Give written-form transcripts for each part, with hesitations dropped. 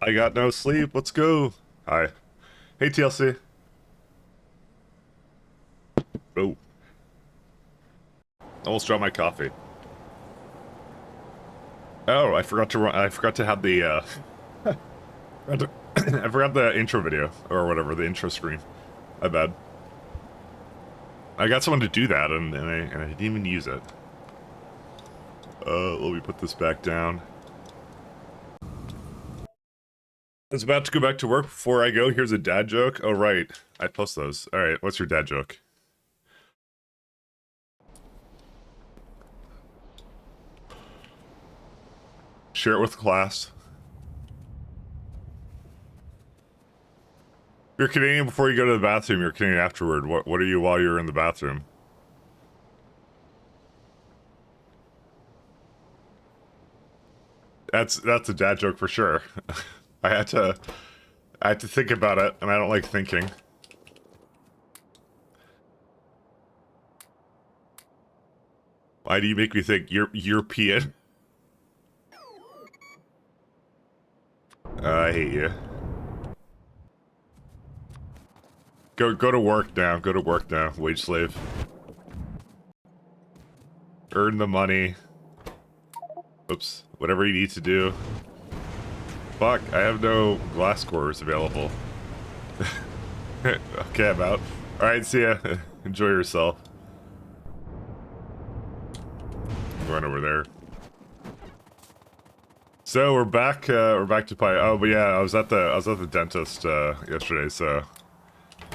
I got no sleep. Let's go. Hi. Hey, TLC. Oh, almost dropped my coffee. Oh, I forgot to run. I forgot to have the. I forgot the intro video or whatever the intro screen. My bad. I got someone to do that, and I didn't even use it. Let me put this back down. I was about to go back to work. Before I go, here's a dad joke. Oh right, I post those. All right, what's your dad joke? Share it with class. You're Canadian before you go to the bathroom. You're Canadian afterward. What are you while you're in the bathroom? That's a dad joke for sure. I had to I had to think about it, and I don't like thinking. Why do you make me think you're European? I hate you. Go to work now. Go to work now. Wage slave. Earn the money. Oops. Whatever you need to do. Fuck, I have no glass cores available. Okay, I'm out. Alright, see ya. Enjoy yourself. I'm going over there. So we're back to Pi. Oh, but yeah, I was at the dentist yesterday, so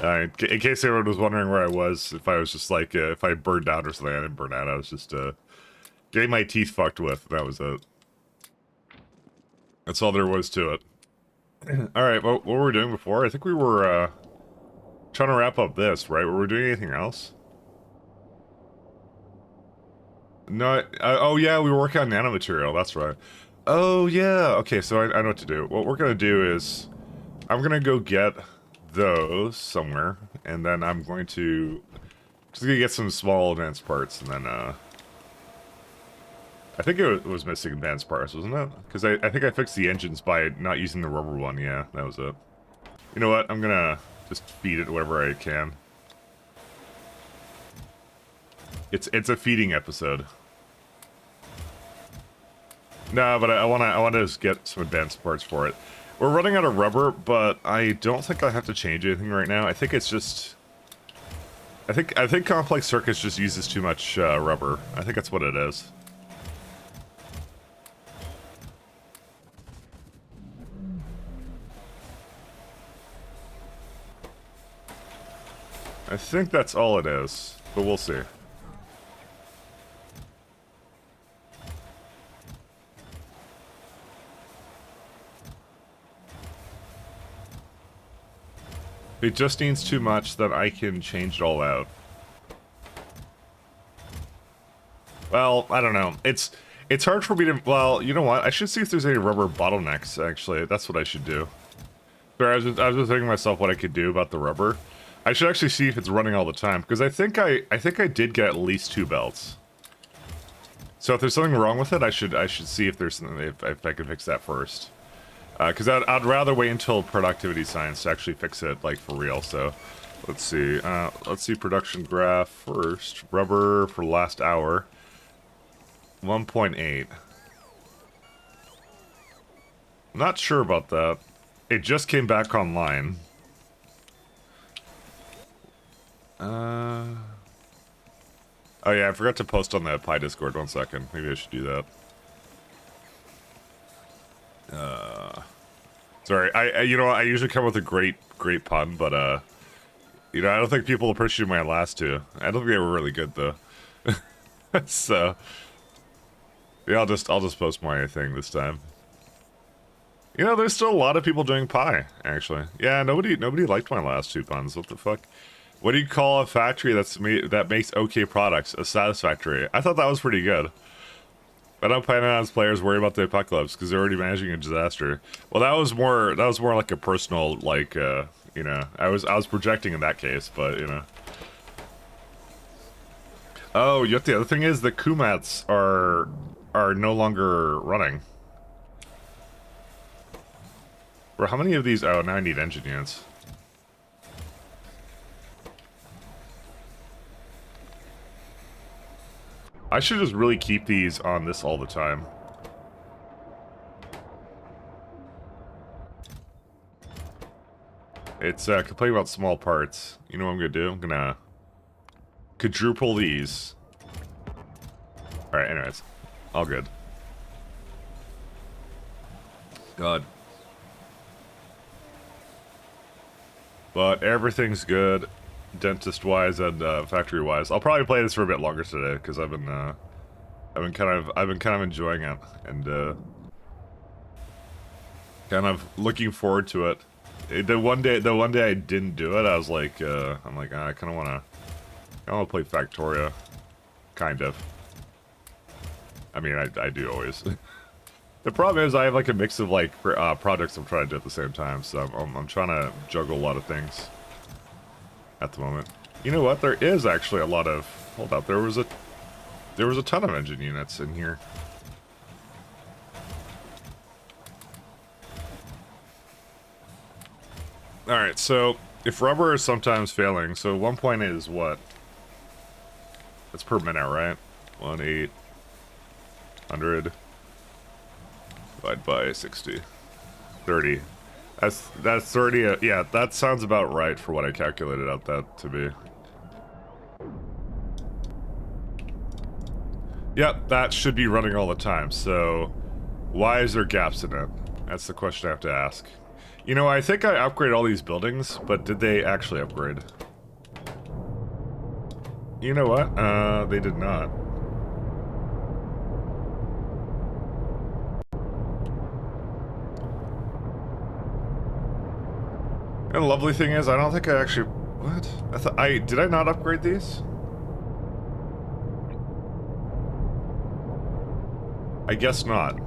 in case everyone was wondering where I was, if I was just like if I burned out or something. I didn't burn out. I was just getting my teeth fucked with. That was it. That's all there was to it. All right, well, what were we doing before? I think we were trying to wrap up this, right? Were we doing anything else? No. Oh yeah, we were working on nanomaterial. That's right. Oh yeah. Okay, so I know what to do. What we're gonna do is, I'm gonna go get those somewhere, and then I'm going to just gonna get some small advanced parts, and then I think it was missing advanced parts, wasn't it? Because I think I fixed the engines by not using the rubber one. Yeah, that was it. You know what? I'm gonna just feed it whatever I can. It's a feeding episode. No, but I wanna just get some advanced parts for it. We're running out of rubber, but I don't think I have to change anything right now. I think it's just I think complex circuits just uses too much rubber. I think that's what it is. I think that's all it is, but we'll see. If it just needs too much, then I can change it all out. Well, I don't know. It's hard for me to... Well, you know what? I should see if there's any rubber bottlenecks, actually. That's what I should do. Sorry, I was just thinking to myself what I could do about the rubber. I should actually see if it's running all the time, because I think I did get at least 2 belts. So if there's something wrong with it, I should see if there's something, if I can fix that first. Because I'd rather wait until productivity science to actually fix it, like, for real. So, let's see production graph first. Rubber for last hour. 1.8. Not sure about that. It just came back online. Oh yeah, I forgot to post on the Pi Discord. 1 second. Maybe I should do that. Sorry, you know, I usually come with a great pun, but you know, I don't think people appreciate my last two. I don't think they were really good though. So yeah, I'll just post my thing this time. You know, there's still a lot of people doing Pi, actually. Yeah, nobody liked my last 2 puns. What the fuck? What do you call a factory that makes okay products? A satisfactory. I thought that was pretty good. I don't plan on players worry about the apocalypse because they're already managing a disaster. Well, that was more like a personal, like, you know, I was projecting in that case, but you know. Oh, yet the other thing is the Kumats are no longer running. Bro, how many of these? Oh, now I need engine units. I should just really keep these on this all the time. It's complaining about small parts. You know what I'm gonna do? I'm gonna quadruple these. Alright, anyways. All good. God. But everything's good, dentist-wise and factory-wise. I'll probably play this for a bit longer today because I've been kind of enjoying it and kind of looking forward to it. The one day I didn't do it, I was like, I'm like, I kind of wanna play Factorio, kind of. I mean, I do always. The problem is I have like a mix of like projects I'm trying to do at the same time, so I'm trying to juggle a lot of things at the moment. You know what? There is actually a lot of. Hold up, there was a ton of engine units in here. All right, so if rubber is sometimes failing, so 1 point is what? That's per minute, right? 1,800. Divide by 60. 30. That's 30. Yeah, that sounds about right for what I calculated out that to be. Yep, that should be running all the time, so why is there gaps in it? That's the question I have to ask. You know, I think I upgraded all these buildings, but did they actually upgrade? You know what? They did not. And the lovely thing is, I don't think I actually... What? Did I not upgrade these? I guess not.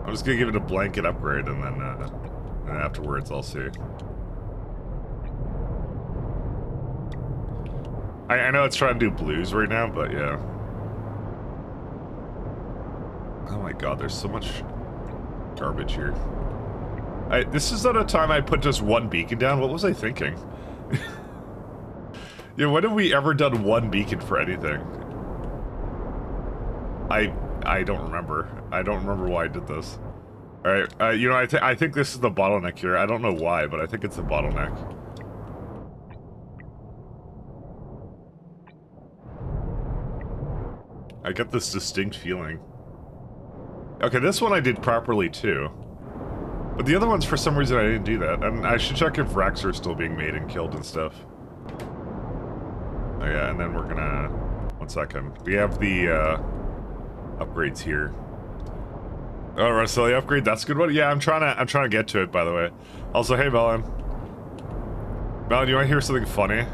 I'm just gonna give it a blanket upgrade and then afterwards I'll see. I know it's trying to do blues right now, but yeah. Oh my god, there's so much garbage here. This is not a time I put just one beacon down. What was I thinking? Yeah, when have we ever done one beacon for anything? I don't remember. I don't remember why I did this. Alright, you know, I think this is the bottleneck here. I don't know why, but I think it's the bottleneck. I get this distinct feeling. Okay, this one I did properly too. But the other ones, for some reason, I didn't do that. And I should check if racks are still being made and killed and stuff. Oh yeah, and then we're gonna... 1 second. We have the, upgrades here. Oh, right, so the upgrade, that's a good one? Yeah, I'm trying to get to it, by the way. Also, hey, Melon. Melon, you wanna hear something funny?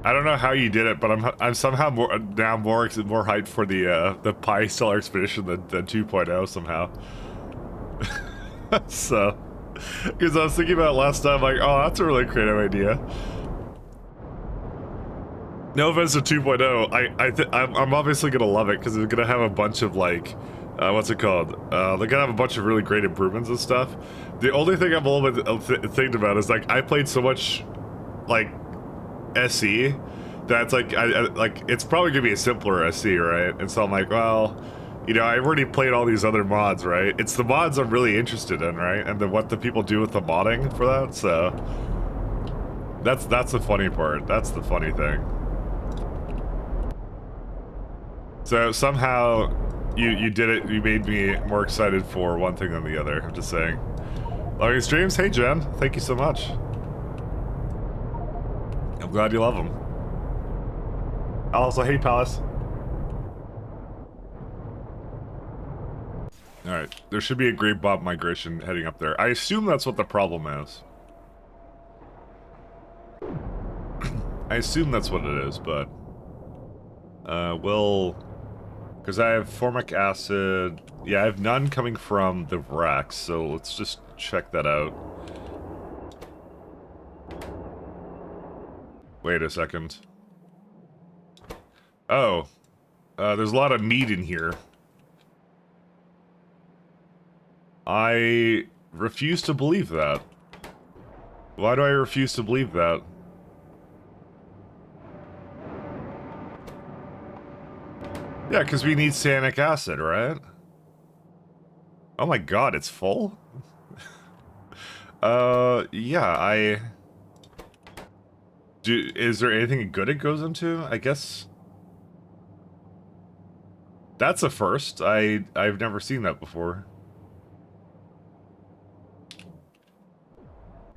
I don't know how you did it, but I'm somehow more hyped for the Pi Stellar Expedition than 2.0 somehow. So, because I was thinking about it last time, like, oh, that's a really creative idea. No offense to 2.0, I'm obviously gonna love it because it's gonna have a bunch of like, what's it called? They're gonna have a bunch of really great improvements and stuff. The only thing I'm a little bit thinking about is like I played so much, like, SE that's like like it's probably gonna be a simpler SE, right? And so I'm like, well, you know, I've already played all these other mods, right? It's the mods I'm really interested in, right? And then what the people do with the modding for that, so that's the funny part. That's the funny thing. So somehow you did it. You made me more excited for one thing than the other. I'm just saying. Loving streams. Hey Jen, thank you so much. I'm glad you love them. Also, hey Palace. Alright, there should be a Great Bob migration heading up there. I assume that's what the problem is. I assume that's what it is, but... because I have formic acid... Yeah, I have none coming from the racks, so let's just check that out. Wait a second. Oh. There's a lot of meat in here. I refuse to believe that. Why do I refuse to believe that? Yeah, because we need sanic acid, right? Oh my god, it's full? Yeah, is there anything good it goes into? I guess... That's a first. I've never seen that before.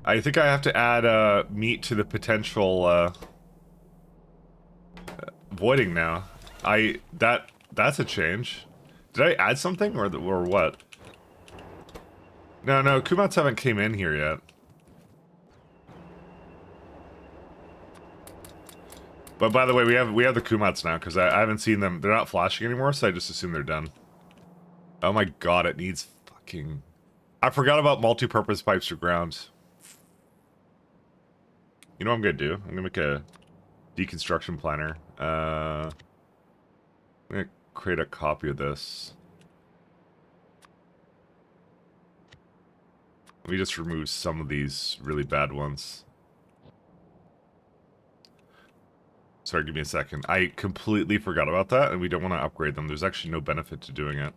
I think I have to add, meat to the potential, voiding now. That's a change. Did I add something, or what? No, Kumats haven't came in here yet. But by the way, we have the Kumats now, because I haven't seen them. They're not flashing anymore, so I just assume they're done. Oh my god, it needs fucking... I forgot about multi-purpose pipes for ground. You know what I'm gonna do? I'm gonna make a deconstruction planner. I'm gonna create a copy of this. Let me just remove some of these really bad ones. Sorry, give me a second. I completely forgot about that, and we don't want to upgrade them. There's actually no benefit to doing it.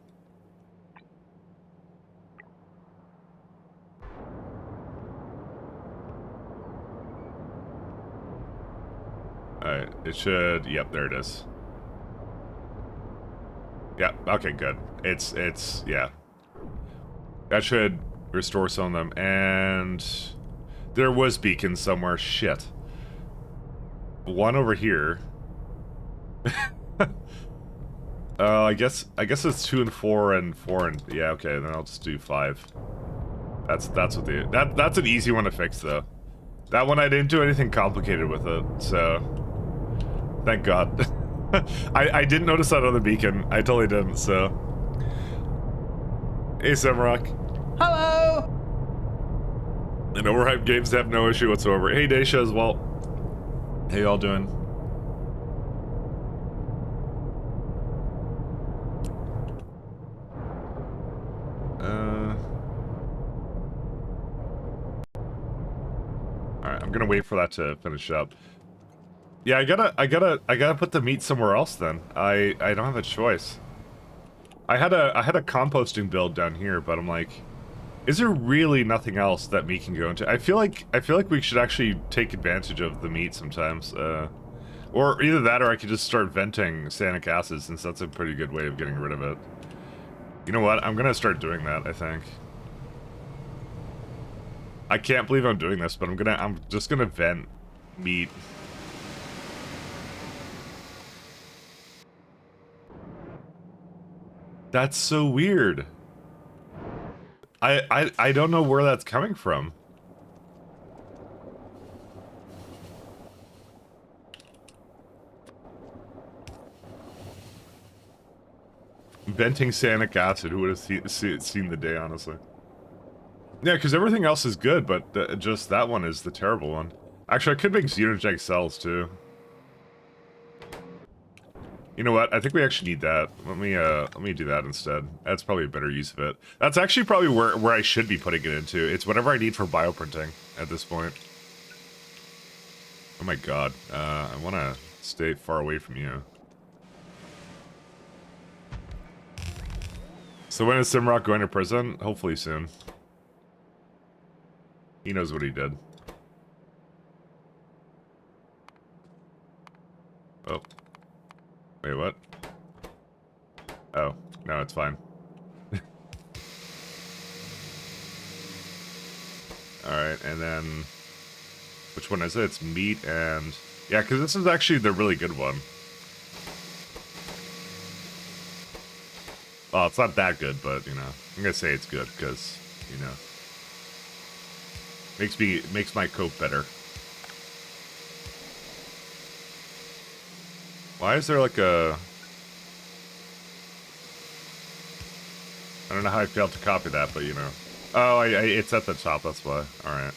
Alright, it should... Yep, there it is. Yeah, okay, good. It's... yeah. That should restore some of them, and... There was beacons somewhere. Shit. One over here. I guess it's 2 and 4 and 4 and... Yeah, okay, then I'll just do 5. That's what the... That's an easy one to fix, though. That one I didn't do anything complicated with it, so... Thank God. I didn't notice that other beacon. I totally didn't, so... Hey, Samrock. Hello! And overhyped games have no issue whatsoever. Hey, Daisha as well. How y'all doing? Alright, I'm gonna wait for that to finish up. Yeah, I gotta put the meat somewhere else then. I don't have a choice. I had a composting build down here, but I'm like, is there really nothing else that meat can go into? I feel like we should actually take advantage of the meat sometimes. Or either that, or I could just start venting sanic acid, since that's a pretty good way of getting rid of it. You know what? I'm gonna start doing that, I think. I can't believe I'm doing this, but I'm just gonna vent meat. That's so weird. I don't know where that's coming from. Venting sanic acid, who would have seen the day, honestly. Yeah, because everything else is good, but just that one is the terrible one. Actually, I could make xenogenic cells, too. You know what? I think we actually need that. Let me do that instead. That's probably a better use of it. That's actually probably where I should be putting it into. It's whatever I need for bioprinting at this point. Oh my god. I want to stay far away from you. So when is Simrock going to prison? Hopefully soon. He knows what he did. Oh. Wait, what? Oh, no, it's fine. Alright, and then... Which one is it? It's meat and... Yeah, because this is actually the really good one. Well, it's not that good, but, you know, I'm gonna say it's good, because, you know... Makes my coat better. Why is there like a... I don't know how I failed to copy that, but you know. Oh, it's at the top, that's why. Alright.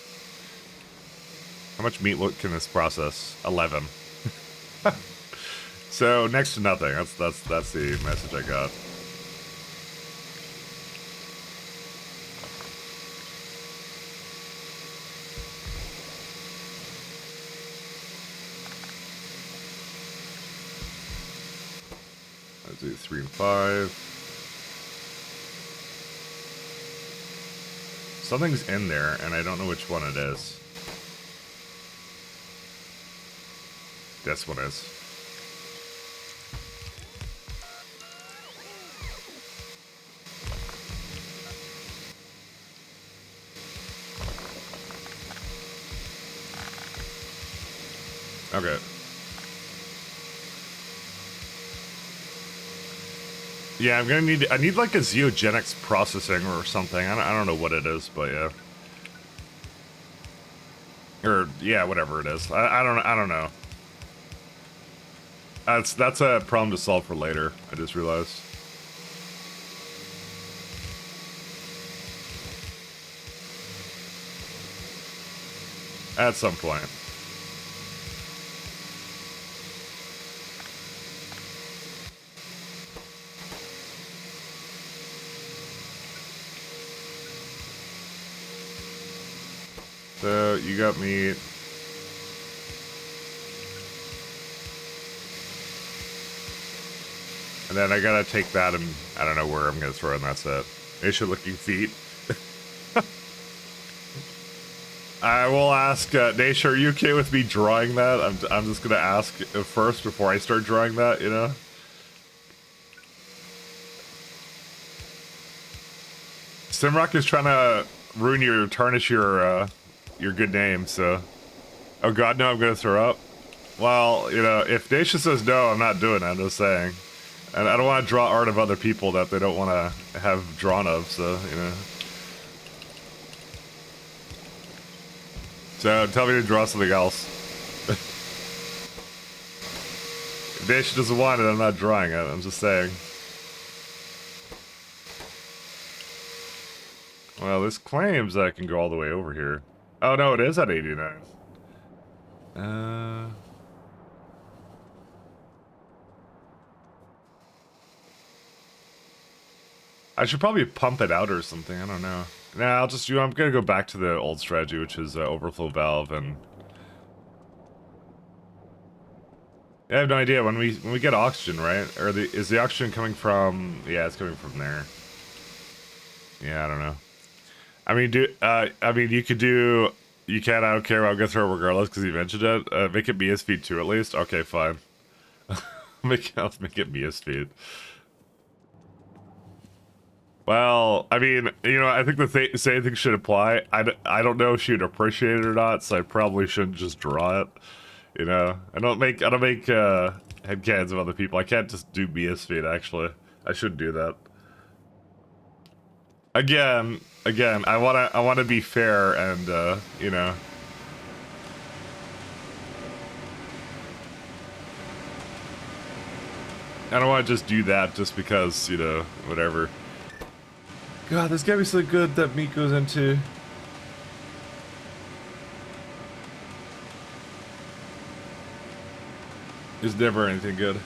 How much meat can this process? 11. So, next to nothing. That's the message I got. do 3 and 5. Something's in there, and I don't know which one it is. This one is. Okay. Yeah, I need like a Zeogenics processing or something. I don't know what it is, but yeah. Or yeah, whatever it is. I don't know. That's a problem to solve for later. I just realized. At some point. So, you got meat. And then I gotta take that and I don't know where I'm gonna throw it, and that's it. Asia looking feet. I will ask, Naisha, are you okay with me drawing that? I'm just gonna ask first before I start drawing that, you know? Simrock is trying to tarnish your good name, so... Oh god, no, I'm gonna throw up? Well, you know, if Naisha says no, I'm not doing it, I'm just saying. And I don't want to draw art of other people that they don't want to have drawn of, so, you know. So, tell me to draw something else. If Naisha doesn't want it, I'm not drawing it, I'm just saying. Well, this claims that I can go all the way over here. Oh no, it is at 89. I should probably pump it out or something, I don't know. Nah, I'm gonna go back to the old strategy, which is overflow valve, and... I have no idea, when we get oxygen, right? Or is the oxygen coming from... Yeah, it's coming from there. Yeah, I don't know. I mean, you could do... You can, I don't care, I'll go through it regardless, because you mentioned it. Make it Mia's feed too, at least? Okay, fine. I'll make it Mia's feed. Well, I mean, you know, I think the same thing should apply. I don't know if she'd appreciate it or not, so I probably shouldn't just draw it. You know, I don't make headcanons of other people. I can't just do Mia's feed, actually. I shouldn't do that. Again, I wanna be fair and, you know. I don't want to just do that just because, you know, whatever. God, there's gotta be so good that meat goes into. There's never anything good.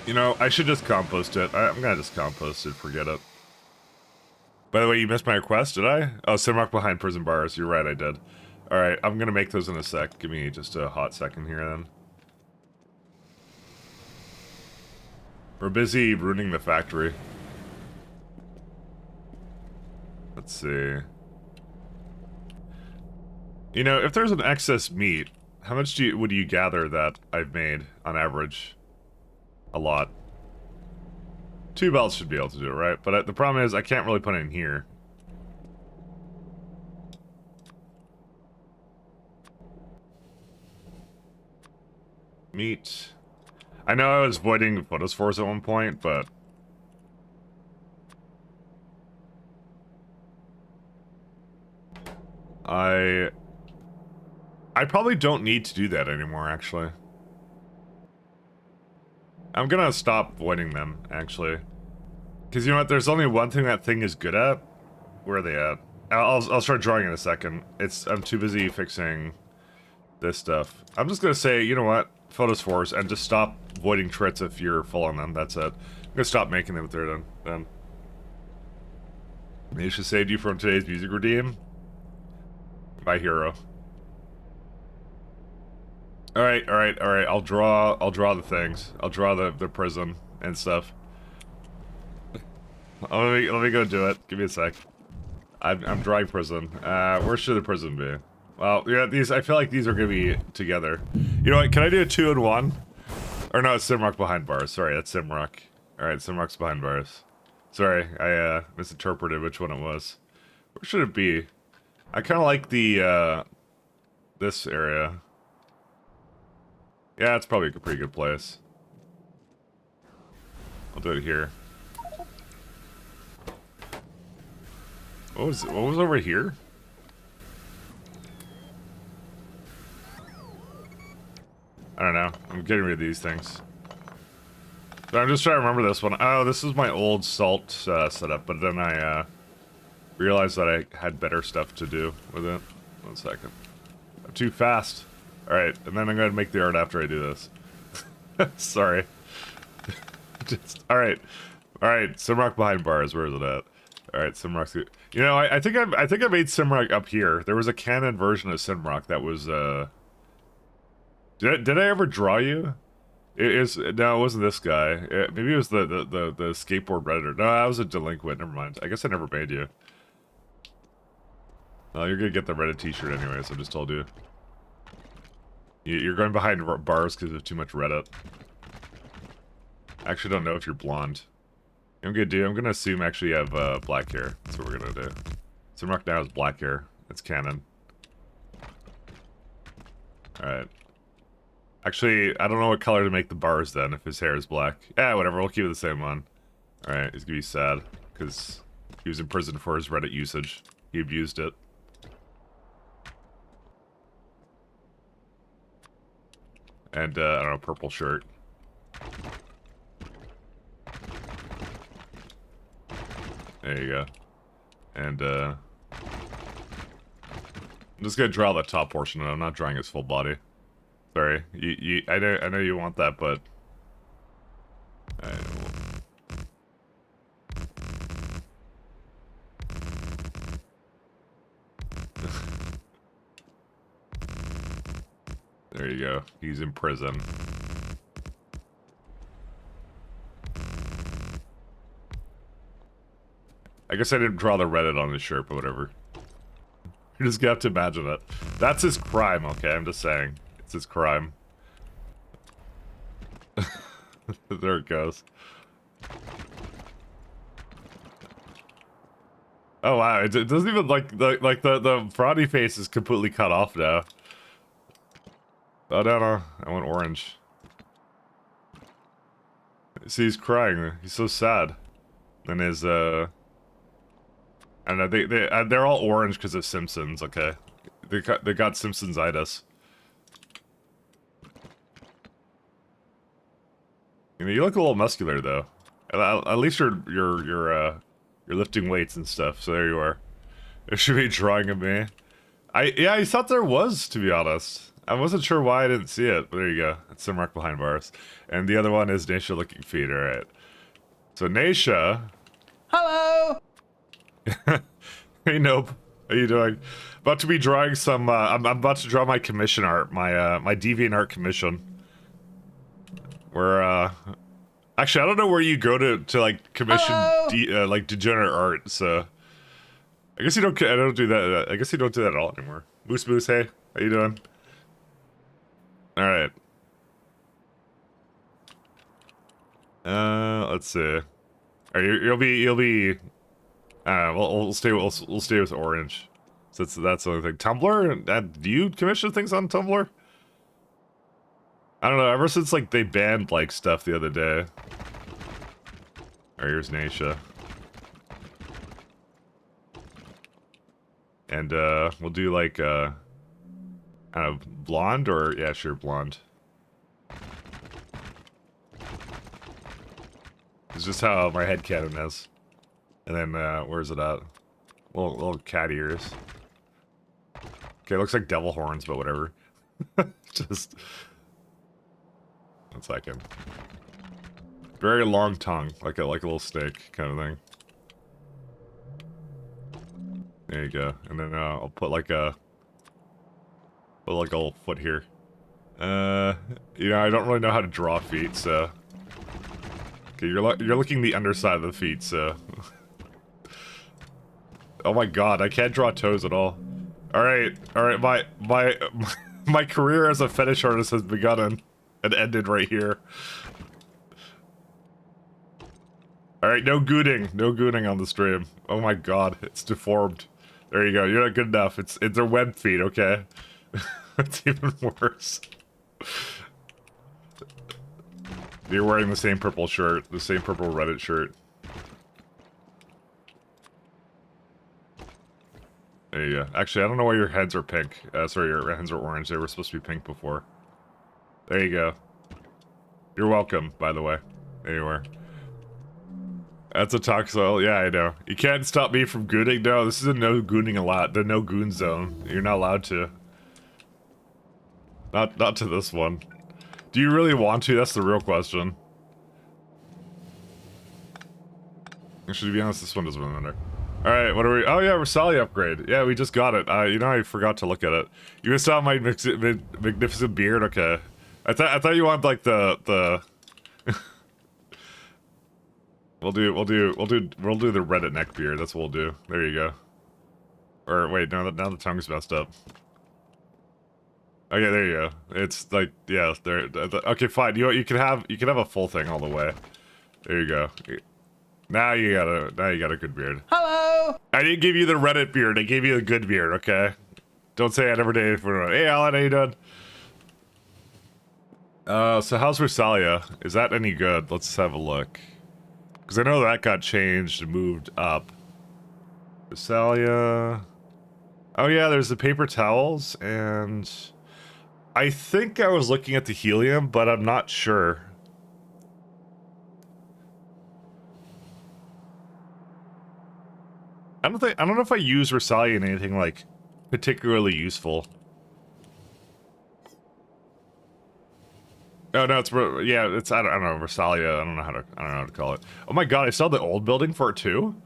You know, I should just compost it. I'm gonna just compost it, forget it. By the way, you missed my request, did I? Oh, Simrock behind prison bars. You're right, I did. Alright, I'm gonna make those in a sec. Give me just a hot second here, then. We're busy ruining the factory. Let's see. You know, if there's an excess meat, how much would you gather that I've made, on average? A lot. 2 belts should be able to do it, right? But the problem is, I can't really put it in here. Meat. I know I was voiding Photospores at one point, but... I probably don't need to do that anymore, actually. I'm gonna stop voiding them, actually. Because you know what, there's only one thing that thing is good at. Where are they at? I'll start drawing in a second. I'm too busy fixing this stuff. I'm just gonna say, you know what? Photospores, and just stop voiding trits if you're full on them, that's it. I'm gonna stop making them if they're done. Misha saved you from today's music, redeem? My hero. All right, all right, all right. I'll draw the things. I'll draw the prison and stuff. Let me go do it. Give me a sec. I'm drawing prison. Where should the prison be? Well, yeah, these. I feel like these are gonna be together. You know what? Can I do a 2-in-1? Or no, it's Simrock behind bars. Sorry, that's Simrock. All right, Simrock's behind bars. Sorry, I misinterpreted which one it was. Where should it be? I kind of like the this area. Yeah, it's probably a pretty good place. I'll do it here. What was over here? I don't know. I'm getting rid of these things. So I'm just trying to remember this one. Oh, this is my old salt setup, but then I realized that I had better stuff to do with it. 1 second. I'm too fast. Alright, and then I'm going to make the art after I do this. Sorry. Alright. Alright, Simrock behind bars. Where is it at? Alright, Simrock's... You know, I think I made Simrock up here. There was a canon version of Simrock that was, Did I ever draw you? No, it wasn't this guy. Maybe it was the skateboard redditor. No, I was a delinquent. Never mind. I guess I never made you. Oh, you're gonna get the Reddit t-shirt anyways, I just told you. You're going behind bars because of too much Reddit. I actually don't know if you're blonde. I'm gonna assume actually you have black hair. That's what we're gonna do. Simrock now has black hair. It's canon. Alright. Actually, I don't know what color to make the bars then, if his hair is black. Yeah, whatever, we'll keep it the same one. Alright, he's gonna be sad, because he was in prison for his Reddit usage. He abused it. And, I don't know, purple shirt. There you go. And, I'm just gonna draw the top portion, and I'm not drawing his full body. Sorry, I know you want that, but... There you go. He's in prison. I guess I didn't draw the Reddit on his shirt, but whatever. You just have to imagine it. That's his crime, okay? I'm just saying. It's his crime. There it goes. Oh wow, it doesn't even like the frowny face is completely cut off now. Oh no, I went orange. See, he's crying. He's so sad. And his I don't know. They're all orange because of Simpsons. Okay, they got Simpsons-itis. You know, you look a little muscular though. At least you're lifting weights and stuff. So there you are. There should be a drawing of me. Yeah, I thought there was, to be honest. I wasn't sure why I didn't see it, but there you go. It's Simrock behind bars. And the other one is Naisha licking feet, alright. So Naisha... Hello! Hey, Nope. How you doing? About to be drawing some, I'm about to draw my commission art, my DeviantArt commission. Where, actually, I don't know where you go to like, commission, like, degenerate art, so... I guess you don't, I don't do that, I guess you don't do that at all anymore. Moose Moose, hey, how you doing? Alright. Let's see. Alright, you'll be, we'll stay with orange. So that's the only thing. Tumblr? Do you commission things on Tumblr? I don't know, ever since, like, they banned, like, stuff the other day. Alright, here's Naisha. And, we'll do, like, I don't know, blonde or... Yeah, sure, blonde. It's just how my headcanon is. And then, where's it at? Little cat ears. Okay, looks like devil horns, but whatever. Just... 1 second. Very long tongue, like a little snake kind of thing. There you go. And then, I'll put like a... Put like a little foot here. You know, I don't really know how to draw feet, so... Okay, you're looking the underside of the feet, so... Oh my god, I can't draw toes at all. Alright, my career as a fetish artist has begun and ended right here. Alright, no gooning on the stream. Oh my god, it's deformed. There you go, you're not good enough. It's a web feed, okay? It's even worse. You're wearing the same purple shirt, the same purple Reddit shirt. There you go. Actually, I don't know why your heads are pink. Sorry, your hands are orange. They were supposed to be pink before. There you go. You're welcome, by the way. There you are. That's a toxel. Yeah, I know. You can't stop me from gooning. No, this is a no gooning a lot. The no goon zone. You're not allowed to. Not to this one. Do you really want to? That's the real question. Actually, to be honest, this one doesn't matter. Alright, what are we... Oh yeah, Rosalia upgrade. Yeah, we just got it. You know, I forgot to look at it. You saw my magnificent beard? Okay. I thought you wanted, like, the... We'll do the Reddit neck beard. That's what we'll do. There you go. Or, wait, now the tongue's messed up. Okay, there you go. It's like, yeah, there. Okay, fine. You can have a full thing all the way. There you go. Now you got a good beard. Hello. I didn't give you the Reddit beard. I gave you the good beard. Okay. Don't say I never did it for. Hey, Alan, how you doing? So how's Rosalia? Is that any good? Let's have a look. Because I know that got changed and moved up. Rosalia. Oh yeah, there's the paper towels and. I think I was looking at the helium, but I'm not sure. I don't know if I use Rosalia in anything like particularly useful. Oh no, it's yeah, it's I don't know, Rosalia. I don't know how to call it. Oh my god, I saw the old building for it too.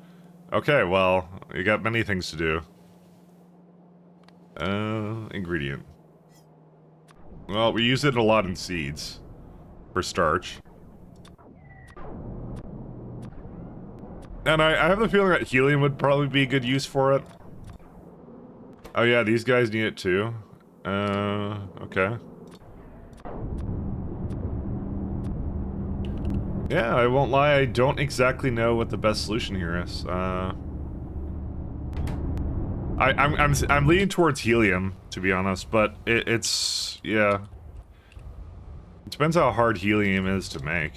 Okay, well, you got many things to do. Ingredient. Well, we use it a lot in seeds. For starch. And I have the feeling that helium would probably be good use for it. Oh yeah, these guys need it too. Okay. Yeah, I won't lie, I don't exactly know what the best solution here is. I'm leaning towards helium, to be honest, but it's yeah. It depends how hard helium is to make.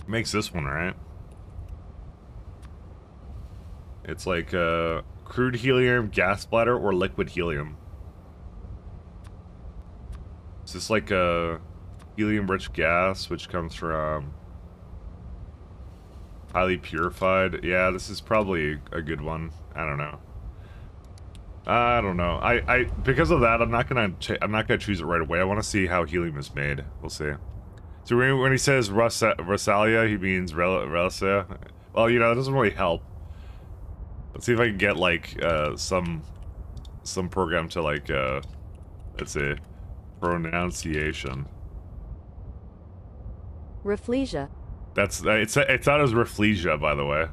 Makes this one, right? It's like crude helium, gas bladder, or liquid helium. Is this like a helium-rich gas, which comes from highly purified? Yeah, this is probably a good one. I don't know. I don't know. I because of that, I'm not gonna choose it right away. I want to see how helium is made. We'll see. So when he says Rosalia, he means Relia. Well, you know, it doesn't really help. Let's see if I can get like some program to like let's see, pronunciation. Rafflesia. That's I thought it was Rafflesia, by the way.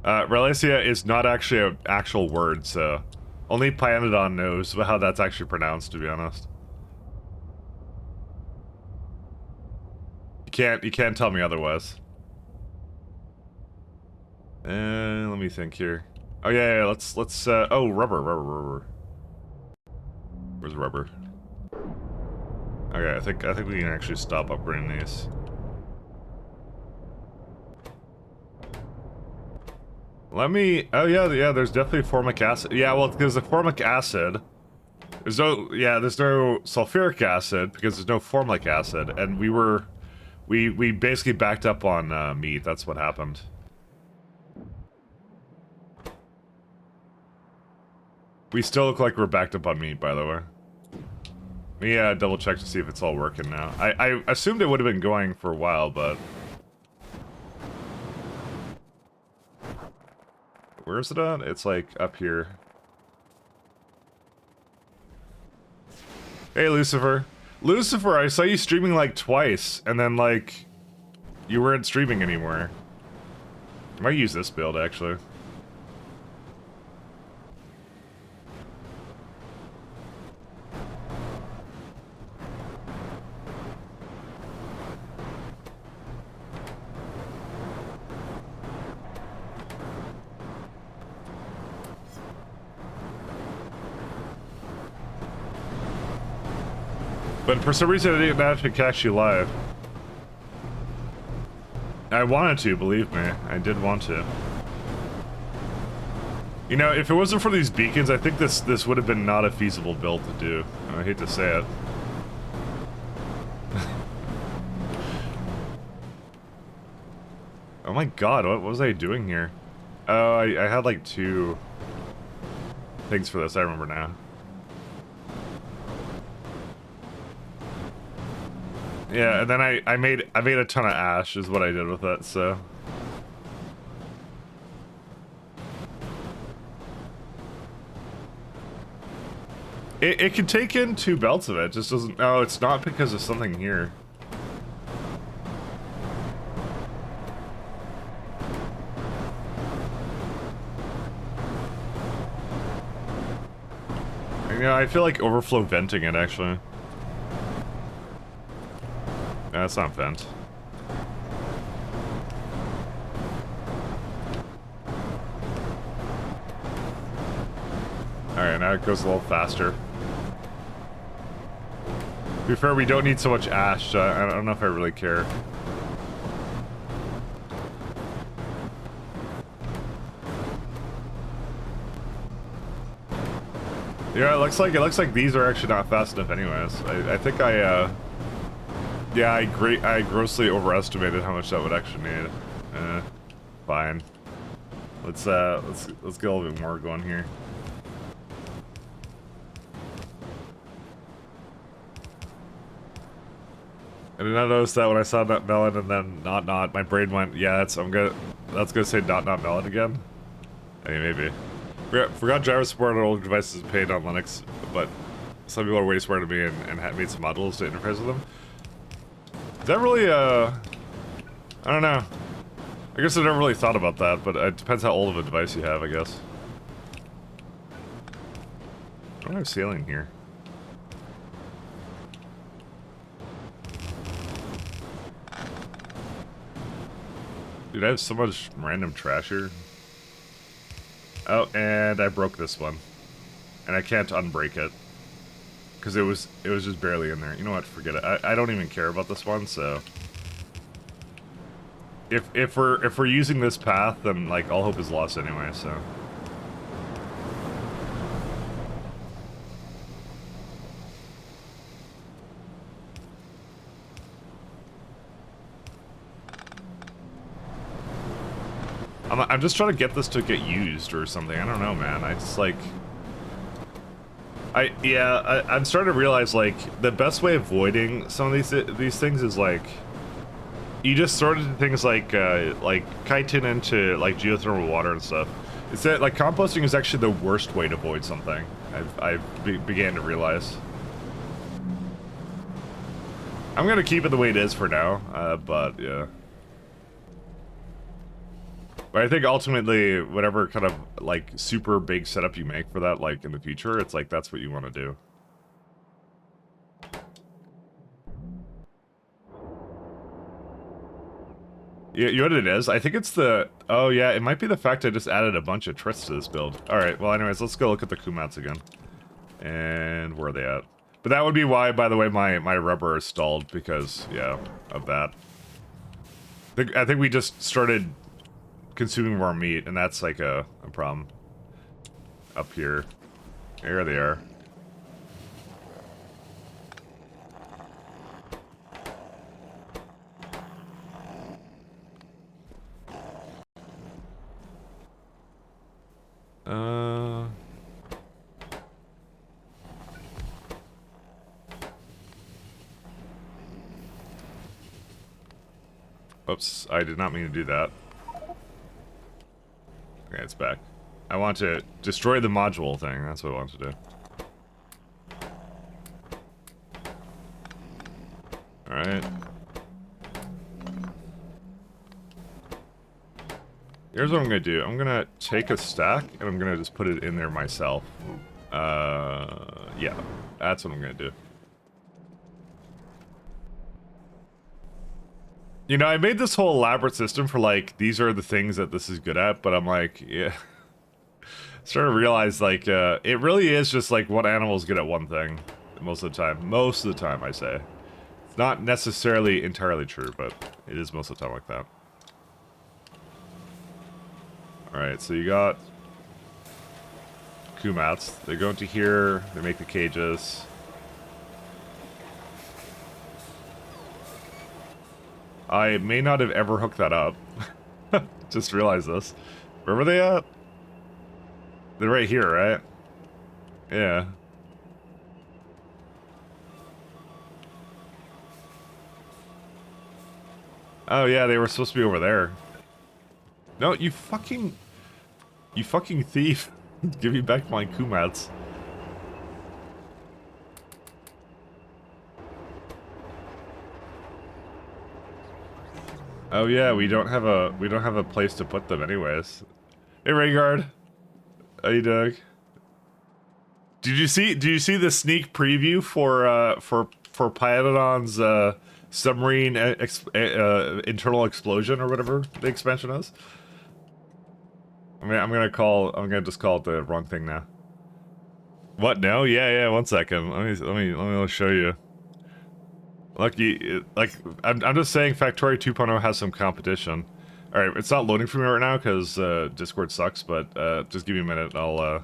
Relia is not actually an actual word, so only Pyanodon knows how that's actually pronounced, to be honest. You can't tell me otherwise. Let me think here. Oh yeah, let's oh, rubber. Where's rubber? Okay, I think we can actually stop upgrading these. Let me, oh yeah, there's definitely formic acid. Yeah, well, there's a formic acid. There's no sulfuric acid because there's no formic acid, and we basically backed up on meat. That's what happened. We still look like we're backed up on meat, by the way. Let me double check to see if it's all working now. I assumed it would have been going for a while, but... Where is it at? It's like up here. Hey, Lucifer. Lucifer, I saw you streaming like twice, and then like, you weren't streaming anymore. I might use this build, actually. But for some reason, I didn't actually catch you live. I wanted to, believe me. I did want to. You know, if it wasn't for these beacons, I think this would have been not a feasible build to do. I hate to say it. Oh my god, what was I doing here? Oh, I had like 2 things for this, I remember now. Yeah, and then I made a ton of ash is what I did with it, so. It can take in 2 belts of it, just doesn't. No, it's not because of something here. Yeah, I feel like overflow venting it actually. That's not vent. Alright, now it goes a little faster. To be fair, we don't need so much ash. I don't know if I really care. Yeah, it looks like these are actually not fast enough anyways. I think yeah, I grossly overestimated how much that would actually need. Fine. Let's get a little bit more going here. I did not notice that when I saw Nut Melon and then not, my brain went, yeah, that's gonna say not Melon again. I mean, maybe. Forgot driver support on older devices is paid on Linux, but some people are way smarter than me and made some modules to interface with them. Is that really, I don't know. I guess I never really thought about that, but it depends how old of a device you have, I guess. I don't have ceiling here. Dude, I have so much random trash here. Oh, and I broke this one. And I can't unbreak it. Because it was just barely in there. You know what, forget it. I don't even care about this one, so... If we're using this path, then, like, all hope is lost anyway, so... I'm just trying to get this to get used or something. I don't know, man. I just, like... I'm starting to realize, like, the best way of avoiding some of these things is, like... You just sort into things like chitin into, like, geothermal water and stuff. It's that, like, composting is actually the worst way to avoid something. Began to realize. I'm gonna keep it the way it is for now, but, yeah. But I think ultimately, whatever kind of, like, super big setup you make for that, like, in the future, it's like, that's what you want to do. Yeah, you know what it is? I think it's the... Oh, yeah, it might be the fact I just added a bunch of tricks to this build. Alright, well, anyways, let's go look at the Kumats again. And where are they at? But that would be why, by the way, my rubber is stalled, because, yeah, of that. I think we just started consuming more meat, and that's like a problem. Up here. There they are. Oops, I did not mean to do that. Okay, it's back. I want to destroy the module thing, that's what I want to do. Alright. Here's what I'm gonna do. I'm gonna take a stack, and I'm gonna just put it in there myself. Yeah. That's what I'm gonna do. You know, I made this whole elaborate system for, like, these are the things that this is good at, but I'm like, yeah. Starting to realize, like, it really is just, like, one animal's good at one thing. Most of the time. Most of the time, I say. It's not necessarily entirely true, but it is most of the time like that. Alright, so you got kumats. They go into here, they make the cages. I may not have ever hooked that up. Just realized this. Where were they at? They're right here, right? Yeah. Oh yeah, they were supposed to be over there. No, you fucking thief. Give me back my kumats. Oh yeah, we don't have a place to put them anyways. Hey Rhaegar. How you doing? Did you see the sneak preview for Pyanodons submarine internal explosion or whatever the expansion is? I mean, I'm gonna just call it the wrong thing now. What? No? Yeah. 1 second. Let me show you. I'm just saying Factorio 2.0 has some competition. Alright, it's not loading for me right now because Discord sucks, but just give me a minute. I'll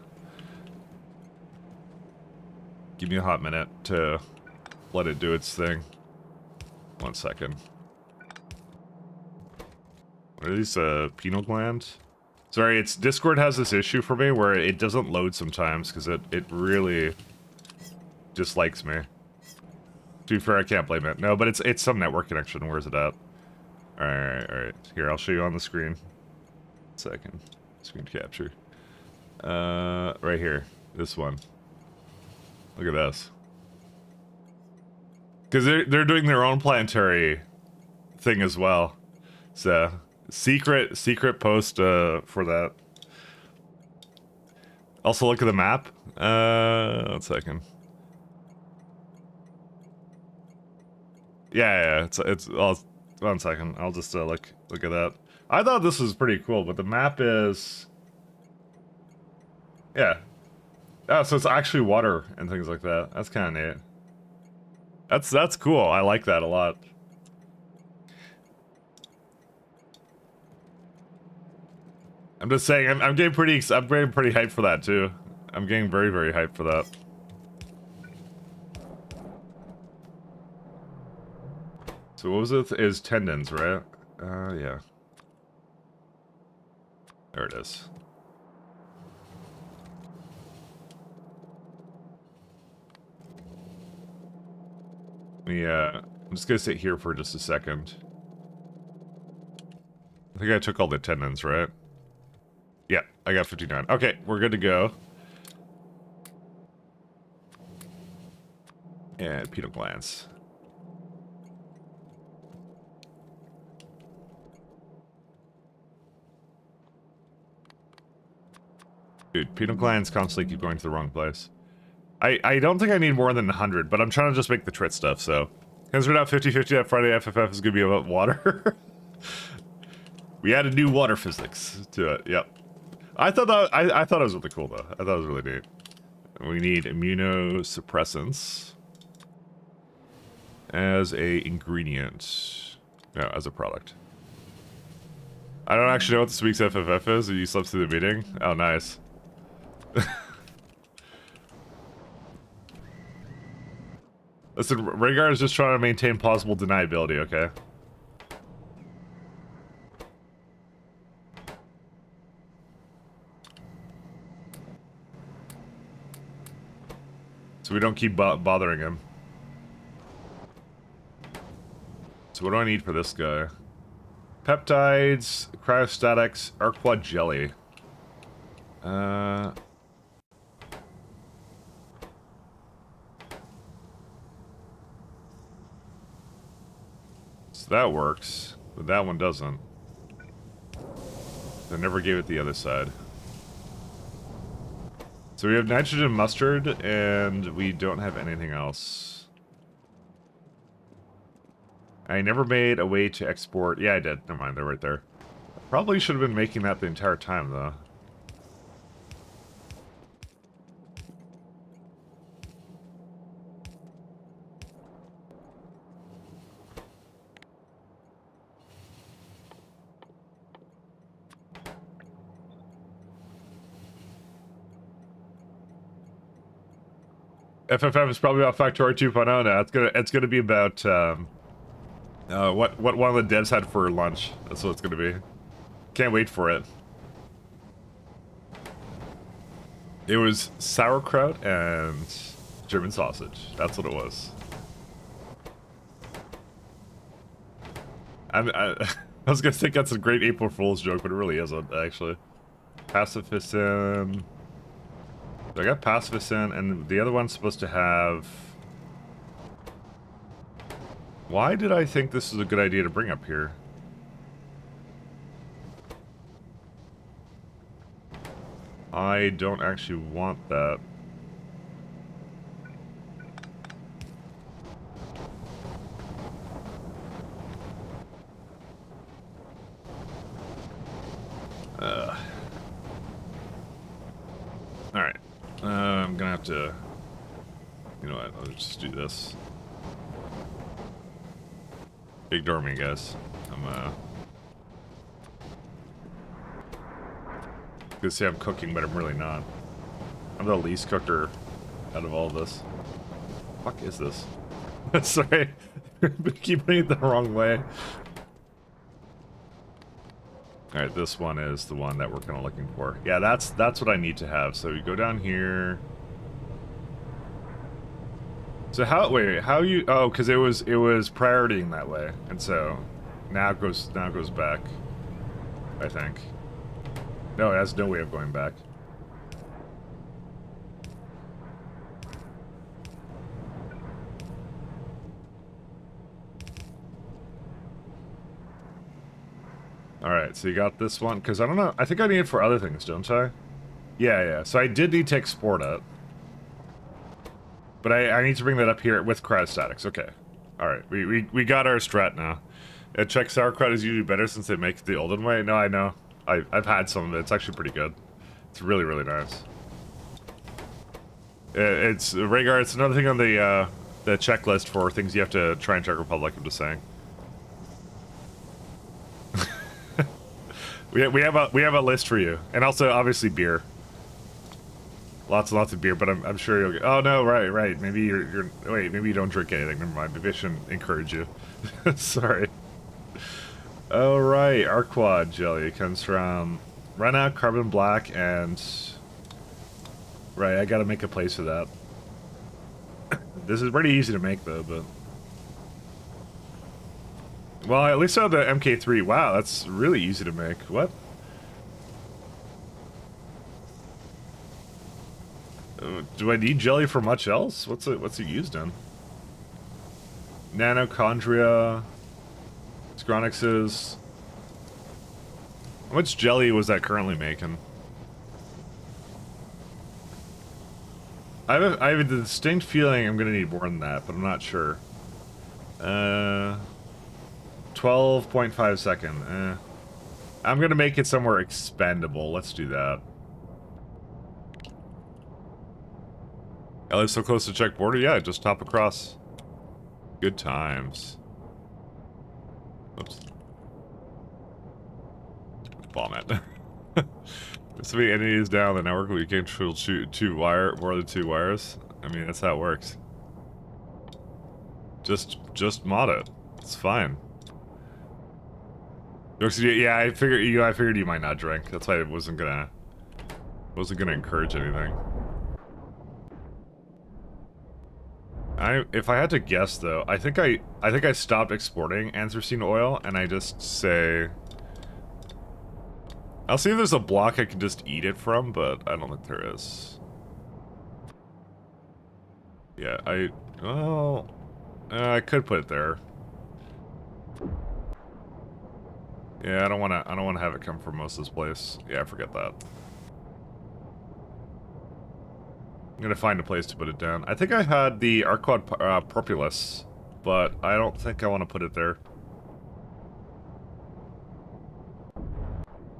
give me a hot minute to let it do its thing. 1 second. What are these penal glands? Sorry, it's Discord has this issue for me where it doesn't load sometimes because it really dislikes me. To be fair, I can't blame it. No, but it's some network connection. Where's it at? Alright. Here, I'll show you on the screen. 1 second. Screen capture. Right here. This one. Look at this. Because they're doing their own planetary thing as well. So, secret post for that. Also, look at the map. 1 second. Yeah. It's. 1 second. I'll just look at that. I thought this was pretty cool, but the map is. Yeah. Oh, so it's actually water and things like that. That's kind of neat. That's cool. I like that a lot. I'm just saying. I'm getting pretty hyped for that too. I'm getting very hyped for that. So what was it? Is tendons, right? Yeah. There it is. I'm just gonna sit here for just a second. I think I took all the tendons, right? Yeah, I got 59. Okay, we're good to go. And penal glands. Dude, penal glands constantly keep going to the wrong place. I don't think I need more than 100, but I'm trying to just make the trit stuff, so. Because we're not 50-50 that Friday FFF is going to be about water. We added new water physics to it, yep. I thought it was really cool, though. I thought it was really neat. We need immunosuppressants as a ingredient. No, as a product. I don't actually know what this week's FFF is. You slept through the meeting? Oh, nice. Listen, Rhaegar is just trying to maintain plausible deniability, okay? So we don't keep bothering him. So what do I need for this guy? Peptides, cryostatics, Arquad jelly. So that works, but that one doesn't. I never gave it the other side. So we have nitrogen mustard, and we don't have anything else. I never made a way to export... Yeah, I did. Never mind, they're right there. Probably should have been making that the entire time, though. FFF is probably about Factorio 2.0 now. It's gonna be about what one of the devs had for lunch. That's what it's gonna be. Can't wait for it. It was sauerkraut and German sausage. That's what it was. I was gonna think that's a great April Fool's joke, but it really isn't, actually. Pacifism. I got Pacifism, and the other one's supposed to have... Why did I think this is a good idea to bring up here? I don't actually want that. Alright. I'm gonna have to... You know what, I'll just do this. Ignore me, guys. I'm, gonna say I'm cooking, but I'm really not. I'm the least cooker out of all of this. What the fuck is this? Sorry. I keep putting it the wrong way. Alright, this one is the one that we're kind of looking for. Yeah, that's what I need to have. So you go down here. So how you... Oh, because it was prioritying that way, and so now it goes back. I think. No, it has no way of going back. Alright, so you got this one, because I don't know, I think I need it for other things, don't I? Yeah, so I did need to export it. But I need to bring that up here with cryostatics, okay. Alright, we got our strat now. Check sauerkraut is usually better since they make it the olden way. No, I know. I've had some of it, it's actually pretty good. It's really, really nice. It's, Rhaegar, it's another thing on the checklist for things you have to try in Czech Republic, I'm just saying. We have a list for you, and also obviously beer. Lots and lots of beer, but I'm sure you'll get... Oh no, right. Maybe you're wait, maybe you don't drink anything. Never mind. Maybe I shouldn't encourage you. Sorry. Oh right, Arquad jelly comes from Rena, Carbon Black, and right. I gotta make a place for that. This is pretty easy to make though, but. Well, at least I have the MK3. Wow, that's really easy to make. What? Do I need jelly for much else? What's it used in? Nanochondria, Scronixes. How much jelly was that currently making? I have a distinct feeling I'm gonna need more than that, but I'm not sure. 12.5 second. I'm gonna make it somewhere expendable. Let's do that. I live so close to Czech border? Yeah, just hop across. Good times. Oops. Bomb it. If so many entities down the network, we can't troubleshoot more than two wires. I mean, that's how it works. Just mod it. It's fine. Yeah, I figured you might not drink. That's why I wasn't gonna encourage anything. If I had to guess though, I think I stopped exporting anthracene oil, and I just say, I'll see if there's a block I can just eat it from, but I don't think there is. Yeah, I could put it there. Yeah, I don't wanna have it come from most of this place. Yeah, forget that. I'm gonna find a place to put it down. I think I had the Arquad Propulus, but I don't think I want to put it there.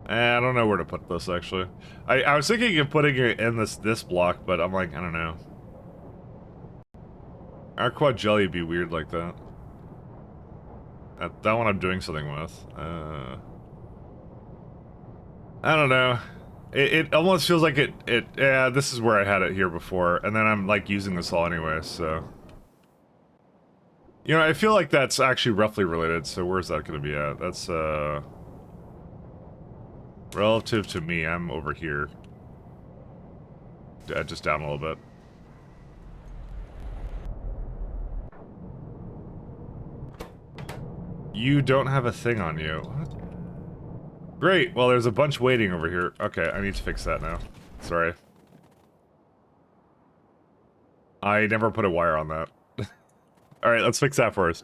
I don't know where to put this, actually. I was thinking of putting it in this block, but I'm like, I don't know. Arquad Jelly would be weird like that. That one I'm doing something with. I don't know. It almost feels like yeah, this is where I had it here before, and then I'm like using this all anyway, so. You know, I feel like that's actually roughly related, so where's that gonna be at? That's, relative to me, I'm over here. Just down a little bit. You don't have a thing on you. What? Great, well there's a bunch waiting over here. Okay, I need to fix that now. Sorry. I never put a wire on that. Alright, let's fix that first.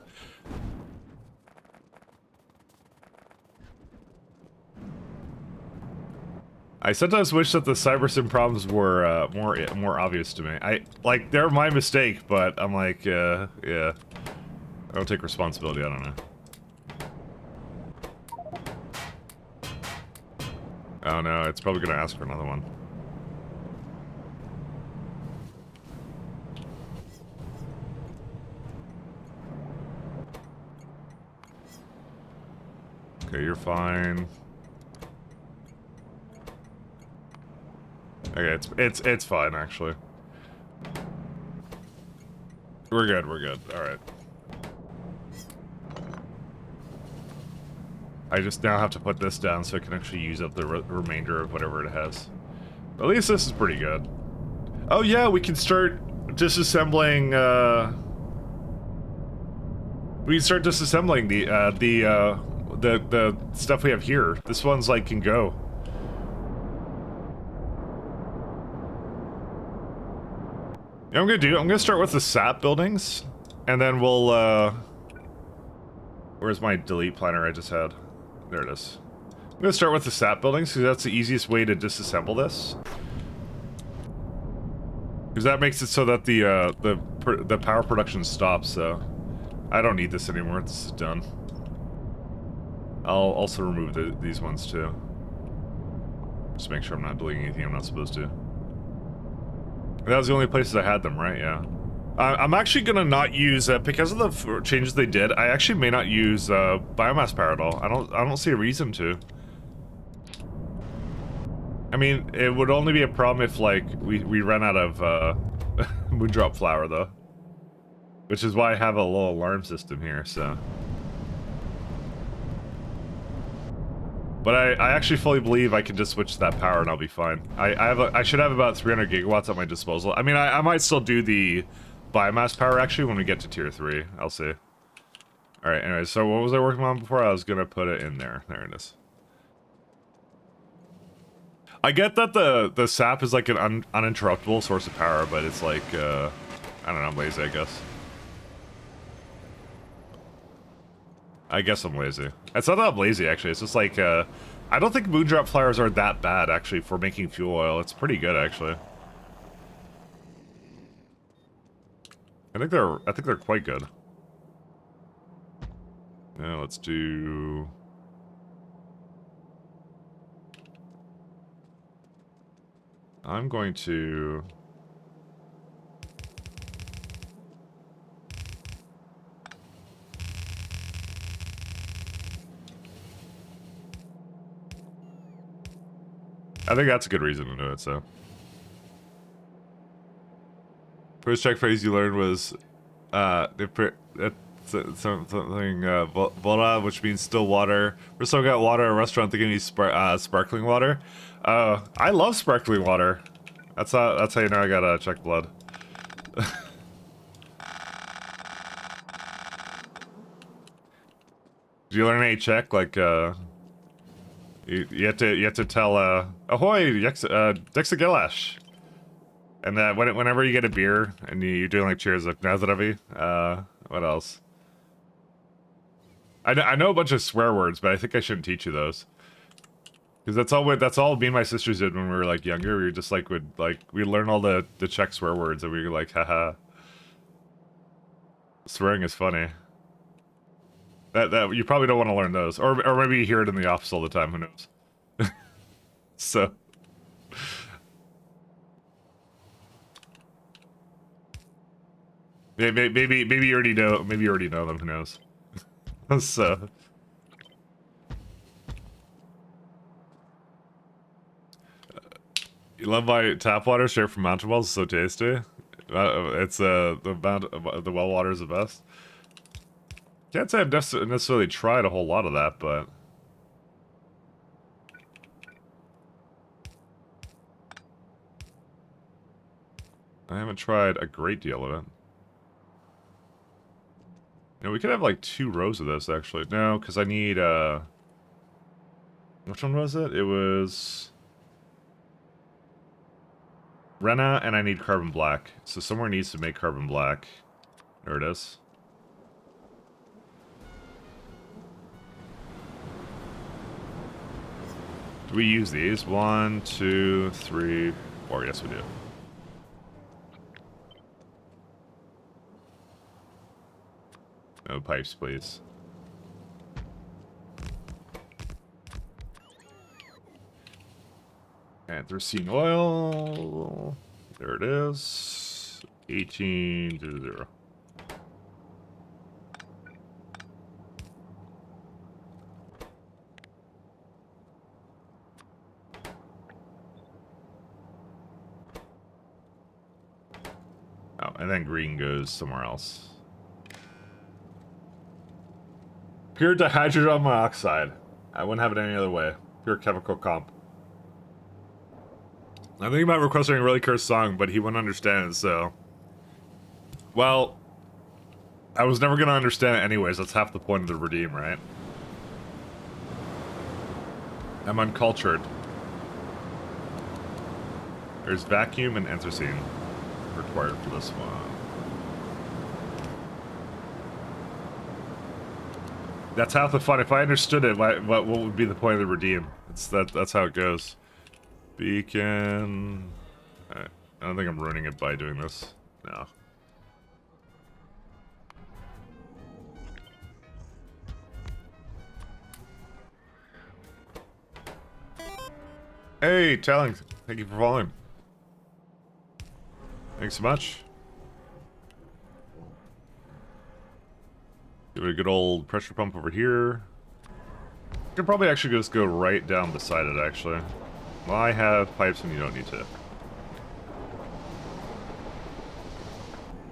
I sometimes wish that the cybersim problems were more obvious to me. Like, they're my mistake, but I'm like, yeah. I don't take responsibility, I don't know. Oh no, it's probably gonna ask for another one. Okay, you're fine. Okay, it's fine actually. We're good, alright. I just now have to put this down so I can actually use up the remainder of whatever it has. At least this is pretty good. Oh yeah, we can start disassembling, we can start disassembling the stuff we have here. This one's like, can go. You know what I'm gonna start with the SAP buildings, and then we'll, where's my delete planner I just had? There it is. I'm gonna start with the SAP buildings, because that's the easiest way to disassemble this. Because that makes it so that the power production stops, so... I don't need this anymore, this is done. I'll also remove these ones too. Just make sure I'm not deleting anything I'm not supposed to. That was the only places I had them, right? Yeah. I'm actually gonna not use, because of the changes they did, I actually may not use biomass power at all. I don't see a reason to. I mean, it would only be a problem if, like, we ran out of moondrop flour, though. Which is why I have a little alarm system here, so... But I actually fully believe I can just switch to that power and I'll be fine. I should have about 300 gigawatts at my disposal. I mean, I might still do the biomass power, actually, when we get to tier 3. I'll see. Alright, anyway, so what was I working on before? I was gonna put it in there. There it is. I get that the sap is like an uninterruptible source of power, but it's like, I don't know, I'm lazy, I guess. I guess I'm lazy. It's not that I'm lazy, actually. It's just like, I don't think moondrop flowers are that bad, actually, for making fuel oil. It's pretty good, actually. I think they're quite good. Now let's do... I'm going to... I think that's a good reason to do it, so. First check phrase you learned was, something, voda, which means still water. We're still got water at a restaurant, thinking he's sparkling water. I love sparkling water. That's how you know I gotta check blood. Did you learn any check? Like, you have to tell, ahoy, Dexagelash. And whenever you get a beer and you're doing like cheers, like Nazaravi, what else? I know a bunch of swear words, but I think I shouldn't teach you those. Because that's all me and my sisters did when we were like younger. We were just like we learn all the Czech swear words and we were like, haha. Swearing is funny. That you probably don't want to learn those. Or maybe you hear it in the office all the time, who knows. So maybe you already know them, who knows. So you love my tap water straight from mountain wells, it's so tasty. It's the well water is the best. Can't say I've necessarily tried a whole lot of that, but I haven't tried a great deal of it. You know, we could have like 2 rows of this actually. No, because I need which one was it? It was Rena, and I need carbon black. So somewhere needs to make carbon black. There it is. Do we use these? 1, 2, 3, 4. Yes, we do. No pipes, please. Anthracene oil. There it is. 18 to 0. Oh, and then green goes somewhere else. Pure dihydrogen monoxide. I wouldn't have it any other way. Pure chemical comp. I'm thinking about requesting a really cursed song, but he wouldn't understand it, so... Well... I was never gonna understand it anyways, that's half the point of the redeem, right? I'm uncultured. There's vacuum and anthracene required for this one. That's half the fun. If I understood it, what would be the point of the redeem? That's how it goes. Beacon... I don't think I'm ruining it by doing this. No. Hey, Telling. Thank you for following. Thanks so much. Give it a good old pressure pump over here. Could probably actually just go right down beside it, actually. Well, I have pipes and you don't need to.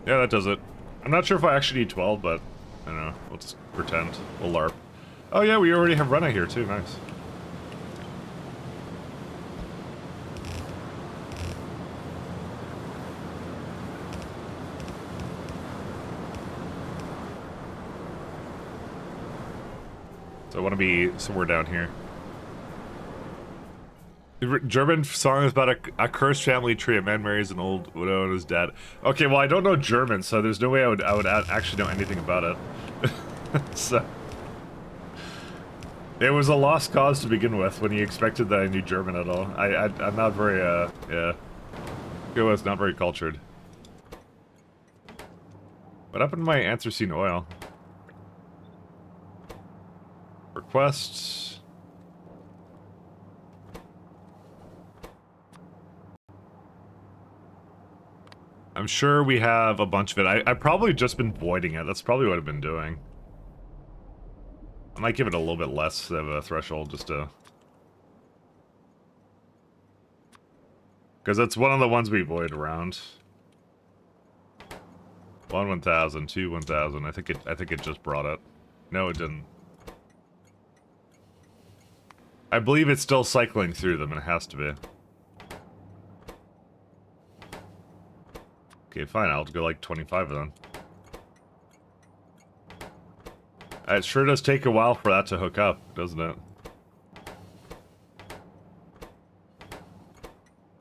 Yeah, that does it. I'm not sure if I actually need 12, but I don't know. We'll just pretend. We'll LARP. Oh yeah, we already have Rena here too. Nice. So I want to be somewhere down here. The German song is about a cursed family tree. A man marries an old widow and his dad. Okay, well I don't know German, so there's no way I would actually know anything about it. So it was a lost cause to begin with when you expected that I knew German at all. I'm not very yeah. It was not very cultured. What happened to my anthracene oil? Requests. I'm sure we have a bunch of it. I've probably just been voiding it. That's probably what I've been doing. I might give it a little bit less of a threshold just to... Because it's one of the ones we void around. 1 1000, 2 1000. I think it just brought it. No, it didn't. I believe it's still cycling through them, and it has to be. Okay, fine, I'll go like 25 of them. It sure does take a while for that to hook up, doesn't it?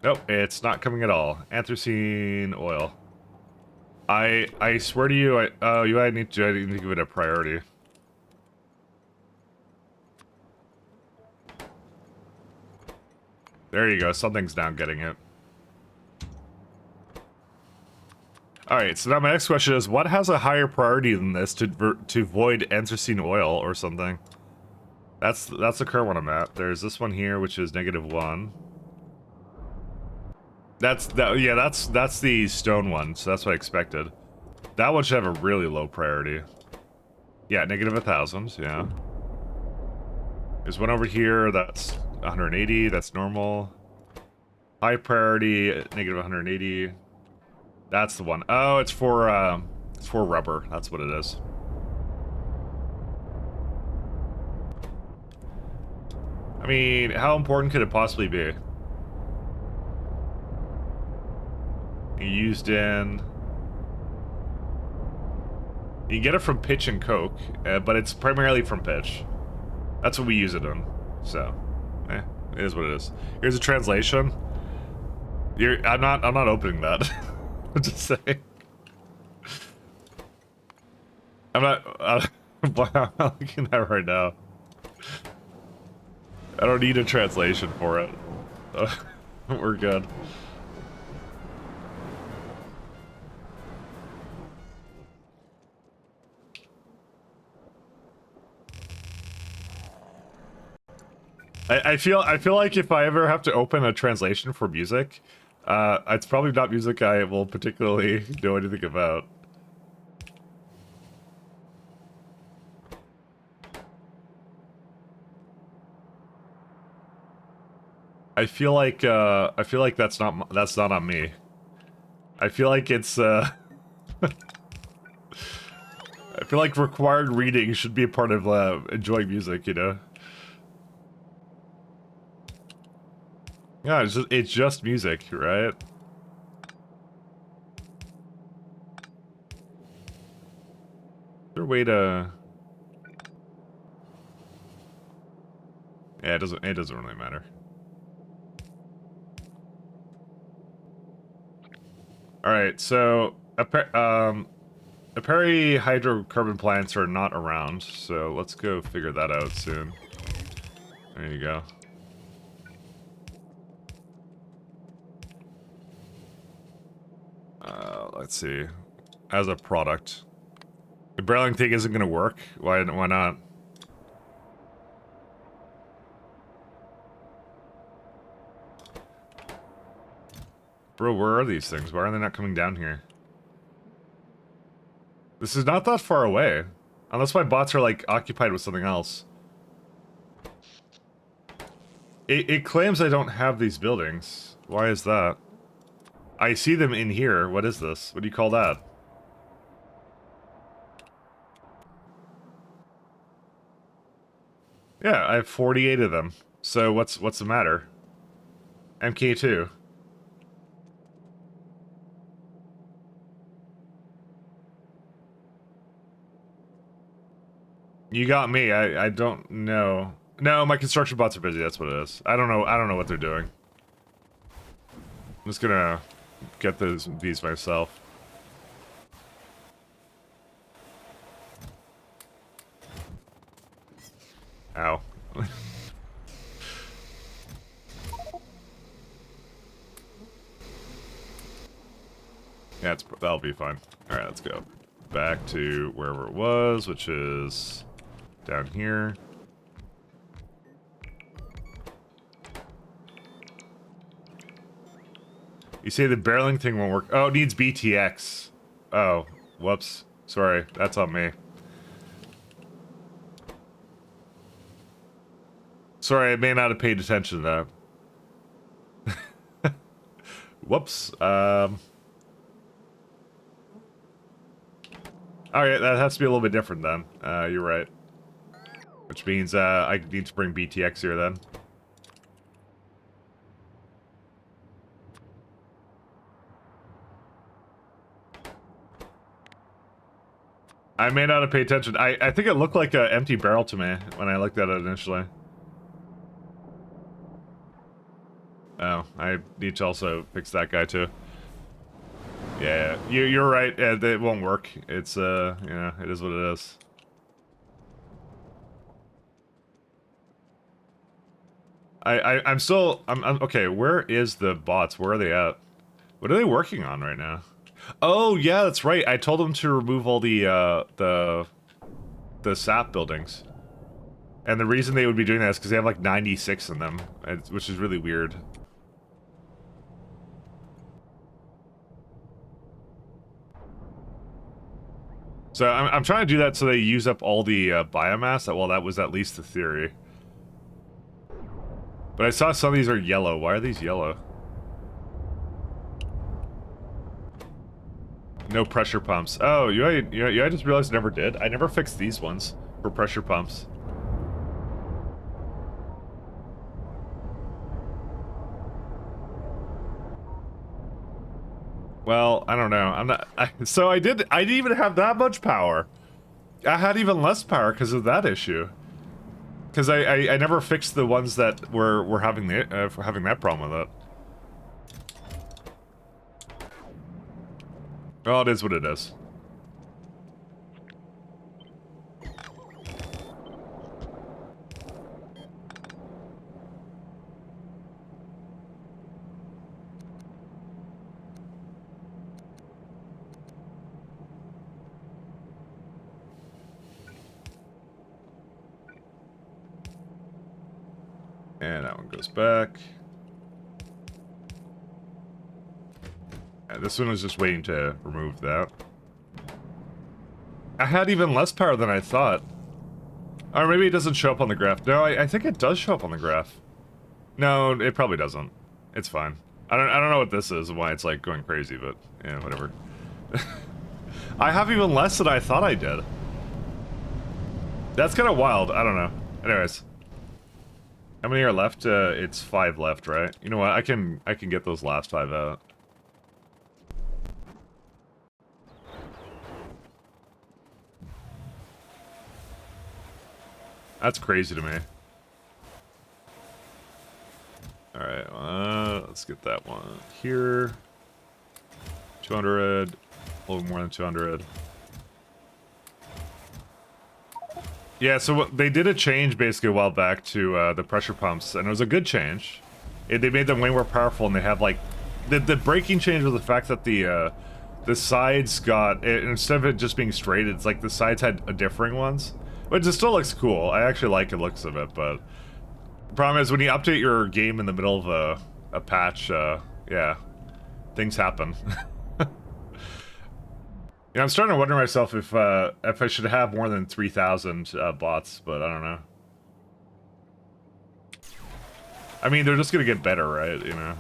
Nope, it's not coming at all. Anthracene oil. I swear to you, I need to give it a priority. There you go. Something's now getting it. Alright, so now my next question is, what has a higher priority than this to void anthracene oil or something? That's the current one I'm at. There's this one here, which is -1. That's the stone one, so that's what I expected. That one should have a really low priority. Yeah, -1,000, yeah. There's one over here that's 180, that's normal. High priority, -180. That's the one. Oh, it's for rubber. That's what it is. I mean, how important could it possibly be? Used in... You can get it from pitch and coke, but it's primarily from pitch. That's what we use it in. So, it is what it is. Here's a translation. I'm not opening that. I'm just saying. I'm not looking at that right now. I don't need a translation for it. We're good. I feel like if I ever have to open a translation for music, it's probably not music I will particularly know anything about. I feel like that's not on me. I feel like it's I feel like required reading should be a part of enjoying music, you know. Yeah, it's just music, right? Is there a way to... Yeah, it doesn't really matter. Alright, so apparently hydrocarbon plants are not around, so let's go figure that out soon. There you go. Let's see. As a product. The barreling thing isn't gonna work. Why not? Bro, where are these things? Why are they not coming down here? This is not that far away. Unless my bots are, like, occupied with something else. It claims I don't have these buildings. Why is that? I see them in here. What is this? What do you call that? Yeah, I have 48 of them. So what's the matter? MK2. You got me. I don't know. No, my construction bots are busy. That's what it is. I don't know what they're doing. I'm just gonna get these myself. Ow. Yeah, that'll be fine. Alright, let's go. Back to wherever it was, which is down here. You say the barreling thing won't work. Oh, it needs BTX. Oh, whoops. Sorry, that's on me. Sorry, I may not have paid attention to that. Whoops. Alright, that has to be a little bit different then. You're right. Which means I need to bring BTX here then. I may not have paid attention. I think it looked like an empty barrel to me when I looked at it initially. Oh, I need to also fix that guy too. Yeah, you're right. It won't work. It's yeah, it is what it is. I'm still, okay, where is the bots? Where are they at? What are they working on right now? Oh, yeah, that's right. I told them to remove all the sap buildings. And the reason they would be doing that is because they have like 96 in them, which is really weird. So I'm trying to do that so they use up all the biomass. Well, that was at least the theory. But I saw some of these are yellow. Why are these yellow? No pressure pumps. Oh, I just realized I never did. I never fixed these ones for pressure pumps. Well, I don't know. I'm not. So I didn't even have that much power. I had even less power because of that issue. Because I never fixed the ones that were having that problem with it. Well, it is what it is. And that one goes back. And this one was just waiting to remove that. I had even less power than I thought. Or maybe it doesn't show up on the graph. No, I think it does show up on the graph. No, it probably doesn't. It's fine. I don't know what this is and why it's like going crazy, but yeah, whatever. I have even less than I thought I did. That's kind of wild. I don't know. Anyways. How many are left? It's 5 left, right? You know what? I can get those last 5 out. That's crazy to me. Alright, let's get that one here. 200. A little more than 200. Yeah, so they did a change basically a while back to the pressure pumps, and it was a good change. They made them way more powerful, and they have like the braking change was the fact that the sides got instead of it just being straight, it's like the sides had differing ones, which it still looks cool. I actually like the looks of it, but the problem is when you update your game in the middle of a patch, yeah, things happen. Yeah, I'm starting to wonder myself if I should have more than 3,000 bots, but I don't know. I mean, they're just gonna get better, right? You know.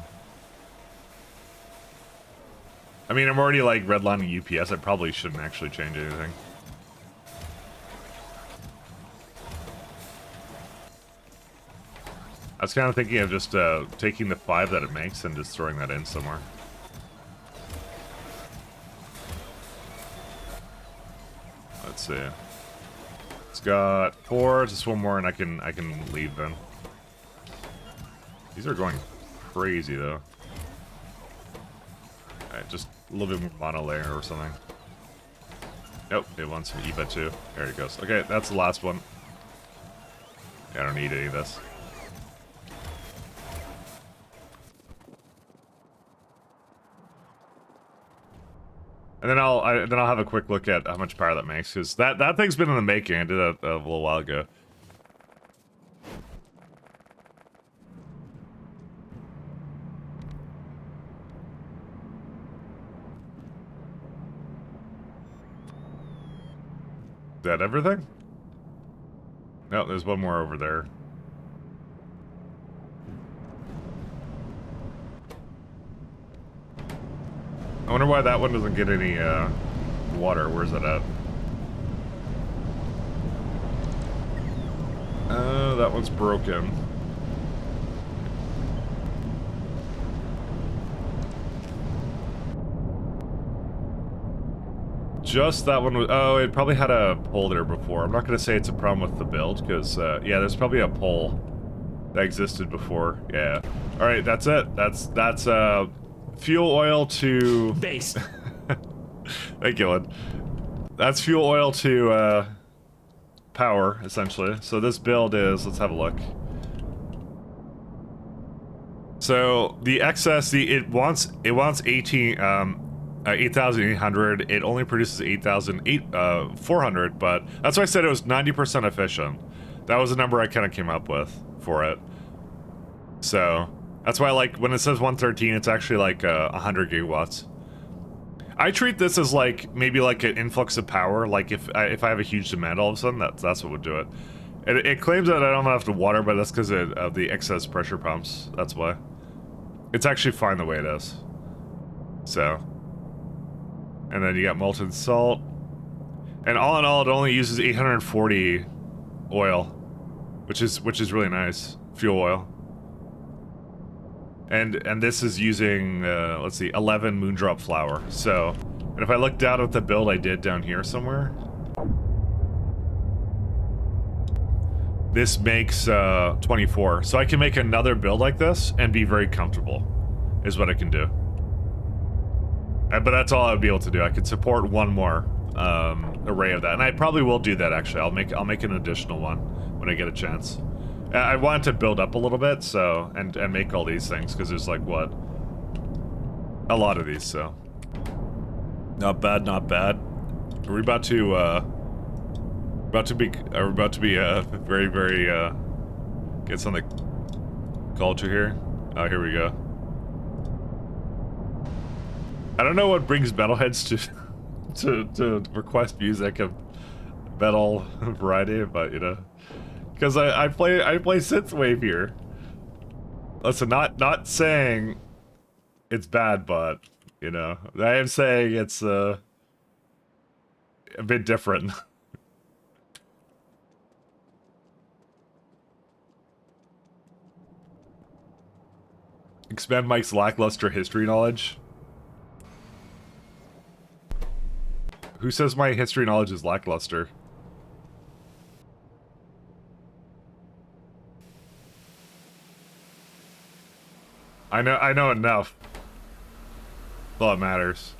I mean, I'm already like redlining UPS. I probably shouldn't actually change anything. I was kind of thinking of just taking the 5 that it makes and just throwing that in somewhere. Let's see. It's got 4, just 1 more, and I can leave then. These are going crazy though. Alright, just a little bit more monolayer or something. Nope, it wants some EVA too. There it goes. Okay, that's the last one. Yeah, I don't need any of this. And then I'll have a quick look at how much power that makes, because that thing's been in the making. I did that a little while ago. Is that everything? No, there's one more over there. I wonder why that one doesn't get any water. Where's that at? That one's broken. Just that one was... Oh, it probably had a pole there before. I'm not going to say it's a problem with the build, because, yeah, there's probably a pole that existed before. Yeah. Alright, that's it. That's fuel oil to... Base. Thank you, Lynn. That's fuel oil to, power, essentially. So this build is... Let's have a look. So the excess, it wants 8,800. It only produces 8,400, but that's why I said it was 90% efficient. That was the number I kind of came up with for it. So that's why, like, when it says 113, it's actually like 100 gigawatts. I treat this as like maybe like an influx of power. Like if I have a huge demand all of a sudden, that's what would do it. It claims that I don't have to water, but that's because of the excess pressure pumps. That's why. It's actually fine the way it is. So, and then you got molten salt, and all in all, it only uses 840 oil, which is really nice. Fuel oil. And this is using, let's see, 11 moondrop flour. So, and if I look down at the build I did down here somewhere, this makes 24. So I can make another build like this and be very comfortable, is what I can do. But that's all I would be able to do. I could support one more array of that, and I probably will do that. Actually, I'll make an additional one when I get a chance. I wanted to build up a little bit, so and make all these things because there's like what, a lot of these. So not bad, not bad. Are we about to be very get something culture here? Oh, here we go. I don't know what brings metalheads to request music of metal variety, but you know, because I play synthwave here. Listen, not saying it's bad, but you know, I am saying it's a bit different. Expand Mike's lackluster history knowledge. Who says my history knowledge is lackluster? I know enough. That's all that matters.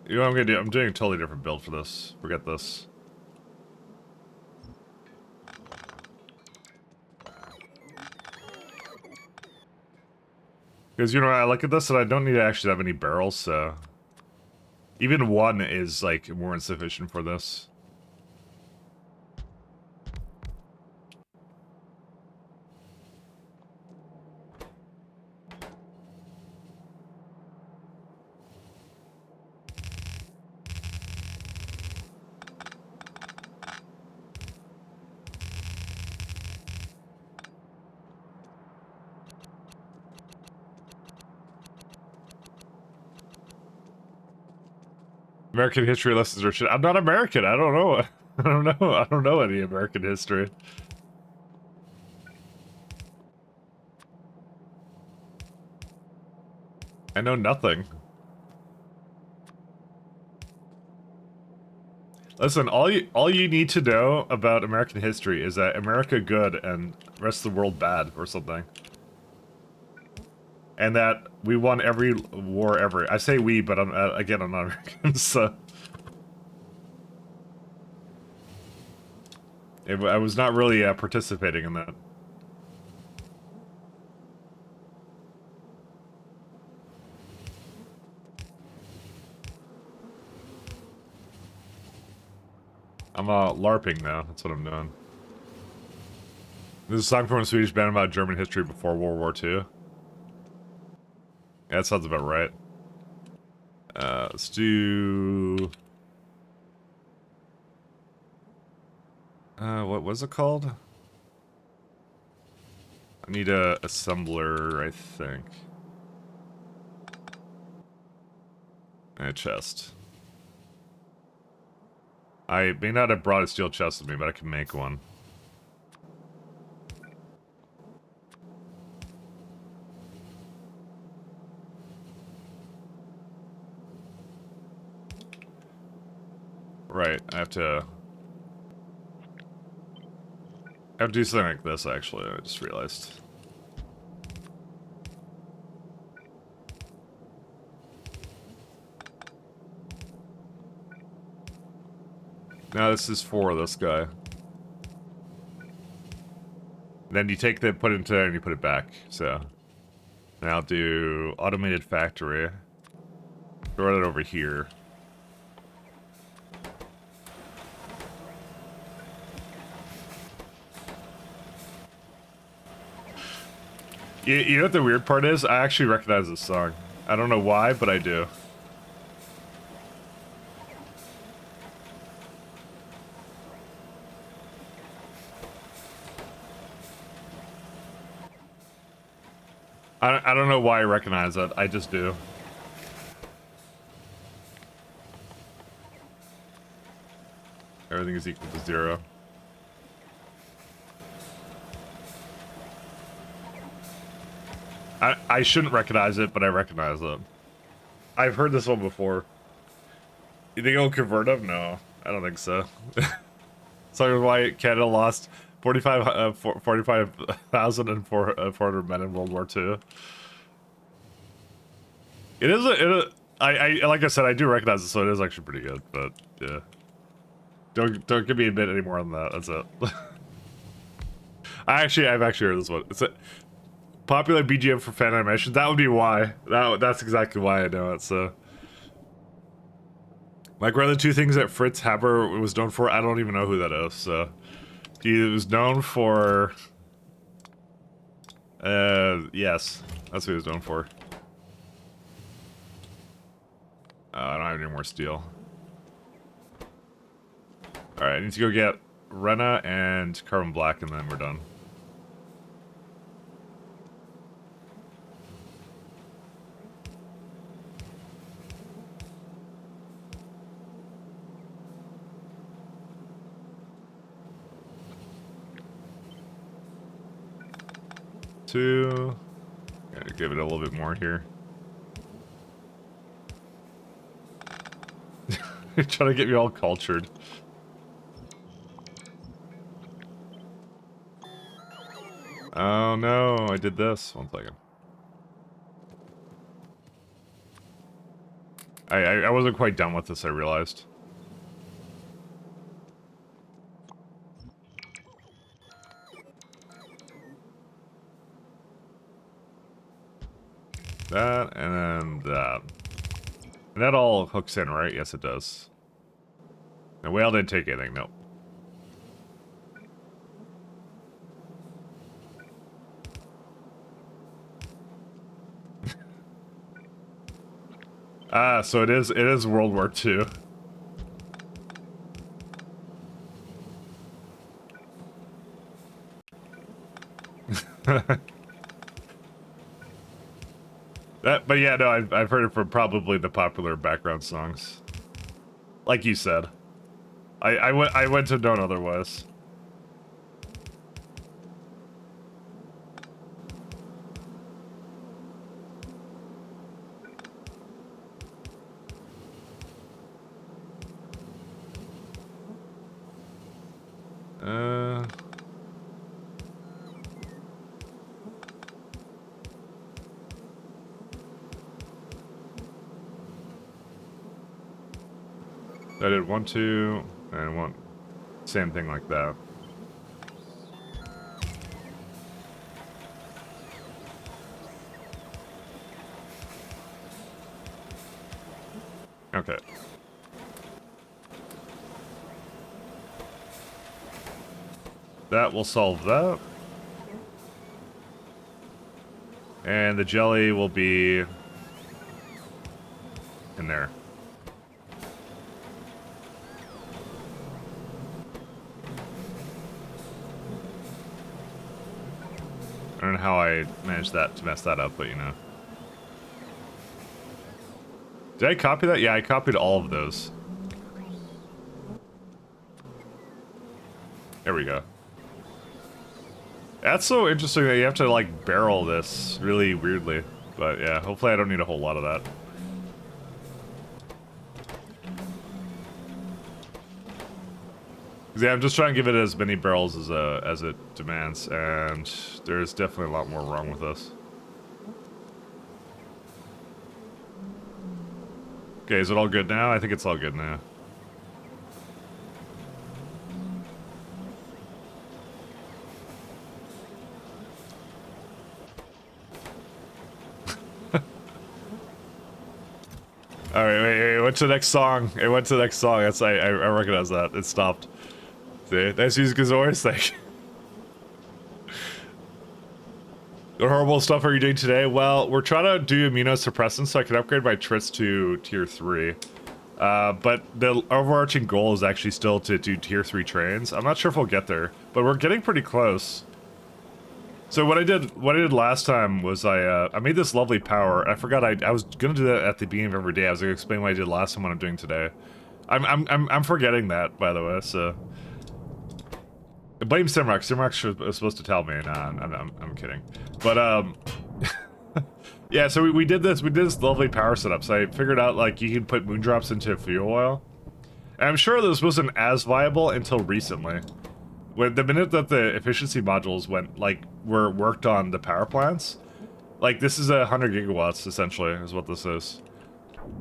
You know what I'm gonna do? I'm doing a totally different build for this. Forget this. Because, you know, I look at this and I don't need to actually have any barrels, so... Even one is, like, more insufficient for this. American history lessons are shit. I'm not American. I don't know. I don't know any American history. I know nothing. Listen, all you need to know about American history is that America good and rest of the world bad or something. And that we won every war ever. I say we, but again, I'm not American, so... I was not really participating in that. I'm LARPing now, that's what I'm doing. This is a song from a Swedish band about German history before World War II. Yeah, that sounds about right. Let's do... what was it called? I need a assembler, I think. And a chest. I may not have brought a steel chest with me, but I can make one. Right, I have to do something like this, actually, I just realized. Now this is for this guy. Then you take the put it into there and you put it back. So now I'll do automated factory. Throw it over here. You know what the weird part is? I actually recognize this song. I don't know why, but I do. I don't know why I recognize it. I just do. Everything is equal to 0. I shouldn't recognize it, but I recognize it. I've heard this one before. You think it'll convert him? No, I don't think so. So why Canada lost 45,400 men in World War II. It is I like I said, I do recognize it, so it is actually pretty good. But yeah, don't give me a bit any more than that. That's it. I've actually heard this one. It's a popular BGM for fan animation. That would be why. That's exactly why I know it. So, like, what are the two things that Fritz Haber was known for? I don't even know who that is. So, he was known for. Yes, that's what he was known for. I don't have any more steel. All right, I need to go get Rena and Carbon Black, and then we're done. Gotta give it a little bit more here. You're trying to get me all cultured. Oh no, I did this. 1 second. I wasn't quite done with this, I realized. That, and then that. And that all hooks in, right? Yes, it does. The whale didn't take anything, nope. So it is World War II. But yeah, no, I've heard it from probably the popular background songs. Like you said. I went to known otherwise. I did 1, 2, and 1. Same thing like that. Okay. That will solve that. And the jelly will be in there. I don't know how I managed to mess that up, but you know. Did I copy that? Yeah, I copied all of those. There we go. That's so interesting that you have to, like, barrel this really weirdly. But yeah, hopefully I don't need a whole lot of that. Yeah, I'm just trying to give it as many barrels as it demands, and there's definitely a lot more wrong with this. Okay, is it all good now? I think it's all good now. All right, wait, it went to the next song. It went to the next song. That's I recognize that. It stopped. See, nice music as always. Thank you. What horrible stuff are you doing today? Well, we're trying to do immunosuppressants so I can upgrade my Trits to tier 3. But the overarching goal is actually still to do tier 3 trains. I'm not sure if we'll get there, but we're getting pretty close. So what I did last time was I made this lovely power. I forgot I was gonna do that at the beginning of every day. I was gonna explain what I did last time, what I'm doing today. I'm forgetting that, by the way. So blame Simrock. Simrock was supposed to tell me. Nah, I'm kidding. But yeah. So we did this. We did this lovely power setup. So I figured out like you can put moondrops into fuel oil. And I'm sure this wasn't as viable until recently. When the minute that the efficiency modules were worked on the power plants, like this is 100 gigawatts essentially is what this is.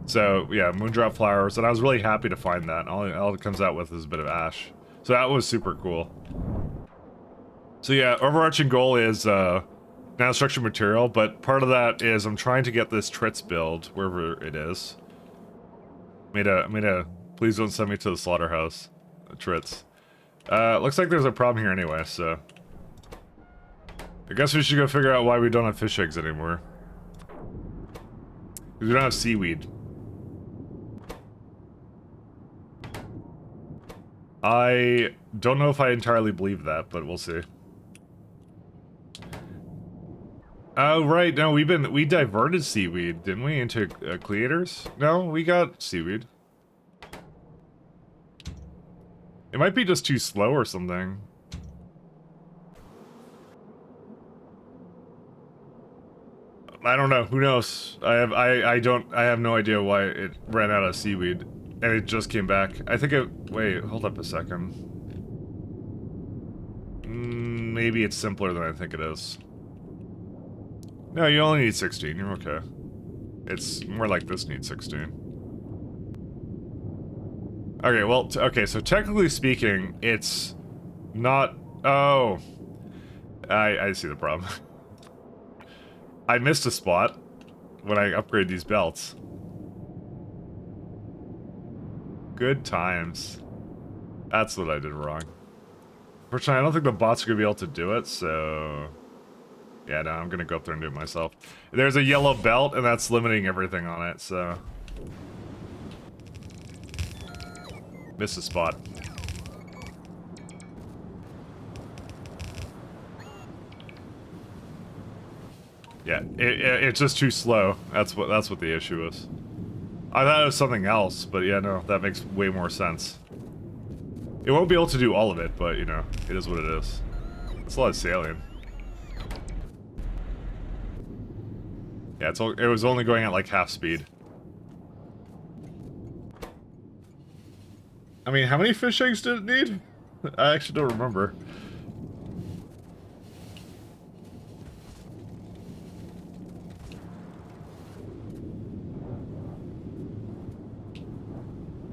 So yeah, moondrop flowers, and I was really happy to find that. All it comes out with is a bit of ash. So that was super cool. So yeah, overarching goal is nanostructured material, but part of that is I'm trying to get this Trits build wherever it is. Made a please don't send me to the slaughterhouse. Trits. Looks like there's a problem here anyway, so I guess we should go figure out why we don't have fish eggs anymore. We don't have seaweed. I don't know if I entirely believe that, but we'll see. Oh, right, no, we diverted seaweed, didn't we, into creators? No, we got seaweed. It might be just too slow or something. I don't know. Who knows? I have no idea why it ran out of seaweed, and it just came back. I think it. Wait, hold up a second. Maybe it's simpler than I think it is. No, you only need 16. You're okay. It's more like this needs 16. Okay, well, okay, so technically speaking, it's not... Oh. I see the problem. I missed a spot when I upgrade these belts. Good times. That's what I did wrong. Unfortunately, I don't think the bots are going to be able to do it, so... Yeah, no, I'm going to go up there and do it myself. There's a yellow belt, and that's limiting everything on it, so... Missed a spot. Yeah, it's just too slow. That's what the issue is. I thought it was something else, but yeah, no, that makes way more sense. It won't be able to do all of it, but you know, it is what it is. It's a lot of sailing. Yeah, it was only going at like half speed. I mean, how many fish eggs did it need? I actually don't remember.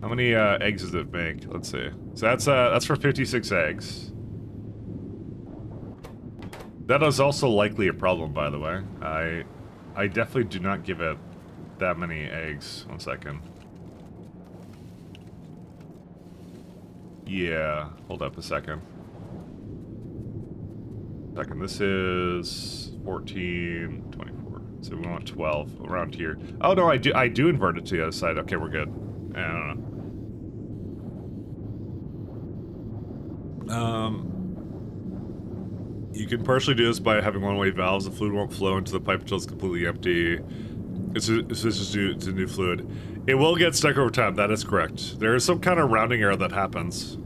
How many eggs does it make? Let's see. So that's for 56 eggs. That is also likely a problem, by the way. I definitely do not give it that many eggs. 1 second. Yeah, hold up a second. This is 14, 24. So we want 12 around here. Oh no, I do invert it to the other side. Okay, we're good. I don't know. You can partially do this by having one-way valves. The fluid won't flow into the pipe until it's completely empty. It's just a new fluid. It will get stuck over time. That is correct. There is some kind of rounding error that happens.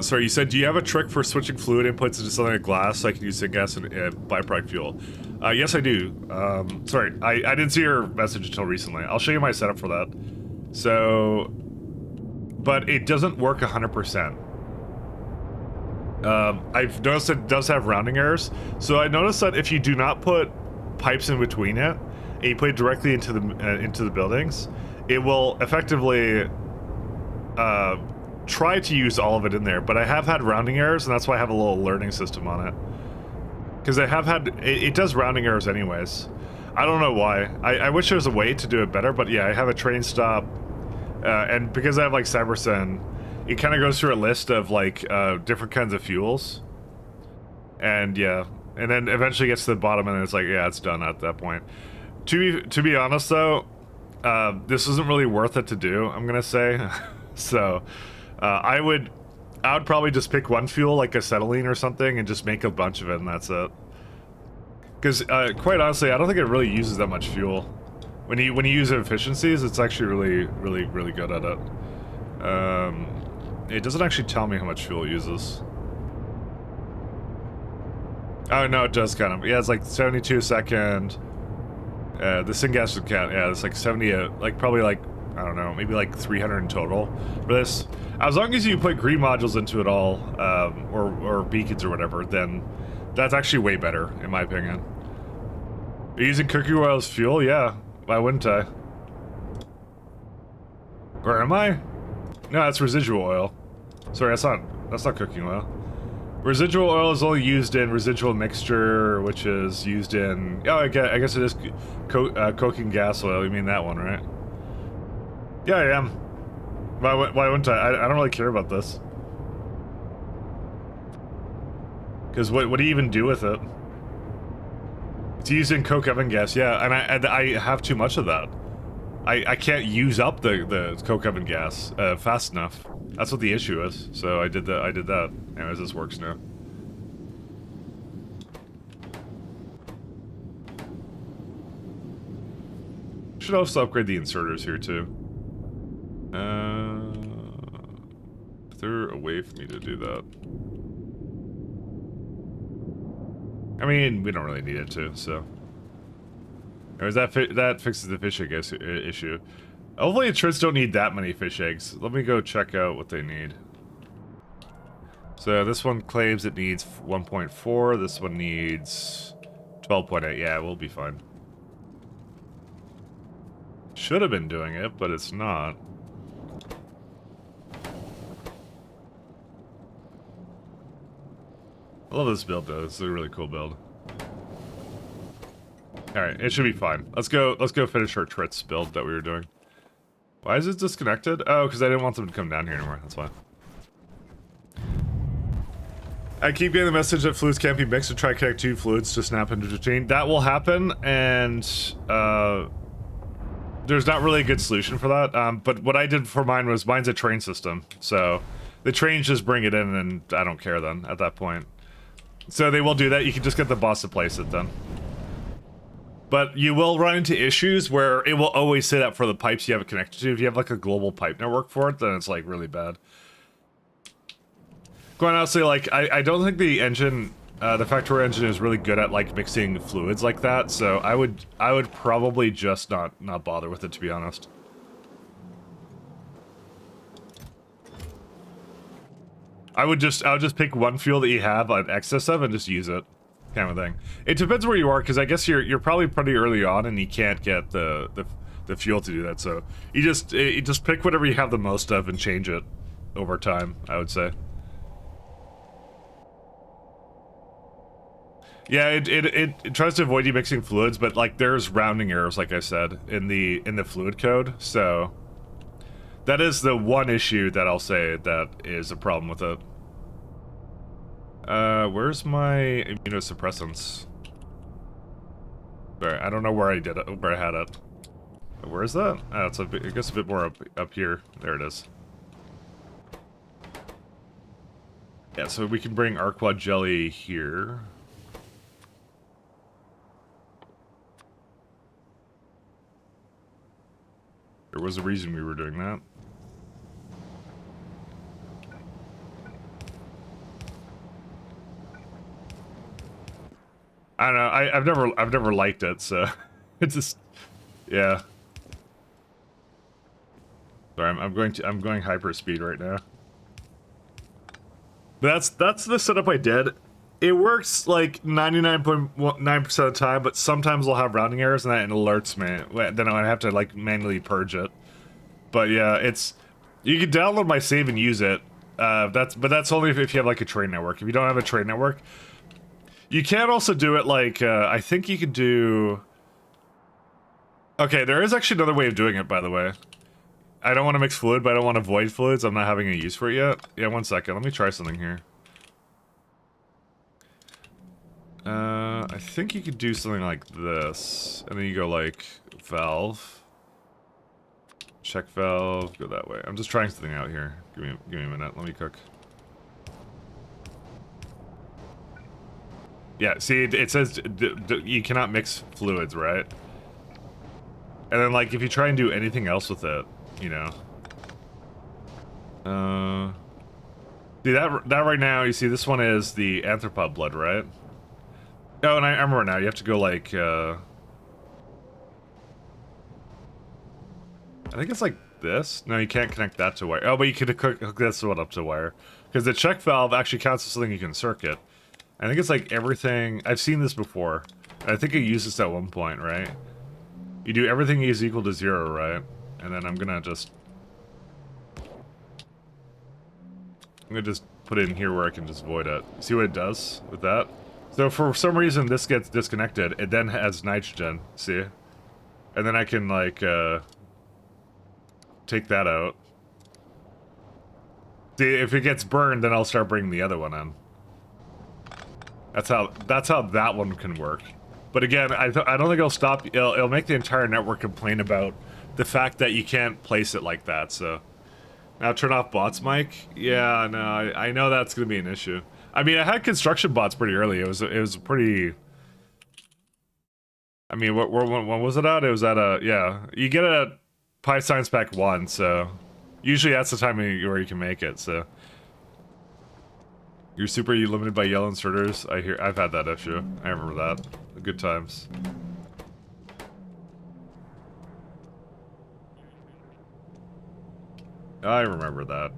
Sorry, you said, do you have a trick for switching fluid inputs into something like glass so I can use syngas and byproduct fuel? Yes, I do. Sorry, I didn't see your message until recently. I'll show you my setup for that. So, but it doesn't work 100%. I've noticed it does have rounding errors. So I noticed that if you do not put pipes in between it, and you put it directly into the buildings, it will effectively try to use all of it in there. But I have had rounding errors, and that's why I have a little alerting system on it. Because I have had it does rounding errors anyways. I don't know why. I wish there was a way to do it better, but yeah, I have a train stop, and because I have like Cybersyn, it kind of goes through a list of like different kinds of fuels, and yeah, and then eventually gets to the bottom, and it's like, yeah, it's done at that point. To be honest though, this isn't really worth it to do, I'm gonna say. So I would probably just pick one fuel, like acetylene or something, and just make a bunch of it, and that's it. Because quite honestly, I don't think it really uses that much fuel. When you use efficiencies, it's actually really good at it. It doesn't actually tell me how much fuel it uses. Oh no, it does kind of. Yeah, it's like 72 a second. The syngas would count. Yeah, it's like 70. Like probably like, I don't know, maybe like 300 in total for this. As long as you put green modules into it all, or beacons or whatever, then that's actually way better, in my opinion. Are you using cooking oil as fuel? Yeah. Why wouldn't I? Where am I? No, that's residual oil. Sorry, that's not cooking oil. Residual oil is only used in residual mixture, which is used in... Oh, I guess it is coking gas oil. You mean that one, right? Yeah, I am. Why wouldn't I? I don't really care about this. Because what do you even do with it? It's used in coke oven gas, yeah, and I have too much of that. I can't use up the coke oven gas fast enough. That's what the issue is. So I did that. Anyways, this works now. Should also upgrade the inserters here too. Is there a way for me to do that? I mean, we don't really need it to, so. Anyways, that fixes the fish egg issue. Hopefully, insurance don't need that many fish eggs. Let me go check out what they need. So this one claims it needs 1.4. This one needs 12.8. Yeah, we'll be fine. Should have been doing it, but it's not. I love this build though. This is a really cool build. Alright, it should be fine. Let's go finish our Tritz build that we were doing. Why is it disconnected? Oh, because I didn't want them to come down here anymore. That's why. I keep getting the message that fluids can't be mixed, to try connect two fluids to snap into the chain. That will happen, and there's not really a good solution for that. But what I did for mine's a train system. So the trains just bring it in, and I don't care then at that point. So they will do that. You can just get the boss to place it then. But you will run into issues where it will always sit up for the pipes you have it connected to. If you have like a global pipe network for it, then it's like really bad. Quite honestly, like I don't think the engine, the Factorio engine is really good at like mixing fluids like that. So I would probably just not bother with it, to be honest. I would just pick one fuel that you have an excess of and just use it, kind of thing. It depends where you are, because I guess you're probably pretty early on and you can't get the fuel to do that. So you just pick whatever you have the most of and change it over time, I would say. Yeah, it tries to avoid you mixing fluids, but like there's rounding errors, like I said, in the fluid code. So that is the one issue that I'll say that is a problem with it. Where's my immunosuppressants? Sorry, I don't know where I did it, where I had it. Where is that? Oh, it's I guess a bit more up here. There it is. Yeah, so we can bring Arquad Jelly here. There was a reason we were doing that. I don't know. I've never liked it, so it's just, yeah. Sorry, I'm going hyper speed right now. That's the setup I did. It works like 99.9% of the time, but sometimes I'll have rounding errors and that alerts me. Then I have to like manually purge it. But yeah, you can download my save and use it. But that's only if you have like a train network. If you don't have a train network, you can also do it like I think you could do Okay, there is actually another way of doing it, by the way. I don't want to mix fluid, but I don't want to void fluids. I'm not having a use for it yet. Yeah, 1 second. Let me try something here. I think you could do something like this. And then you go like, valve. Check valve, go that way. I'm just trying something out here. Give me a minute, let me cook. Yeah, see, it says you cannot mix fluids, right? And then, like, if you try and do anything else with it, you know. See, that right now, you see, this one is the anthropod blood, right? Oh, and I remember now, you have to go, like, I think it's like this. No, you can't connect that to wire. Oh, but you could hook this one up to wire. Because the check valve actually counts as something you can circuit. I think it's like everything... I've seen this before. I think you used this at one point, right? You do everything is equal to 0, right? And then I'm gonna just put it in here where I can just void it. See what it does with that? So for some reason this gets disconnected. It then has nitrogen, see? And then I can, like, take that out. See, if it gets burned, then I'll start bringing the other one in. That's how that one can work. But again, I don't think it'll stop. It'll make the entire network complain about the fact that you can't place it like that. So now turn off bots, Mike. Yeah, no, I know that's gonna be an issue. I mean, I had construction bots pretty early. It was pretty. I mean, when was it at? It was at a, yeah. You get a Pi Science Pack 1, so usually that's the time where you can make it. So. You're super limited by yellow inserters. I've had that issue. I remember that. Good times. I remember that.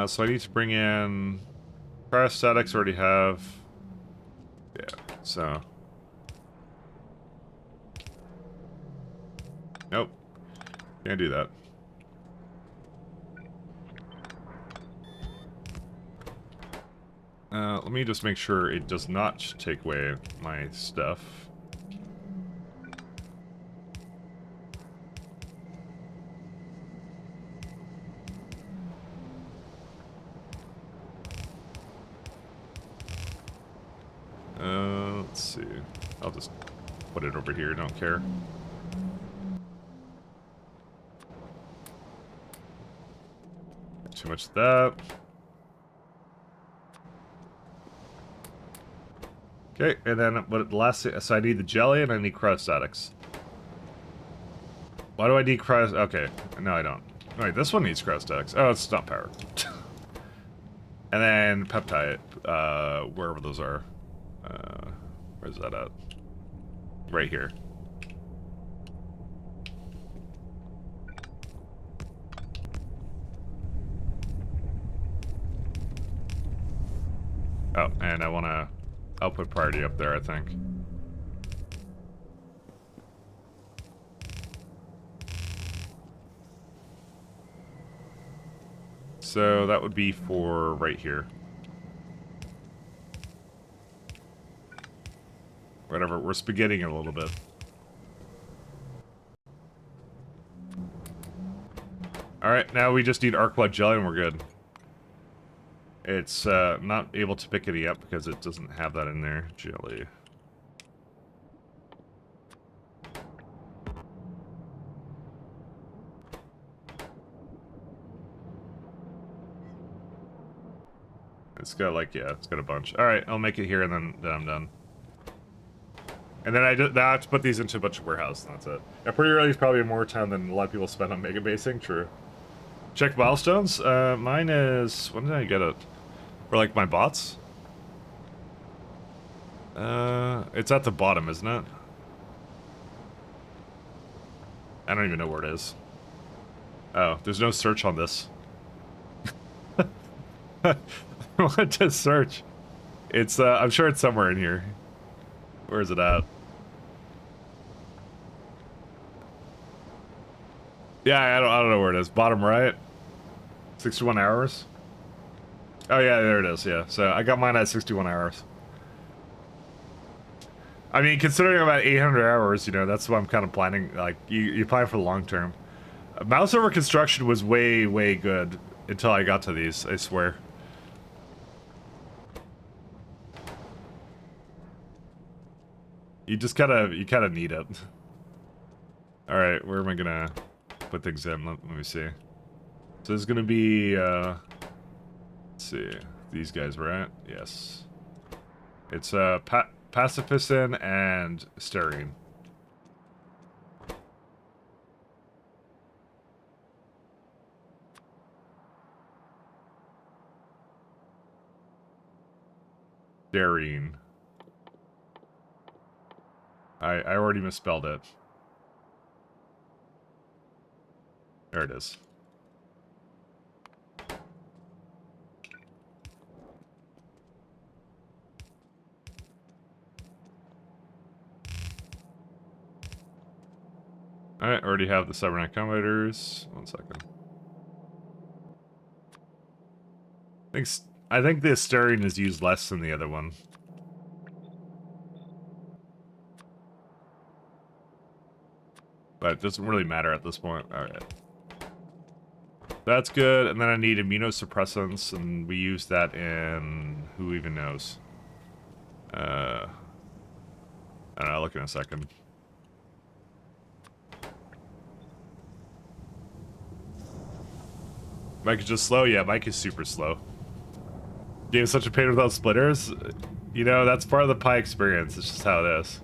So I need to bring in... Cryostatics already have... Yeah, so... Nope. Can't do that. Let me just make sure it does not take away my stuff. Let's see. I'll just put it over here, don't care. Too much of that. Okay, and then what the last thing, so I need the jelly and I need cryostatics. Why do I need okay, no I don't. Wait, this one needs cryostatics. Oh, it's not powered. And then peptide, wherever those are. Where's that at? Right here. Oh, and I wanna output priority up there, I think. So that would be for right here. Whatever, we're spaghettiing it a little bit. Alright, now we just need arc blood jelly and we're good. It's not able to pick any up because it doesn't have that in there. Jelly. It's got like, yeah, it's got a bunch. Alright, I'll make it here and then I'm done. And then I have to put these into a bunch of warehouses and that's it. Yeah, pretty early is probably more time than a lot of people spend on mega basing, true. Check milestones. Mine is, when did I get it? For like my bots? It's at the bottom, isn't it? I don't even know where it is. Oh, there's no search on this. What to search? It's I'm sure it's somewhere in here. Where is it at? Yeah, I don't know where it is. Bottom right. 61 hours. Oh yeah, there it is. Yeah. So I got mine at 61 hours. I mean, considering about 800 hours, you know, that's what I'm kind of planning. Like, you plan for the long term. Mouse over construction was way, way good until I got to these, I swear. You kind of need it. All right, where am I gonna put things in? Let me see. So there's gonna be, let's see, these guys, right? Yes. It's pacifistin and styrene. Styrene. I already misspelled it. There it is. Alright, already have the cybernetic accumulators. 1 second. I think the styrene is used less than the other one. But it doesn't really matter at this point. Alright. That's good, and then I need immunosuppressants, and we use that in... who even knows? I don't know, I'll look in a second. Mike is just slow? Yeah, Mike is super slow. Game is such a pain without splitters. You know, that's part of the Pi experience. It's just how it is.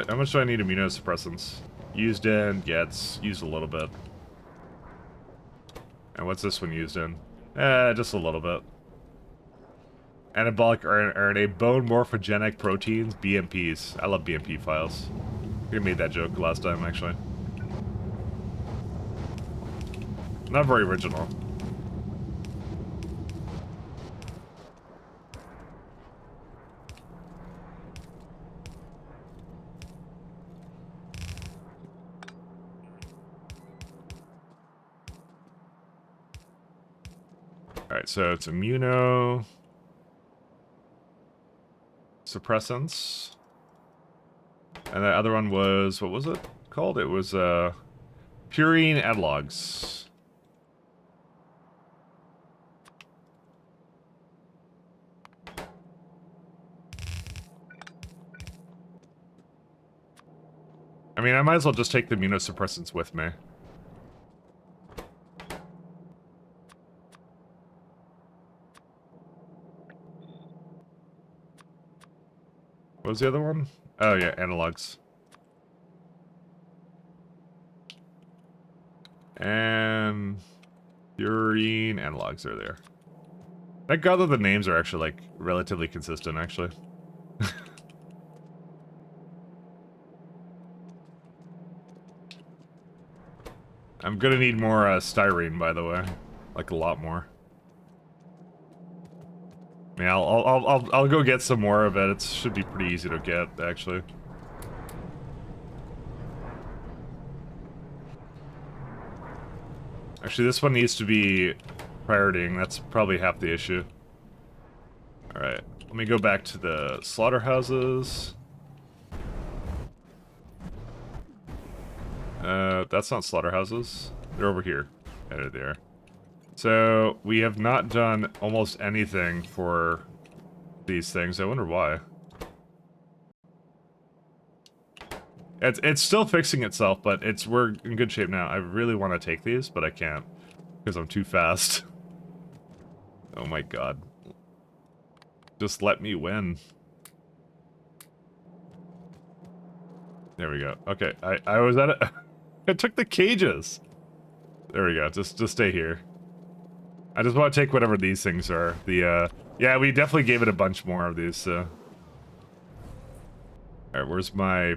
How much do I need immunosuppressants? Used in, gets, used a little bit. And what's this one used in? Just a little bit. Anabolic RNA, bone morphogenic proteins, BMPs. I love BMP files. I think I made that joke last time, actually. Not very original. Alright, so it's immuno... suppressants. And the other one was... what was it called? It was, purine analogs. I mean, I might as well just take the immunosuppressants with me. What was the other one? Oh, yeah, analogs. And... purine analogs are there. Thank God that the names are actually, like, relatively consistent, actually. I'm gonna need more styrene, by the way, like a lot more. I mean, I'll go get some more of it. It should be pretty easy to get, actually. Actually, this one needs to be prioritying. That's probably half the issue. All right, let me go back to the slaughterhouses. That's not slaughterhouses. They're over here. There they are. So, we have not done almost anything for these things. I wonder why. It's still fixing itself, but we're in good shape now. I really want to take these, but I can't. Because I'm too fast. Oh my god. Just let me win. There we go. Okay, I was at it. I took the cages. There we go. Just stay here. I just want to take whatever these things are. Yeah, we definitely gave it a bunch more of these, so. Alright, where's my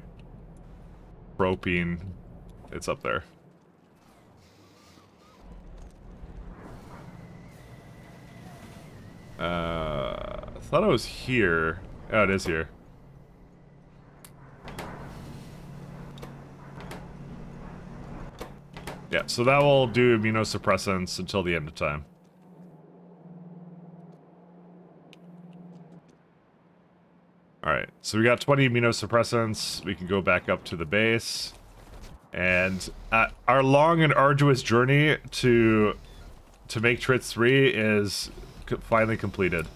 propene? It's up there. I thought it was here. Oh, it is here. Yeah, so that will do immunosuppressants until the end of time. Alright, so we got 20 immunosuppressants. We can go back up to the base. And our long and arduous journey to make Tritz 3 is finally completed.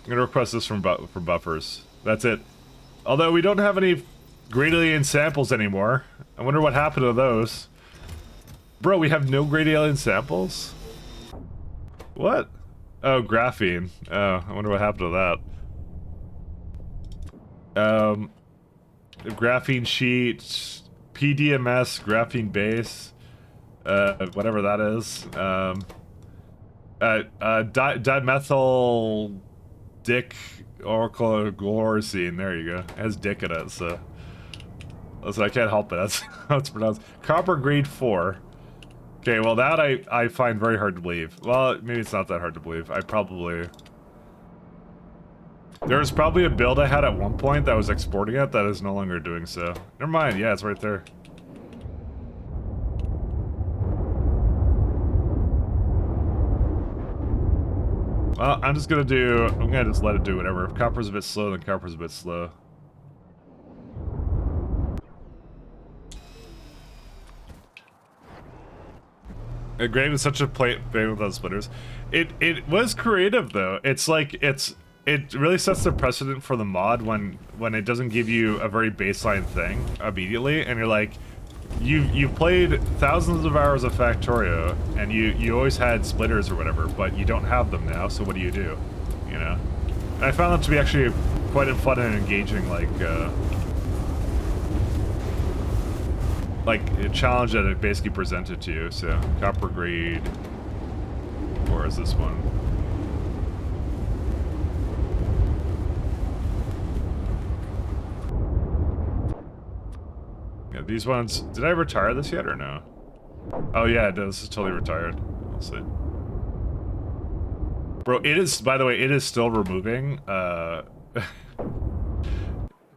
I'm gonna request this from buffers. That's it. Although we don't have any great alien samples anymore. I wonder what happened to those. Bro, we have no great alien samples? What? Oh, graphene. Oh, I wonder what happened to that. Graphene sheet, PDMS, graphene base, whatever that is. Dimethyl dick orgoloricine. There you go. It has dick in it, so I can't help it. That's how it's pronounced. Copper grade 4. Okay, well that I find very hard to believe. Well, maybe it's not that hard to believe. There was probably a build I had at one point that was exporting it that is no longer doing so. Never mind, yeah, it's right there. Well, I'm gonna just let it do whatever. If copper's a bit slow, then copper's a bit slow. Grain was such a plate without splitters. It was creative though. It's like it really sets the precedent for the mod when it doesn't give you a very baseline thing immediately, and you're like, you've played thousands of hours of Factorio, and you always had splitters or whatever, but you don't have them now. So what do? You know? And I found that to be actually quite fun and engaging, like a challenge that it basically presented to you. So copper grade, or is this one? Yeah, these ones. Did I retire this yet or no? Oh yeah, this is totally retired. We'll see. Bro, it is. By the way, it is still removing. It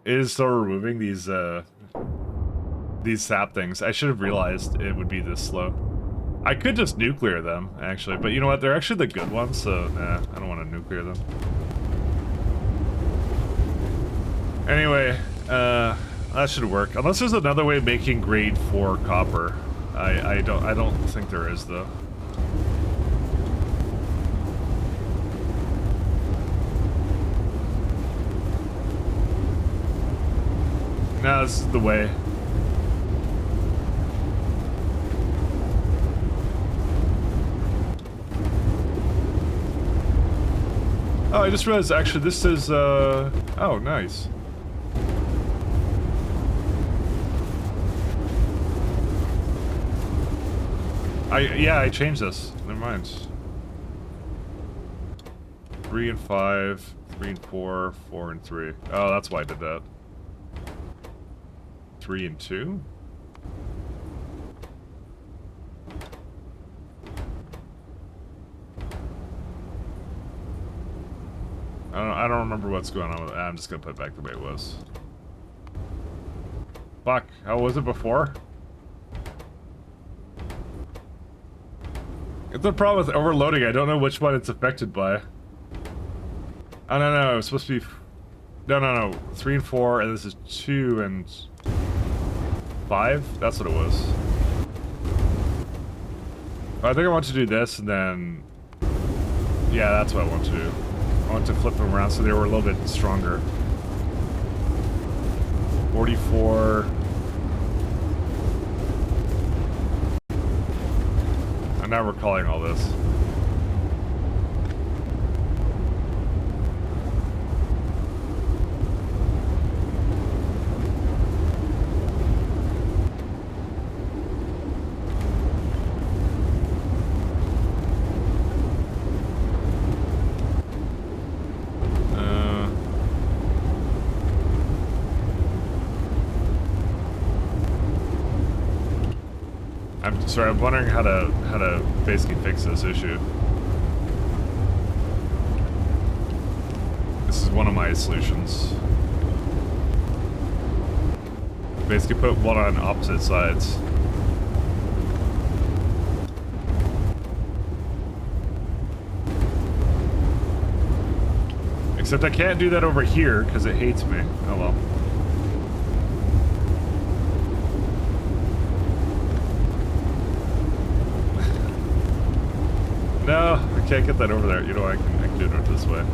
is still removing these sap things. I should have realized it would be this slow. I could just nuclear them, actually, but you know what? They're actually the good ones, so nah, I don't want to nuclear them. Anyway, that should work. Unless there's another way of making grade 4 copper. I don't think there is though. No, this is the way. Oh, I just realized actually this is oh, nice. Yeah, I changed this. Never mind. 3 and 5, 3 and 4, 4 and 3. Oh, that's why I did that. 3 and 2? I don't remember what's going on with it. I'm just gonna put it back the way it was. Fuck, how was it before? It's the problem with overloading. I don't know which one it's affected by. Oh, no, it was supposed to be... No. 3 and 4, and this is 2 and... 5? That's what it was. I think I want to do this, and then... Yeah, that's what I want to do. I want to flip them around so they were a little bit stronger. 44... I'm not recalling all this. Sorry, I'm wondering how to basically fix this issue. This is one of my solutions. Basically put one on opposite sides. Except I can't do that over here because it hates me. Oh well. No, I can't get that over there. You know, I can do it this way.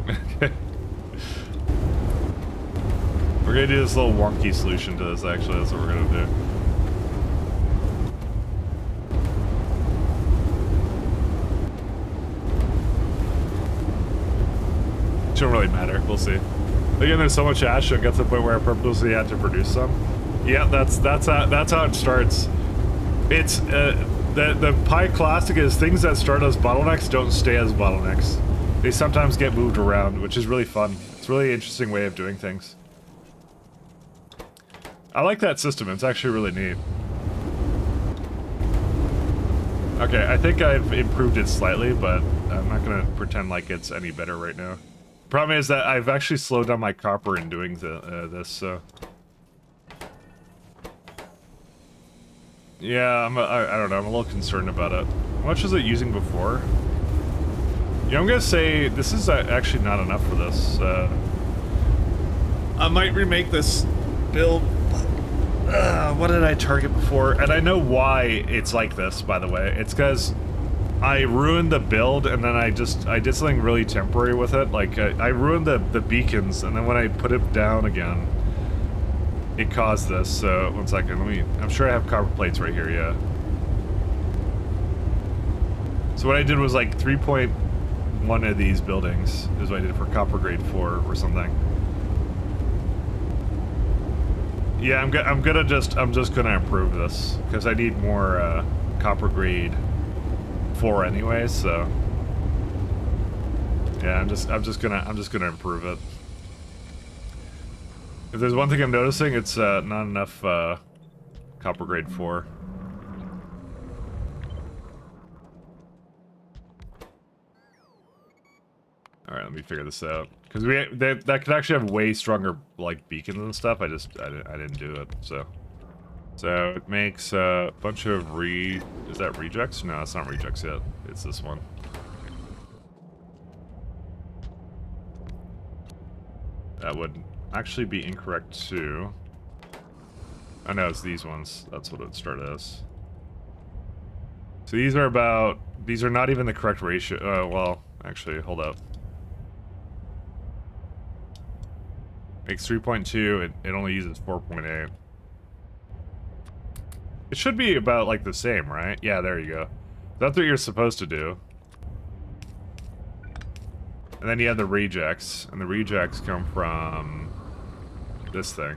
Okay. We're gonna do this little wonky solution to this, actually. That's what we're gonna do. Shouldn't really matter. We'll see. Again, there's so much ash, it gets to the point where I purposely had to produce some. Yeah, that's how it starts. It's the Pi Classic is things that start as bottlenecks don't stay as bottlenecks. They sometimes get moved around, which is really fun. It's a really interesting way of doing things. I like that system. It's actually really neat. Okay, I think I've improved it slightly, but I'm not gonna pretend like it's any better right now. Problem is that I've actually slowed down my copper in doing this, so... Yeah, I don't know, I'm a little concerned about it. How much was it using before? Yeah, I'm gonna say this is actually not enough for this. I might remake this build. What did I target before? And I know why it's like this, by the way. It's because I ruined the build, and then I did something really temporary with it. Like, I ruined the beacons, and then when I put it down again, it caused this. So, one second, I'm sure I have copper plates right here, yeah. So what I did was like 3.1 of these buildings is what I did for copper grade 4 or something. Yeah, I'm just gonna improve this, because I need more, copper grade 4 anyways, so yeah, I'm just gonna improve it. If there's one thing I'm noticing, it's not enough copper grade 4. All right, let me figure this out, because that could actually have way stronger like beacons and stuff. I didn't do it, so it makes a bunch of is that rejects? No, it's not rejects yet. It's this one. That would actually be incorrect too. Oh no, it's these ones. That's what it would start as. So these are not even the correct ratio. Well, actually, hold up. Makes 3.2, it only uses 4.8. It should be about, like, the same, right? Yeah, there you go. That's what you're supposed to do. And then you have the rejects, and the rejects come from this thing.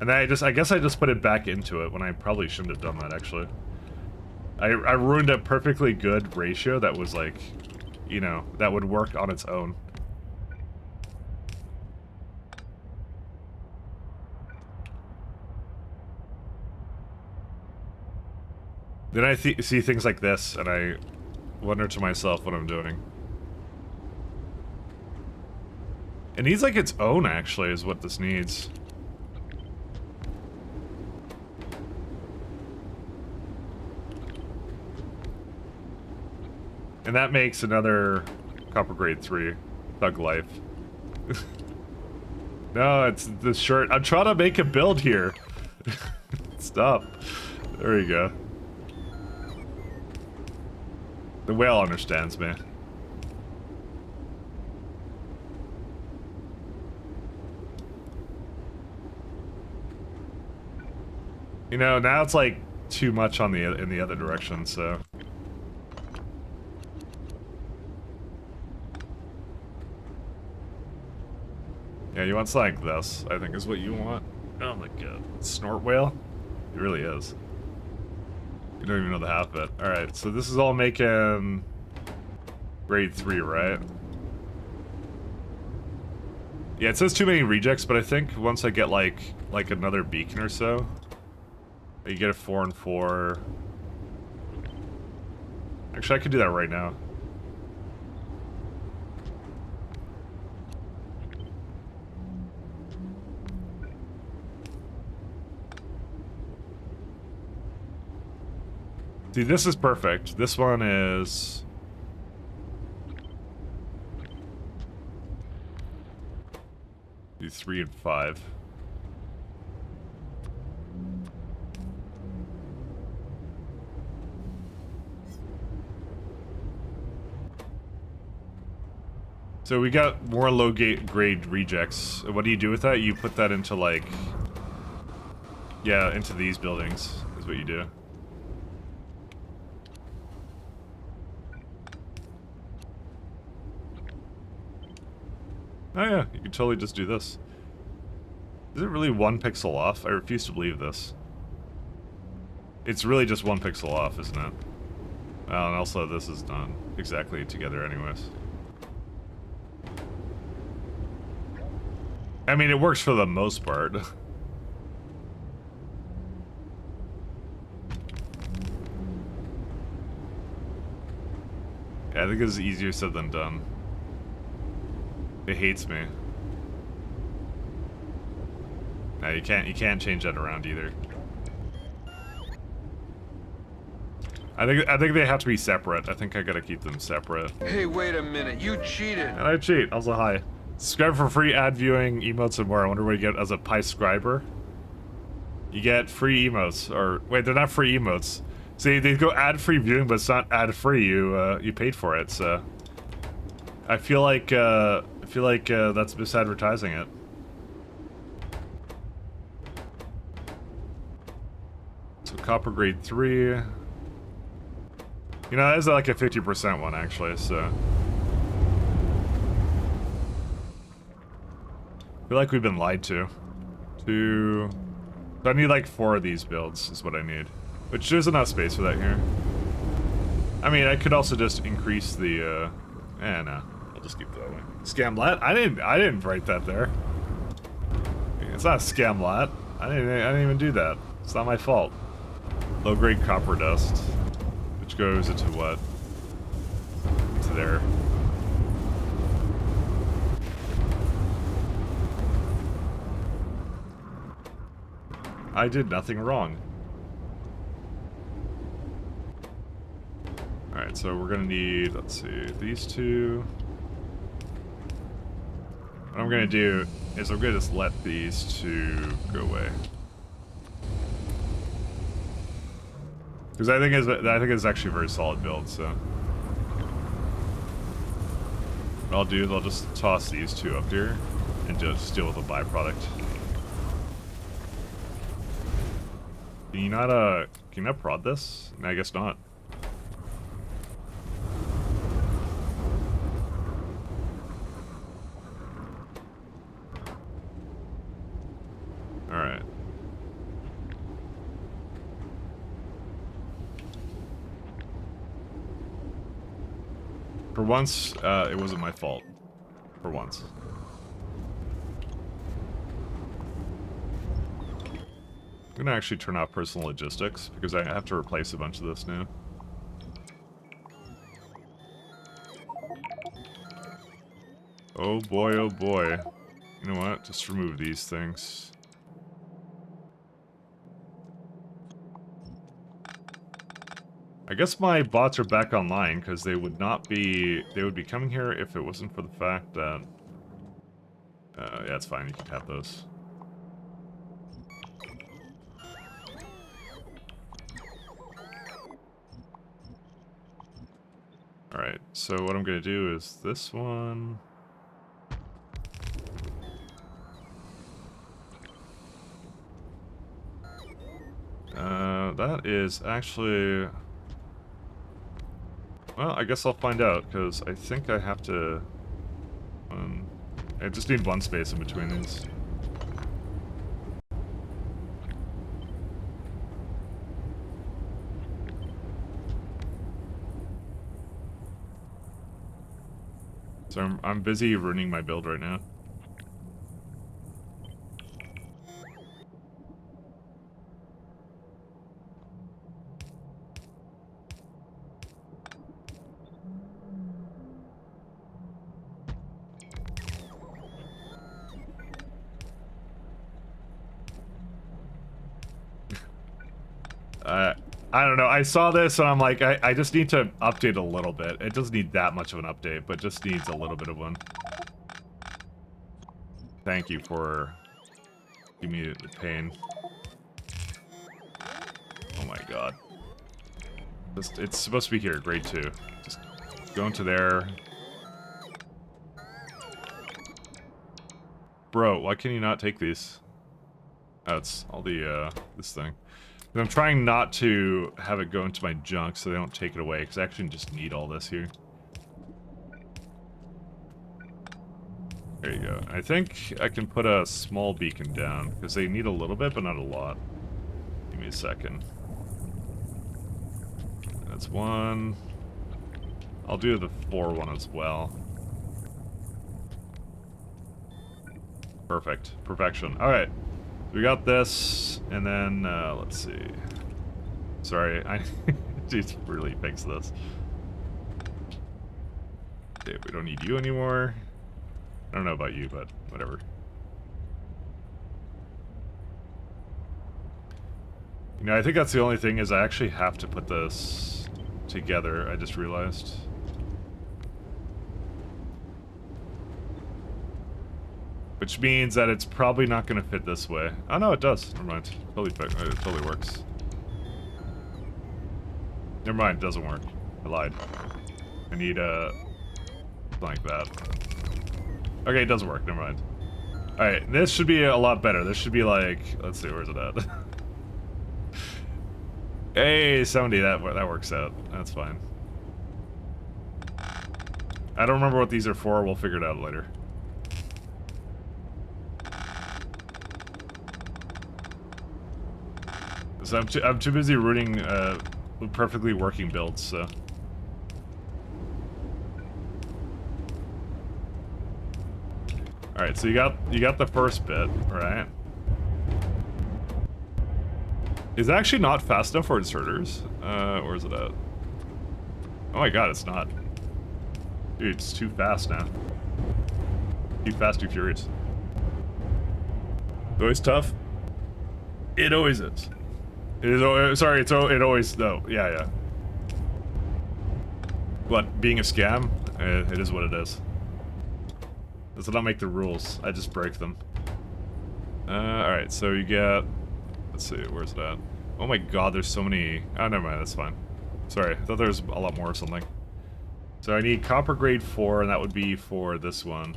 And then I guess I just put it back into it when I probably shouldn't have done that, actually. I ruined a perfectly good ratio that was, like, you know, that would work on its own. Then I see things like this, and I wonder to myself what I'm doing. It needs, like, its own, actually, is what this needs. And that makes another copper grade 3. Thug life. No, it's the shirt. I'm trying to make a build here. Stop. There we go. The whale understands me. You know, now it's like too much on in the other direction, so. Yeah, you want something like this, I think is what you want. Oh my god. Snort whale? It really is. You don't even know the half of it. Alright, so this is all making grade 3, right? Yeah, it says too many rejects, but I think once I get like another beacon or so, you get a 4 and 4. Actually, I could do that right now. See, this is perfect. This one is... do 3 and 5. So we got more low grade rejects. What do you do with that? You put that into like... yeah, into these buildings is what you do. Oh yeah, you can totally just do this. Is it really 1 pixel off? I refuse to believe this. It's really just 1 pixel off, isn't it? Well, and also this is not exactly together anyways. I mean, it works for the most part. Yeah, I think it's easier said than done. It hates me. No, you can't change that around either. I think they have to be separate. I think I gotta keep them separate. Hey, wait a minute, you cheated! And I cheat. Also, hi. Subscribe for free ad viewing, emotes, and more. I wonder what you get as a Pi-scriber. You get free emotes, or wait, they're not free emotes. See, they go ad-free viewing, but it's not ad-free. You paid for it, so I feel like that's misadvertising it. So copper grade 3. You know, that is like a 50% one actually. So I feel like we've been lied to. So I need like 4 of these builds is what I need. Which there's enough space for that here. I mean, I could also just increase the, no. I'll just keep it that way. Scamlat? I didn't write that there. It's not a scamlat. I didn't even do that. It's not my fault. Low-grade copper dust. Which goes into what? Into there. I did nothing wrong. Alright, so we're gonna need, let's see, these 2. What I'm gonna do is I'm gonna just let these 2 go away. Because I think it's actually a very solid build, so. What I'll do is I'll just toss these 2 up here and just deal with the byproduct. Can you not prod this? I guess not. Alright. For once, it wasn't my fault. For once. I'm gonna actually turn off personal logistics, because I have to replace a bunch of this now. Oh boy, oh boy. You know what? Just remove these things. I guess my bots are back online, because they would be coming here if it wasn't for the fact that... yeah, it's fine, you can have those. Alright, so what I'm gonna do is this one... that is actually... Well, I guess I'll find out, because I think I have to... I just need 1 space in between these. So I'm busy ruining my build right now. I don't know. I saw this and I'm like, I just need to update a little bit. It doesn't need that much of an update, but just needs a little bit of one. Thank you for giving me the pain. Oh my god. It's supposed to be here, grade 2. Just go into there. Bro, why can you not take these? Oh, it's all the, this thing. And I'm trying not to have it go into my junk so they don't take it away, because I actually just need all this here. There you go. I think I can put a small beacon down, because they need a little bit, but not a lot. Give me a second. That's one. I'll do the 4 one as well. Perfect. Perfection. Alright. We got this, and then, let's see. Sorry, I need to really fix this. Okay, we don't need you anymore. I don't know about you, but whatever. You know, I think that's the only thing is I actually have to put this together, I just realized. Which means that it's probably not going to fit this way. Oh no, it does. Never mind. It totally works. Never mind, it doesn't work. I lied. I need something like that. Okay, it does work. Never mind. Alright, this should be a lot better. This should be like... Let's see, where's it at? Hey, 70, that works out. That's fine. I don't remember what these are for. We'll figure it out later. So I'm too busy rooting perfectly working builds, so. Alright, so you got the first bit, right? Is it actually not fast enough for inserters? Where is it at? Oh my god, it's not. Dude, it's too fast now. Too fast, too furious. Always tough? It always is. It is, sorry, it always, no, yeah. What, being a scam? It is what it is. Does not make the rules, I just break them. Alright, so you get, let's see, where's it at? Oh my god, there's so many, oh never mind, that's fine. Sorry, I thought there was a lot more or something. So I need copper grade 4, and that would be for this one.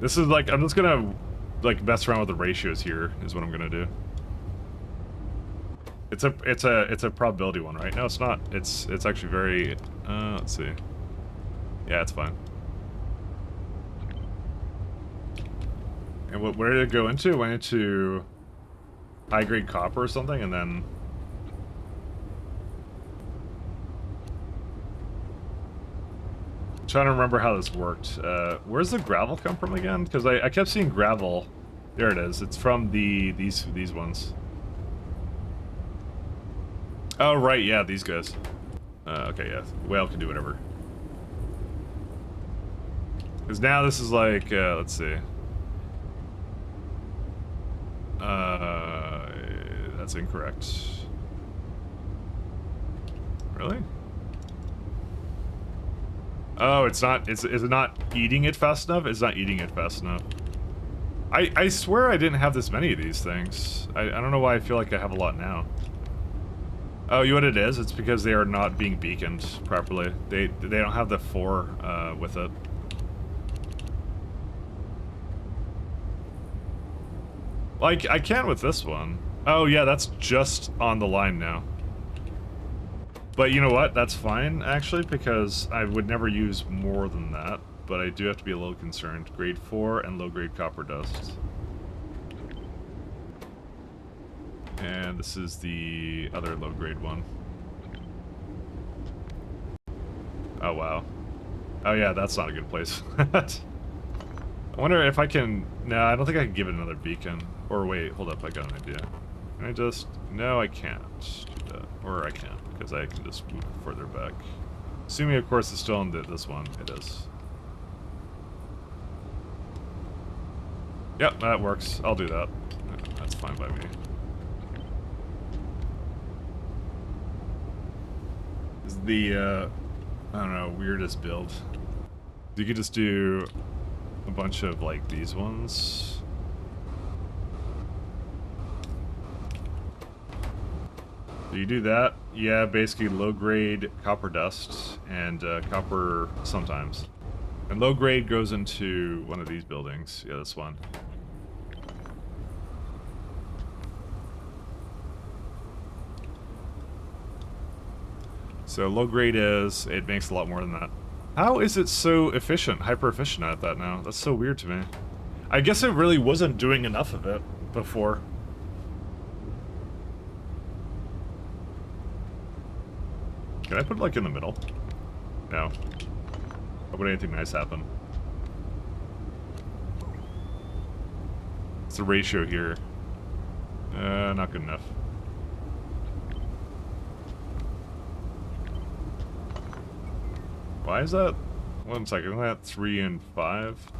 This is like, I'm just gonna, like, mess around with the ratios here, is what I'm gonna do. It's a probability one, right? No, it's not. It's actually very, let's see. Yeah, it's fine. And where did it go into? It went into high grade copper or something, and then... I'm trying to remember how this worked. Where's the gravel come from again? Because I kept seeing gravel. There it is. It's from these ones. Oh, right, yeah, these guys. Okay, yeah. Whale can do whatever. Because now this is like, let's see. That's incorrect. Really? Oh, it's not, is it not eating it fast enough? It's not eating it fast enough. I swear I didn't have this many of these things. I don't know why I feel like I have a lot now. Oh, you know what it is? It's because they are not being beaconed properly. They don't have the 4 with it. Like, I can with this one. Oh yeah, that's just on the line now. But you know what? That's fine, actually, because I would never use more than that. But I do have to be a little concerned. Grade 4 and low-grade copper dust. And this is the other low-grade one. Oh, wow. Oh, yeah, that's not a good place. I wonder if I can... No, I don't think I can give it another beacon. Or wait, hold up, I got an idea. Can I just... No, I can't do that. Or I can, because I can just move further back. Assuming, of course, it's still in this one. It is. Yep, that works. I'll do that. That's fine by me. the, I don't know, weirdest build. You could just do a bunch of, like, these ones. So you do that, yeah, basically low-grade copper dust and copper sometimes. And low-grade goes into one of these buildings. Yeah, this one. So low-grade is, it makes a lot more than that. How is it so efficient, hyper-efficient at that now? That's so weird to me. I guess it really wasn't doing enough of it before. Can I put it, like, in the middle? No. How would anything nice happen? What's the ratio here? Not good enough. Why is that? 1 second, isn't that 3 and 5?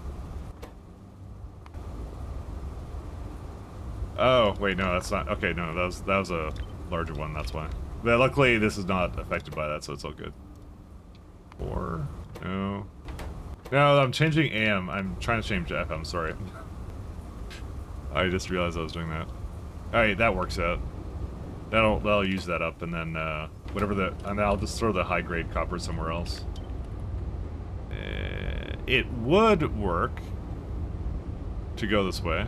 Oh, wait, no, that's not. Okay, no, that was a larger one, that's why. But luckily, this is not affected by that, so it's all good. 4? No. No, I'm changing AM. I'm trying to change FM, sorry. I just realized I was doing that. Alright, that works out. That'll use that up, and then, and I'll just throw the high-grade copper somewhere else. It would work to go this way.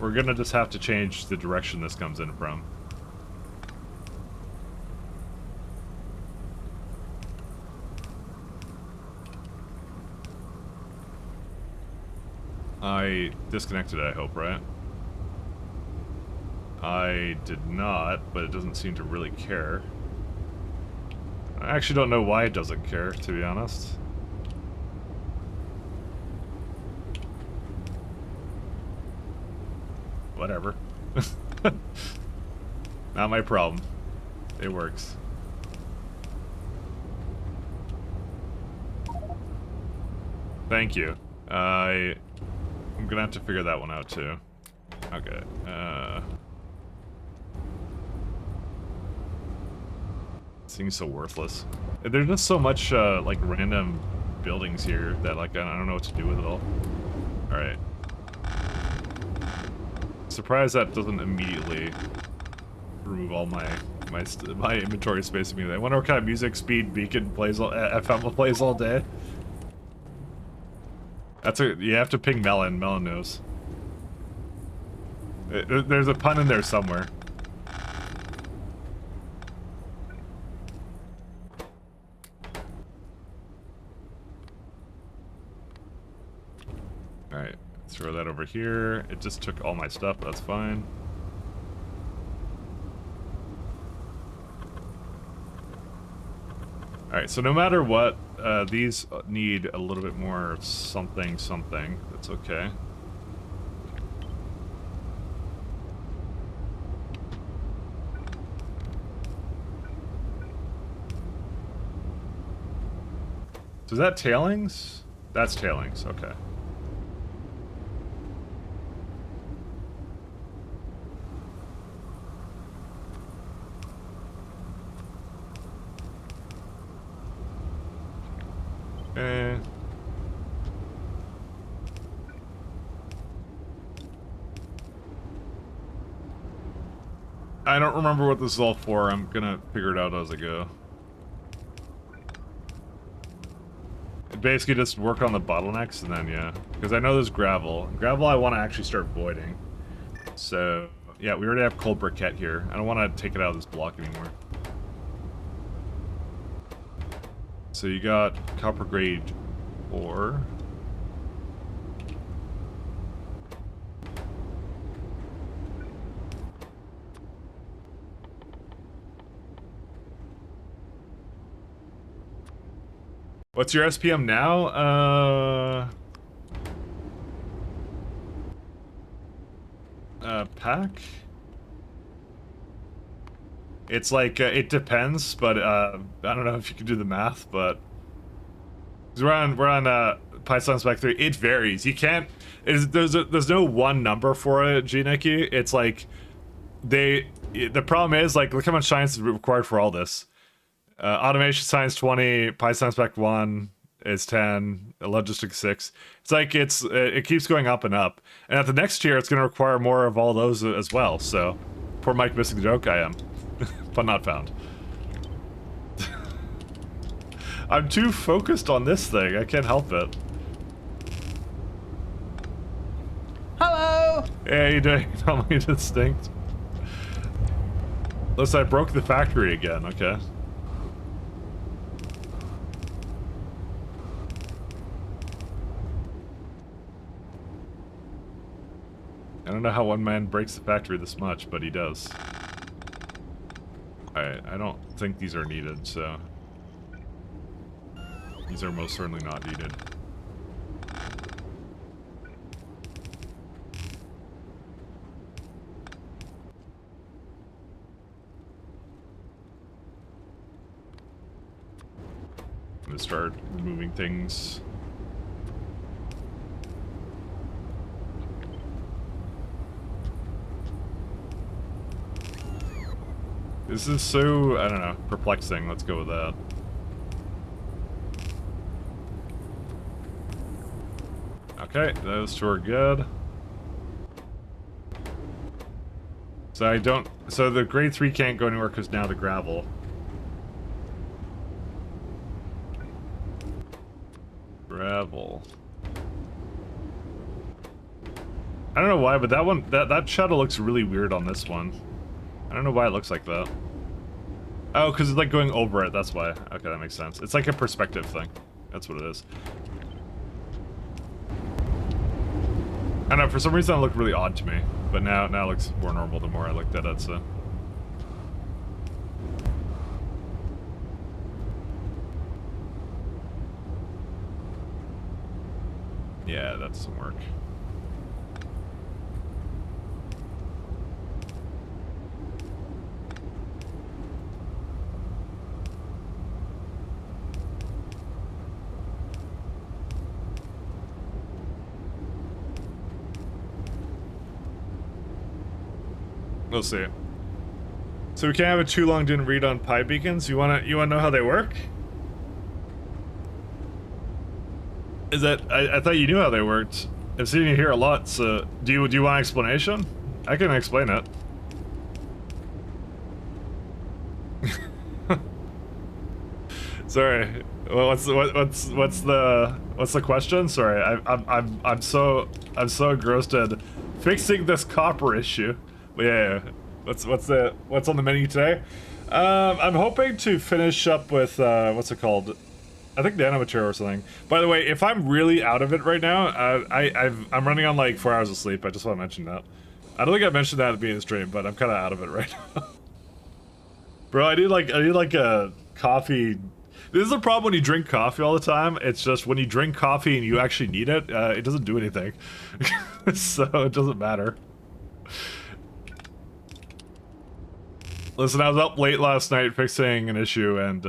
We're gonna just have to change the direction this comes in from. I disconnected it, I hope, right? I did not, but it doesn't seem to really care. I actually don't know why it doesn't care, to be honest. Whatever. Not my problem. It works. Thank you. I'm gonna have to figure that one out too. Okay. Seems so worthless. There's just so much like random buildings here that like I don't know what to do with it all. All right. Surprised that doesn't immediately remove all my inventory space immediately. I wonder what kind of music speed Beacon plays, FM plays all day. You have to ping Melon. Melon knows. There's a pun in there somewhere. Alright, throw that over here. It just took all my stuff, that's fine. Alright, so no matter what, these need a little bit more something. That's okay. So is that tailings? That's tailings, okay. I don't remember what this is all for. I'm gonna figure it out as I go. Basically just work on the bottlenecks and then, yeah. Because I know there's gravel. Gravel I want to actually start voiding. So, yeah, we already have coal briquette here. I don't want to take it out of this block anymore. So you got copper grade ore. What's your SPM now? Pack? It's like, it depends, but, I don't know if you can do the math, but... We're on Python Spec 3, it varies. You can't, there's no one number for it, G-Nicky. It's like, the problem is, like, look how much science is required for all this. Automation science 20, Pi science spec 1 is 10, logistics 6. It's like it keeps going up and up. And at the next tier, it's going to require more of all those as well. So, poor Mike missing the joke, I am. But not found. I'm too focused on this thing, I can't help it. Hello! Hey, how you doing? Tell me distinct. Unless I broke the factory again, okay. I don't know how one man breaks the factory this much, but he does. I don't think these are needed, so... These are most certainly not needed. I'm gonna start removing things. This is so, I don't know, perplexing. Let's go with that. Okay, those two are good. So the grade 3 can't go anywhere because now the gravel. Gravel. I don't know why, but that one, that shadow looks really weird on this one. I don't know why it looks like that. Oh, because it's like going over it, that's why. Okay, that makes sense. It's like a perspective thing. That's what it is. I don't know, for some reason it looked really odd to me. But now it looks more normal the more I looked at it, so... Yeah, that doesn't work. We'll see. So we can't have it too long didn't read on Pi beacons. You wanna know how they work? Is that I thought you knew how they worked. I've seen you here a lot, so do you want an explanation? I can explain it. Sorry. Well, what's the question? Sorry, I'm so engrossed in fixing this copper issue. Yeah. What's on the menu today? I'm hoping to finish up with what's it called? I think nanomaterial or something. By the way, if I'm really out of it right now, I'm running on like 4 hours of sleep. I just want to mention that. I don't think I mentioned that at the beginning of the stream, but I'm kind of out of it right now. Bro, I need like a coffee. This is the problem when you drink coffee all the time. It's just when you drink coffee and you actually need it, it doesn't do anything. So it doesn't matter. Listen, I was up late last night fixing an issue, and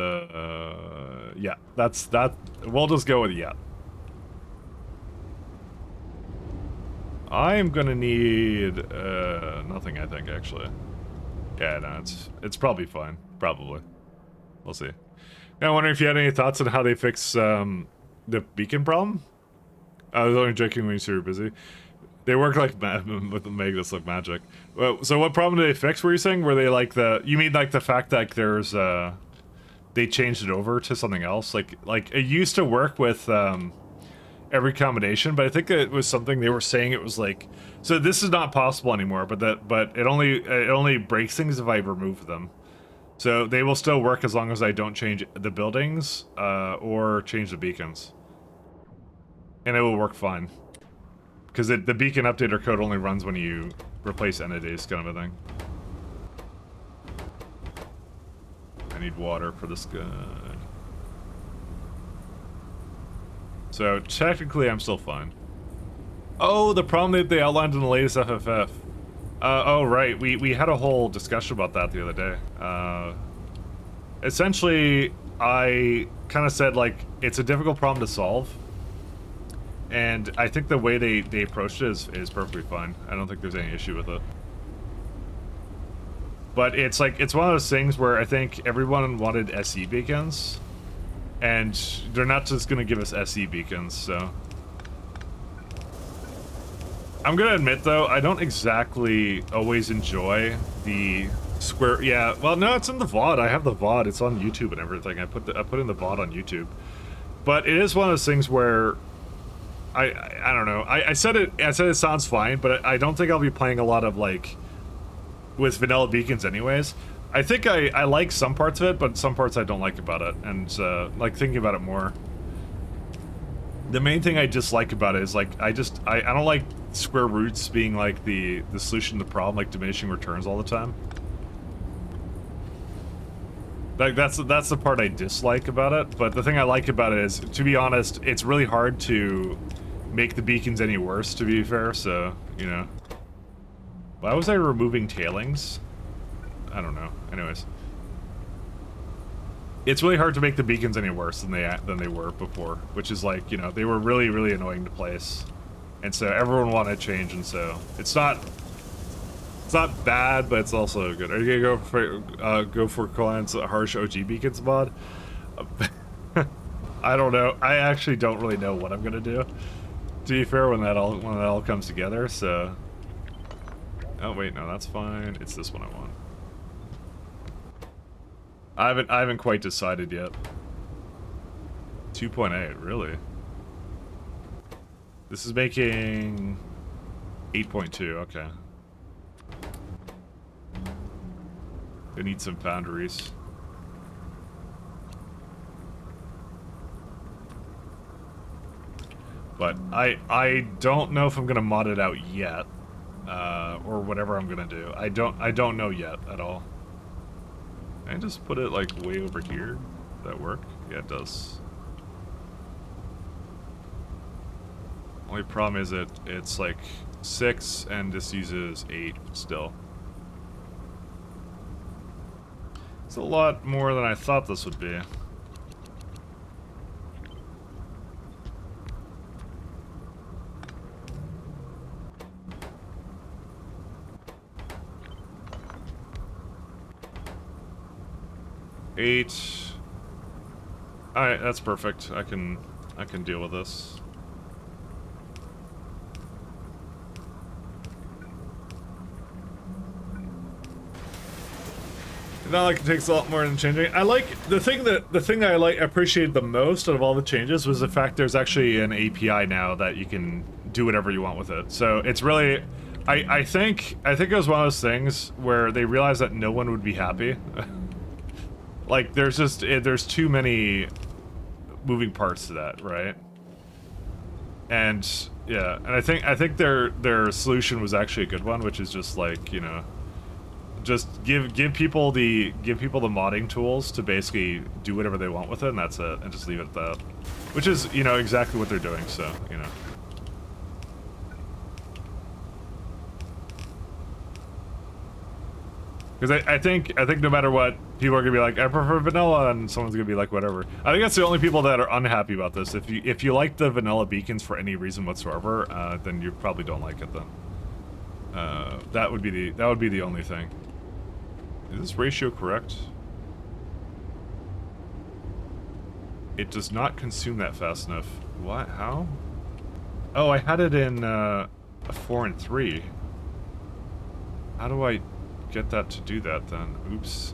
yeah, that's that. We'll just go with yeah. I am gonna need nothing. I think actually. Yeah, no, it's probably fine. Probably. We'll see. Now, I wonder if you had any thoughts on how they fix the beacon problem. I was only joking when you said you were busy. They work like with the make this look magic. Well, so what problem did they fix? Were you saying? Were they like you mean like the fact that there's they changed it over to something else? Like it used to work with every combination, but I think it was something they were saying it was like. So this is not possible anymore, but it only breaks things if I remove them. So they will still work as long as I don't change the buildings or change the beacons, and it will work fine. Because the beacon updater code only runs when you replace entities, kind of a thing. I need water for this good. So technically, I'm still fine. Oh, the problem that they outlined in the latest FFF. Oh, right. We had a whole discussion about that the other day. Essentially, I kind of said, like, it's a difficult problem to solve. And I think the way they approached it is perfectly fine. I don't think there's any issue with it. But it's like, it's one of those things where I think everyone wanted SE beacons, and they're not just gonna give us SE beacons, so. I'm gonna admit though, I don't exactly always enjoy the square, yeah, well no, it's in the VOD, I have the VOD, it's on YouTube and everything, I put in the VOD on YouTube. But it is one of those things where, I don't know, I said it sounds fine, but I don't think I'll be playing a lot of like, with vanilla beacons anyways. I think I like some parts of it, but some parts I don't like about it, and like thinking about it more. The main thing I dislike about it is like, I don't like square roots being like the solution to the problem, like diminishing returns all the time. Like that's the part I dislike about it, but the thing I like about it is, to be honest, it's really hard to make the beacons any worse, to be fair, so, you know. Why was I removing tailings? I don't know. Anyways. It's really hard to make the beacons any worse than they were before, which is like, you know, they were really, really annoying to place. And so everyone wanted change, and so it's not bad, but it's also good. Are you gonna go for Client's harsh OG beacons mod? I don't know. I actually don't really know what I'm gonna do, to be fair, when that all comes together, so. Oh wait, no, that's fine. It's this one I want. I haven't quite decided yet. 2.8, really? This is making 8.2, okay. I need some foundries. But I don't know if I'm gonna mod it out yet, or whatever I'm gonna do. I don't know yet at all. Can I just put it like way over here? Does that work? Yeah, it does. Only problem is it's like 6 and this uses 8 still. It's a lot more than I thought this would be. Eight. Alright, that's perfect. I can deal with this. It's not like it takes a lot more than changing. I like the thing that I appreciated the most out of all the changes was the fact there's actually an API now that you can do whatever you want with it. So it's really, I think it was one of those things where they realized that no one would be happy. Like there's too many moving parts to that, right? And yeah, and I think their solution was actually a good one, which is just like, you know, just give people the modding tools to basically do whatever they want with it, and that's it, and just leave it at that. Which is, you know, exactly what they're doing, so, you know. Because I think no matter what, people are gonna be like, I prefer vanilla, and someone's gonna be like, whatever. I think that's the only people that are unhappy about this. If you like the vanilla beacons for any reason whatsoever, then you probably don't like it then. That would be the only thing. Is this ratio correct? It does not consume that fast enough. What? How? Oh, I had it in a 4 and 3. How do I get that to do that then? Oops.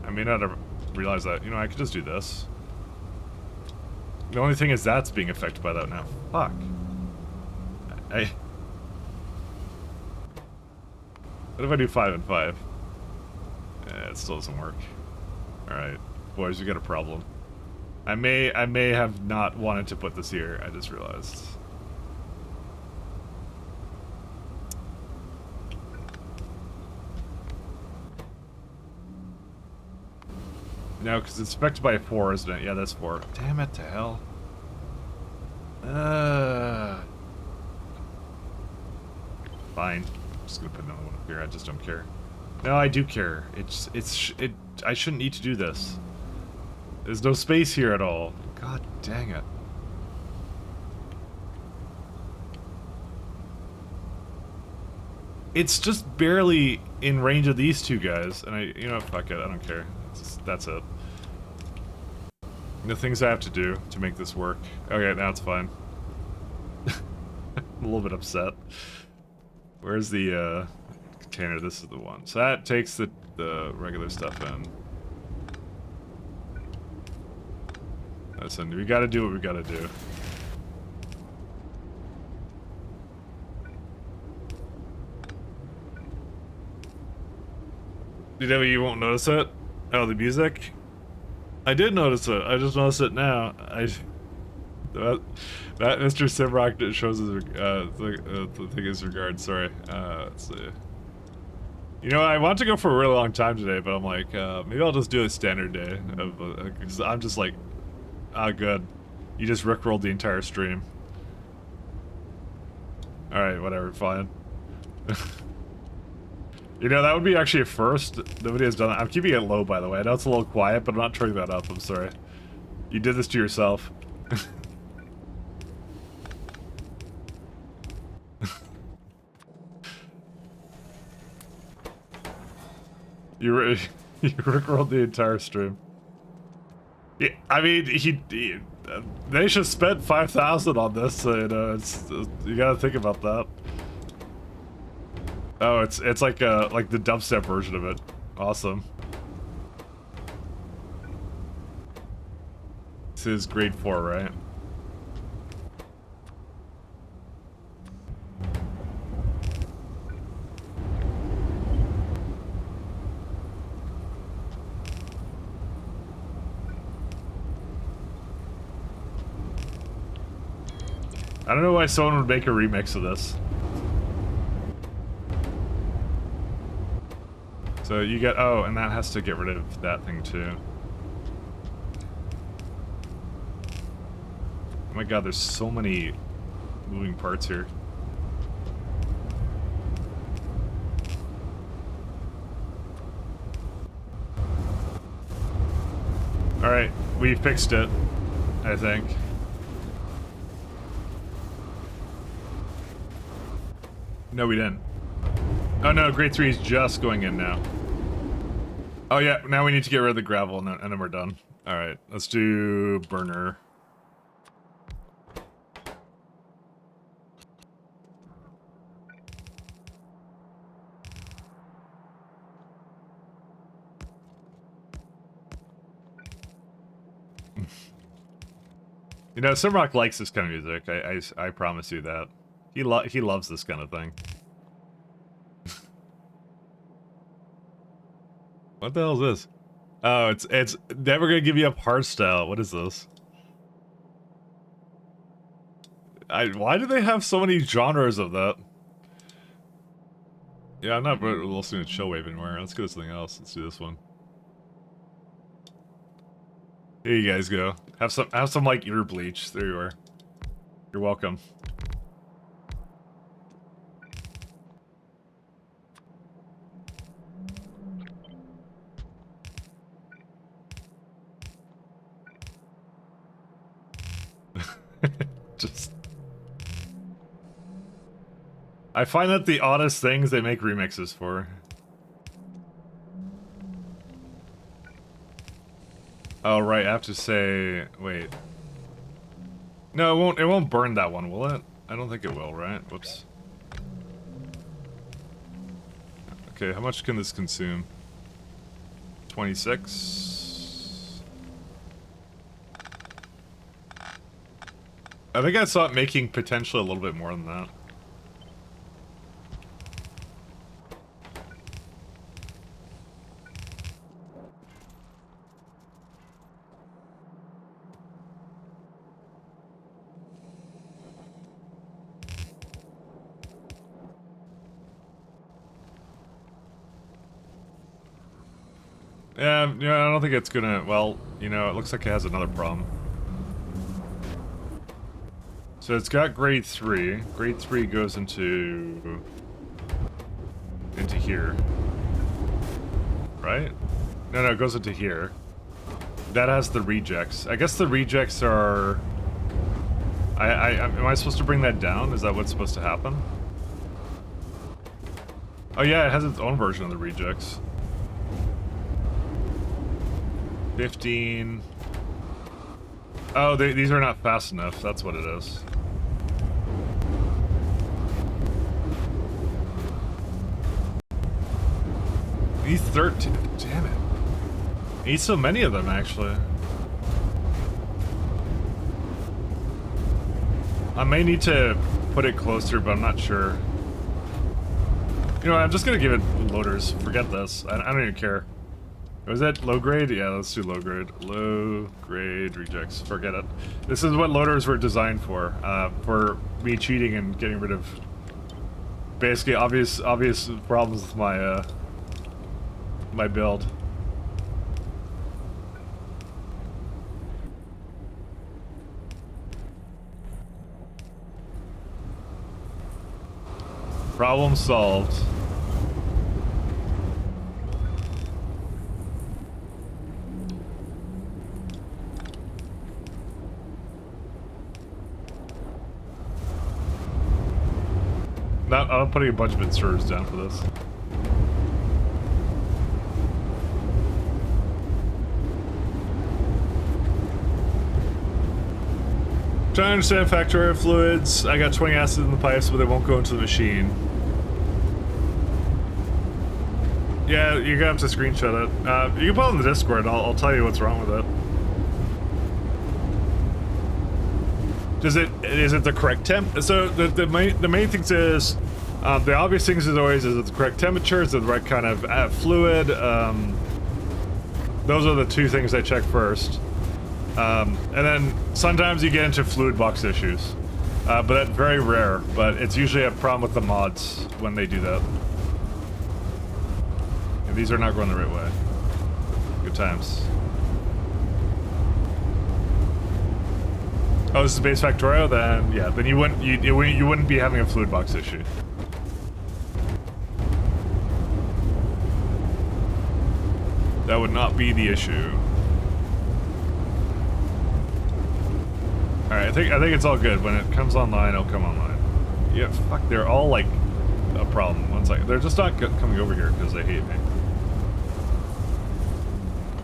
I may not have realized that. You know, I could just do this. The only thing is that's being affected by that now. Fuck. What if I do 5 and 5? It still doesn't work. Alright. Boys, we got a problem. I may have not wanted to put this here, I just realized. No, because it's affected by a 4, isn't it? Yeah, that's 4. Damn it to hell. Fine. I'm just gonna put another one up here, I just don't care. No, I do care. I shouldn't need to do this. There's no space here at all. God dang it. It's just barely in range of these two guys, and you know, fuck it, I don't care. That's it. The things I have to do to make this work. Okay, now it's fine. I'm a little bit upset. Where's the container? This is the one. So that takes the regular stuff in. Listen, we gotta do what we gotta do. You won't notice it? Oh, the music? I did notice it. I just noticed it now. That Mr. Simrock shows his the thing is regard. Sorry. Let's see. You know, I want to go for a really long time today, but I'm like, maybe I'll just do a standard day. Cause I'm just like, good. You just rickrolled the entire stream. All right, whatever, fine. You know, that would be actually a first. Nobody has done that. I'm keeping it low, by the way. I know it's a little quiet, but I'm not turning that up. I'm sorry. You did this to yourself. You rickrolled the entire stream. Yeah, I mean, they should spend 5,000 on this. So, you know, you gotta think about that. Oh, it's like the dubstep version of it. Awesome. This is grade 4, right? I don't know why someone would make a remix of this. So you get, oh, and that has to get rid of that thing too. Oh my god, there's so many moving parts here. Alright, we fixed it, I think. No, we didn't. Oh no, grade 3 is just going in now. Oh yeah, now we need to get rid of the gravel and then we're done. Alright, let's do burner. You know, Simrock likes this kind of music. I promise you that. He loves this kind of thing. What the hell is this? Oh, it's never gonna give you up hardstyle. What is this? Why do they have so many genres of that? Yeah, I'm not listening to Chillwave anymore. Let's go to something else. Let's do this one. Here you guys go. Have some like ear bleach. There you are. You're welcome. Just I find that the oddest things they make remixes for. Oh right, I have to say wait. No, it won't burn that one, will it? I don't think it will, right? Whoops. Okay, how much can this consume? 26. I think I saw it making potentially a little bit more than that. Yeah, I don't think it's gonna, well, you know, it looks like it has another problem. So it's got grade 3. Grade 3 goes into here. Right? No, it goes into here. That has the rejects. I guess the rejects are... am I supposed to bring that down? Is that what's supposed to happen? Oh yeah, it has its own version of the rejects. 15. Oh, these are not fast enough. That's what it is. These 13. Damn it. Need so many of them, actually. I may need to put it closer, but I'm not sure. You know what, I'm just gonna give it loaders. Forget this. I don't even care. Was that low grade? Yeah, let's do low grade. Low grade rejects. Forget it. This is what loaders were designed for me cheating and getting rid of basically obvious problems with my my build. Problem solved. I'm putting a bunch of inserters down for this. Trying to understand Factorio fluids. I got 20 acids in the pipes, but they won't go into the machine. Yeah, you're gonna have to screenshot it. You can put it on the Discord. I'll tell you what's wrong with it. Is it the correct temp? So the main things is the obvious things is always is it the correct temperature, is it the right kind of fluid. Those are the two things I check first. And then sometimes you get into fluid box issues, but that's very rare. But it's usually a problem with the mods when they do that. And these are not going the right way. Good times. Oh, this is base Factorio? Then yeah, then you wouldn't be having a fluid box issue. That would not be the issue. Alright, I think it's all good. When it comes online, it'll come online. Yeah, fuck, they're all like a problem. One second. They're just not coming over here because they hate me.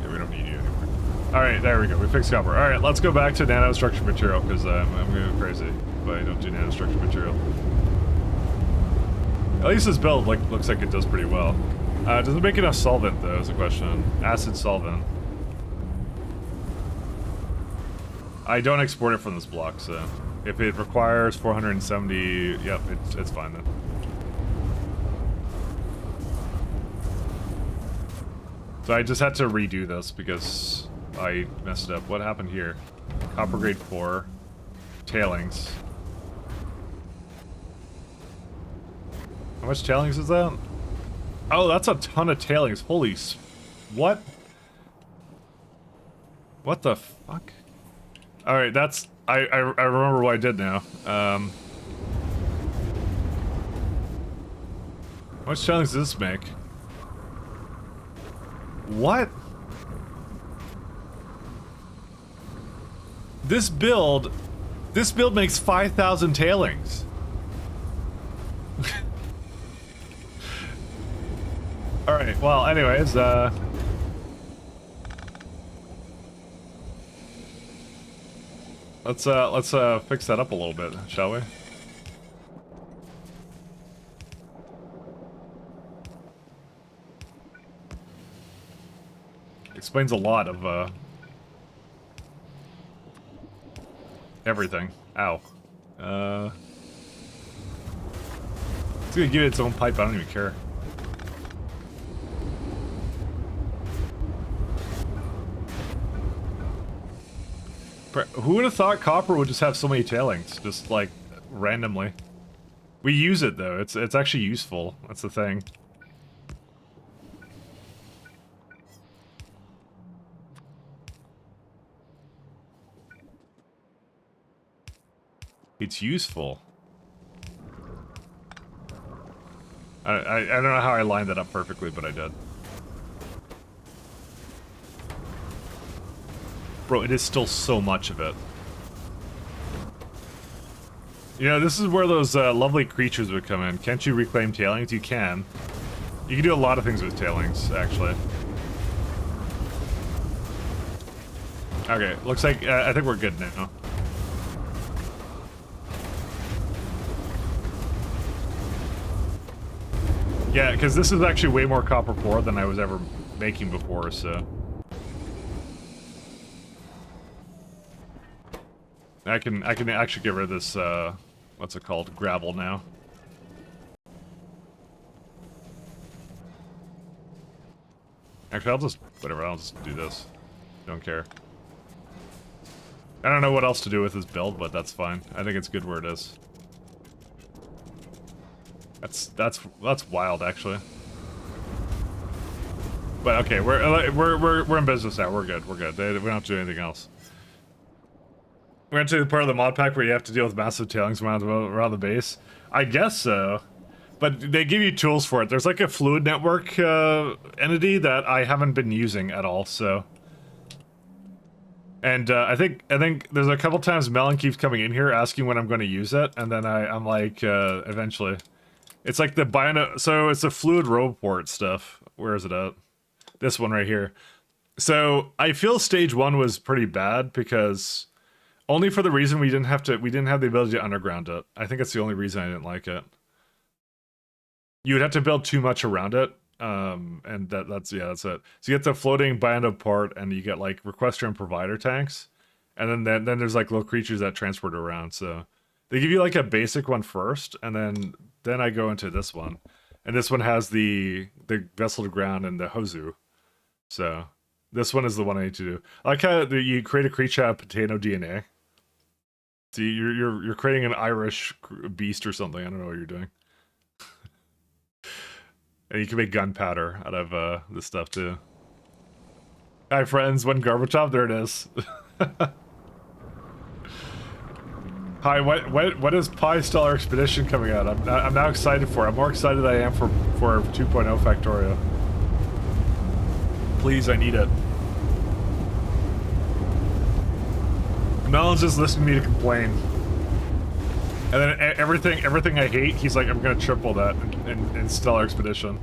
Yeah, we don't need you anymore. Alright, there we go. We fixed copper. Alright, let's go back to nanostructured material because I'm going crazy if I don't do nanostructured material. At least this build looks like it does pretty well. Does it make enough solvent though is the question. Acid solvent. I don't export it from this block, so if it requires 470, yep, it's fine then. So I just had to redo this because I messed it up. What happened here? Copper grade 4. Tailings. How much tailings is that? Oh, that's a ton of tailings. Holy what? What the fuck? Alright, that's... I remember what I did now. How much tailings does this make? What? This build makes 5,000 tailings. Alright, well, anyways, let's fix that up a little bit, shall we? Explains a lot of, everything. Ow. It's gonna give it its own pipe, I don't even care. Who would have thought copper would just have so many tailings, just like randomly? We use it though. It's actually useful. That's the thing. It's useful. I don't know how I lined that up perfectly, but I did. Bro, it is still so much of it. You know, this is where those lovely creatures would come in. Can't you reclaim tailings? You can. You can do a lot of things with tailings, actually. Okay, looks like I think we're good now. Yeah, because this is actually way more copper ore than I was ever making before, so... I can actually get rid of this, what's it called? Gravel now. Actually, I'll just, whatever, I'll just do this. Don't care. I don't know what else to do with this build, but that's fine. I think it's good where it is. That's wild, actually. But okay, we're in business now. We're good. We're good. We don't have to do anything else. We're into the part of the mod pack where you have to deal with massive tailings around the base. I guess so, but they give you tools for it. There's like a fluid network entity that I haven't been using at all. So, and I think there's a couple times Melon keeps coming in here asking when I'm going to use it, and then I'm like, eventually. It's like the so it's the fluid roboport stuff. Where is it at? This one right here. So I feel stage 1 was pretty bad because only for the reason we didn't have the ability to underground it. I think that's the only reason I didn't like it. You would have to build too much around it. And that's it. So you get the floating bind port and you get like requester and provider tanks. And then there's like little creatures that transport around. So they give you like a basic one first, and then I go into this one. And this one has the vessel to ground and the Hozu. So this one is the one I need to do. I like how you create a creature out of potato DNA. See, you're creating an Irish beast or something. I don't know what you're doing. And you can make gunpowder out of this stuff too. Hi friends, one Gorbachev, there it is. Hi, what is Pi Stellar Expedition coming out? I'm now excited for it. I'm more excited than I am for 2.0 Factorio. Please, I need it. Melon's just listening to me to complain. And then everything I hate, he's like, I'm gonna triple that in Stellar Expedition.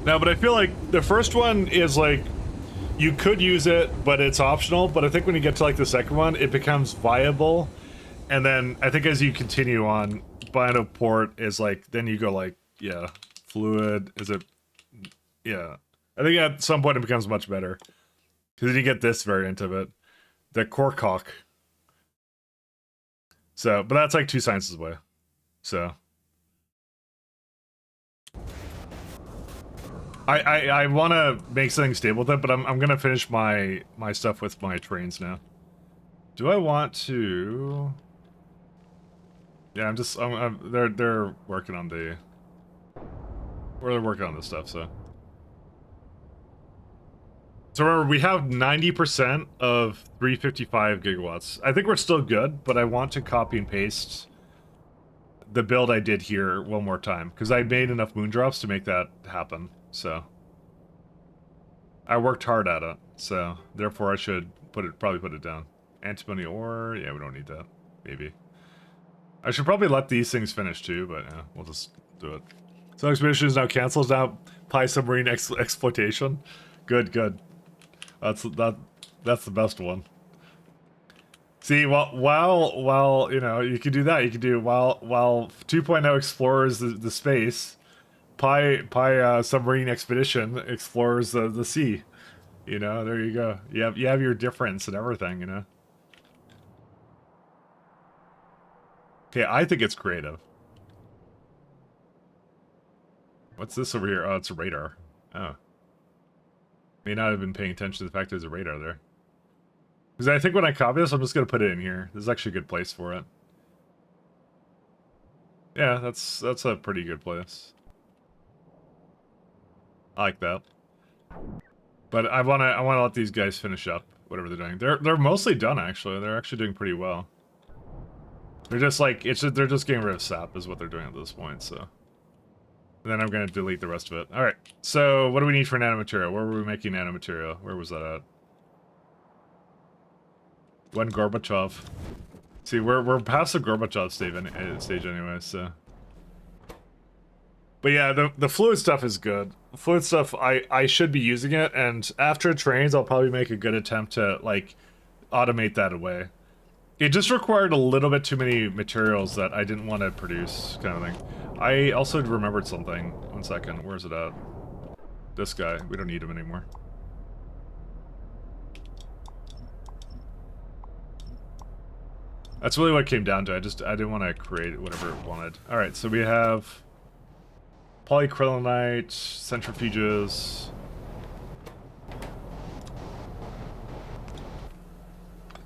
No, but I feel like the first one is like, you could use it, but it's optional. But I think when you get to like the second one, it becomes viable. And then I think as you continue on, Bioport is like, then you go like, yeah, fluid, is it, yeah. I think at some point it becomes much better. Because then you get this variant of it, the core cock. So, but that's like 2 sciences away. So. I want to make something stable with it, but I'm gonna finish my stuff with my trains now. Do I want to? Yeah, they're working on the. They're working on this stuff, so. So remember, we have 90% of 355 gigawatts. I think we're still good, but I want to copy and paste the build I did here one more time because I made enough moondrops to make that happen. So I worked hard at it, so therefore I should probably put it down. Antimony ore, yeah, we don't need that. Maybe I should probably let these things finish too, but yeah, we'll just do it. So expedition is now canceled. Now Pi submarine exploitation. Good. That's the best one. See, while you know, you could do that. You could do while 2.0 explores the space. Pi submarine expedition explores the sea. You know, there you go. You have your difference and everything, you know. Okay, I think it's creative. What's this over here? Oh, it's a radar. Oh. May not have been paying attention to the fact there's a radar there. Because I think when I copy this, I'm just going to put it in here. This is actually a good place for it. Yeah, that's a pretty good place. I like that. But I wanna let these guys finish up whatever they're doing. They're mostly done actually. They're actually doing pretty well. They're just like they're just getting rid of sap is what they're doing at this point, so. And then I'm gonna delete the rest of it. Alright, so what do we need for nanomaterial? Where were we making nanomaterial? Where was that at? One Gorbachev. See, we're past the Gorbachev stage anyway, so. But yeah, the fluid stuff is good. Fluid stuff, I should be using it, and after it trains, I'll probably make a good attempt to, like, automate that away. It just required a little bit too many materials that I didn't want to produce, kind of thing. I also remembered something. 1 second, where's it at? This guy, we don't need him anymore. That's really what it came down to. I didn't want to create whatever it wanted. Alright, so we have polyacrylonite, centrifuges.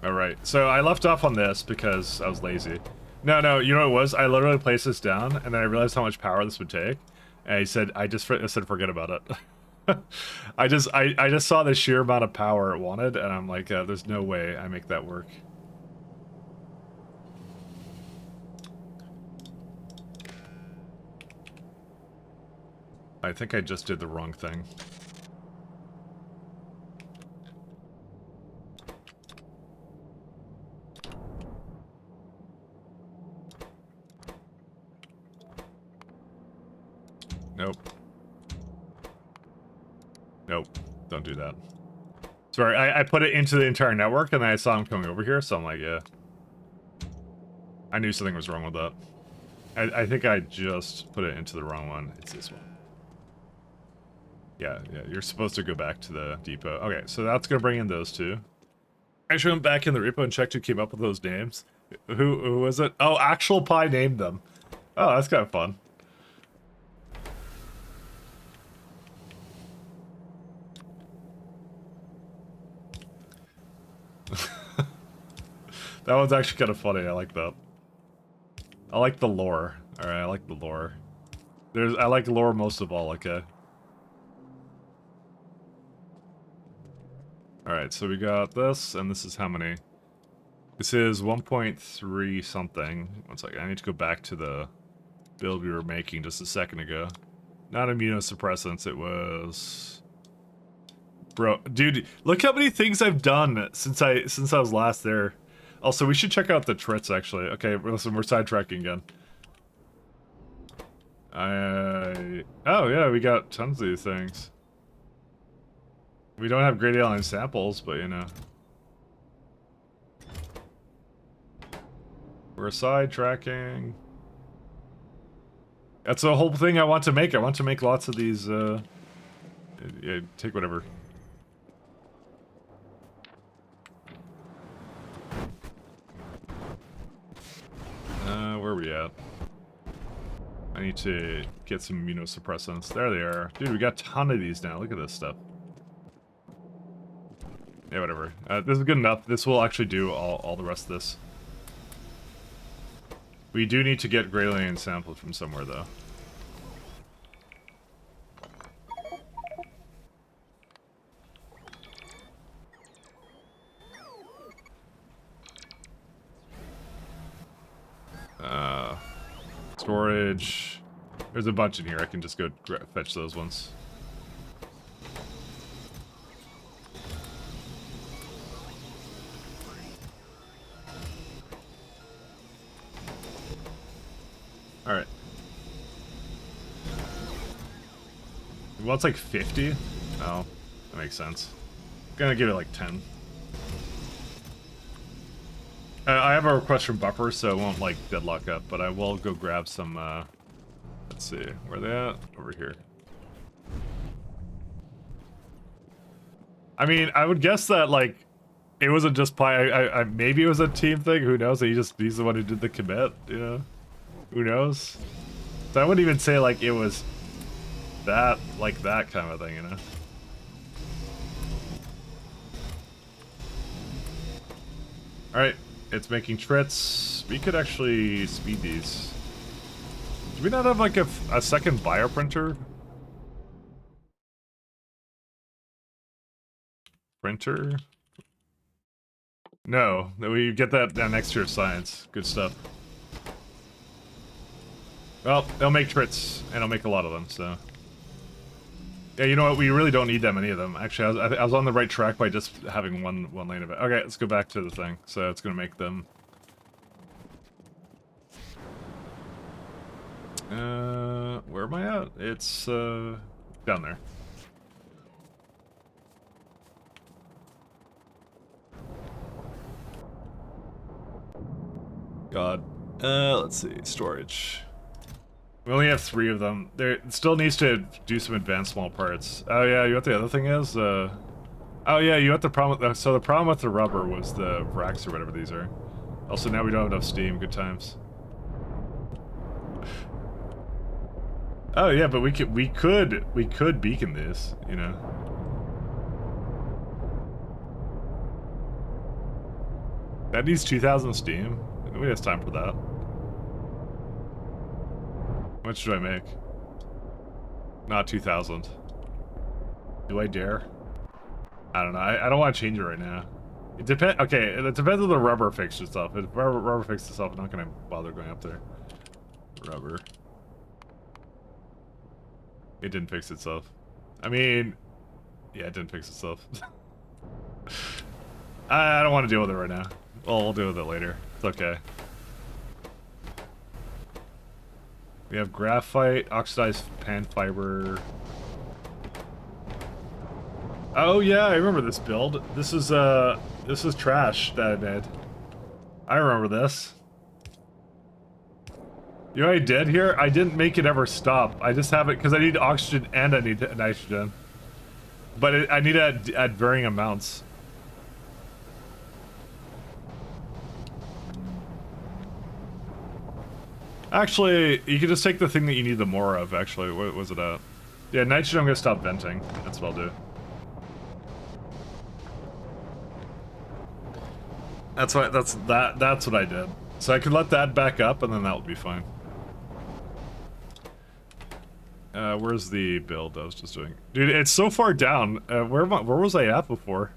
Alright, so I left off on this because I was lazy. No, you know what it was? I literally placed this down, and then I realized how much power this would take. And I said, I said forget about it. I just saw the sheer amount of power it wanted, and I'm like, there's no way I make that work. I think I just did the wrong thing. Nope. Nope. Don't do that. Sorry, I put it into the entire network, and then I saw him coming over here, so I'm like, yeah. I knew something was wrong with that. I think I just put it into the wrong one. It's this one. Yeah, you're supposed to go back to the depot. Okay, so that's gonna bring in those two. I actually went back in the repo and checked who came up with those names. Who was it? Oh, Actual Pie named them. Oh, that's kind of fun. That one's actually kind of funny. I like that. I like the lore. Alright, I like the lore. I like lore most of all, okay. Alright, so we got this, and this is how many? This is 1.3 something. 1 second, I need to go back to the build we were making just a second ago. Not immunosuppressants, it was... Bro, dude, look how many things I've done since I was last there. Also, we should check out the trits, actually. Okay, listen, we're sidetracking again. Oh, yeah, we got tons of these things. We don't have great alien samples, but, you know. We're sidetracking. That's the whole thing I want to make. I want to make lots of these, yeah, take whatever. Where are we at? I need to get some immunosuppressants. There they are. Dude, we got a ton of these now. Look at this stuff. Yeah, whatever. This is good enough. This will actually do all the rest of this. We do need to get great alien samples from somewhere, though. Storage. There's a bunch in here. I can just go fetch those ones. Alright. Well, it's like 50? Oh, that makes sense. Gonna give it like 10. I have a request from Buffer, so it won't, like, deadlock up, but I will go grab some, let's see, where are they at? Over here. I mean, I would guess that, like, it wasn't just Pi, maybe it was a team thing, who knows? He's the one who did the commit, you know? Who knows? So I wouldn't even say, like, it was that, like, that kind of thing, you know? Alright. It's making trits. We could actually speed these. Do we not have like a second bioprinter? Printer? No, we get that next to your science. Good stuff. Well, they'll make trits, and I'll make a lot of them, so. Yeah, you know what? We really don't need that many of them. Actually, I was on the right track by just having one lane of it. Okay, let's go back to the thing. So it's gonna make them. Where am I at? It's, down there. God. Let's see. Storage. We only have 3 of them. There it still needs to do some advanced small parts. Oh yeah, you know what the other thing is? Oh yeah, you know what the problem with, so the problem with the rubber was the racks or whatever these are. Also now we don't have enough steam, good times. Oh yeah, but we could beacon this, you know. That needs 2,000 steam. Nobody has time for that. How much do I make? Not 2,000. Do I dare? I don't know. I don't want to change it right now. It depends. Okay, it depends on the rubber fixture stuff. If rubber fixes itself, I'm not gonna bother going up there. Rubber. It didn't fix itself. I mean, yeah, it didn't fix itself. I don't want to deal with it right now. Well, we'll deal with it later. It's okay. We have graphite, oxidized pan fiber. Oh yeah, I remember this build. This is trash that I made. I remember this. You know what I did here? I didn't make it ever stop. I just have it because I need oxygen and I need nitrogen. But I need it at varying amounts. Actually, you can just take the thing that you need the more of, actually. What was it at? Yeah, nitrogen I'm gonna stop venting. That's what I'll do. That's what I did. So I could let that back up and then that would be fine. Where's the build I was just doing? Dude, it's so far down. Where was I at before?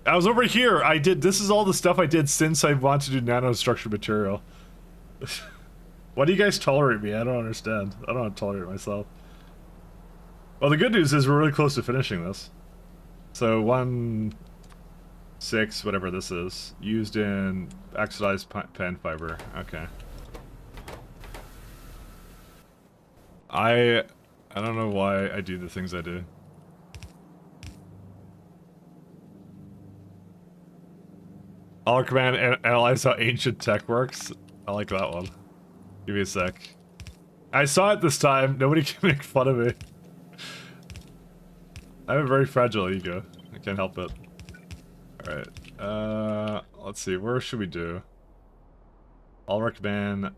I was over here. This is all the stuff I did since I wanted to do nanostructured material. Why do you guys tolerate me? I don't understand. I don't want to tolerate myself. Well, the good news is we're really close to finishing this. So 1.6, whatever this is, used in oxidized pan fiber. Okay. I don't know why I do the things I do. I'll command analyze how ancient tech works. I like that one. Give me a sec. I saw it this time. Nobody can make fun of me. I have a very fragile ego. I can't help it. Alright. Let's see. Where should we do? I'll recommend...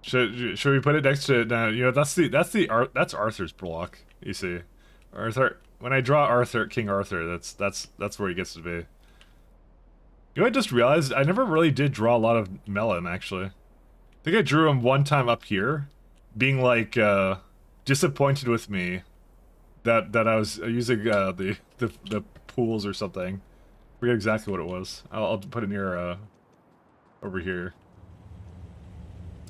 Should we put it next to... No, you know, that's Arthur's block, you see. Arthur... When I draw Arthur, King Arthur, that's where he gets to be. You know, I just realized I never really did draw a lot of melon, actually. I think I drew him one time up here, being like, disappointed with me that I was using, the pools or something. I forget exactly what it was. I'll put it near, over here.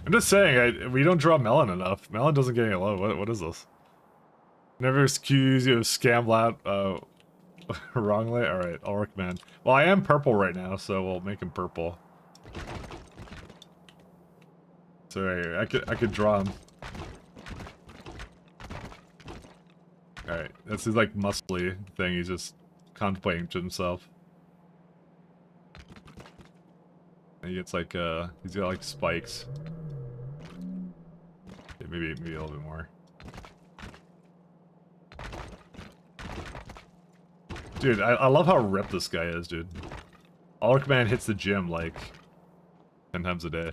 I'm just saying, we don't draw melon enough. Melon doesn't get any love. What is this? Never excuse you scam lab, wrongly? Alright, I'll recommend. Well, I am purple right now, so we'll make him purple. So right here, I could draw him. Alright, that's his like muscly thing, he's just contemplating to himself. And he gets like he's got like spikes. Okay, maybe a little bit more. Dude, I love how ripped this guy is, dude. Alric hits the gym like 10 times a day.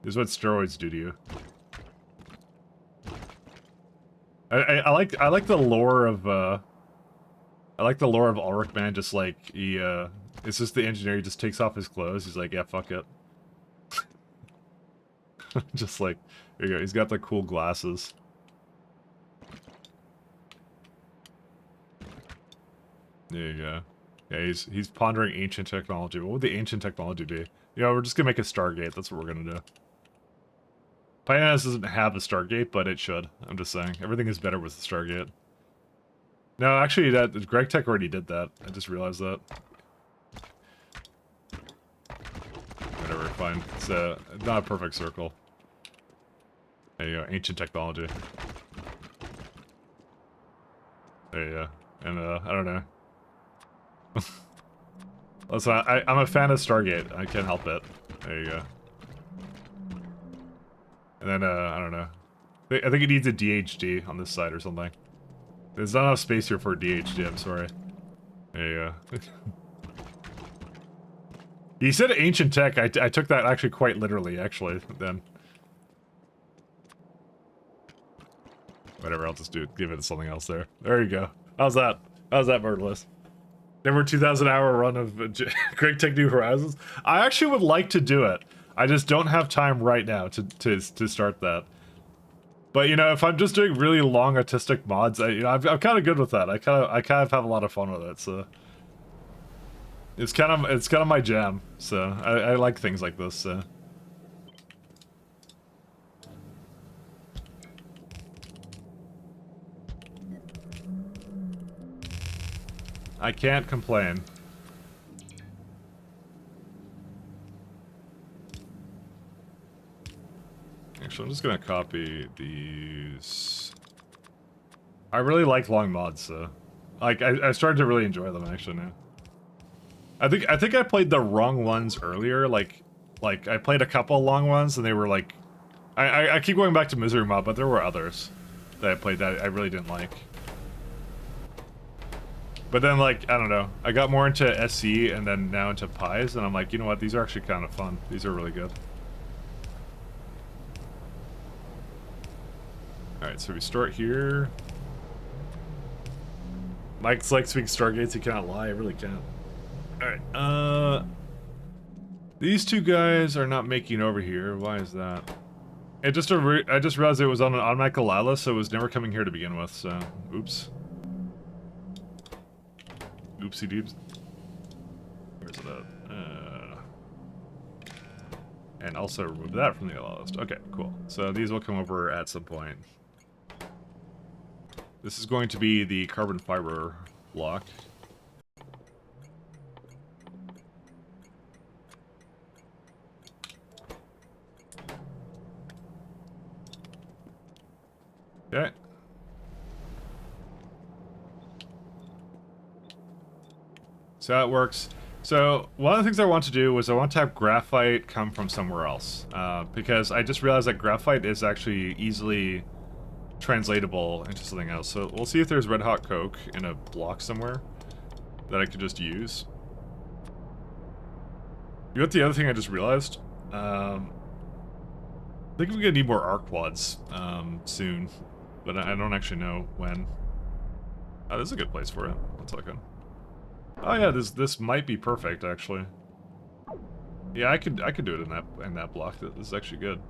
This is what steroids do to you. I like the lore of Alric, just like he it's just the engineer, he just takes off his clothes, he's like, yeah, fuck it. Just like, there you go, he's got the cool glasses. There you go. Yeah, he's pondering ancient technology. What would the ancient technology be? You know, we're just gonna make a Stargate, that's what we're gonna do. Pyanodons doesn't have a Stargate, but it should. I'm just saying. Everything is better with the Stargate. No, actually, Greg Tech already did that. I just realized that. Whatever, fine. It's not a perfect circle. There you go, ancient technology. There you go. And, I don't know. Listen, I'm a fan of Stargate. I can't help it. There you go. And then, I don't know. I think it needs a DHD on this side or something. There's not enough space here for a DHD, I'm sorry. There you go. You said ancient tech. I took that actually quite literally, actually, then. Whatever, I'll just give it something else there. There you go. How's that? How's that, Murderless? Never 2,000 hour run of Great Tech New Horizons. I actually would like to do it. I just don't have time right now to start that. But you know, if I'm just doing really long autistic mods, I'm kind of good with that. I kind of have a lot of fun with it. So it's kind of my jam. So I like things like this. So. I can't complain. Actually, I'm just gonna copy these. I really like long mods, so like I started to really enjoy them actually now. I think I played the wrong ones earlier. Like I played a couple long ones and they were like, I keep going back to Misery Mod, but there were others that I played that I really didn't like. But then, like, I don't know, I got more into SC and then now into Pies, and I'm like, you know what, these are actually kind of fun. These are really good. Alright, so we start here. Mike's like speaking Stargates, he cannot lie, I really can't. Alright, these two guys are not making over here. Why is that? I just realized it was on an automatic Lila, so it was never coming here to begin with, so oops. Oopsie doobs. Where's it at? And also remove that from the allow list. Okay, cool. So these will come over at some point. This is going to be the carbon fiber block. Okay. So that works. So one of the things I want to do was I want to have graphite come from somewhere else. Because I just realized that graphite is actually easily translatable into something else. So we'll see if there's red hot coke in a block somewhere that I could just use. You know what the other thing I just realized? I think we're gonna need more arc quads soon, but I don't actually know when. Oh, this is a good place for it. One second. Oh yeah, this might be perfect actually. Yeah, I could do it in that block. This is actually good.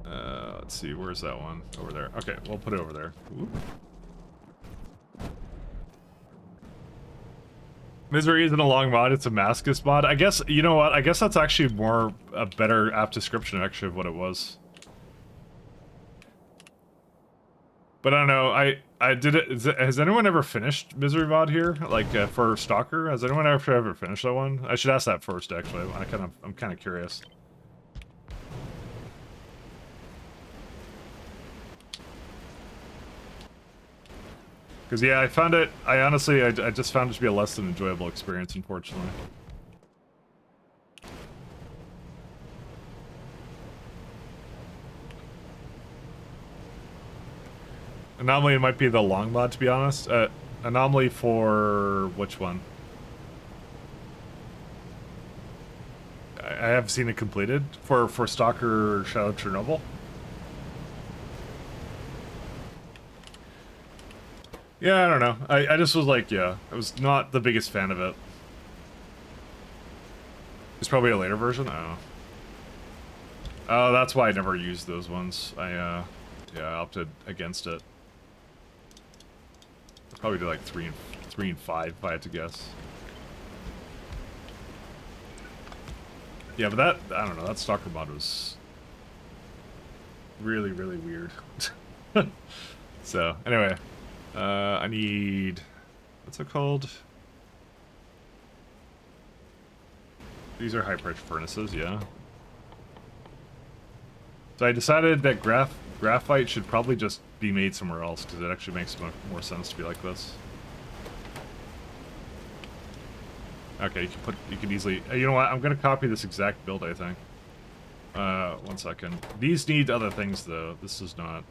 Let's see, where's that one? Over there. Okay, we'll put it over there. Ooh. Misery isn't a long mod, it's a Maskus mod. I guess, you know what, I guess that's actually a better apt description actually of what it was. But I don't know, I did it, has anyone ever finished Misery mod here? Like, for Stalker? Has anyone ever finished that one? I should ask that first, actually. I'm kind of curious. Because, yeah, I honestly just found it to be a less than enjoyable experience, unfortunately. Anomaly might be the long mod, to be honest. Anomaly for which one? I have seen it completed for Stalker Shadow Chernobyl. Yeah, I don't know. I just was like, yeah, I was not the biggest fan of it. It's probably a later version. Oh. Oh, that's why I never used those ones. Yeah, I opted against it. I'd probably do like 3 and 5 if I had to guess. Yeah, but that, I don't know, that Stalker mod was really, really weird. So, anyway. I need... what's it called? These are high-pressure furnaces, yeah. So I decided that graphite should probably just be made somewhere else, because it actually makes more sense to be like this. Okay, you can easily... You know what, I'm gonna copy this exact build, I think. 1 second. These need other things, though. This does not.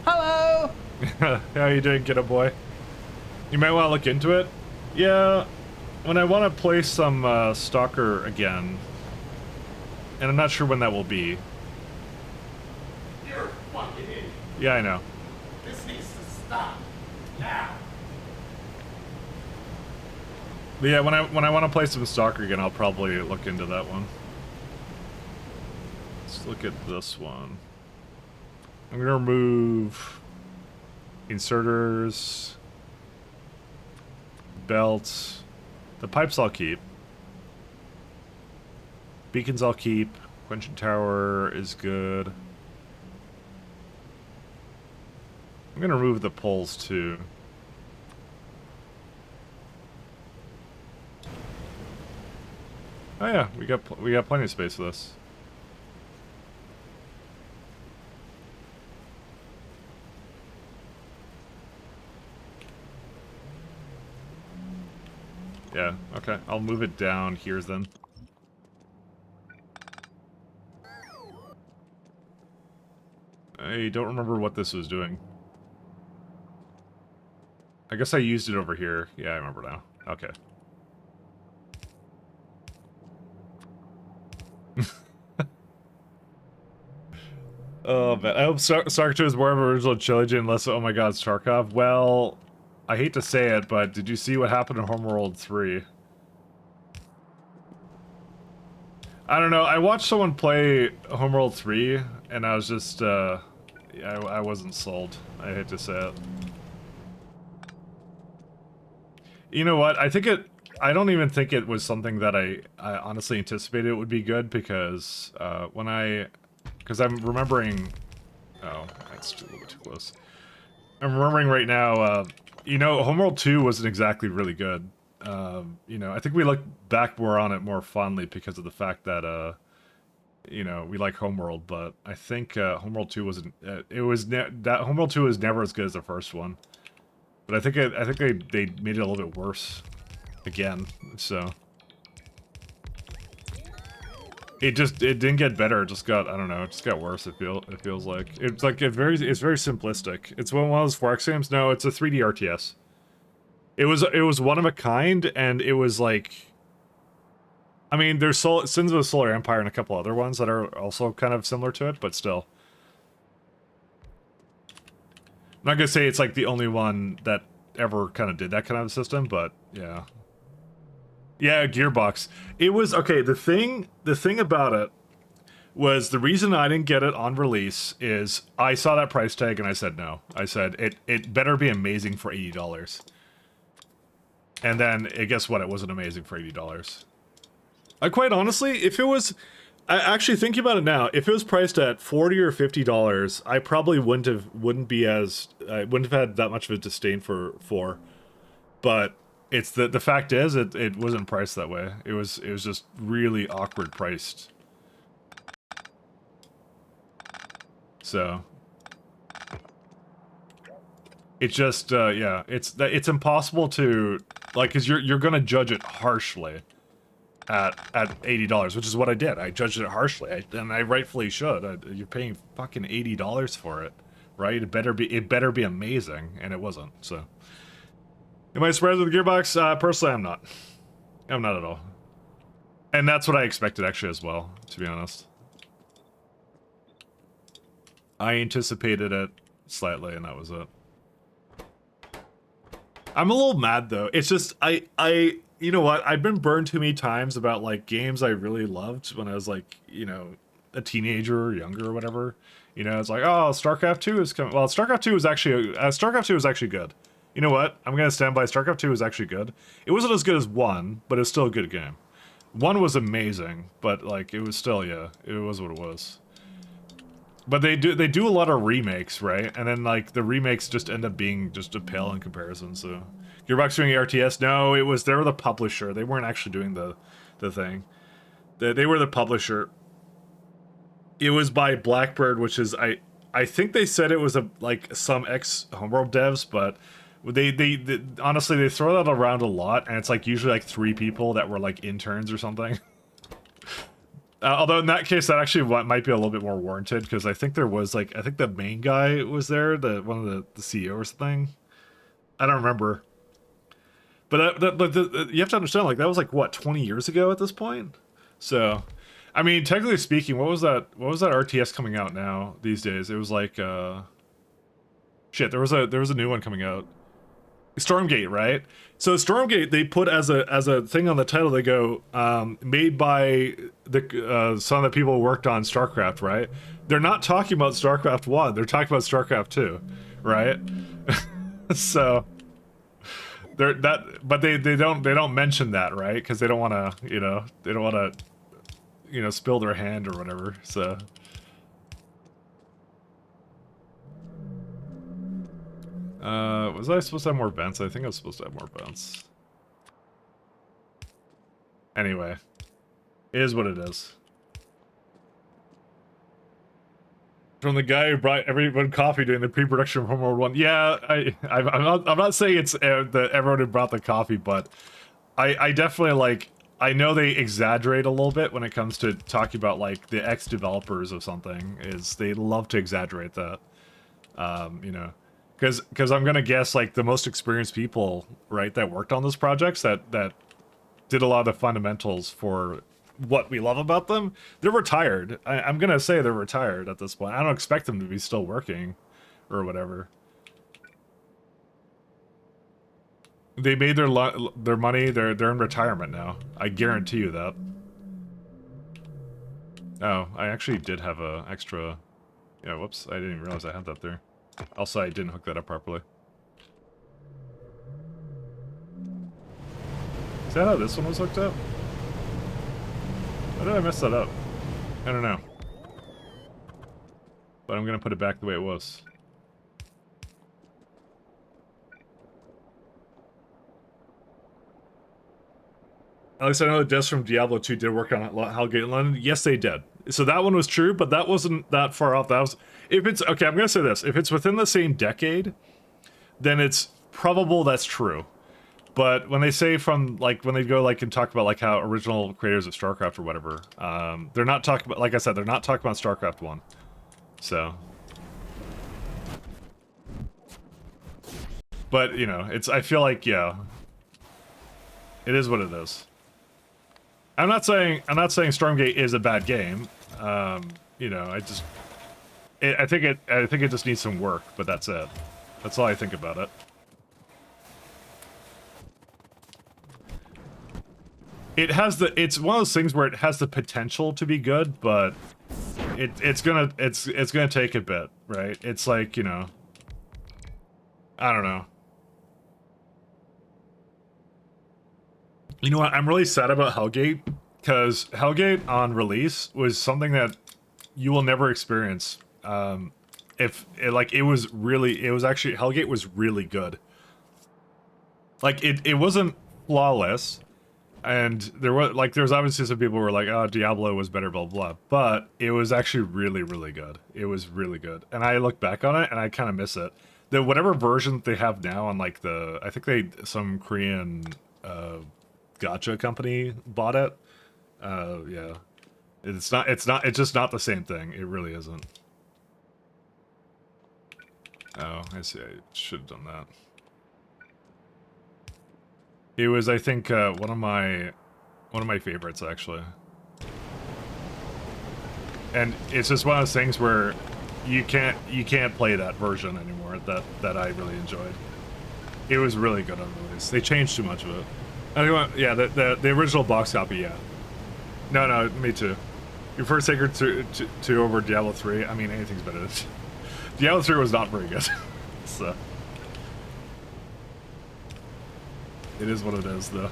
Hello! How you doing, kiddo boy? You might want to look into it. Yeah, when I want to play some Stalker again, and I'm not sure when that will be. You're a fucking idiot. Yeah, I know. This needs to stop. Now. But yeah, when I want to play some Stalker again, I'll probably look into that one. Let's look at this one. I'm gonna remove inserters, belts, the pipes I'll keep, beacons I'll keep, quenching tower is good. I'm gonna remove the poles too. Oh yeah, we got plenty of space for this. Yeah, okay. I'll move it down here then. I don't remember what this was doing. I guess I used it over here. Yeah, I remember now. Okay. Oh, man. I hope Stark 2 is more of an original trilogy unless, oh my god, Starkov. Well, I hate to say it, but did you see what happened in Homeworld 3? I don't know, I watched someone play Homeworld 3, and I was just, I wasn't sold. I hate to say it. You know what, I don't even think it was something that I honestly anticipated it would be good, because, because I'm remembering... Oh, that's a little bit too close. I'm remembering right now, you know, Homeworld 2 wasn't exactly really good. You know, I think we look back more on it more fondly because of the fact that, you know, we like Homeworld, but I think, Homeworld 2 wasn't, that Homeworld 2 was never as good as the first one. But I think they made it a little bit worse again, so. It didn't get better, it just got, I don't know, it just got worse, it feels like. It's like, it's very simplistic. It's one of those 4X games? No, it's a 3D RTS. It was one of a kind, and it was like... I mean, there's Sins of the Solar Empire and a couple other ones that are also kind of similar to it, but still. I'm not gonna say it's like the only one that ever kind of did that kind of system, but yeah. Yeah, Gearbox. It was, okay, the thing about it was the reason I didn't get it on release is I saw that price tag and I said no. I said, it better be amazing for $80. And then, guess what? It wasn't amazing for $80. Quite honestly, if it was... actually, thinking about it now, if it was priced at $40 or $50, I probably wouldn't have had that much of a disdain for. But it's the fact is, it wasn't priced that way. It was just really awkward priced. So... It's just, yeah, it's impossible to, like, because you're gonna judge it harshly at $80, which is what I did. I judged it harshly, and I rightfully should. You're paying fucking $80 for it, right? It better be amazing, and it wasn't. So, am I surprised with the Gearbox? Personally, I'm not. I'm not at all. And that's what I expected, actually, as well, to be honest. I anticipated it slightly, and that was it. I'm a little mad though. It's just you know what? I've been burned too many times about like games I really loved when I was like, you know, a teenager or younger or whatever. You know, it's like, oh, StarCraft 2 is coming. Well, StarCraft 2 was actually good. You know what? I'm gonna stand by. StarCraft 2 was actually good. It wasn't as good as 1, but it's still a good game. 1 was amazing, but like it was still, yeah, it was what it was. But they do a lot of remakes, right? And then like the remakes just end up being just a pale in comparison. So Gearbox doing RTS? No, they were the publisher. They weren't actually doing the thing. They were the publisher. It was by Blackbird, which is I think they said it was like some ex Homeworld devs, but they honestly they throw that around a lot, and it's like usually like 3 people that were like interns or something. Although in that case, that actually might be a little bit more warranted, because I think there was like, I think the main guy was there, one of the CEO or something. I don't remember. But you have to understand, like, that was like, what, 20 years ago at this point? So, I mean, technically speaking, what was that RTS coming out now these days? It was like, shit, there was a new one coming out. Stormgate, right? So Stormgate, they put as a thing on the title, they go, made by some of the people who worked on StarCraft, right? They're not talking about StarCraft 1, they're talking about StarCraft 2, right? So but they don't mention that, right? Because they don't want to, spill their hand or whatever. So was I supposed to have more vents? I think I was supposed to have more vents. Anyway, it is what it is. From the guy who brought everyone coffee during the pre-production of Homeworld 1. Yeah, I'm not saying it's that everyone who brought the coffee, but I definitely, like, I know they exaggerate a little bit when it comes to talking about, like, the ex-developers of something. They love to exaggerate that, because I'm gonna guess, like, the most experienced people, right, that worked on those projects, that did a lot of the fundamentals for what we love about them, they're retired. I'm gonna say they're retired at this point. I don't expect them to be still working or whatever. They made their money. They're in retirement now. I guarantee you that. Oh, I actually did have a extra. Yeah, whoops! I didn't even realize I had that there. Also, I didn't hook that up properly. Is that how this one was hooked up? How did I mess that up? I don't know. But I'm gonna put it back the way it was. At least I know the devs from Diablo 2 did work on Hellgate in London. Yes, they did. So that one was true, but that wasn't that far off. That was... If it's... Okay, I'm gonna say this. If it's within the same decade, then it's probable that's true. But when they say from, like, when they go, like, and talk about, like, how original creators of StarCraft or whatever, they're not talking about, like I said, they're not talking about StarCraft 1. So. But, you know, it's, I feel like, yeah. It is what it is. I'm not saying Stormgate is a bad game. You know, I think it just needs some work, but that's it. That's all I think about it. It's one of those things where it has the potential to be good, but it's gonna take a bit, right? It's like, you know, I don't know. You know what? I'm really sad about Hellgate, because Hellgate on release was something that you will never experience. It was actually, Hellgate was really good. Like, it wasn't flawless. And there was obviously some people who were like, oh, Diablo was better, blah, blah, blah. But it was actually really, really good. It was really good. And I look back on it, and I kind of miss it. Whatever version that they have now on, like, I think some Korean gacha company bought it. Yeah. It's just not the same thing. It really isn't. Oh, I see. I should have done that. It was, I think, one of my favorites, actually. And it's just one of those things where you can't play that version anymore that I really enjoyed. It was really good on release. They changed too much of it. Anyway, yeah, the original box copy, yeah. No, me too. Your first Sacred to over Diablo 3. I mean, anything's better than Diablo 3 was not very good. So. It is what it is, though.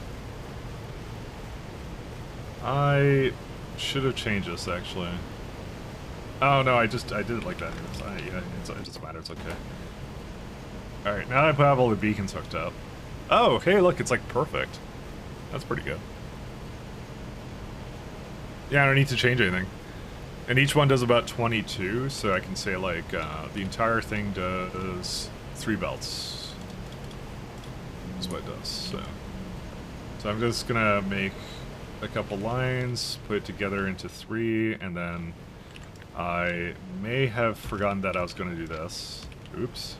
I should have changed this, actually. Oh no, I did it like that. Yeah, it doesn't matter. It's okay. All right, now I have all the beacons hooked up. Oh, hey, look, it's like perfect. That's pretty good. Yeah, I don't need to change anything. And each one does about 22, so I can say like the entire thing does 3 belts. That's what it does. So I'm just gonna make a couple lines, put it together into 3, and then I may have forgotten that I was gonna do this. Oops.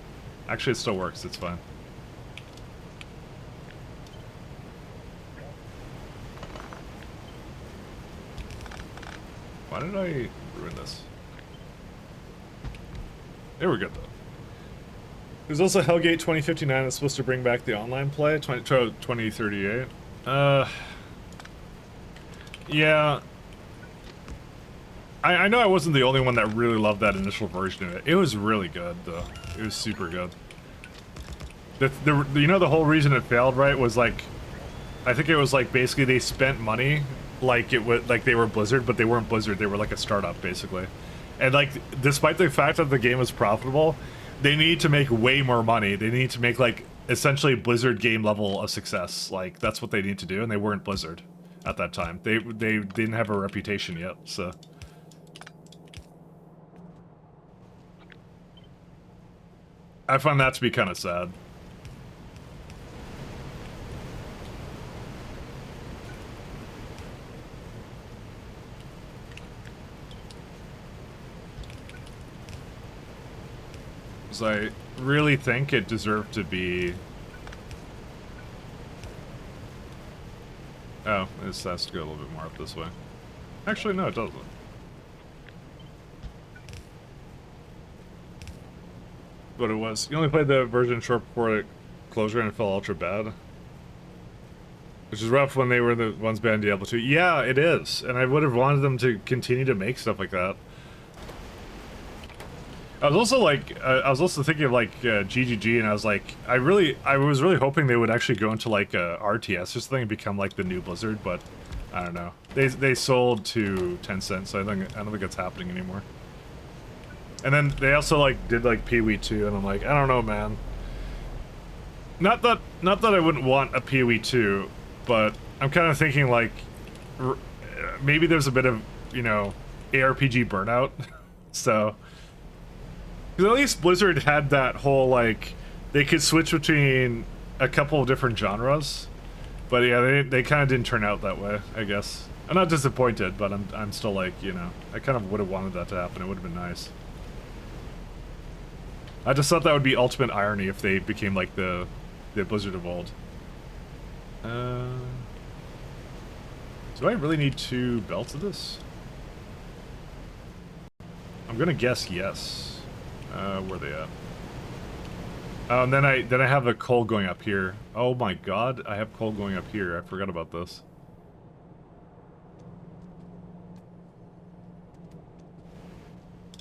Actually, it still works. It's fine. Why did I ruin this? There we go, though. There's also Hellgate 2059 that's supposed to bring back the online play, 2038. Yeah. I know I wasn't the only one that really loved that initial version of it. It was really good, though. It was super good. You know, the whole reason it failed, right, was like, I think it was like basically they spent money like it was like they were Blizzard, but they weren't Blizzard. They were like a startup, basically. And like, despite the fact that the game was profitable, they need to make way more money. They need to make like essentially Blizzard game level of success. Like that's what they need to do, and they weren't Blizzard at that time. They didn't have a reputation yet, so. I find that to be kind of sad. Because I really think it deserved to be... Oh, this has to go a little bit more up this way. Actually, no, it doesn't. What it was. You only played the version short before it closure and it felt ultra bad. Which is rough when they were the ones banned Diablo 2. Yeah, it is. And I would have wanted them to continue to make stuff like that. I was also like, I was also thinking of like GGG, and I was like, I was really hoping they would actually go into like RTS or something and become like the new Blizzard, but I don't know. They sold to Tencent, so I don't think it's happening anymore. And then they also like did like PoE 2, and I'm like, I don't know, man. Not that I wouldn't want a PoE 2, but I'm kind of thinking like maybe there's a bit of, you know, ARPG burnout. So, because at least Blizzard had that whole like they could switch between a couple of different genres. But yeah, they kind of didn't turn out that way, I guess. I'm not disappointed, but I'm still like, you know, I kind of would have wanted that to happen. It would have been nice. I just thought that would be ultimate irony if they became like the Blizzard of old. Do I really need 2 belts of this? I'm gonna guess yes. Where are they at? Oh, and then I have the coal going up here. Oh my god, I have coal going up here. I forgot about this.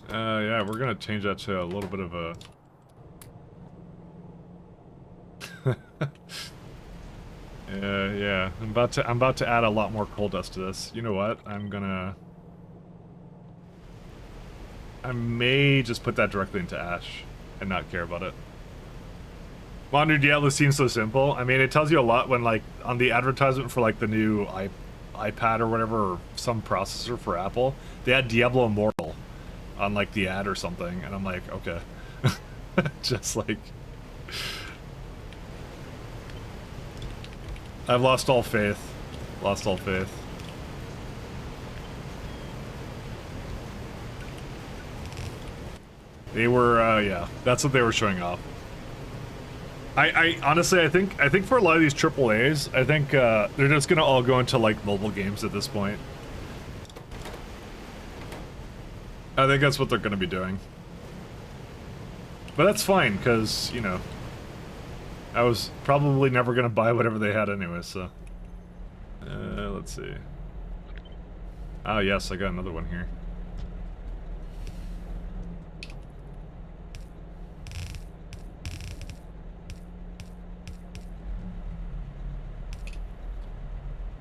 Yeah, we're gonna change that to a little bit of a... yeah. I'm about to add a lot more coal dust to this. You know what? I may just put that directly into ash and not care about it. Modern Diablo seems so simple. I mean, it tells you a lot when, like, on the advertisement for, like, the new iPad or whatever, or some processor for Apple, they had Diablo Immortal on, like, the ad or something, and I'm like, okay. Just, like... I've lost all faith. Lost all faith. They were, yeah, that's what they were showing off. I honestly, I think for a lot of these AAAs, I think they're just gonna all go into like mobile games at this point. I think that's what they're gonna be doing. But that's fine, because, you know, I was probably never gonna buy whatever they had anyway, so. Let's see. Ah, yes, I got another one here.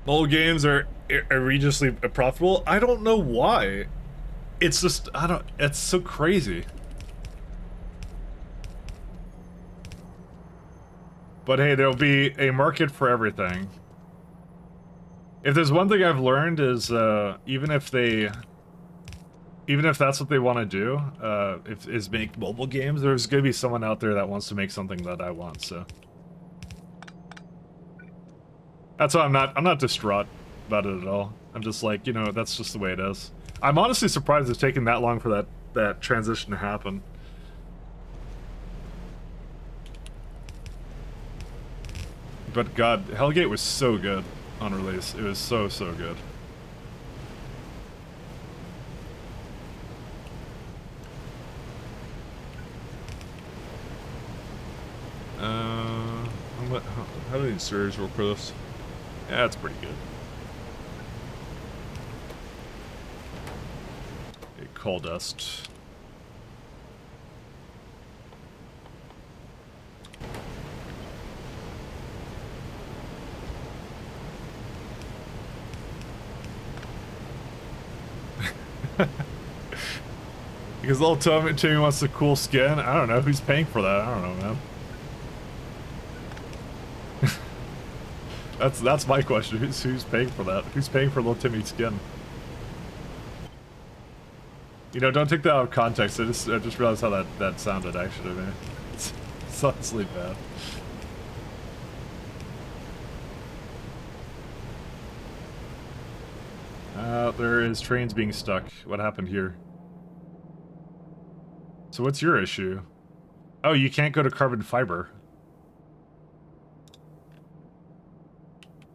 Mobile games are egregiously profitable. I don't know why. It's just, I don't, it's so crazy. But hey, there'll be a market for everything. If there's one thing I've learned is, even if that's what they want to do, is make mobile games, there's gonna be someone out there that wants to make something that I want, so. That's why I'm not distraught about it at all. I'm just like, you know, that's just the way it is. I'm honestly surprised it's taken that long for that transition to happen. But God, Hellgate was so good on release. It was so good. How do these series work for this? Yeah, that's pretty good. Coal dust. Because little Timmy wants a cool skin. I don't know who's paying for that. I don't know, man. That's my question. Who's paying for that? Who's paying for little Timmy's skin? You know, don't take that out of context. I just realized how that sounded actually to me. It's honestly bad. There is trains being stuck. What happened here? So what's your issue? Oh, you can't go to carbon fiber.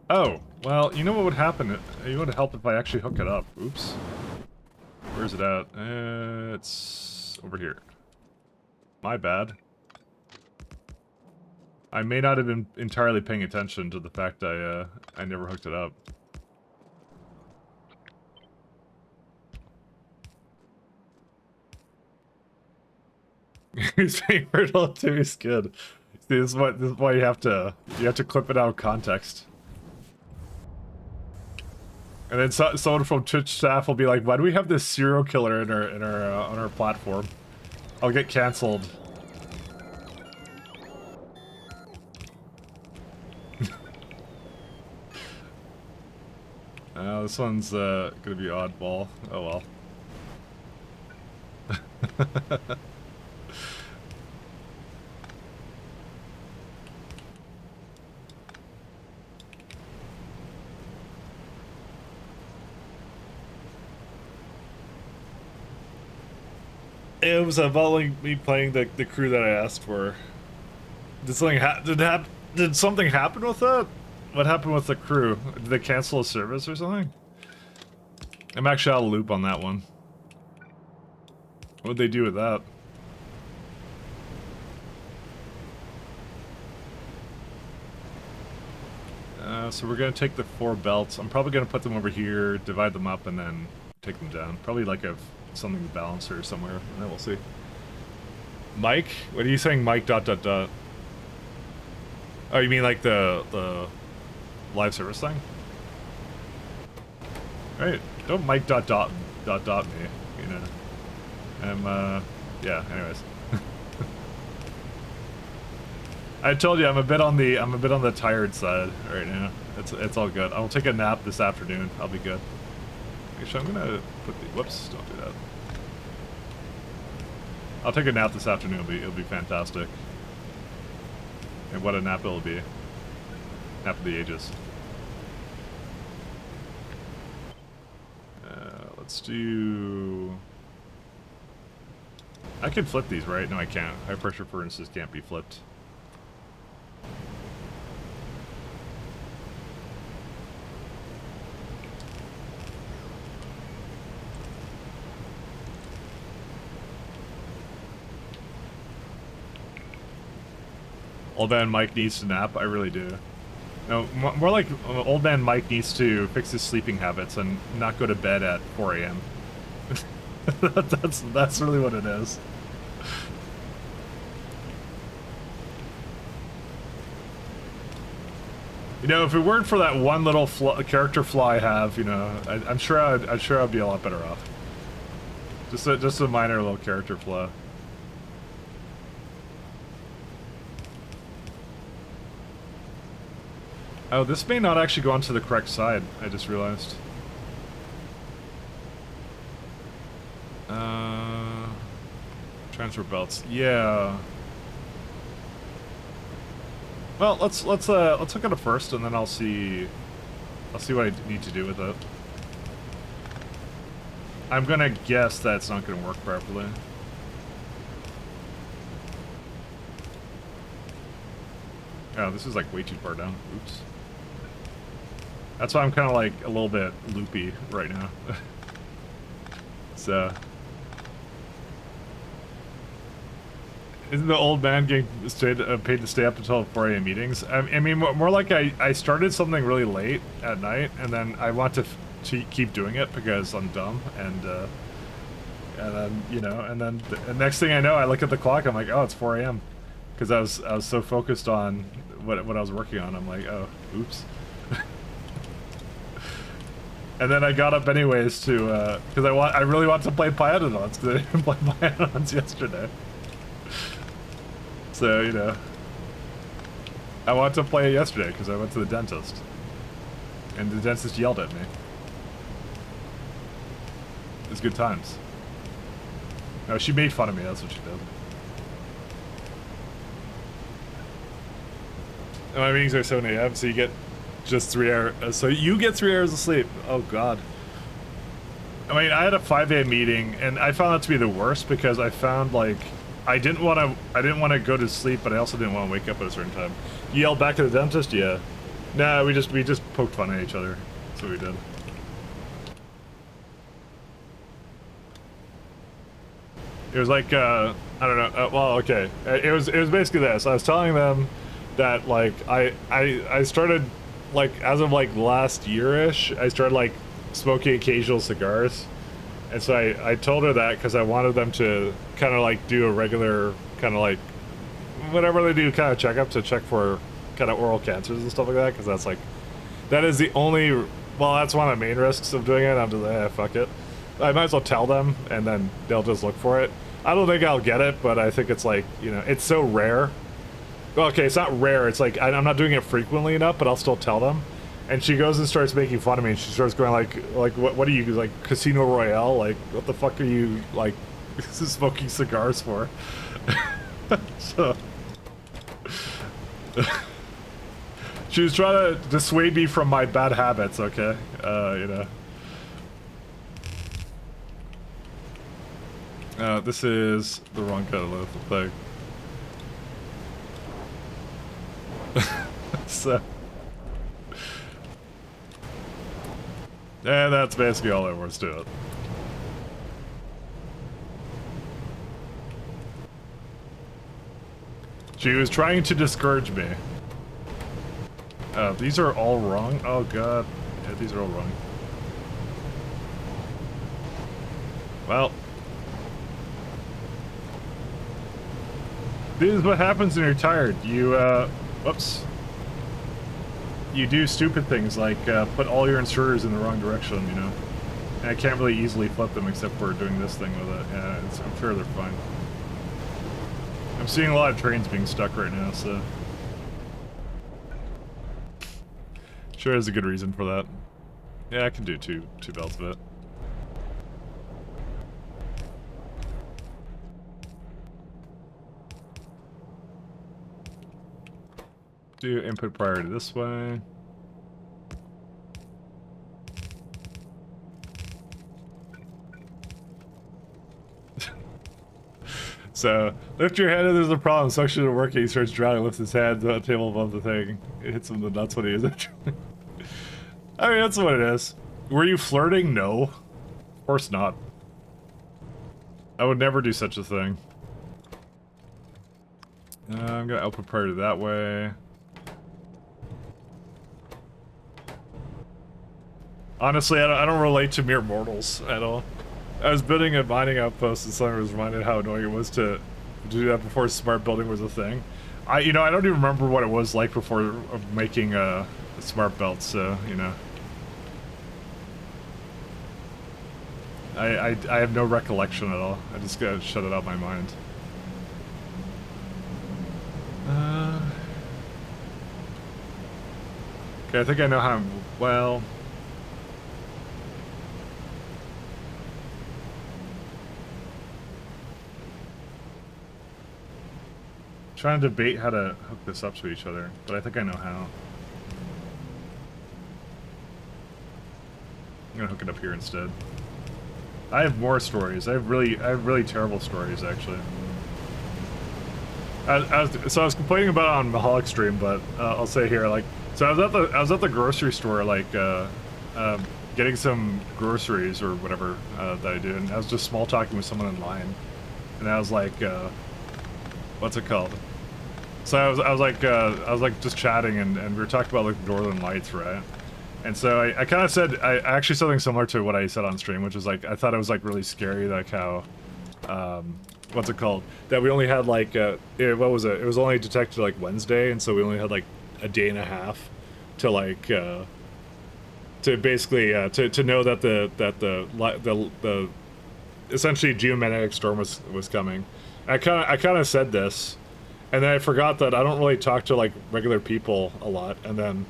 Oh, well, you know what would happen? It would help if I actually hook it up. Oops. Where's it at? It's over here. My bad. I may not have been entirely paying attention to the fact I never hooked it up. His favorite old Timmy's kid. See, this is why you have to clip it out of context. And then someone from Twitch staff will be like, "Why do we have this serial killer in our on our platform? I'll get canceled." This one's gonna be oddball. Oh well. It was about like me playing the crew that I asked for. Did something happen with that? What happened with the crew? Did they cancel a service or something? I'm actually out of loop on that one. What'd they do with that? So we're gonna take the 4 belts. I'm probably gonna put them over here, divide them up, and then take them down. Probably like something balancer somewhere, and then we'll see. Mike? What are you saying, Mike ... Oh, you mean like the live service thing? Right. Don't Mike ... me, you know. Yeah, anyways. I told you I'm a bit on the tired side right now. It's all good. I'll take a nap this afternoon. I'll be good. Actually, I'm gonna put the whoops, don't do that. I'll take a nap this afternoon. It'll be fantastic. And what a nap it'll be. Nap of the ages. Let's do... I can flip these, right? No, I can't. High pressure furnaces can't be flipped. Old man Mike needs to nap. I really do. No, more like old man Mike needs to fix his sleeping habits and not go to bed at 4 a.m. That's really what it is. You know, if it weren't for that one little character flaw I have, you know, I'm sure I'd be a lot better off. Just a minor little character flaw. Oh, this may not actually go onto the correct side, I just realized. Transfer belts. Yeah. Well, let's look at it first, and then I'll see what I need to do with it. I'm gonna guess that's not gonna work properly. Oh, this is like way too far down. Oops. That's why I'm kind of like a little bit loopy right now. So, isn't the old man getting paid to stay up until 4 a.m. meetings? I mean, more like I started something really late at night, and then I want to keep doing it because I'm dumb, and then you know, and then the next thing I know, I look at the clock, I'm like, oh, it's 4 a.m. because I was so focused on what I was working on. I'm like, oh, oops. And then I got up anyways to because I really want to play Pyanodons because I didn't play Pyanodons yesterday. So, you know, I wanted to play it yesterday because I went to the dentist, and the dentist yelled at me. It was good times. No, she made fun of me. That's what she did. And my meetings are 7 a.m., so you get just 3 hours. So you get 3 hours of sleep. Oh God. I mean, I had a 5 a.m. meeting, and I found that to be the worst because I found like I didn't want to go to sleep, but I also didn't want to wake up at a certain time. You yelled back at the dentist? Yeah. Nah, we just poked fun at each other. That's what we did. It was like I don't know. Well, okay. It was basically this. I was telling them that like I started like as of like last year-ish, I started like smoking occasional cigars. And so I told her that because I wanted them to kind of like do a regular kind of like whatever they do kind of checkup to check for kind of oral cancers and stuff like that, because that's like that is the only, well, that's one of the main risks of doing it. I'm just like, fuck it. I might as well tell them and then they'll just look for it. I don't think I'll get it, but I think it's like, you know, it's so rare. Okay, it's not rare, it's like I'm not doing it frequently enough, but I'll still tell them. And she goes and starts making fun of me, and she starts going like what are you, like, Casino Royale? Like, what the fuck are you, like, smoking cigars for? So... she was trying to dissuade me from my bad habits, okay? You know. This is the wrong kind of thing. So... and that's basically all there was to it. She was trying to discourage me. These are all wrong? Oh god. Yeah, these are all wrong. Well. This is what happens when you're tired. You, whoops. You do stupid things like put all your inserters in the wrong direction, you know. And I can't really easily flip them except for doing this thing with it. Yeah, I'm sure they're fine. I'm seeing a lot of trains being stuck right now, so... sure there's a good reason for that. Yeah, I can do two belts of it. Do input priority this way. So, lift your head if there's a problem. Suction isn't working. He starts drowning, lifts his hand on the table above the thing. It hits him in the nuts when he is. I mean, that's what it is. Were you flirting? No. Of course not. I would never do such a thing. I'm gonna output priority that way. Honestly, I don't relate to mere mortals at all. I was building a mining outpost and someone was reminded how annoying it was to do that before smart building was a thing. You know, I don't even remember what it was like before making a smart belt, so, you know. I have no recollection at all. I just gotta shut it out of my mind. Okay, I think I know how. Well. Trying to debate how to hook this up to each other, but I think I know how. I'm gonna hook it up here instead. I have more stories. I have really terrible stories actually. So I was complaining about it on Maholic stream, but I'll say here, like, so I was at the grocery store, like, getting some groceries or whatever that I do, and I was just small talking with someone in line, and I was like, what's it called? So I was like just chatting, and we were talking about like Northern Lights, right? And so I kind of said actually something similar to what I said on stream, which is like I thought it was like really scary, like how what's it called? That we only had like what was it? It was only detected like Wednesday, and so we only had like a day and a half to like to basically to know that the essentially geomagnetic storm was coming. I kind of said this, and then I forgot that I don't really talk to like regular people a lot, and then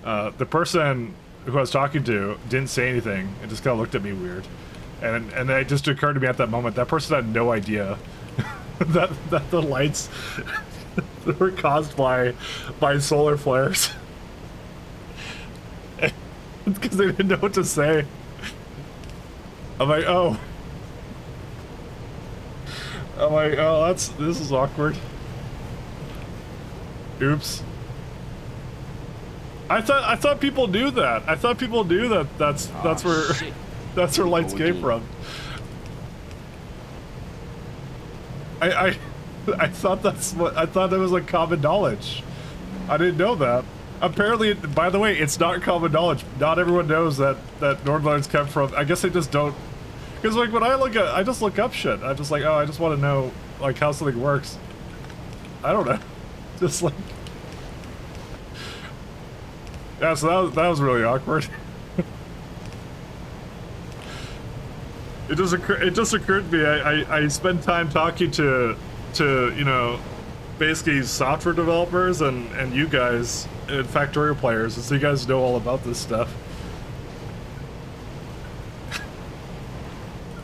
the person who I was talking to didn't say anything and just kind of looked at me weird, and it just occurred to me at that moment that person had no idea that the lights were caused by solar flares because they didn't know what to say. I'm like, oh, this is awkward. Oops. I thought people knew that. I thought people knew that that's where lights came from. I thought I thought that was like common knowledge. I didn't know that. Apparently, by the way, it's not common knowledge. Not everyone knows that Northern Lights come from. I guess they just don't. Because like when I just look up shit. I just like, oh, I just want to know like how something works. I don't know. Just like, yeah. So that was really awkward. It just occurred to me. I spend time talking to you know, basically software developers and you guys and Factorio players, and so you guys know all about this stuff.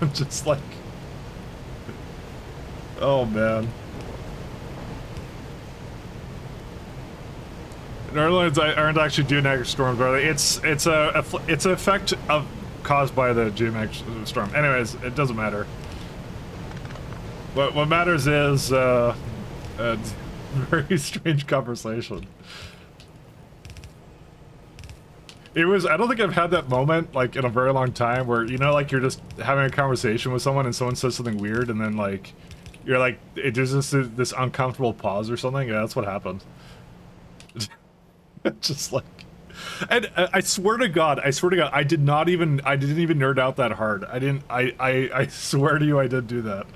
I'm just like, oh man. Northern Lights aren't actually geomagnetic storms, but it's an effect of caused by the geomagnetic storm. Anyways, it doesn't matter. What matters is a very strange conversation. It was, I don't think I've had that moment like in a very long time where, you know, like you're just having a conversation with someone and someone says something weird and then like you're like, there's just this uncomfortable pause or something. Yeah, that's what happened. Just like, and I swear to God, I didn't even nerd out that hard. I swear to you, I did do that.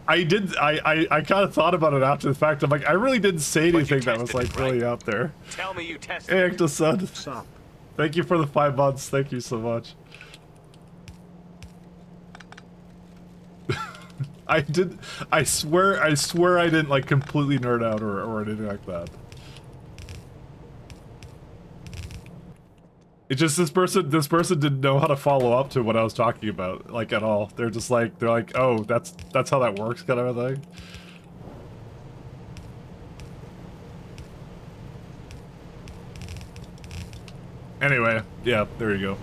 I kind of thought about it after the fact. I'm like, I really didn't say anything that was like really out there. Tell me you tested. Hey, Ectosun. Stop. Thank you for the 5 months. Thank you so much. I swear I didn't like completely nerd out or anything like that. It's just this person didn't know how to follow up to what I was talking about, like at all. They're like, oh, that's how that works, kind of a thing. Anyway, yeah, there you go.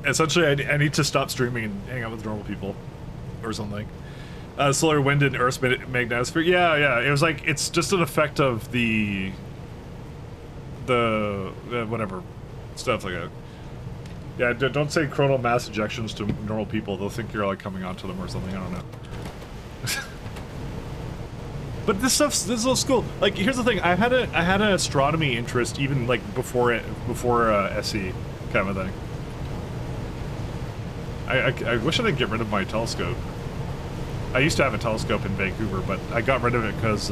Essentially, I need to stop streaming and hang out with normal people, or something. Solar wind and Earth's magnetosphere. Yeah, it was like, it's just an effect of the whatever. Stuff like that. Yeah, don't say coronal mass ejections to normal people. They'll think you're like coming onto them or something. I don't know. But this is cool. Like, here's the thing. I had an astronomy interest even like before SE kind of a thing. I wish I didn't get rid of my telescope. I used to have a telescope in Vancouver, but I got rid of it because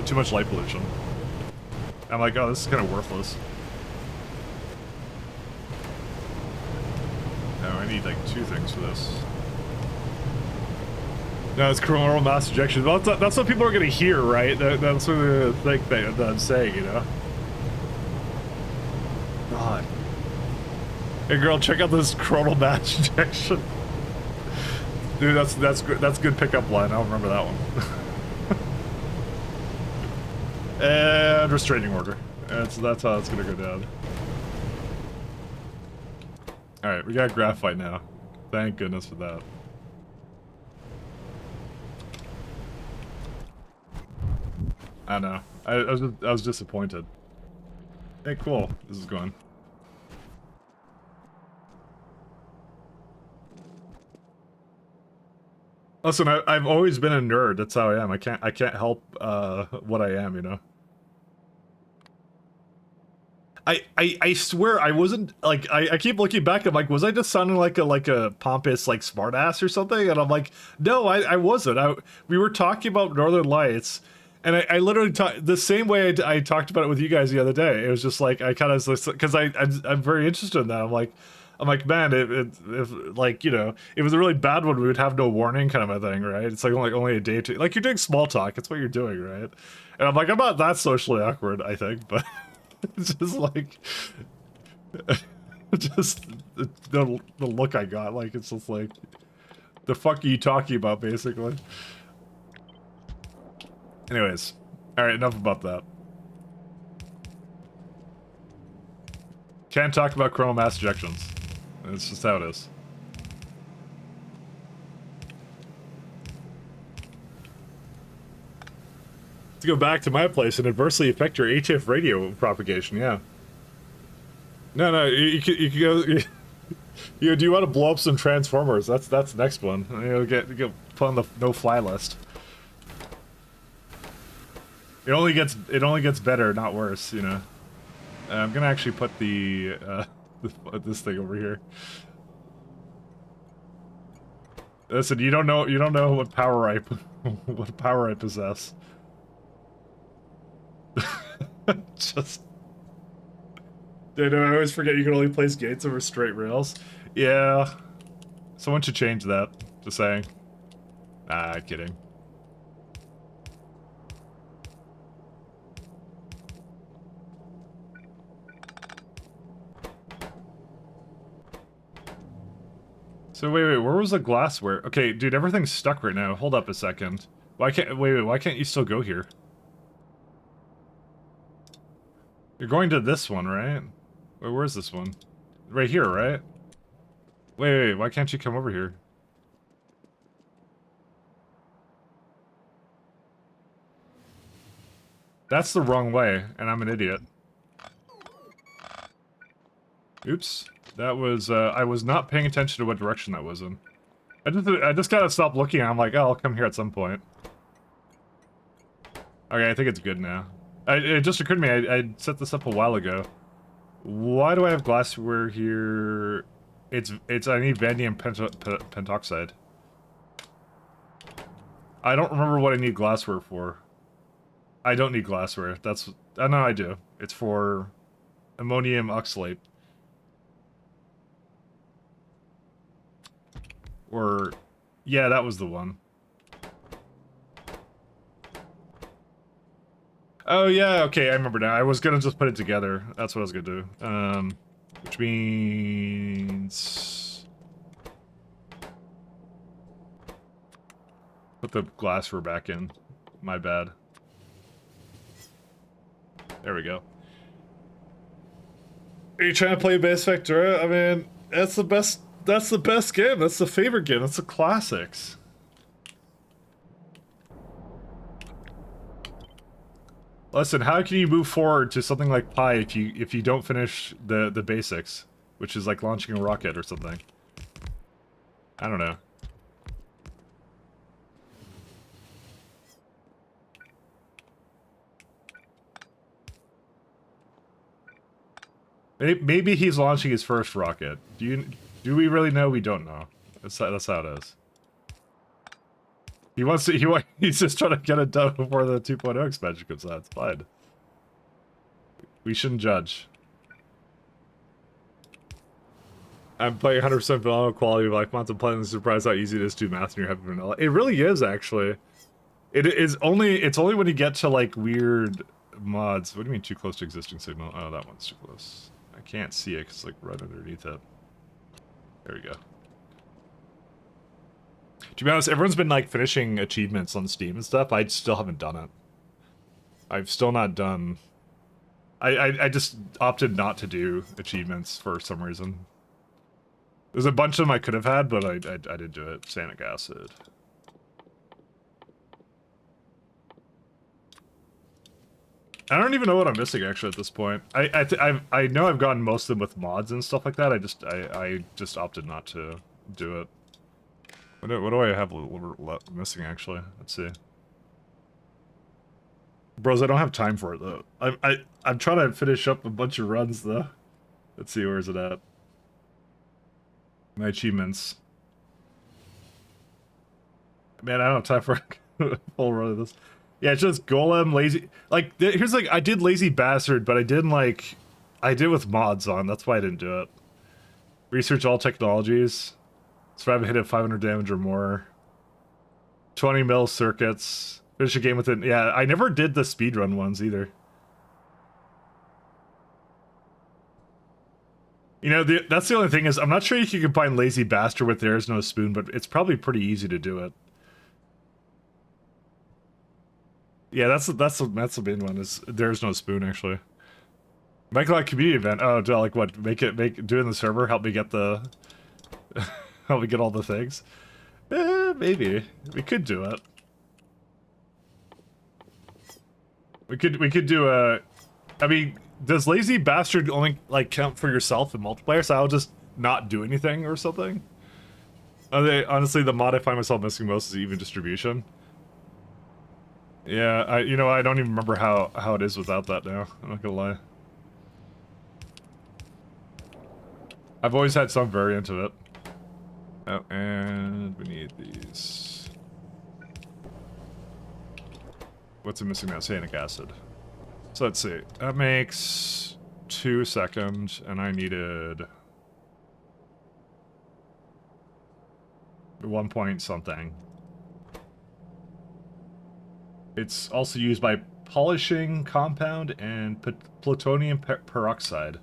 too much light pollution. I'm like, oh, this is kind of worthless. Alright. I need like 2 things for this. No, it's coronal mass ejection. Well, that's what people are gonna hear, right? That's what they're gonna think that I'm saying, you know? God. Hey girl, check out this coronal mass ejection. Dude, that's good pickup line. I'll remember that one. And restraining order. That's how it's gonna go down. Alright, we got graphite now. Thank goodness for that. I know. I was disappointed. Hey, cool. This is going. Listen, I've always been a nerd. That's how I am. I can't help what I am, you know. I swear I wasn't like I keep looking back. I'm like, was I just sounding like a pompous like smartass or something? And I'm like, no, I wasn't. We were talking about Northern Lights, and I literally the same way I talked about it with you guys the other day. It was just like I kind of because I'm very interested in that. I'm like, man, if like, you know, if it was a really bad one, we would have no warning kind of a thing, right? It's like only a day or two. Like, you're doing small talk. That's what you're doing, right? And I'm like, I'm not that socially awkward, I think, but it's just like, just the look I got. Like, it's just like, the fuck are you talking about, basically? Anyways, all right, enough about that. Can't talk about coronal mass ejections. It's just how it is. To go back to my place and adversely affect your HF radio propagation, yeah. No, you could go. Do you want to blow up some transformers? That's the next one. You'll get put on the no-fly list. It only gets better, not worse, you know. I'm gonna actually put the this thing over here. Listen, you don't know what power I possess. Just, dude, I always forget you can only place gates over straight rails. Yeah, someone should change that. Just saying. Ah, kidding. So wait, where was the glassware? Okay, dude, everything's stuck right now. Hold up a second. Why can't why can't you still go here? You're going to this one, right? Where's this one? Right here, right? Wait, why can't you come over here? That's the wrong way, and I'm an idiot. Oops. That was, I was not paying attention to what direction that was in. I just gotta stop looking, and I'm like, oh, I'll come here at some point. Okay, I think it's good now. It just occurred to me, I set this up a while ago. Why do I have glassware here? I need vanadium pentoxide. I don't remember what I need glassware for. I don't need glassware. No, I do. It's for ammonium oxalate. Or, yeah, that was the one. Oh, yeah, okay, I remember now. I was gonna just put it together. That's what I was gonna do. Which means... Put the glassware back in. My bad. There we go. Are you trying to play Base Factorio? I mean, that's the best game. That's the favorite game. That's the classics. Listen, how can you move forward to something like Pi if you don't finish the basics, which is like launching a rocket or something? I don't know. Maybe he's launching his first rocket. Do we really know? We don't know. That's how it is. He's just trying to get it done before the 2.0 expansion comes out. It's fine. We shouldn't judge. I'm playing 100% vanilla quality of life mods. I'm playing surprised how easy it is to do math in your heavy vanilla. It really is, actually. It's only when you get to, like, weird mods. What do you mean too close to existing signal? Oh, that one's too close. I can't see it because it's, like, right underneath it. There we go. To be honest, everyone's been, like, finishing achievements on Steam and stuff. I still haven't done it. I've still not done... I just opted not to do achievements for some reason. There's a bunch of them I could have had, but I didn't do it. Sanic acid. I don't even know what I'm missing, actually, at this point. I know I've gotten most of them with mods and stuff like that. I just opted not to do it. What do I have missing, actually? Let's see. Bros, I don't have time for it, though. I'm trying to finish up a bunch of runs, though. Let's see, where's it at? My achievements. Man, I don't have time for a full run of this. Yeah, it's just Golem, Lazy... Like, here's, like, I did Lazy Bastard, but I didn't, like... I did with mods on, that's why I didn't do it. Research all technologies. Survive a hit at 500 damage or more. 20 mil circuits. Finish a game within... Yeah, I never did the speedrun ones, either. You know, that's the only thing is, I'm not sure you can combine Lazy Bastard with There's No Spoon, but it's probably pretty easy to do it. Yeah, that's the main one, is There's No Spoon, actually. Make like a community event. Oh, like what? Do it in the server, help me get the... help me get all the things? Maybe. We could do it. We could do a... I mean, does Lazy Bastard only, like, count for yourself in multiplayer, so I'll just not do anything or something? Honestly, the mod I find myself missing most is even distribution. Yeah, you know, I don't even remember how it is without that now. I'm not gonna lie. I've always had some variant of it. Oh, and we need these. What's it missing now? Sanic acid. So let's see. That makes 2 seconds, and I needed 1 point something. It's also used by polishing compound and plutonium peroxide.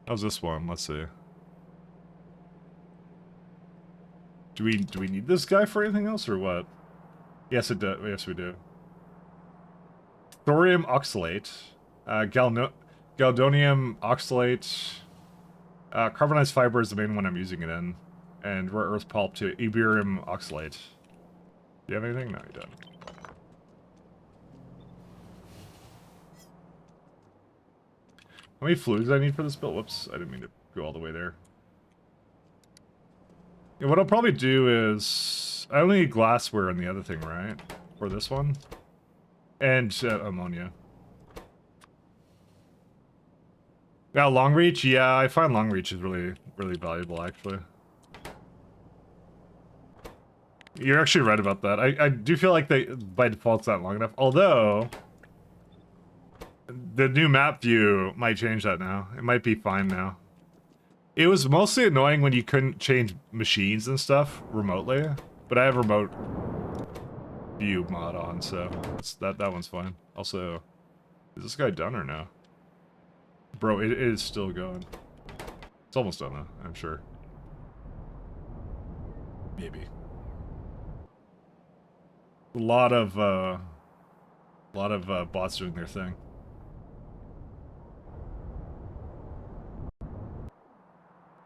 How's this one? Let's see. Do we need this guy for anything else or what? Yes, it does. Yes, we do. Thorium oxalate, galvanium oxalate, carbonized fiber is the main one I'm using it in, and rare earth pulp too. Iberium oxalate. Do you have anything? No, you don't. How many fluids do I need for this build? Whoops, I didn't mean to go all the way there. Yeah, what I'll probably do is... I only need glassware in the other thing, right? For this one? And ammonia. Now, long reach? Yeah, I find long reach is really, really valuable, actually. You're actually right about that. I do feel like they, by default, it's not long enough. Although... the new map view might change that now. It might be fine now. It was mostly annoying when you couldn't change machines and stuff remotely, but I have remote view mod on, so that one's fine. Also, is this guy done or no? Bro, it is still going. It's almost done though, I'm sure. Maybe. A lot of bots doing their thing.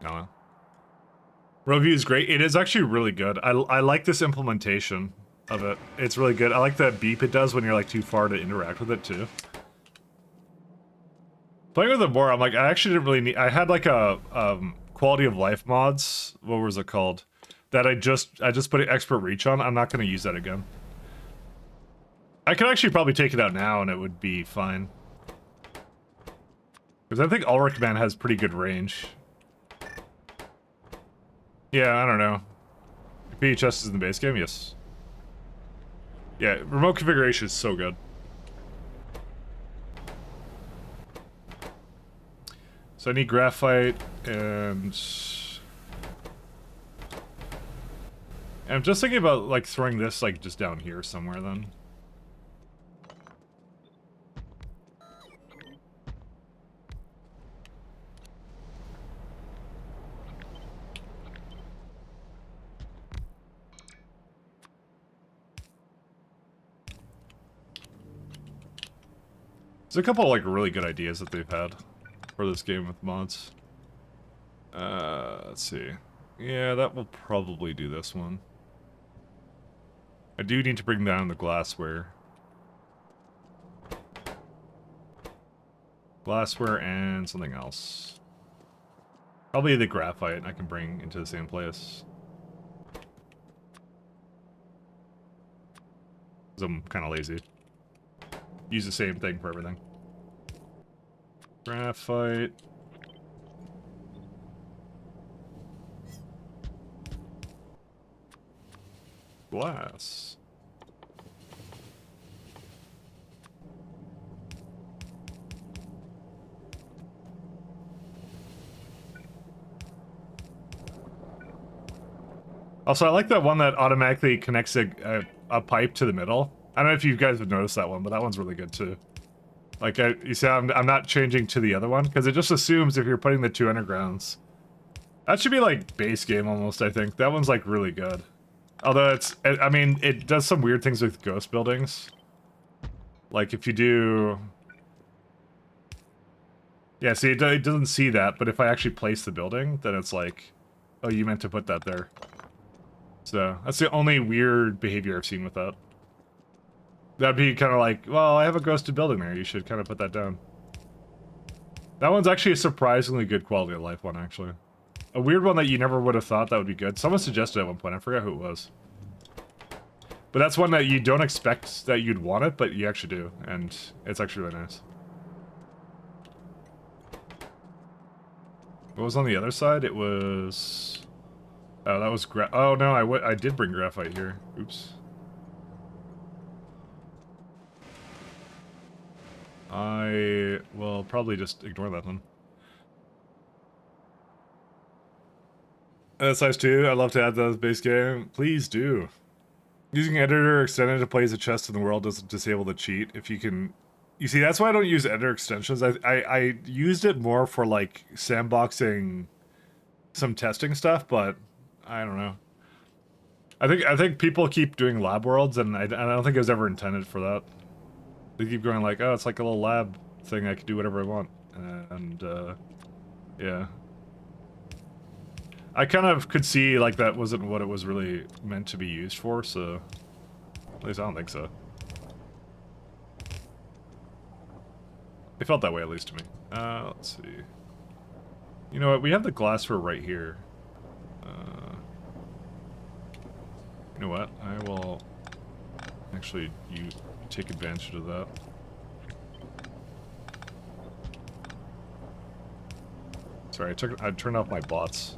Oh. Review is great. It is actually really good. I like this implementation of it. It's really good. I like that beep it does when you're like too far to interact with it too. Playing with it more, I'm like, I actually didn't really need... I had like a quality of life mods. What was it called? That I just put an expert reach on. I'm not going to use that again. I could actually probably take it out now and it would be fine. Because I think Ulrich Man has pretty good range. Yeah, I don't know. VHS is in the base game? Yes. Yeah, remote configuration is so good. So I need graphite and I'm just thinking about like throwing this like just down here somewhere then. There's a couple like really good ideas that they've had for this game with mods. Let's see. Yeah, that will probably do this one. I do need to bring down the glassware. Glassware and something else. Probably the graphite I can bring into the same place. 'Cause I'm kind of lazy. Use the same thing for everything. Graphite. Glass. Also, I like that one that automatically connects a pipe to the middle. I don't know if you guys have noticed that one, but that one's really good too. Like, you see, I'm not changing to the other one, because it just assumes if you're putting the two undergrounds. That should be like base game almost, I think. That one's like really good. Although I mean, it does some weird things with ghost buildings. Like if you do... Yeah, see, it doesn't see that, but if I actually place the building, then it's like, oh, you meant to put that there. So, that's the only weird behavior I've seen with that. That'd be kind of like, well, I have a ghosted building there, you should kind of put that down. That one's actually a surprisingly good quality of life one, actually. A weird one that you never would have thought that would be good. Someone suggested at one point, I forgot who it was. But that's one that you don't expect that you'd want it, but you actually do, and it's actually really nice. What was on the other side? It was... Oh, that was oh no, I did bring graphite here. Oops. I will probably just ignore that one. Size 2, I'd love to add that to the base game. Please do. Using editor extended to play as a chest in the world doesn't disable the cheat. If you can... You see, that's why I don't use editor extensions. I used it more for, like, sandboxing some testing stuff, but I don't know. I think people keep doing lab worlds, and I don't think it was ever intended for that. They keep going like, oh, it's like a little lab thing, I can do whatever I want. And, yeah. I kind of could see, like, that wasn't what it was really meant to be used for, so... At least I don't think so. It felt that way, at least to me. Let's see. You know what, we have the glassware right here. You know what, I will... Actually, you take advantage of that. Sorry, I turned off my bots.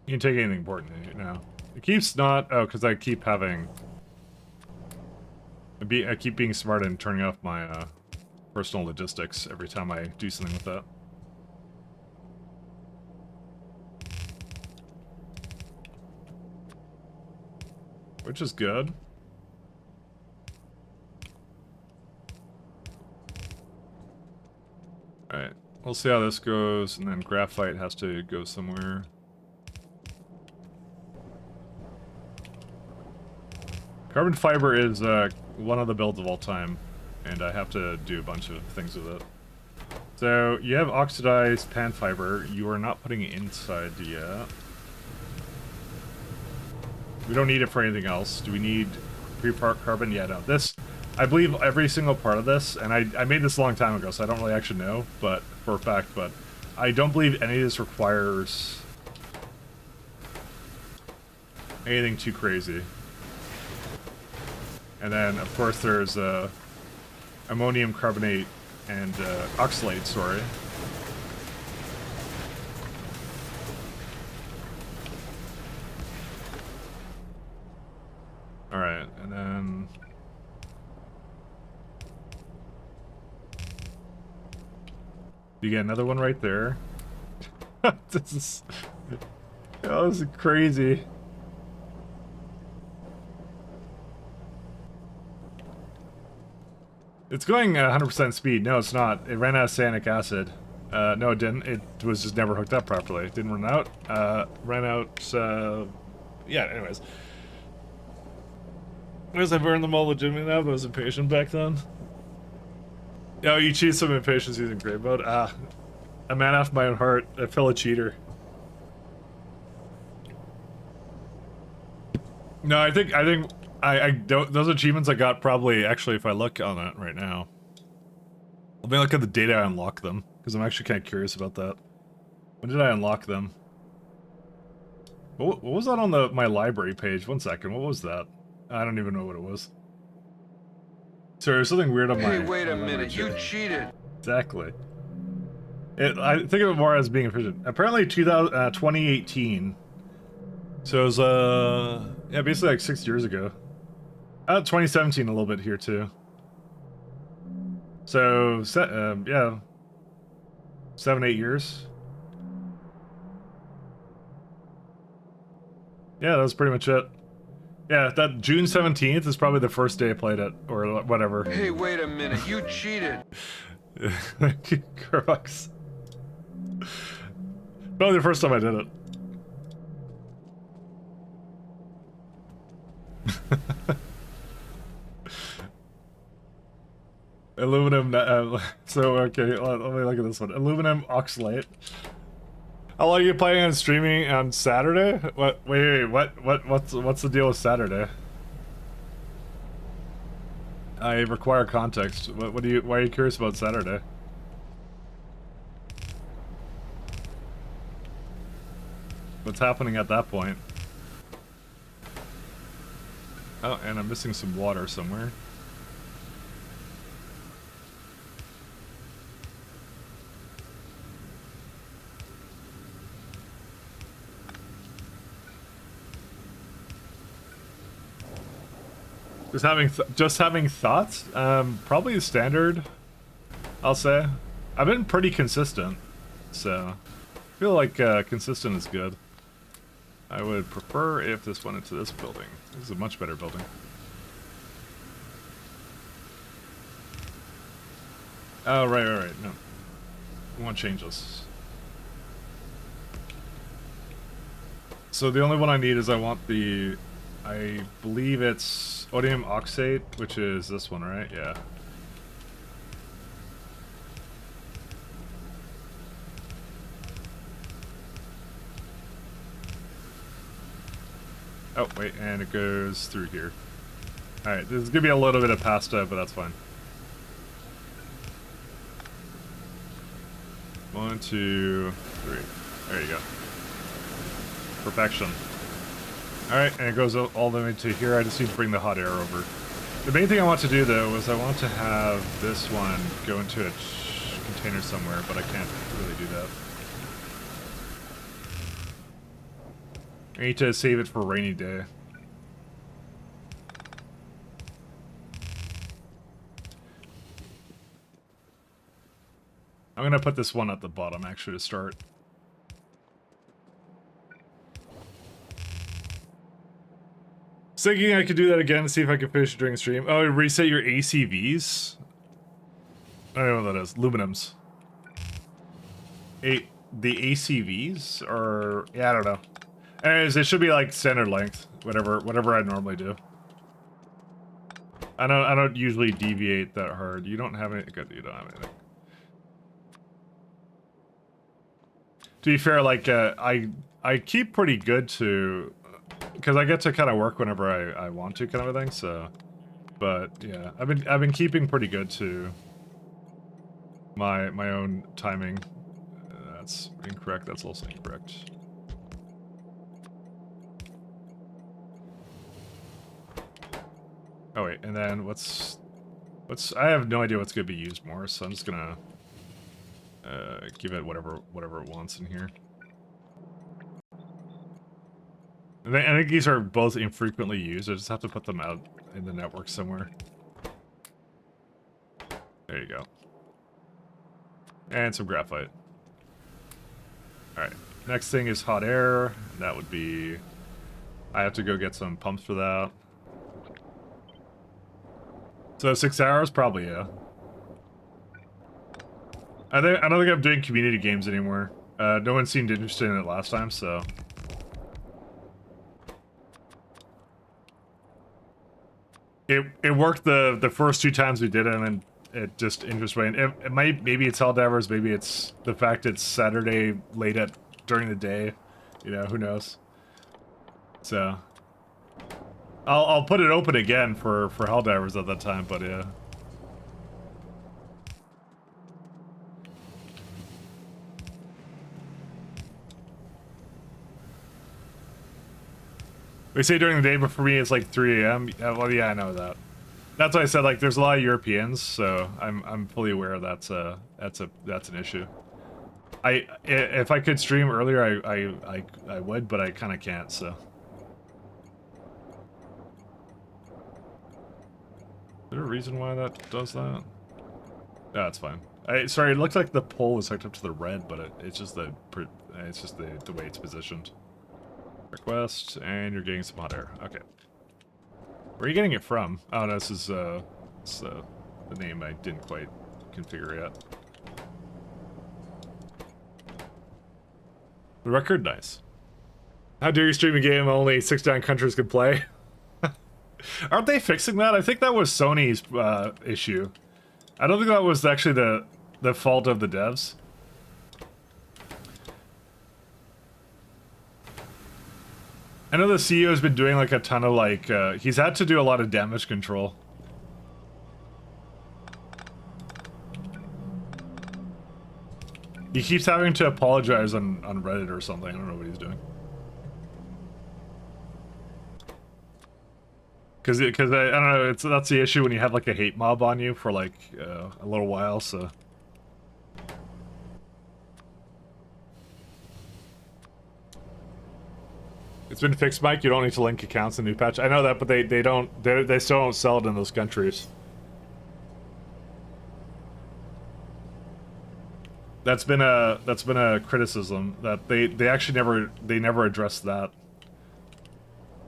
You can take anything important now. It keeps not... Oh, because I keep having... I keep being smart and turning off my personal logistics every time I do something with that. Which is good. Alright, we'll see how this goes, and then graphite has to go somewhere. Carbon fiber is one of the builds of all time, and I have to do a bunch of things with it. So, you have oxidized pan fiber. You are not putting it inside yet. We don't need it for anything else. Do we need pre-carbon? Yeah, no. This, I believe every single part of this, and I made this a long time ago, so I don't really actually know, but for a fact, but I don't believe any of this requires anything too crazy. And then, of course, there's ammonium carbonate and oxalate, sorry. You get another one right there. This is... Oh, this is crazy. It's going at 100% speed. No, it's not. It ran out of cyanic acid. No, it didn't. It was just never hooked up properly. It didn't run out. Ran out, yeah, anyways. I guess I burned them all legitimately now, but I was impatient back then. Oh, you cheat some impatience using grave mode? Ah. A man after my own heart. A fellow cheater. No, I think I don't, those achievements I got probably, actually, if I look on it right now. Let me look at the date I unlock them, because I'm actually kind of curious about that. When did I unlock them? What was that on my library page? 1 second, what was that? I don't even know what it was. Sorry, there's something weird on my... Hey, wait a minute, you cheated. Exactly. I think of it more as being efficient. Apparently 2018. So it was, yeah, basically like 6 years ago. 2017 a little bit here too. So, yeah. 7-8 years. Yeah, that was pretty much it. Yeah, that June 17th is probably the first day I played it, or whatever. Hey, wait a minute, you cheated. Crux. Probably the first time I did it. Aluminum, so okay, let me look at this one. Aluminum oxalate. How long are you planning on streaming on Saturday? Wait, what's the deal with Saturday? I require context. Why are you curious about Saturday? What's happening at that point? Oh, and I'm missing some water somewhere. Just having thoughts? Probably standard, I'll say. I've been pretty consistent, so I feel like consistent is good. I would prefer if this went into this building. This is a much better building. Oh, right, no. I want to change this. So the only one I need is I want the... I believe it's sodium oxate, which is this one, right? Yeah. Oh, wait, and it goes through here. Alright, there's gonna be a little bit of pasta, but that's fine. 1, 2, 3. There you go. Perfection. Alright, and it goes all the way to here. I just need to bring the hot air over. The main thing I want to do, though, is I want to have this one go into a container somewhere, but I can't really do that. I need to save it for a rainy day. I'm gonna put this one at the bottom, actually, to start. Thinking I could do that again to see if I can finish it during the stream. Oh, reset your ACVs? I don't know what that is. Luminums. The ACVs? Or... yeah, I don't know. Anyways, it should be like standard length. Whatever I normally do. I don't usually deviate that hard. You don't have any... good, you don't have anything. To be fair, like, I keep pretty good to... because I get to kind of work whenever I want to, kind of a thing. So, but yeah, I've been keeping pretty good to my own timing. That's incorrect. That's also incorrect. Oh wait, and then what's I have no idea what's gonna be used more, so I'm just gonna give it whatever it wants in here. I think these are both infrequently used. I just have to put them out in the network somewhere. There you go. And some graphite. Alright, next thing is hot air. That would be... I have to go get some pumps for that. So 6 hours? Probably, yeah. I don't think I'm doing community games anymore. No one seemed interested in it last time, so... It worked the first 2 times we did it, and then it just interested me. It might, maybe it's Helldivers, maybe it's the fact it's Saturday late during the day. You know, who knows? So... I'll put it open again for Helldivers at that time, but yeah. We say during the day, but for me it's like 3 a.m. Well, yeah, I know that. That's why I said, like, there's a lot of Europeans, so I'm fully aware that's an issue. If I could stream earlier, I would, but I kind of can't. So. Is there a reason why that does that? No, that's fine. Sorry, it looked like the pole was hooked up to the red, but it's just the way it's positioned. Request, and you're getting some hot air. Okay. Where are you getting it from? Oh, no, this is the name I didn't quite configure yet. The record, nice. How dare you stream a game only 69 countries can play? Aren't they fixing that? I think that was Sony's issue. I don't think that was actually the fault of the devs. I know the CEO has been doing like a ton of like, he's had to do a lot of damage control. He keeps having to apologize on Reddit or something. I don't know what he's doing. Cause I don't know, that's the issue when you have like a hate mob on you for like a little while, so. It's been fixed, Mike. You don't need to link accounts in new patch. I know that, but they still don't sell it in those countries. That's been a criticism that they actually never addressed that.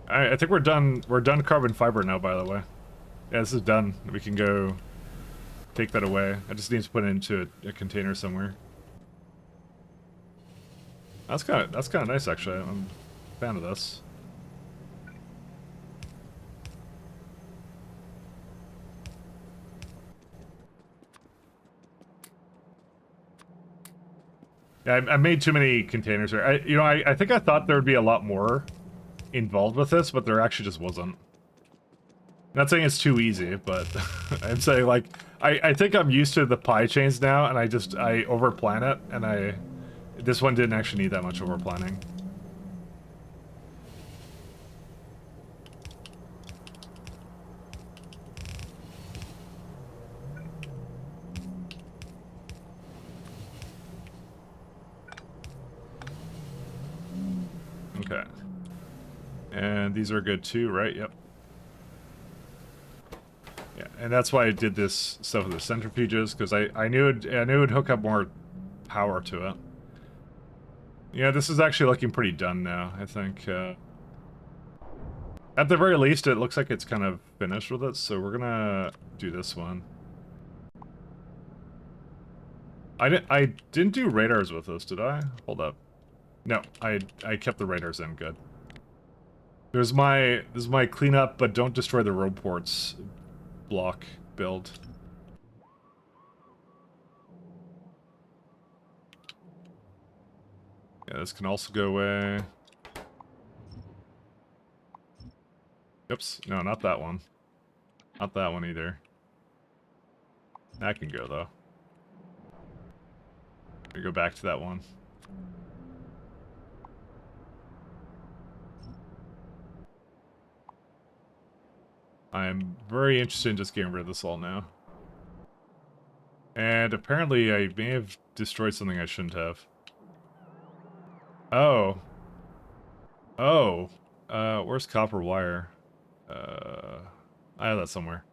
I think we're done carbon fiber now, by the way. Yeah, this is done. We can go take that away. I just need to put it into a container somewhere. That's kind of nice, actually. I'm a fan of this. Yeah, I made too many containers here. I think I thought there would be a lot more involved with this, but there actually just wasn't. Not saying it's too easy, but I'm saying, like, I think I'm used to the pie chains now, and I over-plan it, and this one didn't actually need that much over-planning. Okay. And these are good too, right? Yep. Yeah, and that's why I did this stuff with the centrifuges, because I knew it would hook up more power to it. Yeah, this is actually looking pretty done now, I think. At the very least, it looks like it's kind of finished with it, so we're gonna do this one. I didn't do radars with this, did I? Hold up. No, I kept the radars in, good. This is my cleanup, but don't destroy the road ports block build. Yeah, this can also go away. Oops, no, not that one. Not that one either. That can go, though. We go back to that one. I'm very interested in just getting rid of this all now. And apparently I may have destroyed something I shouldn't have. Oh. Oh. Where's copper wire? I have that somewhere.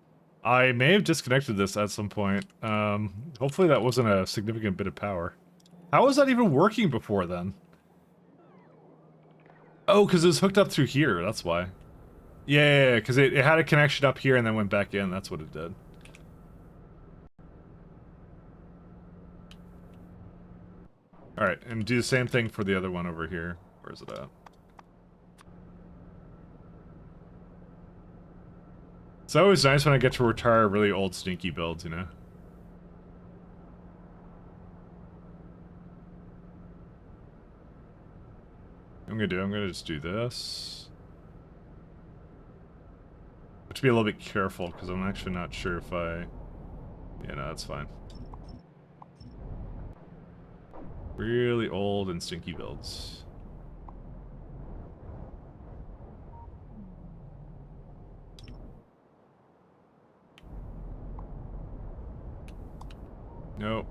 I may have disconnected this at some point. Hopefully that wasn't a significant bit of power. How was that even working before then? Oh, because it was hooked up through here, that's why. Yeah, because it had a connection up here and then went back in, that's what it did. Alright, and do the same thing for the other one over here. Where is it at? It's always nice when I get to retire really old sneaky builds, you know? I'm gonna just do this. I have to be a little bit careful because I'm actually not sure if I... Yeah, no, that's fine. Really old and stinky builds. Nope.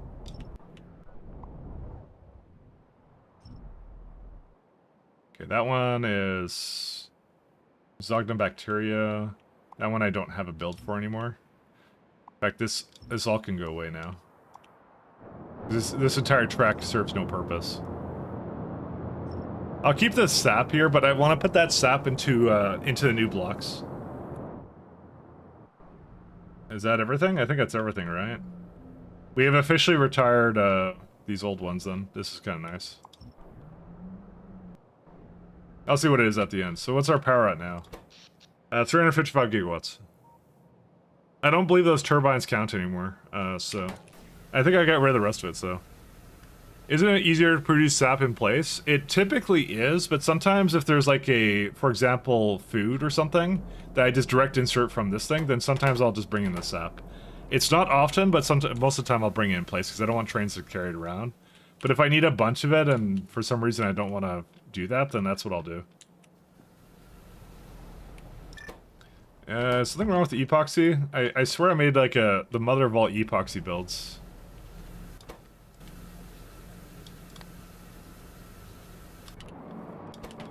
Okay, that one is Zogden bacteria. That one I don't have a build for anymore. In fact, this all can go away now. This entire track serves no purpose. I'll keep the sap here, but I want to put that sap into the new blocks. Is that everything? I think that's everything, right? We have officially retired these old ones then. This is kind of nice. I'll see what it is at the end. So what's our power at now? 355 gigawatts. I don't believe those turbines count anymore, so... I think I got rid of the rest of it, so... Isn't it easier to produce sap in place? It typically is, but sometimes if there's like a, for example, food or something, that I just direct insert from this thing, then sometimes I'll just bring in the sap. It's not often, but most of the time I'll bring it in place, because I don't want trains to carry it around. But if I need a bunch of it, and for some reason I don't want to do that, then that's what I'll do. Something wrong with the epoxy? I swear I made like the mother of all epoxy builds.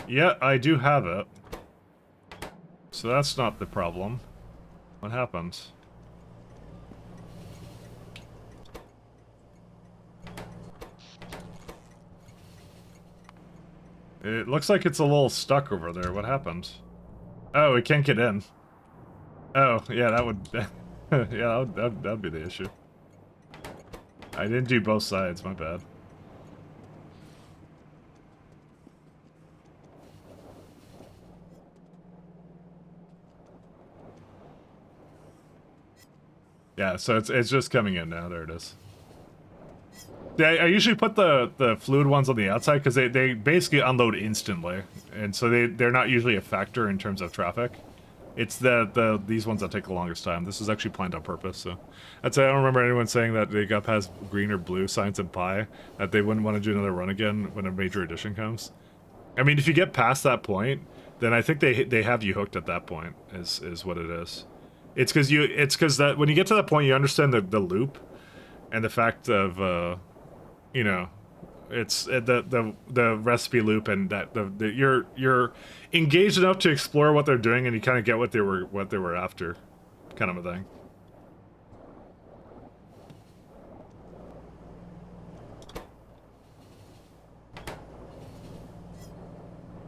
Yeah, I do have it. So that's not the problem. What happens? It looks like it's a little stuck over there. What happened? Oh, it can't get in. Oh, yeah, that would... yeah, that'd be the issue. I didn't do both sides, my bad. Yeah, so it's just coming in now. There it is. Yeah, I usually put the fluid ones on the outside because they basically unload instantly, and so they're not usually a factor in terms of traffic. It's these ones that take the longest time. This is actually planned on purpose. So I don't remember anyone saying that they got past green or blue science and pi that they wouldn't want to do another run again when a major edition comes. I mean, if you get past that point, then I think they have you hooked at that point. Is what it is. It's because that when you get to that point, you understand the loop, and the fact of you know, it's the recipe loop, and that you're engaged enough to explore what they're doing, and you kind of get what they were after, kind of a thing.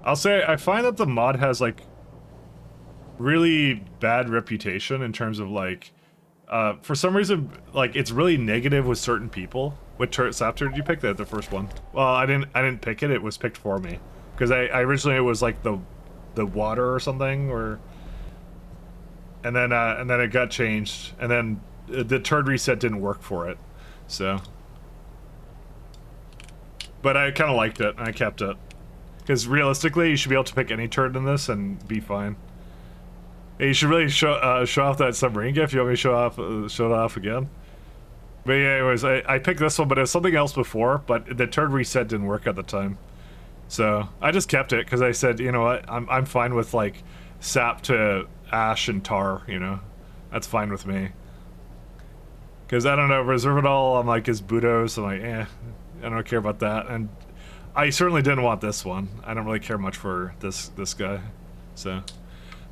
I'll say I find that the mod has like really bad reputation in terms of like for some reason like it's really negative with certain people. What sap turret did you pick? The first one? Well, I didn't pick it. It was picked for me because I originally it was like the water or something, or and then it got changed, and then the turd reset didn't work for it. So, but I kind of liked it and I kept it because realistically you should be able to pick any turd in this and be fine. Hey, you should really show off that submarine GIF. You want me to show it off again? But yeah, anyways, I picked this one, but it was something else before, but the turd reset didn't work at the time. So I just kept it because I said, you know what, I'm fine with like sap to ash and tar, you know, that's fine with me. Because I don't know, reserve it all. I'm like is Budos. I'm like, I don't care about that, and I certainly didn't want this one. I don't really care much for this guy, so.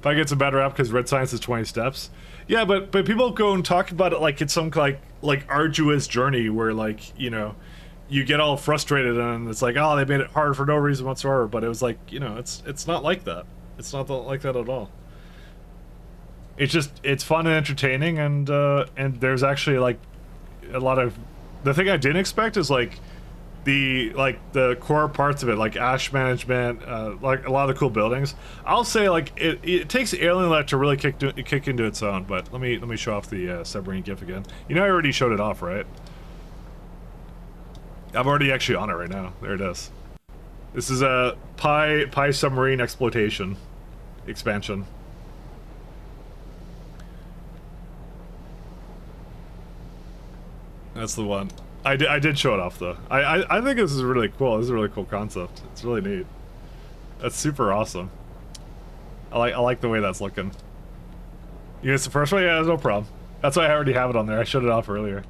If I get some bad rap because red science is 20 steps. Yeah, but people go and talk about it like it's some like arduous journey where like, you know, you get all frustrated and it's like, oh, they made it hard for no reason whatsoever. But it was like, you know, it's not like that. It's not like that at all. It's just, it's fun and entertaining, and there's actually like a lot of, the thing I didn't expect is like the core parts of it, like ash management, like a lot of the cool buildings. I'll say like it takes Alien Life to really kick into its own. But let me show off the submarine GIF again. You know I already showed it off, right? I'm already actually on it right now. There it is. This is a Pi submarine exploitation expansion. That's the one. I did show it off though. I think this is really cool. This is a really cool concept. It's really neat. That's super awesome. I like the way that's looking. You guys the first one? Yeah, no problem. That's why I already have it on there. I showed it off earlier.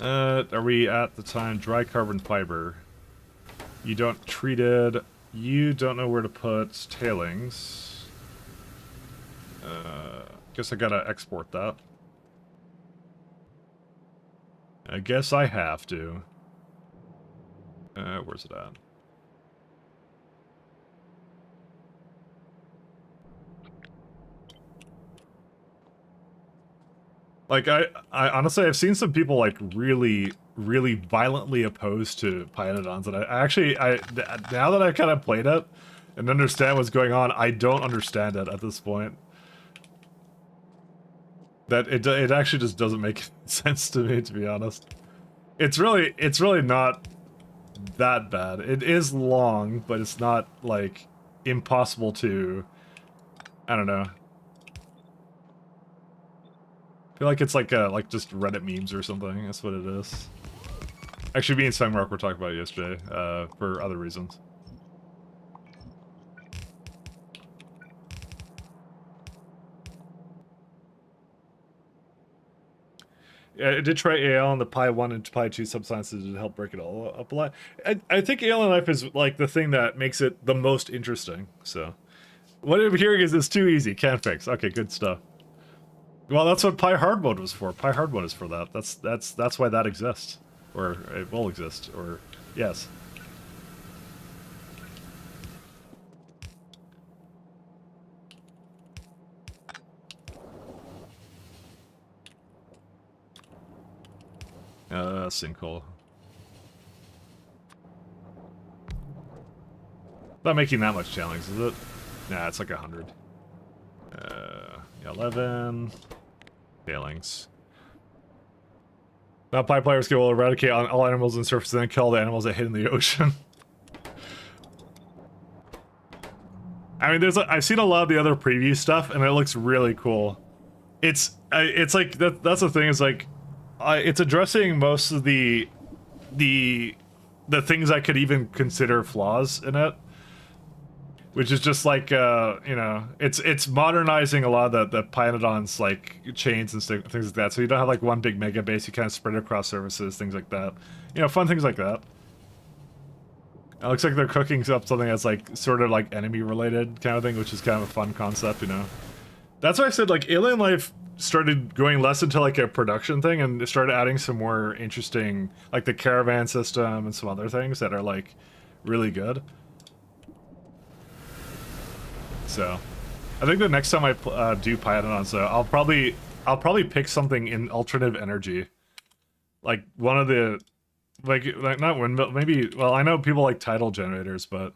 Are we at the time? Dry carbon fiber. You don't treat it. You don't know where to put tailings. Guess I gotta export that. I guess I have to. Where's it at? Like, I honestly, I've seen some people, like, really violently opposed to Pyanodons, and now that I've kind of played it and understand what's going on, I don't understand it at this point. That it actually just doesn't make sense to me, to be honest. It's really not that bad. It is long, but it's not, like, impossible to, I don't know. I feel like it's like just Reddit memes or something. That's what it is. Actually, me and Sungmark were talking about it yesterday, for other reasons. Yeah, I did try AL on the Pi 1 and Pi 2 subsciences to help break it all up a lot. I think Alien Life is like the thing that makes it the most interesting, so. What I'm hearing is it's too easy, can't fix. Okay, good stuff. Well, that's what Pi Hard Mode was for. Pi Hard Mode is for that. That's why that exists. Or it will exist, or yes. Sinkhole. Not making that much challenge, is it? Nah, it's like 100. 11. Failings. Now Pi players will eradicate all animals on the surface and then kill the animals that hid in the ocean. I mean, I've seen a lot of the other preview stuff, and it looks really cool. It's like that's the thing. Is like, it's addressing most of the things I could even consider flaws in it, which is just like you know, it's modernizing a lot of the Pyanodons like chains and things like that. So you don't have like one big mega base. You kind of spread it across services, things like that. You know, fun things like that. It looks like they're cooking up something that's like sort of like enemy related kind of thing, which is kind of a fun concept, you know. That's why I said like Alien Life started going less into like a production thing and started adding some more interesting, like the caravan system and some other things that are like really good. So I think the next time I do Pyanodon, so I'll probably pick something in alternative energy, like one of the like not windmill, maybe. Well, I know people like tidal generators, but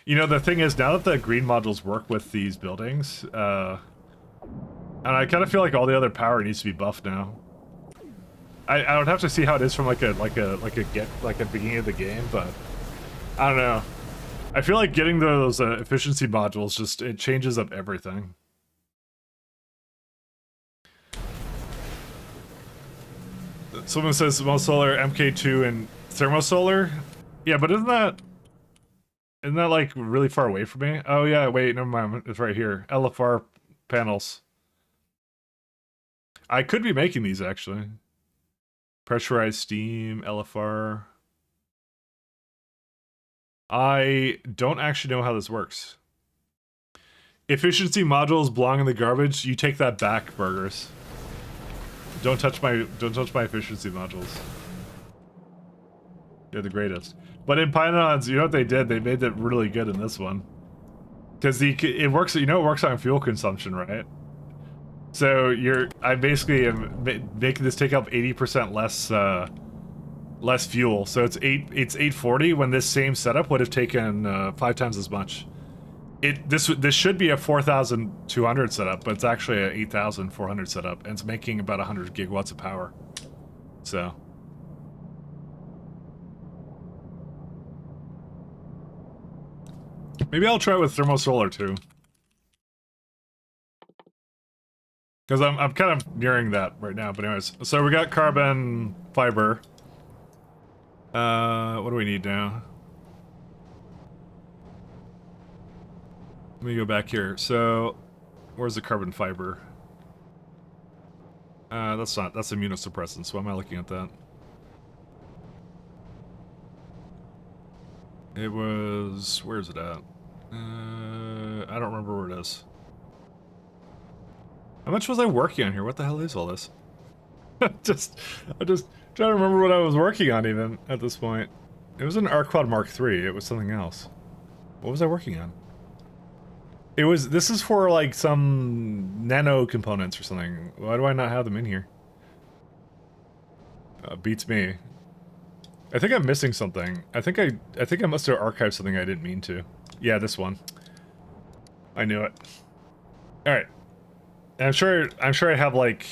you know the thing is now that the green modules work with these buildings, and I kind of feel like all the other power needs to be buffed now. I would have to see how it is from like a beginning of the game, but I don't know. I feel like getting those efficiency modules just it changes up everything. Someone says Solar, MK2, and Thermosolar. Yeah, but isn't that like really far away from me? Oh yeah, wait, never mind. It's right here. LFR panels. I could be making these actually. Pressurized steam, LFR. I don't actually know how this works. Efficiency modules belong in the garbage. You take that back, Burgers. Don't touch my efficiency modules. They're the greatest. But in Pyanodons, you know what they did? They made it really good in this one. Because it works, you know, it works on fuel consumption, right? So I basically am making this take up 80% less fuel. So it's 840 when this same setup would have taken 5 times as much. This should be a 4,200 setup, but it's actually a 8,400 setup, and it's making about 100 gigawatts of power. So. Maybe I'll try it with thermosolar too. Because I'm kind of nearing that right now, but anyways. So we got carbon fiber. What do we need now? Let me go back here. So, where's the carbon fiber? That's immunosuppressants. Why am I looking at that? It was, where's it at? I don't remember where it is. How much was I working on here? What the hell is all this? I'm just trying to remember what I was working on even at this point. It was an Arquad Mark III. It was something else. What was I working on? This is for like some nano components or something. Why do I not have them in here? Beats me. I think I'm missing something. I think I must have archived something I didn't mean to. Yeah, this one. I knew it. Alright. I'm sure I have like,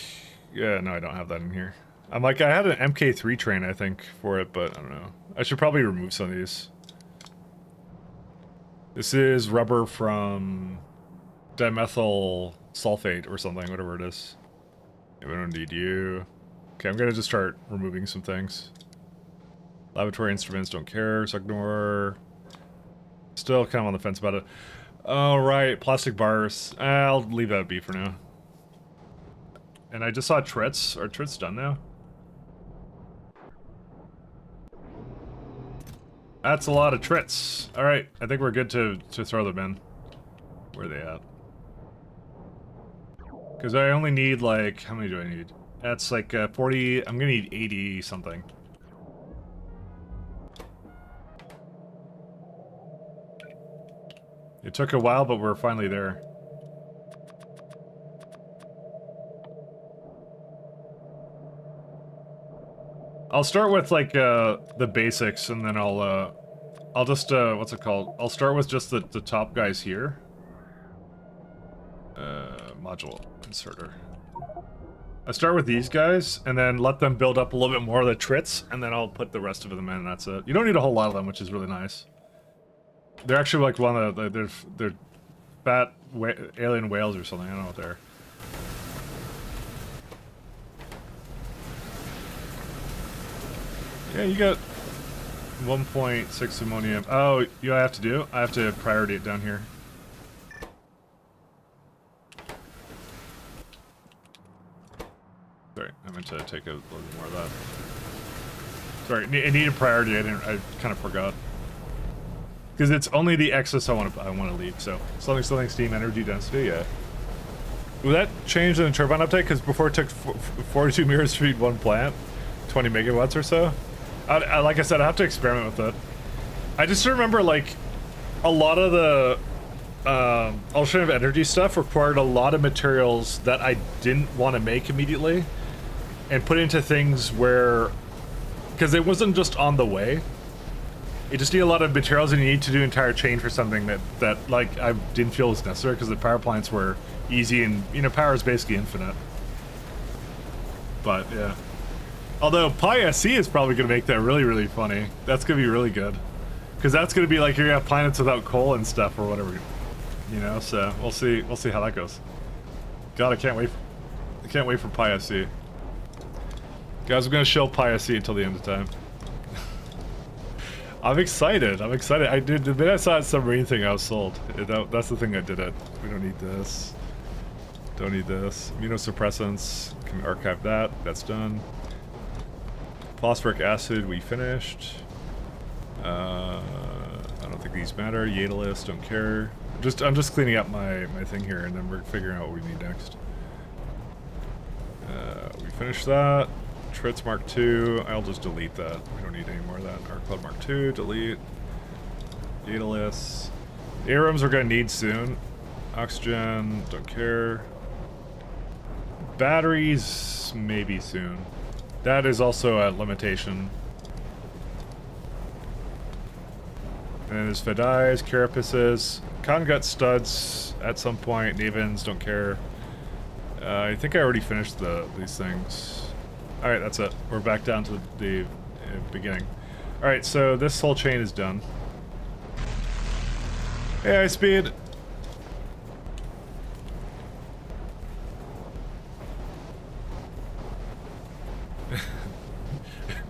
yeah, no, I don't have that in here. I had an MK3 train, I think, for it, but I don't know. I should probably remove some of these. This is rubber from dimethyl sulfate or something, whatever it is. Yeah, we don't need you. Okay, I'm gonna just start removing some things. Laboratory instruments, don't care, so ignore. Still kind of on the fence about it. Oh, right, plastic bars. I'll leave that be for now. And I just saw trits. Are trits done now? That's a lot of trits. Alright, I think we're good to throw them in. Where are they at? Because I only need like, how many do I need? That's like 40, I'm gonna need 80 something. It took a while, but we're finally there. I'll start with like the basics, and then I'll just what's it called? I'll start with just the top guys here. Module inserter. I start with these guys, and then let them build up a little bit more of the trits, and then I'll put the rest of them in, and that's it. You don't need a whole lot of them, which is really nice. They're actually like one of the, they're fat alien whales or something, I don't know what they're. Yeah, you got 1.6 ammonium. Oh, you know what I have to do? I have to priority it down here. Sorry, I meant to take a little bit more of that. Sorry, it needed priority. I kind of forgot. Because it's only the excess I want to leave. So something steam energy density. Yeah. Will that change in the turbine update? Because before it took 42 meters to feed one plant, 20 megawatts or so. Like I said, I have to experiment with it. I just remember like a lot of the alternative energy stuff required a lot of materials that I didn't want to make immediately, and put into things where, because it wasn't just on the way. You just need a lot of materials, and you need to do an entire chain for something that like I didn't feel was necessary, because the power plants were easy, and you know, power is basically infinite. But yeah. Although PySC is probably going to make that really, really funny. That's going to be really good. Because that's going to be like you're going to have planets without coal and stuff or whatever. You know, so we'll see how that goes. God, I can't wait for PySC. Guys, I'm going to show PySC until the end of time. I'm excited. The minute I saw that submarine thing, I was sold. That's the thing that did it. We don't need this. Don't need this. Immunosuppressants. Can archive that. That's done. Phosphoric acid, we finished. I don't think these matter. Yadalis, don't care. I'm just cleaning up my thing here, and then we're figuring out what we need next. We finished that. Tritz Mark II. I'll just delete that. We don't need any more of that. Arc Cloud Mark II. Delete. Yadalis. Airums we're gonna need soon. Oxygen. Don't care. Batteries maybe soon. That is also a limitation. And there's Fedais, Carapaces, Congut studs at some point, Navins, don't care. I think I already finished these things. Alright, that's it. We're back down to the beginning. Alright, so this whole chain is done. Hey, high speed!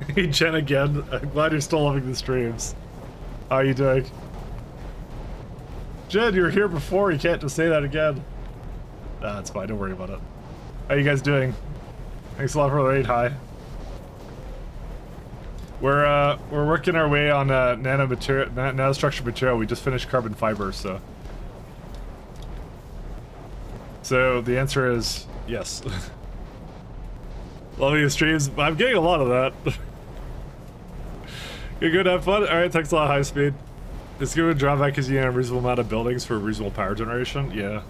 Hey, Jen again. I'm glad you're still loving the streams. How are you doing? Jen, you were here before. You can't just say that again. Nah, it's fine. Don't worry about it. How you guys doing? Thanks a lot for the raid. Hi. We're working our way on nanostructured material. We just finished carbon fiber, so. So the answer is yes. Loving the streams. I'm getting a lot of that. You're good, have fun? Alright, thanks a lot, high speed. It's gonna drawback because you have a reasonable amount of buildings for reasonable power generation. Yeah.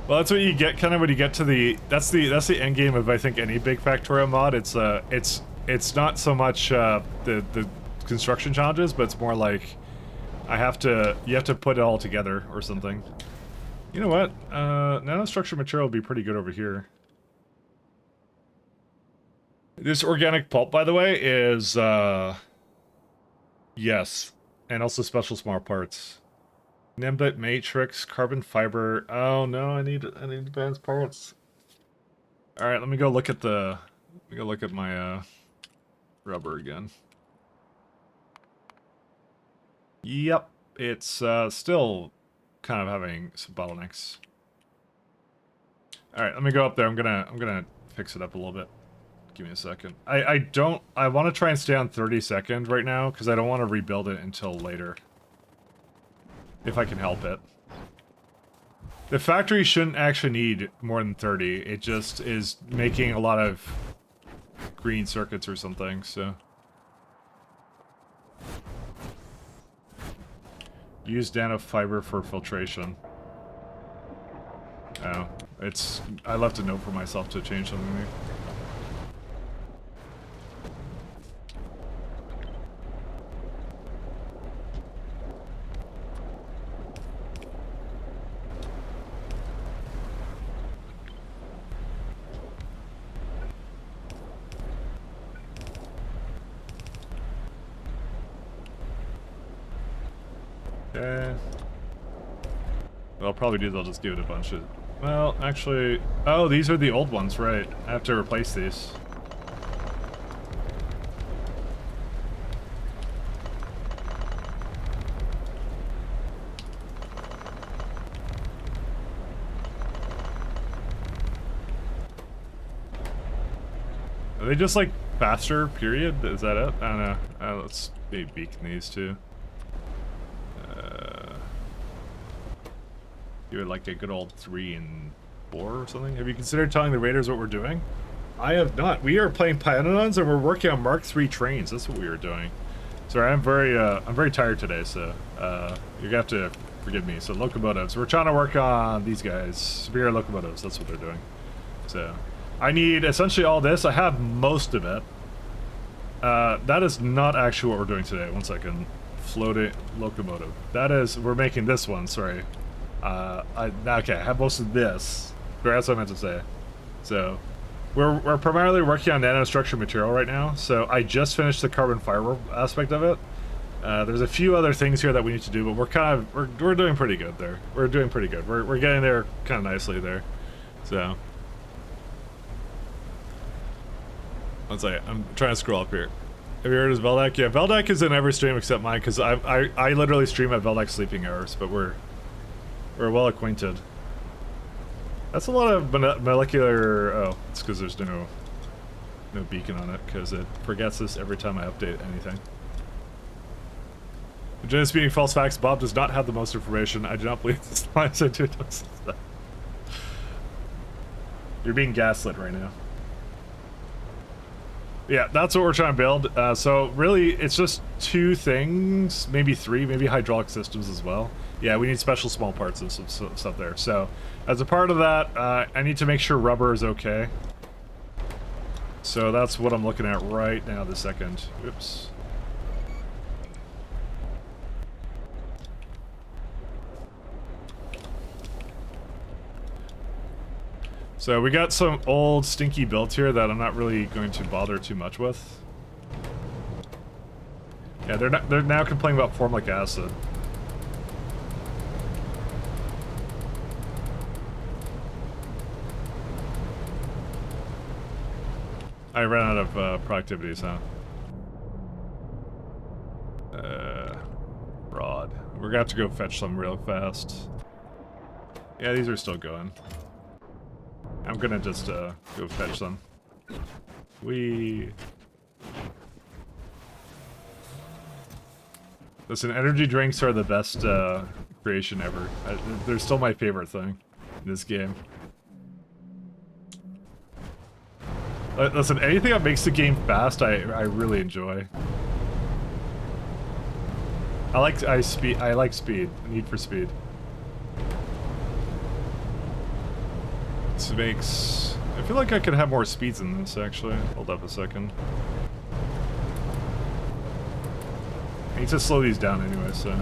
Well, that's what you get kind of when you get to the that's the end game of I think any big Factorio mod. It's not so much the construction challenges, but it's more like you have to put it all together or something. You know what? Nanostructured material would be pretty good over here. This organic pulp, by the way, is, yes. And also special small parts. Nimbit matrix, carbon fiber. Oh no, I need advanced parts. Alright, let me go look at my, rubber again. Yep, it's, still kind of having some bottlenecks. Alright, let me go up there. I'm gonna fix it up a little bit. Give me a second. I want to try and stay on 30 right now, because I don't want to rebuild it until later. If I can help it. The factory shouldn't actually need more than 30. It just is making a lot of green circuits or something, so. Use nanofiber for filtration. Oh, I left a note for myself to change something there. What I'll probably do is I'll just give it a bunch of... Well, actually... Oh, these are the old ones, right. I have to replace these. Are they just, like, faster, period? Is that it? I don't know. Let's maybe beacon these two. You would like a good old 3 and 4 or something? Have you considered telling the raiders what we're doing? I have not. We are playing Pyanodons and we're working on Mark III trains. That's what we are doing. Sorry, I'm very tired today, so you're gonna have to forgive me. So locomotives. We're trying to work on these guys. Superior locomotives. That's what they're doing. So I need essentially all this. I have most of it. That is not actually what we're doing today. One second. Floating locomotive. That is, we're making this one, sorry. Okay, I have most of this. That's what I meant to say. So, we're primarily working on nanostructured material right now. So, I just finished the carbon fiber aspect of it. There's a few other things here that we need to do, but we're doing pretty good there. We're doing pretty good. We're getting there kind of nicely there. So, one second. I'm trying to scroll up here. Have you heard of Veldak? Yeah, Veldak is in every stream except mine because I literally stream at Veldak's sleeping hours, but we're well acquainted. That's a lot of molecular... Oh, it's because there's no beacon on it, because it forgets this every time I update anything. Just being false facts, Bob does not have the most information. I do not believe this line. I do not say that. You're being gaslit right now. Yeah, that's what we're trying to build. So really, it's just 2 things, maybe 3, maybe hydraulic systems as well. Yeah, we need special small parts and some stuff there. So as a part of that, I need to make sure rubber is okay. So that's what I'm looking at right now this second. Oops. So we got some old stinky builds here that I'm not really going to bother too much with. Yeah, they're now complaining about formic acid. I ran out of productivities, huh? Rod. We're gonna have to go fetch some real fast. Yeah, these are still going. I'm gonna just go fetch them. Listen, energy drinks are the best creation ever. They're still my favorite thing in this game. Listen, anything that makes the game fast, I really enjoy. I like speed. Need for speed. This makes... I feel like I could have more speeds in this, actually. Hold up a second. I need to slow these down anyway, so...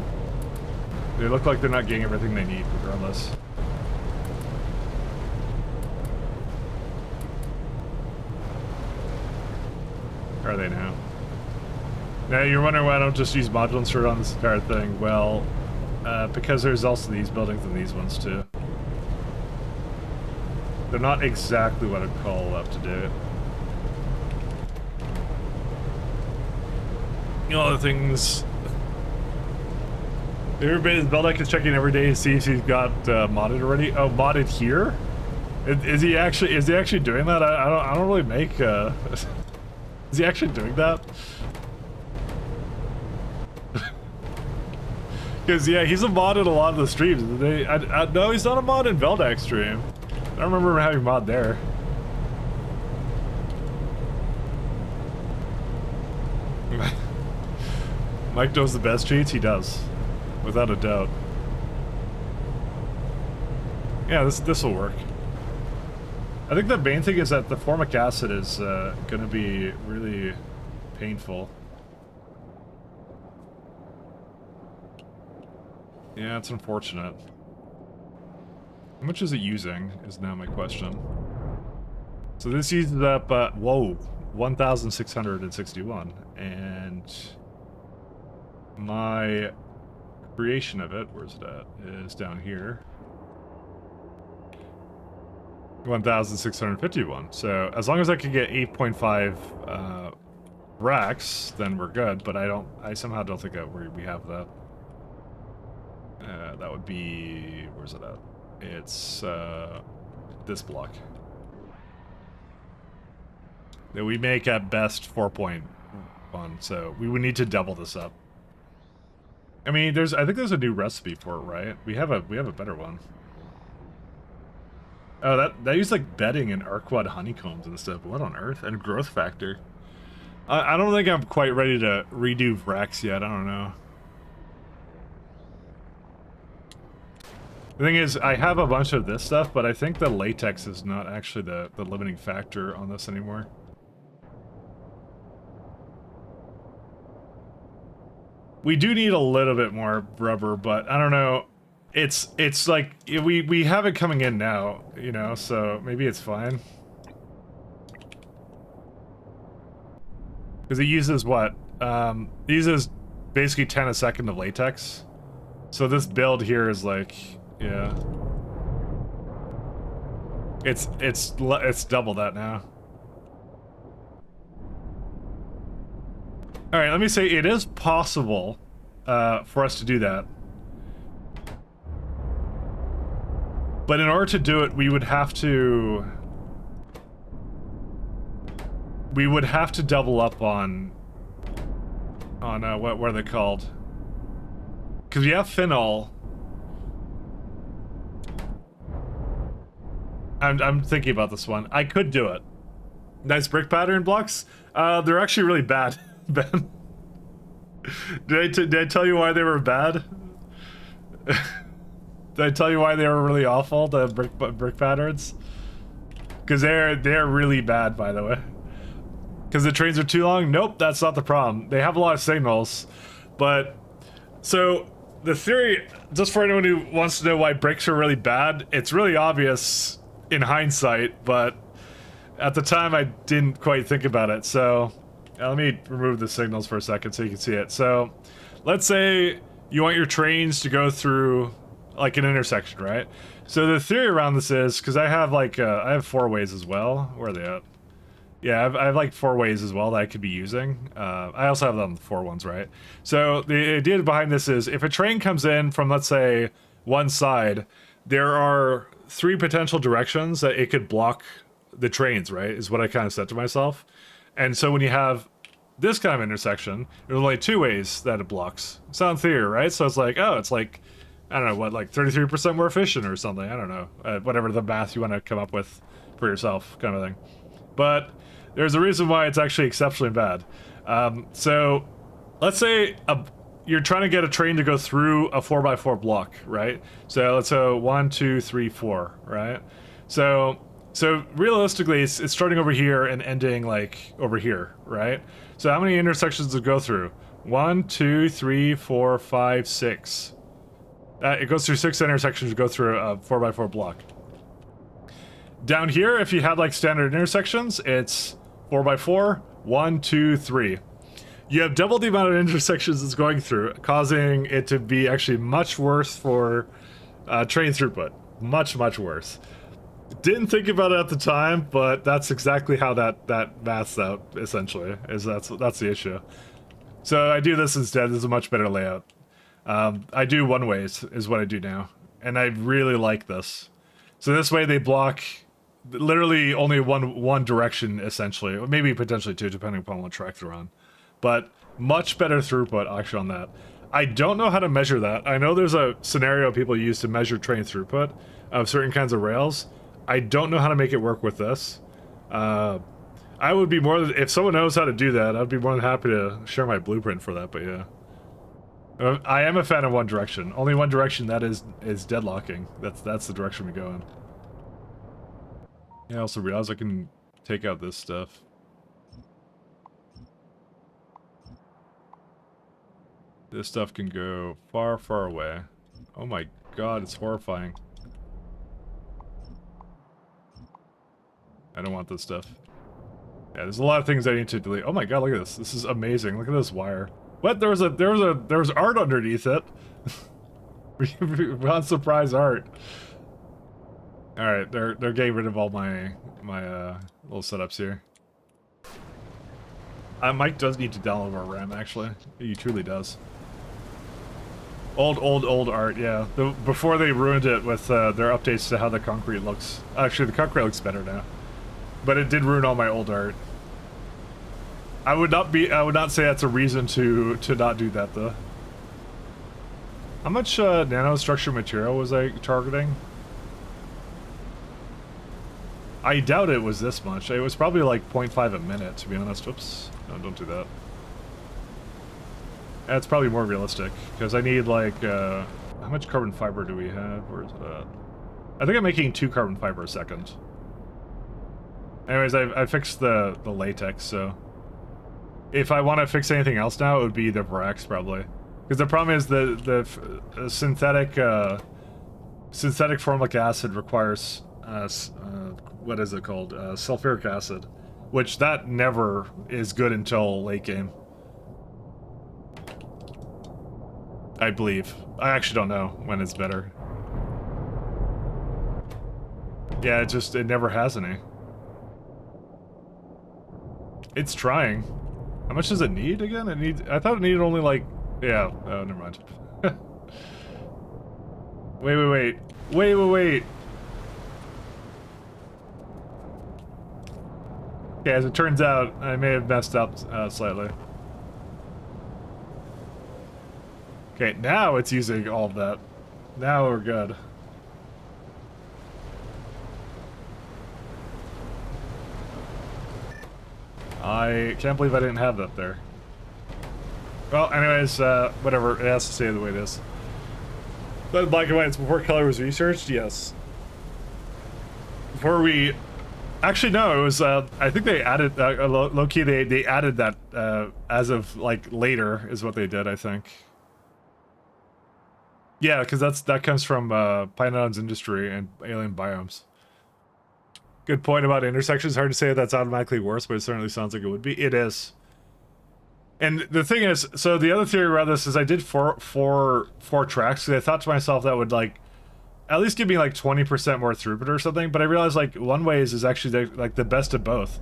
They look like they're not getting everything they need, regardless. Where are they now? Now, you're wondering why I don't just use modular insert on this entire thing. Well, because there's also these buildings and these ones, too. They're not exactly what I'd call up to date. You know, other things. Everybody's bottleneck is checking every day to see if he's got modded already. Oh, modded here? Is he actually doing that? I don't really make. Is he actually doing that? Because yeah, he's a mod in a lot of the streams. No, he's not a mod in Veldak stream. I don't remember him having mod there. Mike knows the best cheats. He does, without a doubt. Yeah, this will work. I think the main thing is that the formic acid is going to be really painful. Yeah, it's unfortunate. How much is it using is now my question. So this uses up, whoa, 1,661. And my creation of it, where's it at, is down here. 1,651. So as long as I can get 8.5 racks, then we're good. But I somehow don't think that we have that. That would be, where's it at? It's this block. That we make at best 4.1. So we would need to double this up. I mean, I think there's a new recipe for it, right? We have a better one. Oh, that used like bedding and arcquad honeycombs and stuff. What on earth? And growth factor. I don't think I'm quite ready to redo racks yet. I don't know. The thing is, I have a bunch of this stuff, but I think the latex is not actually the limiting factor on this anymore. We do need a little bit more rubber, but I don't know. It's like we have it coming in now, you know, so maybe it's fine. Because it uses what? It uses basically 10 a second of latex. So this build here is like, yeah. It's double that now. All right, let me say it is possible for us to do that. But in order to do it, we would have to double up on what are they called? Because we have phenol. I'm thinking about this one. I could do it. Nice brick pattern blocks. They're actually really bad, Ben. Did I tell you why they were bad? Did I tell you why they were really awful? The brick patterns. Because they're really bad, by the way. Because the trains are too long? Nope, that's not the problem. They have a lot of signals, but so the theory, just for anyone who wants to know why bricks are really bad, it's really obvious in hindsight, but at the time I didn't quite think about it. So let me remove the signals for a second so you can see it. So let's say you want your trains to go through like an intersection, right? So the theory around this is, because I have like I have 4 ways as well. Where are they at? Yeah, I have like 4 ways as well that I could be using. I also have them 4 ones, right? So the idea behind this is if a train comes in from, let's say, one side, there are 3 potential directions that it could block the trains, right? Is what I kind of said to myself. And so when you have this kind of intersection, there's only 2 ways that it blocks. Sound theory, right? So it's like, oh, it's like, I don't know, what, like 33% more efficient or something. I don't know. Whatever the math you want to come up with for yourself kind of thing. But there's a reason why it's actually exceptionally bad. So let's say you're trying to get a train to go through a 4x4 block, right? So let's go 1, 2, 3, 4, right? So realistically, it's starting over here and ending like over here, right? So how many intersections does it go through? 1, 2, 3, 4, 5, 6. It goes through 6 intersections to go through a 4x4 block. Down here, if you had like standard intersections, it's 4x4, 1, 2, 3. You have double the amount of intersections it's going through, causing it to be actually much worse for train throughput. Much, much worse. Didn't think about it at the time, but that's exactly how that maths out, essentially, is that's the issue. So I do this instead. This is a much better layout. I do one ways, is what I do now. And I really like this. So this way they block literally only one direction, essentially. Or maybe potentially 2, depending upon what track they're on. But much better throughput, actually, on that. I don't know how to measure that. I know there's a scenario people use to measure train throughput of certain kinds of rails. I don't know how to make it work with this. I would be more, if someone knows how to do that, I'd be more than happy to share my blueprint for that, but yeah. I am a fan of one direction. Only one direction, that is deadlocking. That's the direction we go in. Yeah, I also realized I can take out this stuff. This stuff can go far, far away. Oh my god, it's horrifying. I don't want this stuff. Yeah, there's a lot of things I need to delete. Oh my god, look at this. This is amazing. Look at this wire. What? There was art underneath it. On surprise art. All right, they're getting rid of all my little setups here. Mike does need to download our RAM, actually. He truly does. Old art, yeah. Before they ruined it with their updates to how the concrete looks. Actually, the concrete looks better now. But it did ruin all my old art. I would not say that's a reason to not do that, though. How much nanostructure material was I targeting? I doubt it was this much. It was probably like 0.5 a minute, to be honest. Oops. No, don't do that. That's probably more realistic, because I need like, how much carbon fiber do we have? Where is it at? I think I'm making 2 carbon fiber a second. Anyways, I fixed the latex, so... If I want to fix anything else now, it would be the Varax, probably. Because the problem is the synthetic formic acid requires, what is it called? Sulfuric acid. Which that never is good until late game. I believe. I actually don't know when it's better. Yeah, it never has any. It's trying. How much does it need again? I thought it needed only like, yeah, oh, never mind. Wait. Okay, as it turns out, I may have messed up slightly. Okay, now it's using all of that. Now we're good. I can't believe I didn't have that there. Well, anyways, whatever. It has to stay the way it is. But black and white, it's before color was researched? Yes. Before we... Actually, no, it was, I think they added, low-key, they added that, as of, like, later, is what they did, I think. Yeah, because that comes from, Pyanodons industry and alien biomes. Good point about intersections. Hard to say if that's automatically worse, but it certainly sounds like it would be. It is. And the thing is, so the other theory around this is I did four tracks, because I thought to myself that would, like, at least give me, like, 20% more throughput or something, but I realized, like, one way is actually, like, the best of both.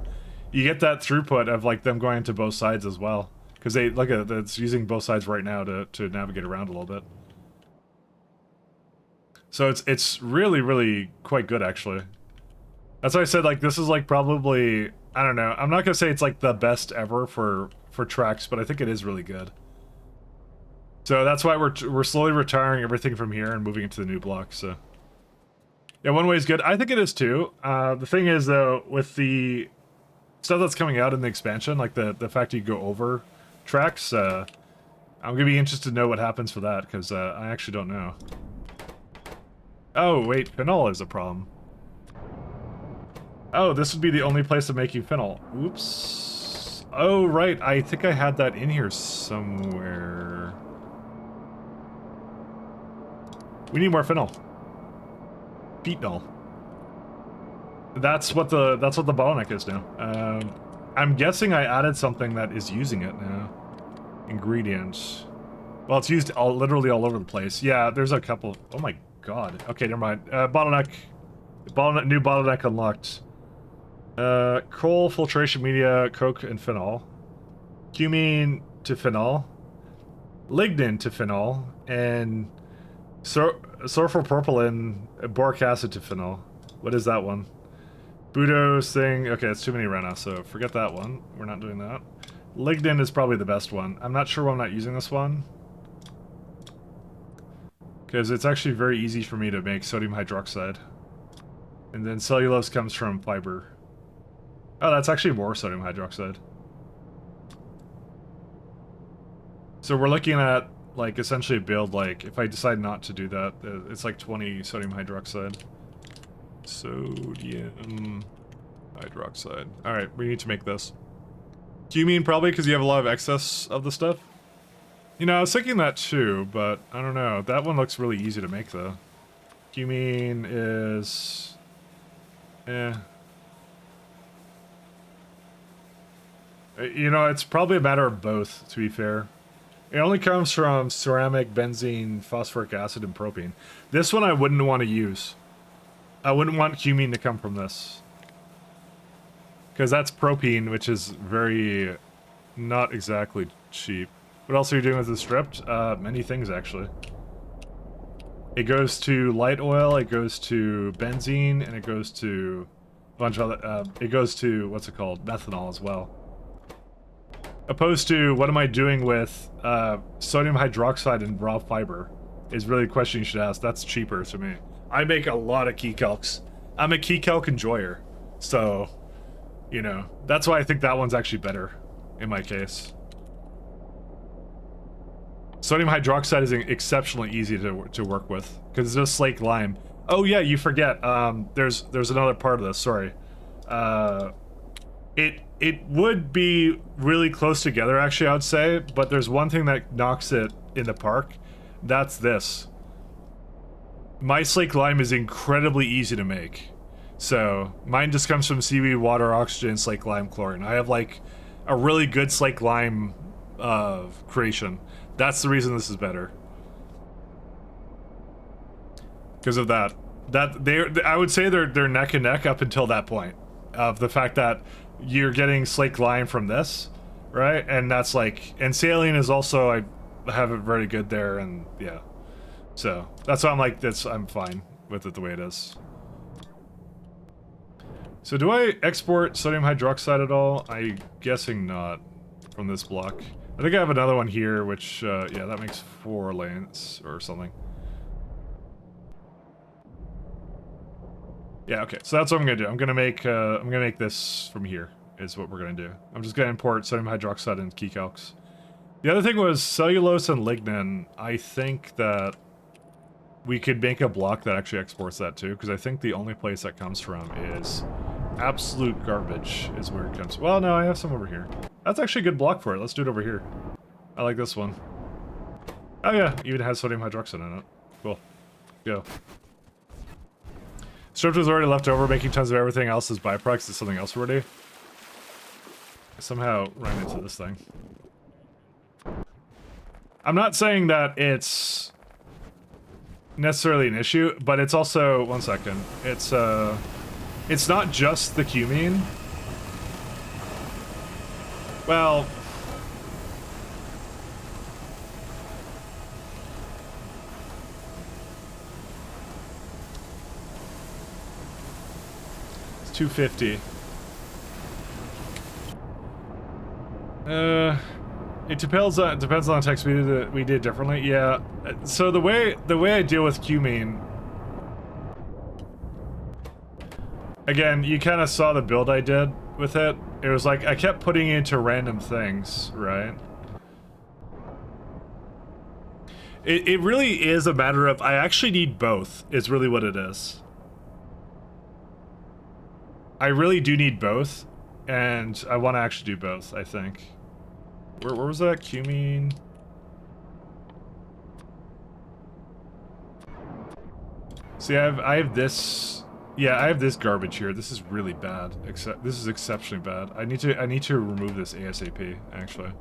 You get that throughput of, like, them going to both sides as well. Because they, look at it, it's using both sides right now to navigate around a little bit. So it's really, really quite good, actually. That's why I said, like, this is, like, probably, I don't know, I'm not gonna say it's, like, the best ever for tracks, but I think it is really good. So that's why we're slowly retiring everything from here and moving into the new block, so. Yeah, one way is good. I think it is too. The thing is, though, with the stuff that's coming out in the expansion, like the fact you go over tracks, I'm gonna be interested to know what happens for that, because I actually don't know. Oh, wait, phenol is a problem. Oh, this would be the only place of making phenol. Oops. Oh, right, I think I had that in here somewhere. We need more phenol. Phenol. That's what the bottleneck is now. I'm guessing I added something that is using it now. Ingredients. Well, it's used literally all over the place. Yeah, there's a couple. Oh my god. Okay, never mind. Bottleneck. New bottleneck unlocked. Coal, filtration media, coke, and phenol. Cumene to phenol. Lignin to phenol. And sulfurpropylene, boric acid to phenol. What is that one? Budo's thing. Okay, it's too many right now, so forget that one. We're not doing that. Lignin is probably the best one. I'm not sure why I'm not using this one. Because it's actually very easy for me to make sodium hydroxide. And then cellulose comes from fiber. Oh, that's actually more sodium hydroxide. So we're looking at, like, essentially build, like, if I decide not to do that, it's like 20 sodium hydroxide. Sodium hydroxide. Alright, we need to make this. Do you mean probably because you have a lot of excess of the stuff? You know, I was thinking that too, but I don't know. That one looks really easy to make, though. Cumene is... You know, it's probably a matter of both, to be fair. It only comes from ceramic, benzene, phosphoric acid, and propane. This one I wouldn't want to use. I wouldn't want cumene to come from this. Because that's propane, which is very... not exactly cheap. What else are you doing with the stripped? Many things, actually. It goes to light oil, it goes to benzene, and it goes to a bunch of other... it goes to, what's it called? Methanol as well. Opposed to, what am I doing with sodium hydroxide and raw fiber? Is really a question you should ask. That's cheaper to me. I make a lot of key calcs. I'm a key calc enjoyer. So, you know, that's why I think that one's actually better, in my case. Sodium hydroxide is exceptionally easy to work with, because it's just slake lime. Oh yeah, you forget, there's another part of this, sorry. It would be really close together, actually, I would say, but there's one thing that knocks it in the park. That's this. My slake lime is incredibly easy to make. So, mine just comes from seaweed, water, oxygen, slake lime, chlorine. I have, like, a really good slake lime creation. That's the reason this is better. Because of that. I would say they're neck and neck up until that point. Of the fact that you're getting slake lime from this, right? And that's like, and saline is also, I have it very good there, and yeah. So that's why I'm like, I'm fine with it the way it is. So do I export sodium hydroxide at all? I'm guessing not from this block. I think I have another one here, which, yeah, that makes 4 lanes or something. Yeah, okay, so that's what I'm gonna do. I'm gonna make this from here, is what we're gonna do. I'm just gonna import sodium hydroxide and key calcs. The other thing was cellulose and lignin. I think that we could make a block that actually exports that too, because I think the only place that comes from is absolute garbage is where it comes. Well, no, I have some over here. That's actually a good block for it. Let's do it over here. I like this one. Oh yeah, even has sodium hydroxide in it. Cool. Go. Stripped was already left over, making tons of everything else as byproducts is something else already. I somehow ran into this thing. I'm not saying that it's necessarily an issue, but it's also, one second, it's not just the cumene. Well, it's 250. It depends on the text we did differently. Yeah. So the way I deal with cumene, again, you kind of saw the build I did with it. It was like I kept putting it into random things, right? It really is a matter of I actually need both. Is really what it is. I really do need both, and I want to actually do both. I think. Where was that? Cumene? See, I have this. Yeah, I have this garbage here. This is really bad. This is exceptionally bad. I need to remove this ASAP, actually.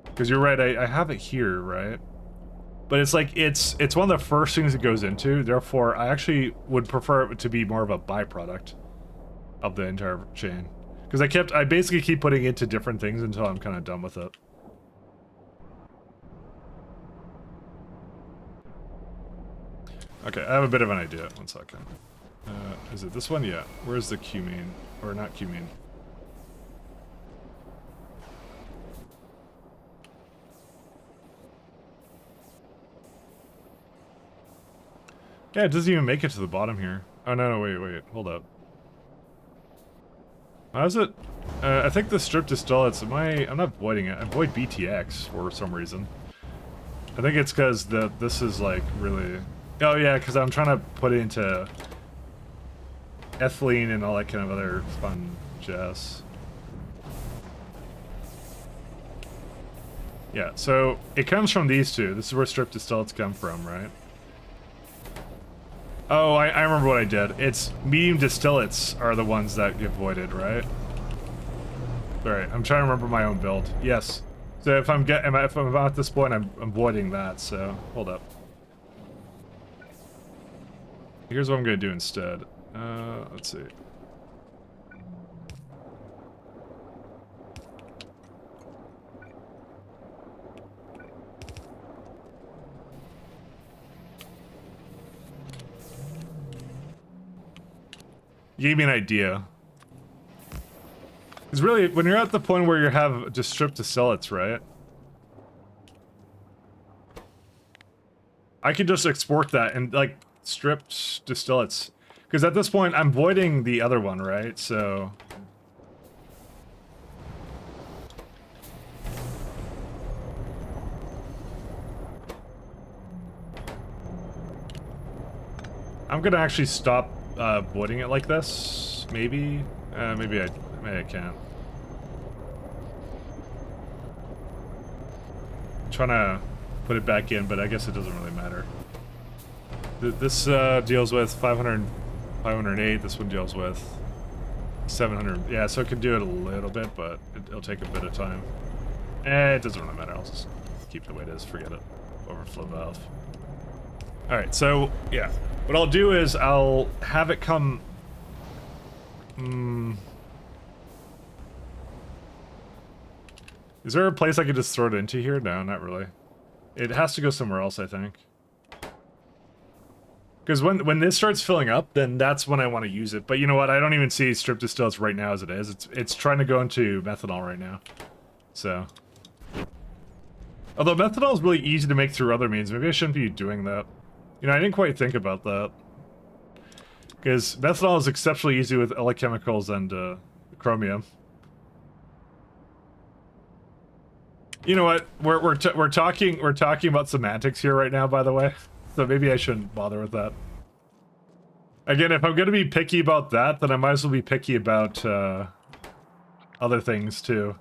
Because you're right, I have it here, right? But it's like it's one of the first things it goes into. Therefore, I actually would prefer it to be more of a byproduct of the entire chain. Because I basically keep putting it into different things until I'm kind of done with it. Okay, I have a bit of an idea. One second. Is it this one? Yeah. Where's the cumene? Or not cumene. Yeah, it doesn't even make it to the bottom here. Oh, no, wait, hold up. How is it? I think the strip distillates, I'm not voiding it. I void BTX for some reason. I think it's because this is like really... Oh yeah, because I'm trying to put it into ethylene and all that kind of other fun jazz. Yeah, so it comes from these two. This is where strip distillates come from, right? Oh, I remember what I did. It's medium distillates are the ones that get voided, right? Alright, I'm trying to remember my own build. Yes. So if I'm at this point, I'm voiding that, so hold up. Here's what I'm gonna do instead. Let's see. You gave me an idea. Because really, when you're at the point where you have just stripped distillates, right? I could just export that and, like, stripped distillates. Because at this point, I'm voiding the other one, right? So... I'm gonna actually stop voiding it like this, maybe? Maybe I can't. I'm trying to put it back in, but I guess it doesn't really matter. This deals with 508, this one deals with 700. Yeah, so it could do it a little bit, but it'll take a bit of time. It doesn't really matter, I'll just keep it the way it is, forget it. Overflow valve. Alright, so, yeah. What I'll do is I'll have it come... Is there a place I could just throw it into here? No, not really. It has to go somewhere else, I think. Because when this starts filling up, then that's when I want to use it. But you know what? I don't even see strip distillates right now as it is. It's trying to go into methanol right now. So... Although methanol is really easy to make through other means. Maybe I shouldn't be doing that. You know, I didn't quite think about that. Because methanol is exceptionally easy with electrochemicals and chromium. You know what? We're talking about semantics here right now, by the way. So maybe I shouldn't bother with that. Again, if I'm gonna be picky about that, then I might as well be picky about other things too.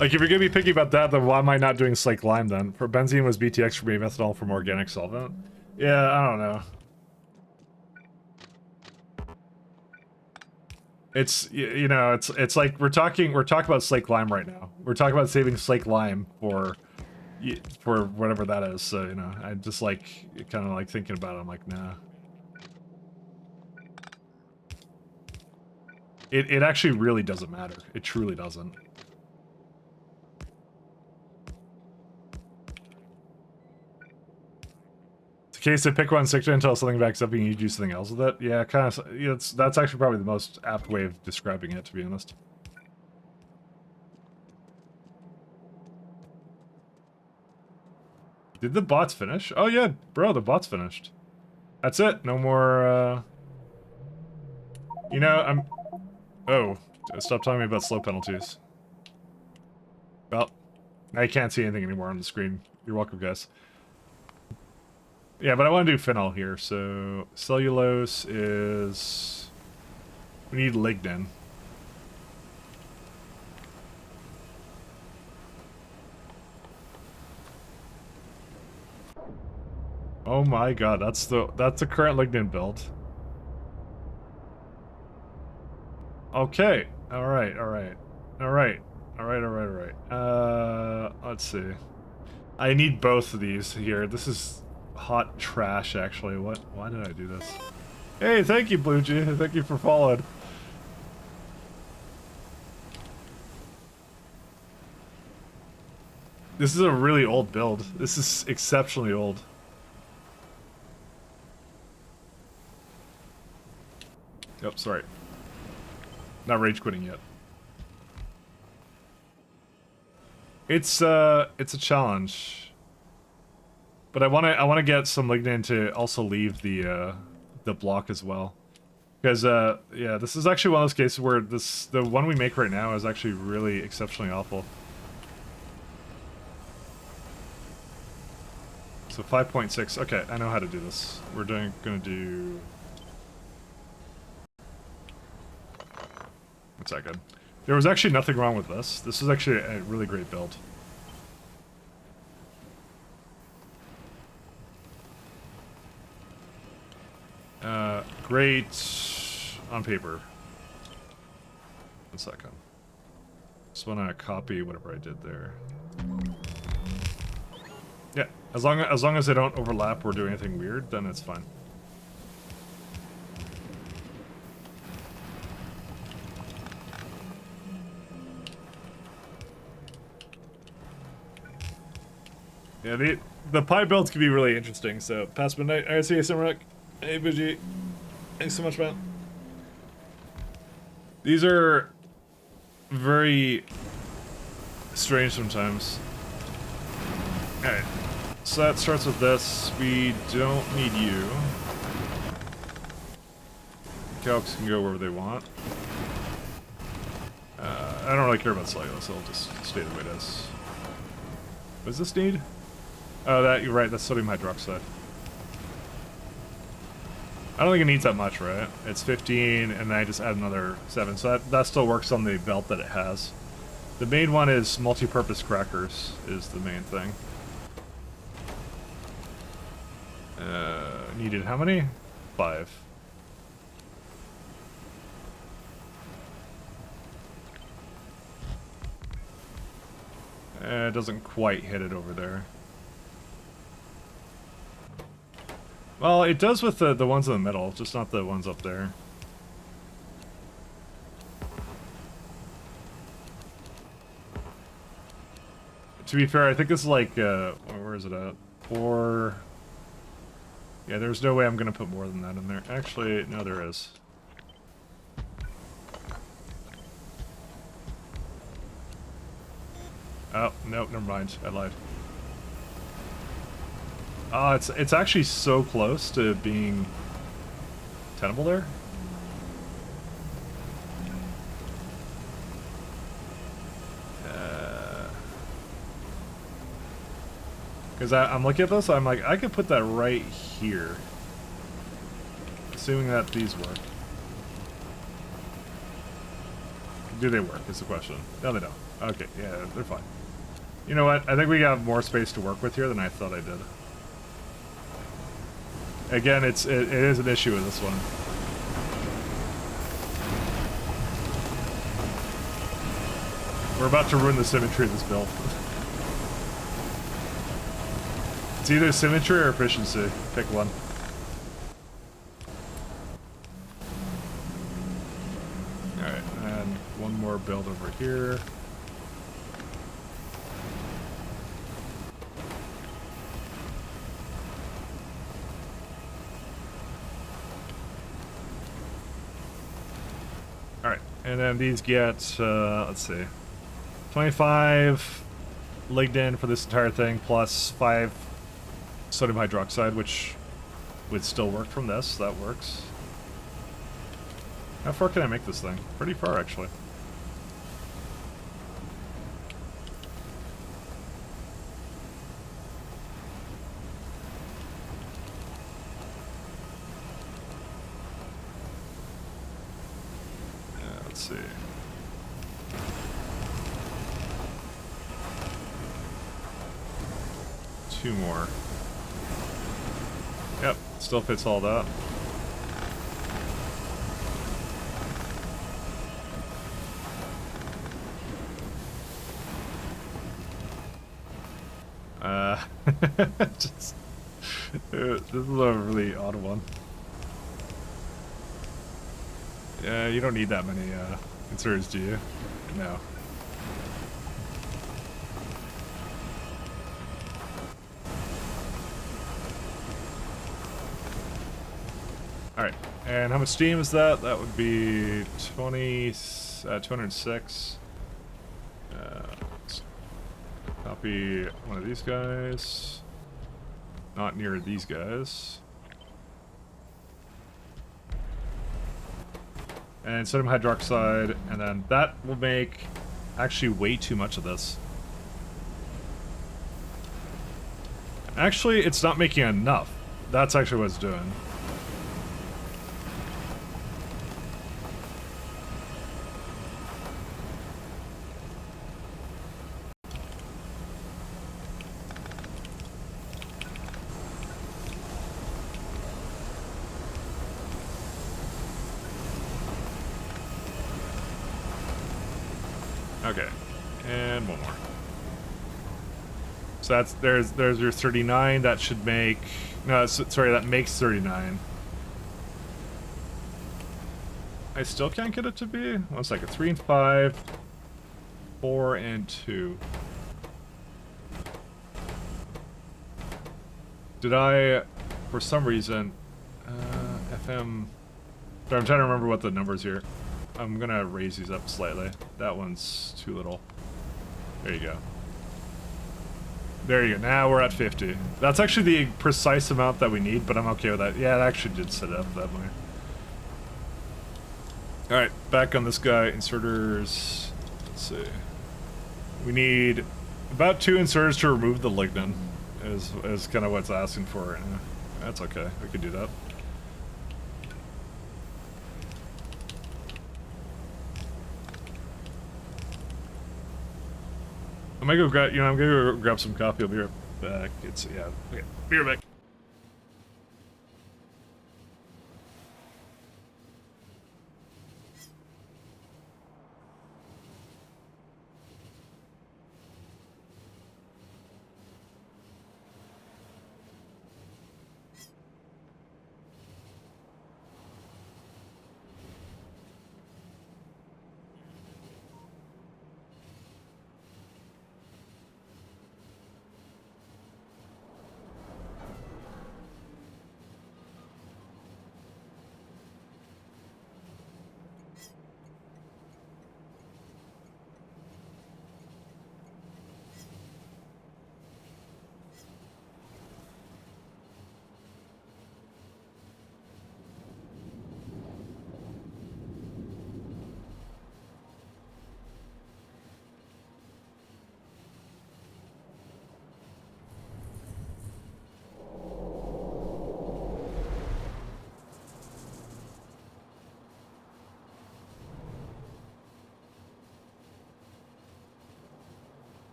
Like if you're gonna be picky about that, then why am I not doing slake lime then? For benzene was BTX for me, methanol from organic solvent. Yeah, I don't know. It's you know, it's like we're talking about slake lime right now. We're talking about saving slake lime for whatever that is. So you know, I just like kind of like thinking about it. I'm like, nah. It actually really doesn't matter. It truly doesn't. It's a case of pick one sector until something backs up and you do something else with it. Yeah, kind of. That's actually probably the most apt way of describing it, to be honest. Did the bots finish? Oh yeah, bro, the bots finished. That's it. No more. You know, I'm. Oh, stop telling me about slow penalties. Well, now you can't see anything anymore on the screen. You're welcome, guys. Yeah, but I want to do phenol here, so cellulose is... We need lignin. Oh my god, that's the current lignin build. Okay. Alright. Let's see. I need both of these here. This is hot trash, actually. Why did I do this? Hey, thank you, Blue G. Thank you for following. This is a really old build. This is exceptionally old. Yep, sorry. Not rage quitting yet. It's a challenge, but I want to get some lignin to also leave the block as well, because yeah, this is actually one of those cases where the one we make right now is actually really exceptionally awful. So 5.6. Okay, I know how to do this. We're gonna do. One second. There was actually nothing wrong with this. This is actually a really great build. Great on paper. One second. Just want to copy whatever I did there. Yeah, as long as they don't overlap or do anything weird, then it's fine. Yeah, the pie builds can be really interesting. So past midnight, I see you, Simrock. Hey, Bougie. Thanks so much, man. These are very strange sometimes. Alright, so that starts with this. We don't need you. Calcs can go wherever they want. I don't really care about cellulose, so I'll just stay the way it is. What does this need? Oh, you're right, that's sodium hydroxide. I don't think it needs that much, right? It's 15, and then I just add another 7, so that still works on the belt that it has. The main one is multi-purpose crackers, is the main thing. Needed how many? 5. It doesn't quite hit it over there. Well, it does with the ones in the middle, just not the ones up there. To be fair, I think it's like, where is it at? 4... Yeah, there's no way I'm gonna put more than that in there. Actually, no, there is. Oh, no, never mind. I lied. It's actually so close to being tenable there. Because I'm looking at this, I'm like, I could put that right here. Assuming that these work. Do they work, is the question. No, they don't. Okay, yeah, they're fine. You know what? I think we have more space to work with here than I thought I did. Again, it is an issue with this one. We're about to ruin the symmetry of this build. It's either symmetry or efficiency. Pick one. Alright, and one more build over here. Alright, and then these get, let's see, 25 lignin for this entire thing, plus 5 sodium hydroxide, which would still work from this. That works. How far can I make this thing? Pretty far, actually. Let's see. Two more. Yep, still fits all that. Just, this is a really odd one. Yeah, you don't need that many inserters, do you? No. Alright, and how much steam is that? That would be 206. Let's copy one of these guys. Not near these guys. And sodium hydroxide, and then that will make actually way too much of this. Actually, it's not making enough. That's actually what it's doing. Okay, and one more. So that's there's your 39. That should make sorry, that makes 39. I still can't get it to be. 1 second. 3 and 5, 4 and 2. Did I, for some reason, FM? Sorry, I'm trying to remember what the numbers here. I'm gonna raise these up slightly. That one's too little. There you go. There you go. Now we're at 50. That's actually the precise amount that we need, but I'm okay with that. Yeah, it actually did set it up that way. Alright, back on this guy. Inserters. Let's see. We need about 2 inserters to remove the lignin, is kind of what's asking for right now. That's okay. We could do that. I'm gonna go grab, I'm gonna go grab some coffee. I'll be right back. Yeah, okay. Be right back.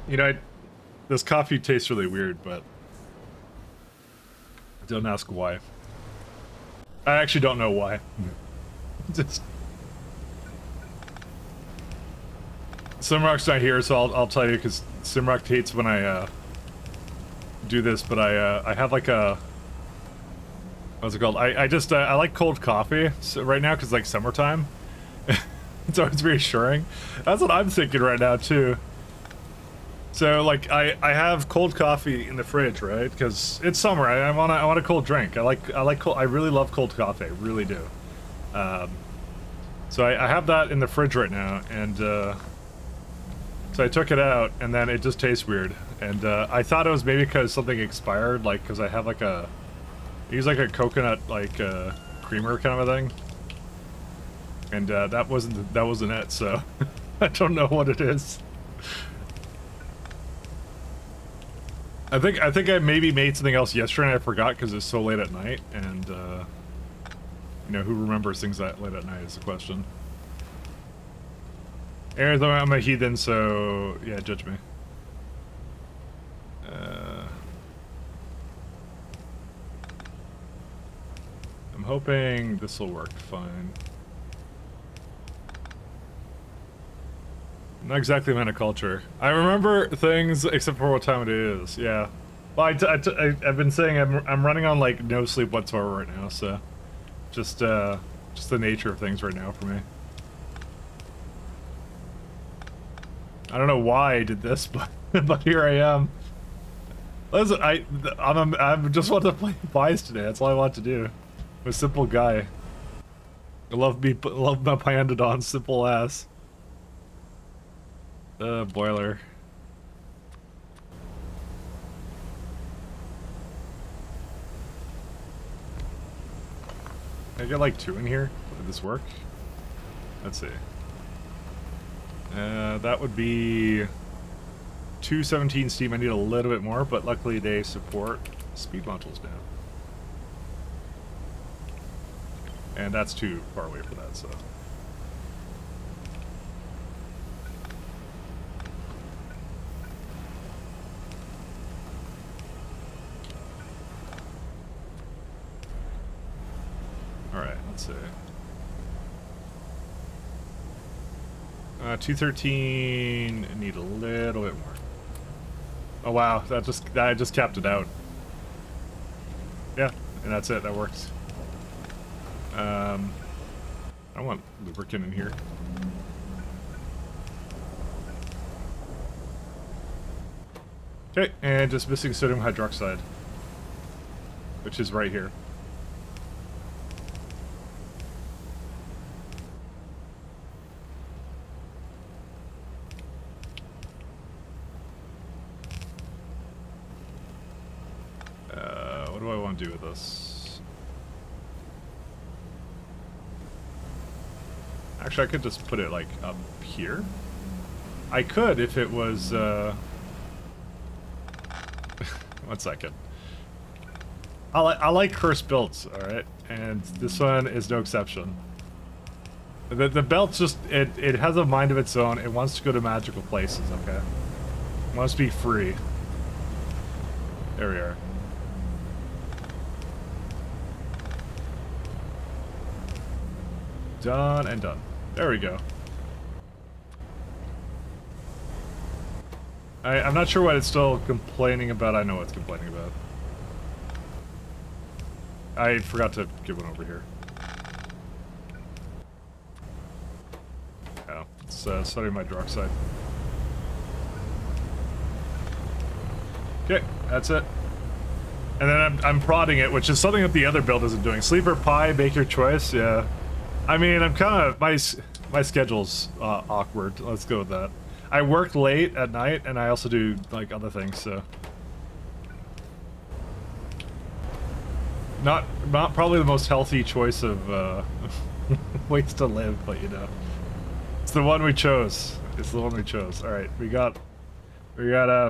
You know, this coffee tastes really weird, but don't ask why. I actually don't know why. Just Simrock's not here, so I'll tell you because Simrock hates when I do this. But I have like a what's it called? I like cold coffee right now because like summertime. It's always reassuring. That's what I'm thinking right now too. So like I have cold coffee in the fridge, right? Because it's summer. I want a cold drink. I like cold. I really love cold coffee. I really do. So I have that in the fridge right now, and so I took it out, and then it just tastes weird. And I thought it was maybe because something expired, like because I have like I use like a coconut like creamer kind of a thing, and that wasn't it. So I don't know what it is. I think I maybe made something else yesterday and I forgot because it's so late at night, and you know, who remembers things that late at night is the question. Anyways, I'm a heathen, so yeah, judge me. I'm hoping this will work fine. Not exactly culture. I remember things except for what time it is. Yeah. Well, I've been saying I'm running on like no sleep whatsoever right now, so just the nature of things right now for me. I don't know why I did this, but but here I am. Listen, I just want to play pies today. That's all I want to do. I'm a simple guy. I love my Pyanodons, simple ass. Boiler. Can I get like 2 in here? Would this work? Let's see. That would be 217 steam. I need a little bit more, but luckily they support speed modules now. And that's too far away for that, so. Alright, let's see. 213, need a little bit more. Oh wow, I just capped it out. Yeah, and that's it, that works. I want lubricant in here. Okay, and just missing sodium hydroxide, which is right here. What do I want to do with this? Actually, I could just put it like up here. I could if it was 1 second. I like cursed builds, alright? And this one is no exception. The belt just, it has a mind of its own. It wants to go to magical places, okay? It wants to be free. There we are. Done and done. There we go. I'm not sure what it's still complaining about. I know what it's complaining about. I forgot to give one over here. Oh, it's sodium hydroxide. Okay, that's it. And then I'm prodding it, which is something that the other build isn't doing. Sleeper pie, make your choice. Yeah. I mean, I'm kind of my schedule's awkward. Let's go with that. I work late at night, and I also do like other things. So, not probably the most healthy choice of ways to live, but you know, it's the one we chose. It's the one we chose. All right, we got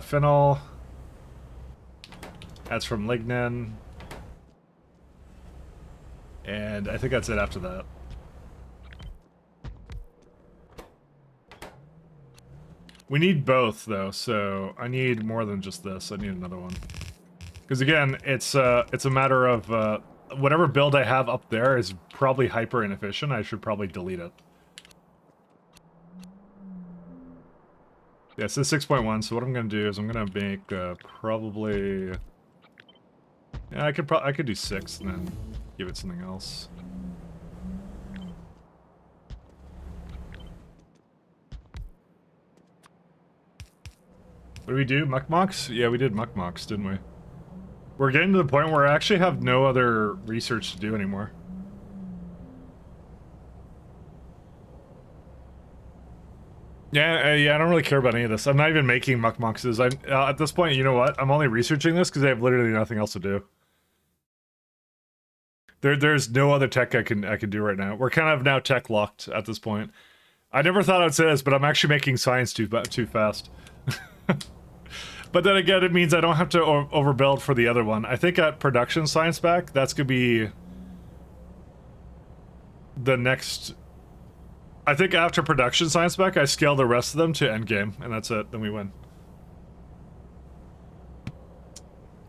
phenol. That's from lignin, and I think that's it after that. We need both though, so I need more than just this. I need another one. Because again, it's a matter of whatever build I have up there is probably hyper inefficient. I should probably delete it. Yeah, so 6.1. So what I'm gonna do is I'm gonna make probably. Yeah, I could do 6 and then give it something else. What do we do? Muckmocks? Yeah, we did muckmocks, didn't we? We're getting to the point where I actually have no other research to do anymore. Yeah, I don't really care about any of this. I'm not even making muckmoxes. I'm at this point, you know what? I'm only researching this because I have literally nothing else to do. There's no other tech I can do right now. We're kind of now tech locked at this point. I never thought I'd say this, but I'm actually making science too fast. But then again, it means I don't have to overbuild for the other one. I think at production science back, that's gonna be the next. I think after production science back, I scale the rest of them to endgame, and that's it. Then we win.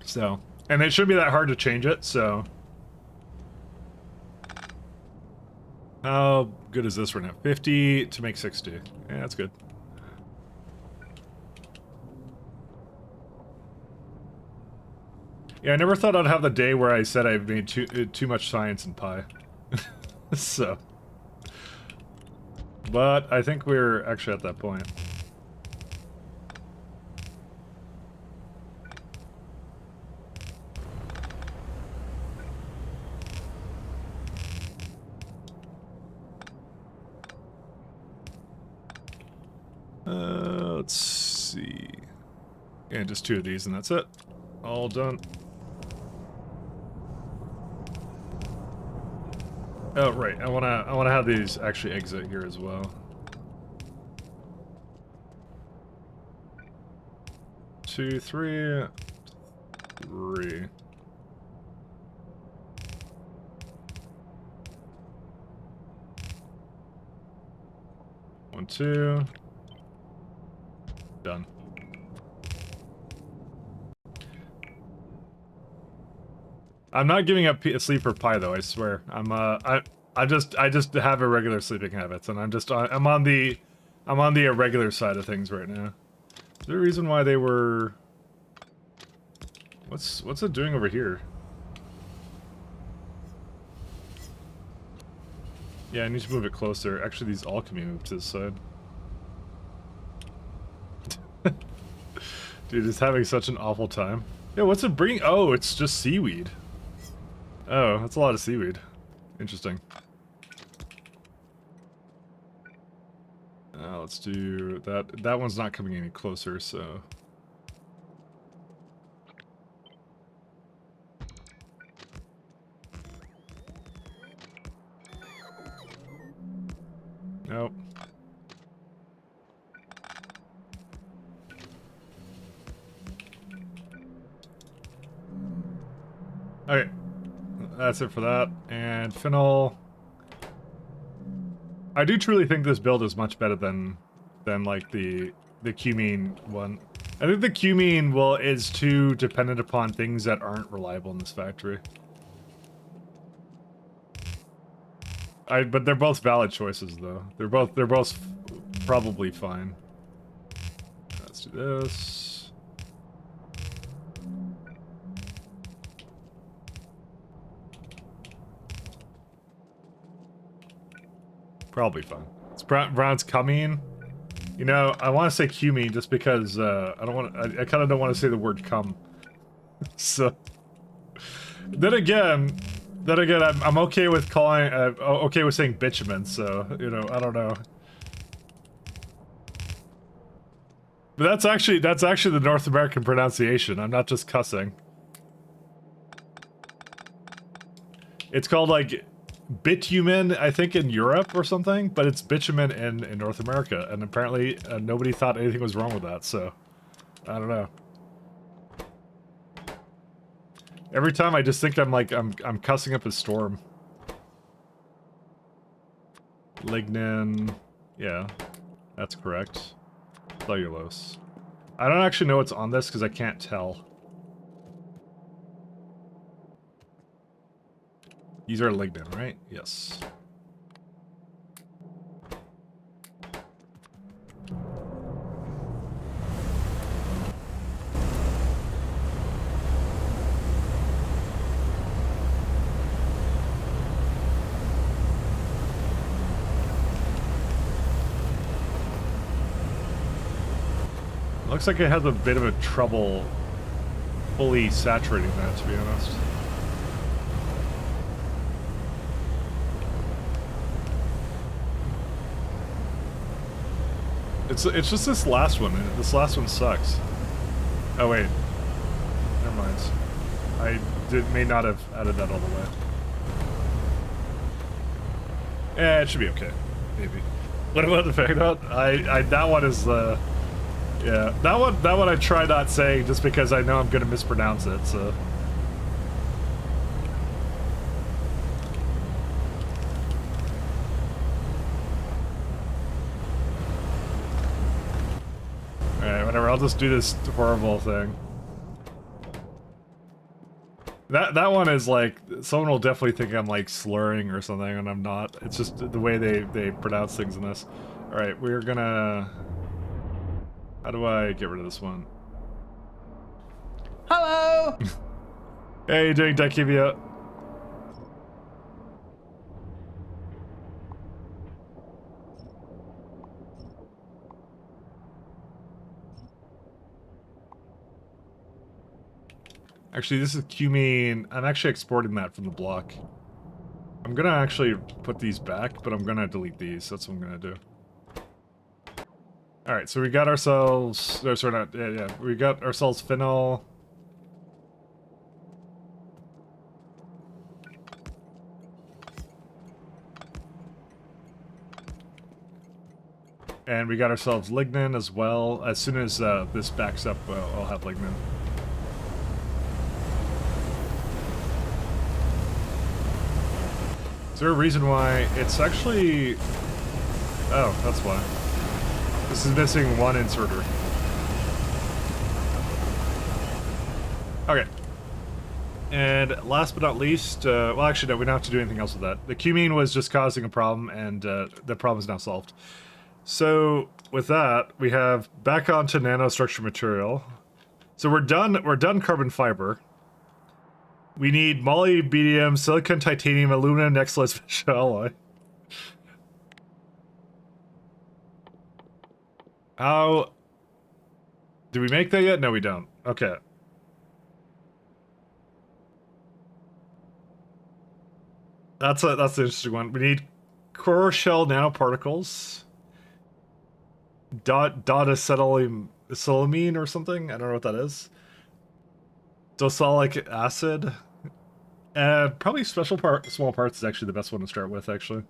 So, and it shouldn't be that hard to change it. So, how good is this right now? 50 to make 60. Yeah, that's good. Yeah, I never thought I'd have the day where I said I made too much science in pi. So. But I think we're actually at that point. Let's see. Yeah, just 2 of these and that's it. All done. Oh right, I wanna have these actually exit here as well. 2, 3, 3. One, 2. Done. I'm not giving up sleep for pi though. I swear. I just have irregular sleeping habits, and I'm on the irregular side of things right now. Is there a reason why they were? What's it doing over here? Yeah, I need to move it closer. Actually, these all can be moved to this side. Dude, it's having such an awful time. Yeah, what's it bringing? Oh, it's just seaweed. Oh, that's a lot of seaweed. Interesting. Let's do that. That one's not coming any closer, so. Nope. Okay. That's it for that. And Phenol. I do truly think this build is much better than like the cumene one. I think the cumene is too dependent upon things that aren't reliable in this factory. But they're both valid choices though. They're both probably fine. Let's do this. Probably fine. It's brown's coming. You know, I want to say cumene just because I don't want. I kind of don't want to say the word cum. So then again, I'm okay with calling. Okay with saying bitumen. So you know, I don't know. But that's actually the North American pronunciation. I'm not just cussing. It's called like bitumen, I think, in Europe or something, but it's bitumen in North America, and apparently nobody thought anything was wrong with that, so I don't know. Every time I just think I'm cussing up a storm. Lignin, yeah, that's correct. Cellulose. I don't actually know what's on this because I can't tell. These are lignin, right? Yes. Looks like it has a bit of a trouble fully saturating that, to be honest. It's just this last one. This last one sucks. Oh wait, never mind. I may not have added that all the way. Yeah, it should be okay, maybe. What about the Pyanodon? That one is yeah, that one I try not saying just because I know I'm gonna mispronounce it. So. Alright, whatever, I'll just do this horrible thing. That one is like, someone will definitely think I'm like slurring or something, and I'm not. It's just the way they pronounce things in this. Alright, we're gonna... How do I get rid of this one? Hello! Hey, you doing, Dakivia? Actually, this is cumene. I'm actually exporting that from the block. I'm gonna actually put these back, but I'm gonna delete these. That's what I'm gonna do. Alright, so we got ourselves... No, sorry, not... Yeah, we got ourselves phenol. And we got ourselves lignin as well. As soon as this backs up, I'll have lignin. Is there a reason why it's actually... Oh, that's why. This is missing one inserter. Okay. And last but not least, well actually no, we don't have to do anything else with that. The cumene was just causing a problem, and the problem is now solved. So with that, we have back onto nanostructure material. So we're done carbon fiber. We need molybdenum, silicon, titanium, aluminum, Nexus special alloy. How... Do we make that yet? No, we don't. Okay. That's the interesting one. We need core shell nanoparticles. Acetylene or something? I don't know what that is. Docelic acid. Probably small parts is actually the best one to start with, actually.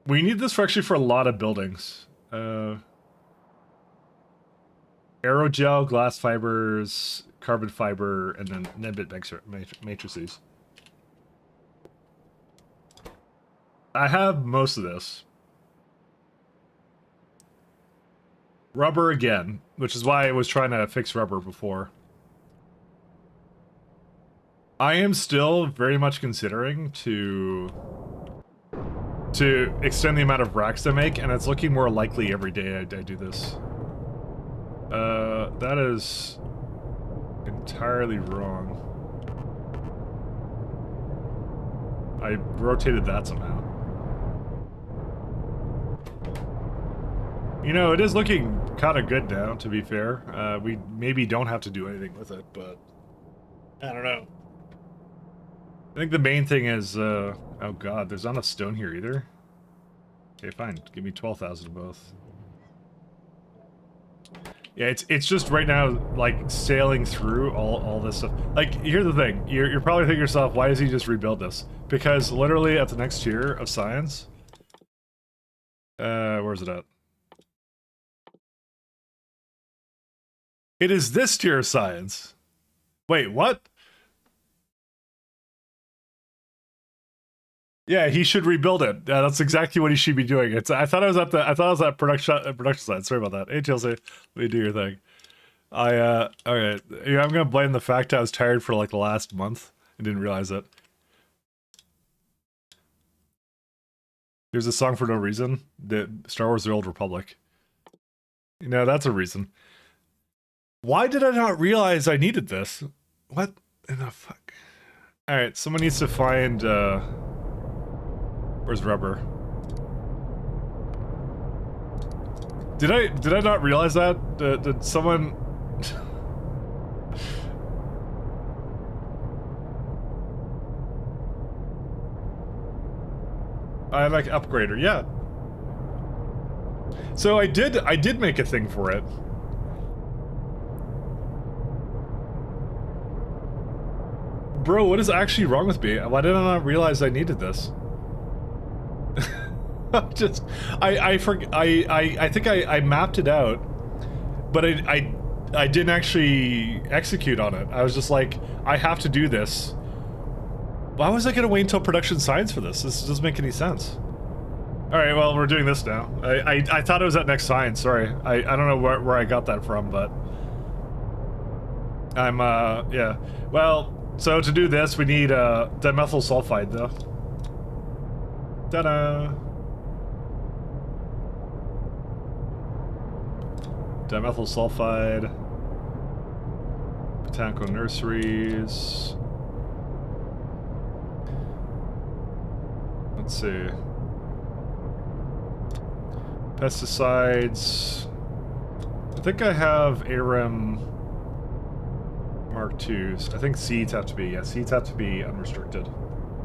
We need this for a lot of buildings. Aerogel, glass fibers, carbon fiber, and then Nebit matrices. I have most of this. Rubber again, which is why I was trying to fix rubber before. I am still very much considering to extend the amount of racks I make, and it's looking more likely every day I do this. That is entirely wrong. I rotated that somehow. You know, it is looking kind of good now, to be fair. We maybe don't have to do anything with it, but I don't know. I think the main thing is, oh god, there's not a stone here either. Okay, fine. Give me 12,000 of both. Yeah, it's just right now, like, sailing through all this stuff. Like, here's the thing. You're probably thinking to yourself, why does he just rebuild this? Because literally at the next tier of science... where's it at? It is this tier of science. Wait, what? Yeah, he should rebuild it. Yeah, that's exactly what he should be doing. I thought I was at production side. Sorry about that. Hey, Chelsea, let me do your thing. Okay. Yeah, I'm gonna blame the fact I was tired for like the last month and didn't realize it. There's a song for no reason. The Star Wars: The Old Republic. You know, that's a reason. Why did I not realize I needed this? What in the fuck? Alright, someone needs to find, where's rubber? Did I not realize that? Did someone... I like upgrader, yeah. So I did make a thing for it. Bro, what is actually wrong with me? Why did I not realize I needed this? I think I mapped it out, but I didn't actually execute on it. I was just like, I have to do this. Why was I gonna wait until production science for this? This doesn't make any sense. Alright, well, we're doing this now. I thought it was at next science, sorry. I don't know where I got that from, but... I'm, yeah. Well, so to do this, we need, dimethyl sulfide, though. Ta-da! Dimethyl sulfide. Botanical nurseries. Let's see. Pesticides. I think I have ARM Mark IIs. I think seeds have to be, yeah, seeds have to be unrestricted.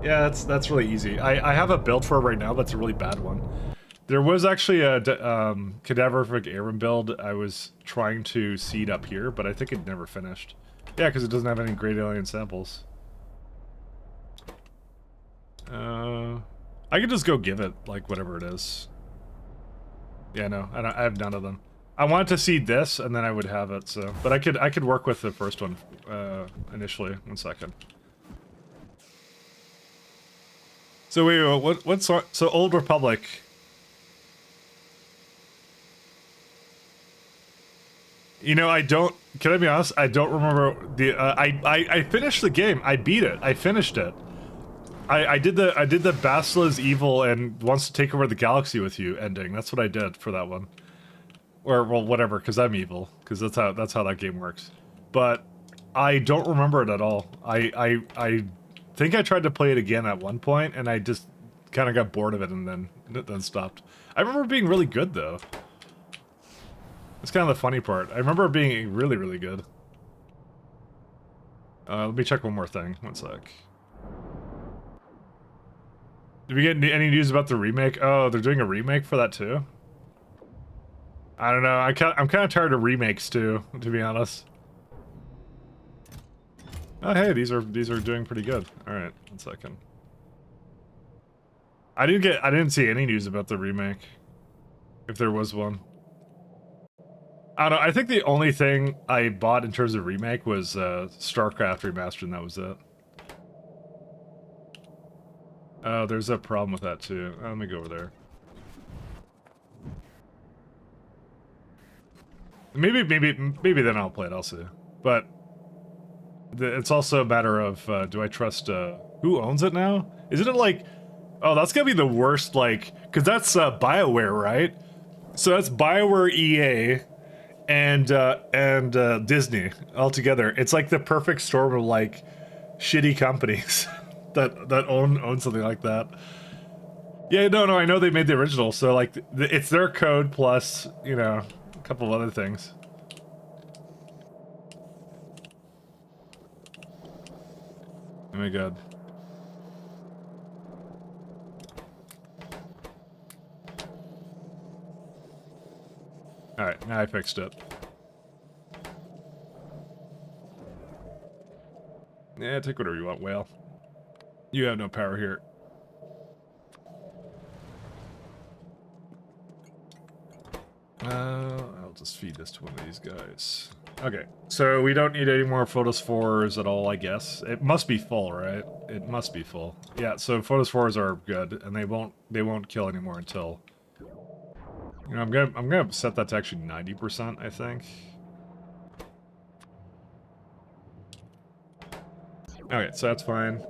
Yeah, that's really easy. I have a build for it right now, but it's a really bad one. There was actually a cadaverific ARM build I was trying to seed up here, but I think it never finished. Yeah, because it doesn't have any great alien samples. I could just go give it, like, whatever it is. Yeah, no, I have none of them. I wanted to seed this, and then I would have it, so... But I could work with the first one, initially. 1 second. So wait, what's... So Old Republic... You know, I don't... Can I be honest? I don't remember the... I finished the game. I beat it. I finished it. I did the Basila's evil and wants to take over the galaxy with you ending. That's what I did for that one. Or, well, whatever, because I'm evil. Because that's how that game works. But I don't remember it at all. I think I tried to play it again at one point, and I just kind of got bored of it and then stopped. I remember being really good, though. That's kind of the funny part. I remember it being really, really good. Let me check one more thing. 1 sec. Did we get any news about the remake? Oh, they're doing a remake for that too? I don't know. I'm kind of tired of remakes too, to be honest. Oh, hey, these are doing pretty good. All right, 1 second. I didn't see any news about the remake, if there was one. I don't know. I think the only thing I bought in terms of remake was StarCraft Remastered, and that was it. Oh, there's a problem with that too. Let me go over there. Maybe then I'll play it. I'll see. But it's also a matter of do I trust who owns it now? Isn't it like, oh, that's gonna be the worst, like, because that's BioWare, right? So that's BioWare, EA, and Disney all together. It's like the perfect storm of like shitty companies. that own something like that. Yeah, no, I know they made the original, so like it's their code plus, you know, a couple of other things. Oh my god. Alright, now I fixed it. Yeah, take whatever you want, whale. You have no power here. I'll just feed this to one of these guys. Okay, so we don't need any more photosphores at all, I guess. It must be full, right? It must be full. Yeah, so photosphores are good, and they won't kill anymore until. You know, I'm gonna set that to actually 90%, I think. Okay, so that's fine.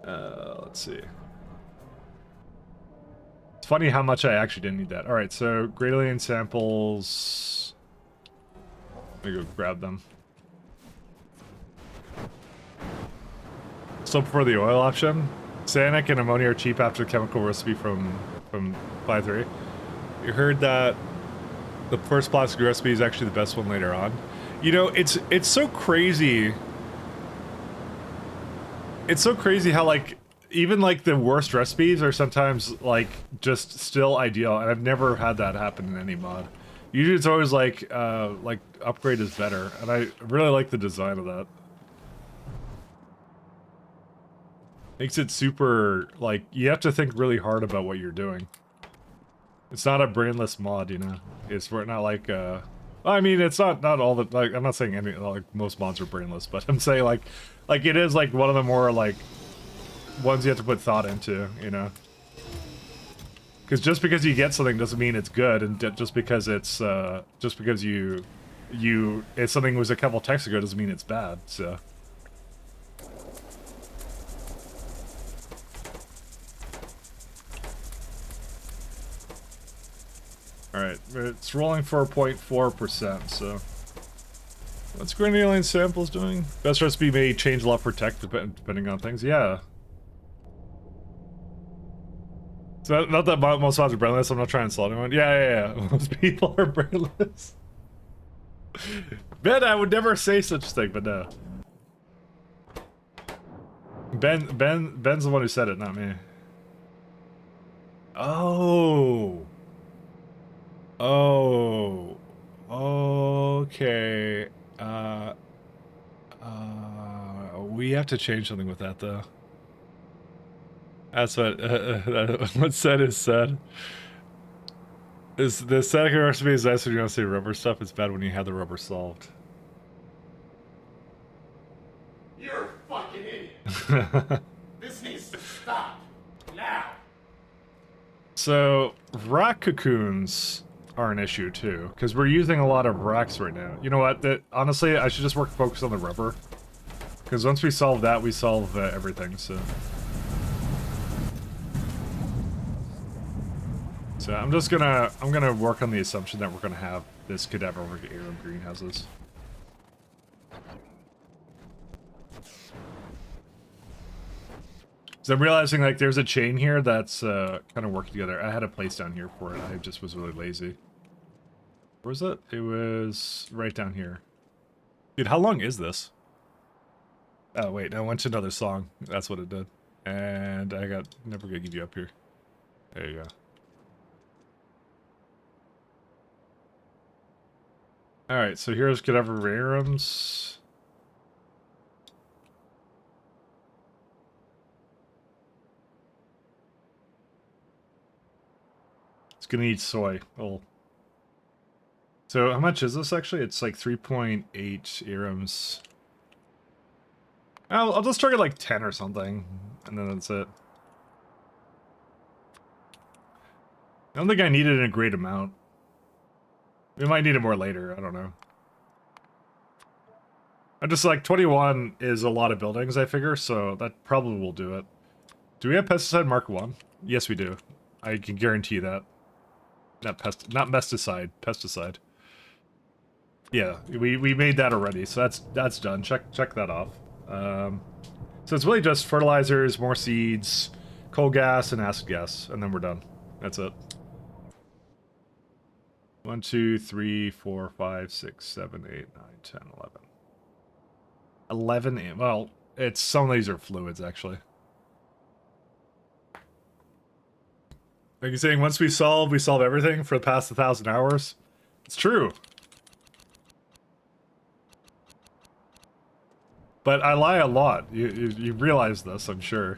Let's see. It's funny how much I actually didn't need that. All right, so great alien samples. Let me go grab them. Still prefer the oil option. Cyanic and ammonia are cheap after the chemical recipe from 5.3. You heard that the first plastic recipe is actually the best one later on. You know, it's so crazy. It's so crazy how like even like the worst recipes are sometimes like just still ideal, and I've never had that happen in any mod. Usually it's always like upgrade is better, and I really like the design of that. Makes it super, like, you have to think really hard about what you're doing. It's not a brainless mod, you know? It's not like, I mean, it's not all the, like, I'm not saying any, like, most mods are brainless, but I'm saying, like it is, like, one of the more, like, ones you have to put thought into, you know? Because just because you get something doesn't mean it's good, and just because it's, just because if something was a couple texts ago doesn't mean it's bad, so... Alright, it's rolling for 0.4%, so... What's Green Alien Samples doing? Best recipe may change a lot for tech depending on things, yeah. So, not that most mods are brainless, I'm not trying to insult anyone. Yeah. Most people are brainless. Ben, I would never say such a thing, but no. Ben's the one who said it, not me. Oh... Oh, okay. We have to change something with that, though. That's what what said is said. Is the second recipe is nice when you don't say rubber stuff. It's bad when you have the rubber solved. You're a fucking idiot. This needs to stop. Now. So, rock cocoons are an issue too, because we're using a lot of rocks right now. You know what? Honestly, I should just focus on the rubber, because once we solve that, we solve everything. So I'm gonna work on the assumption that we're gonna have this cadaver over here in greenhouses. So I'm realizing like there's a chain here that's kind of working together. I had a place down here for it. I just was really lazy. Where was it? It was right down here. Dude, how long is this? Oh wait, I went to another song. That's what it did. And I got never gonna give you up here. There you go. Alright, so here's Cadaverariums. It's gonna eat soy. Oh. So how much is this actually? It's like 3.8 irams. I'll just target like 10 or something, and then that's it. I don't think I need it in a great amount. We might need it more later, I don't know. I'm just like, 21 is a lot of buildings, I figure, so that probably will do it. Do we have pesticide mark 1? Yes, we do. I can guarantee that. Not pesticide, pesticide. Yeah, we made that already, so that's done. Check that off. So it's really just fertilizers, more seeds, coal gas, and acid gas, and then we're done. That's it. 1, 2, 3, 4, 5, 6, 7, 8, 9, 10, 11. 11, well, it's some of these are fluids, actually. Like you're saying, once we solve everything for the past 1,000 hours? It's true. But I lie a lot. You realize this, I'm sure.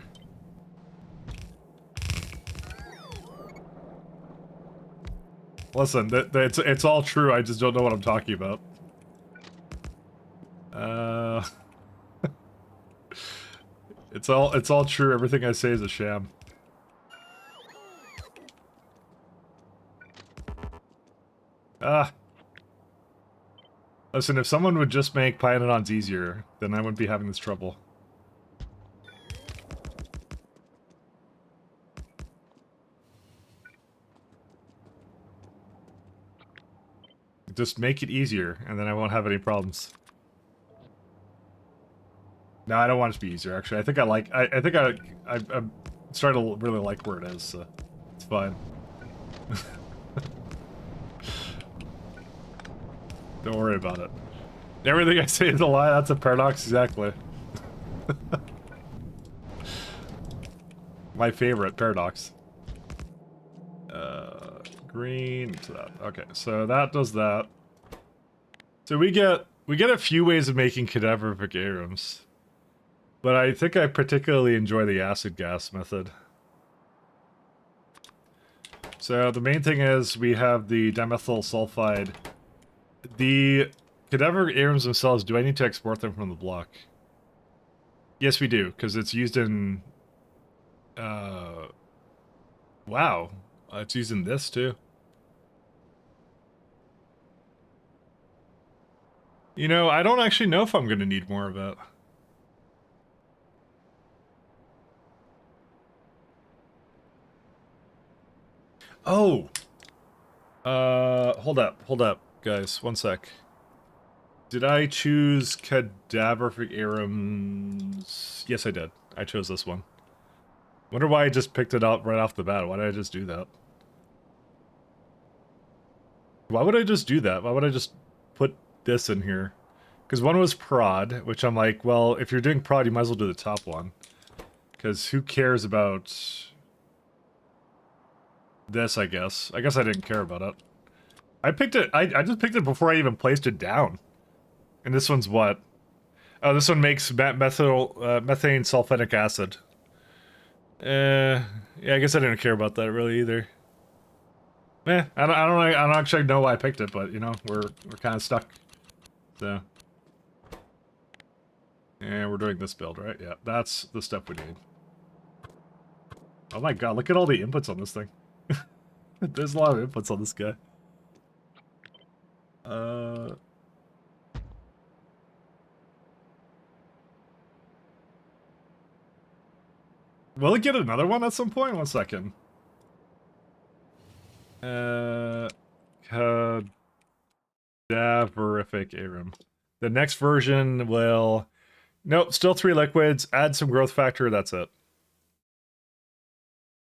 Listen, it's all true, I just don't know what I'm talking about. Uh, it's all true. Everything I say is a sham. Ah. Listen, if someone would just make Pyanodons easier, then I wouldn't be having this trouble. Just make it easier, and then I won't have any problems. No, I don't want it to be easier, actually. I think I like... I'm starting to really like where it is, so... It's fine. Don't worry about it. Everything I say is a lie, that's a paradox, exactly. My favorite paradox. Green to that. Okay, so that does that. So we get a few ways of making cadaverific arums. But I think I particularly enjoy the acid gas method. So the main thing is we have the dimethyl sulfide. The cadaveric arums themselves, do I need to export them from the block? Yes, we do, because it's used in... Wow. It's used in this, too. You know, I don't actually know if I'm going to need more of it. Oh! Hold up, guys. One sec. Did I choose cadaverific arums? Yes, I did. I chose this one. Wonder why I just picked it up right off the bat. Why did I just do that? Why would I just do that? Why would I just put this in here? Because one was prod, which I'm like, well, if you're doing prod, you might as well do the top one. Because who cares about this, I guess. I guess I didn't care about it. I picked it, I just picked it before I even placed it down. And this one's what? Oh, this one makes methane sulfenic acid. Yeah, I guess I didn't care about that really either. I don't actually know why I picked it, but you know, we're kind of stuck. So, yeah, we're doing this build, right? Yeah, that's the step we need. Oh my god, look at all the inputs on this thing. There's a lot of inputs on this guy. Will it get another one at some point? 1 second. Cadaverific arum. The next version will... Nope, still 3 liquids, add some growth factor, that's it.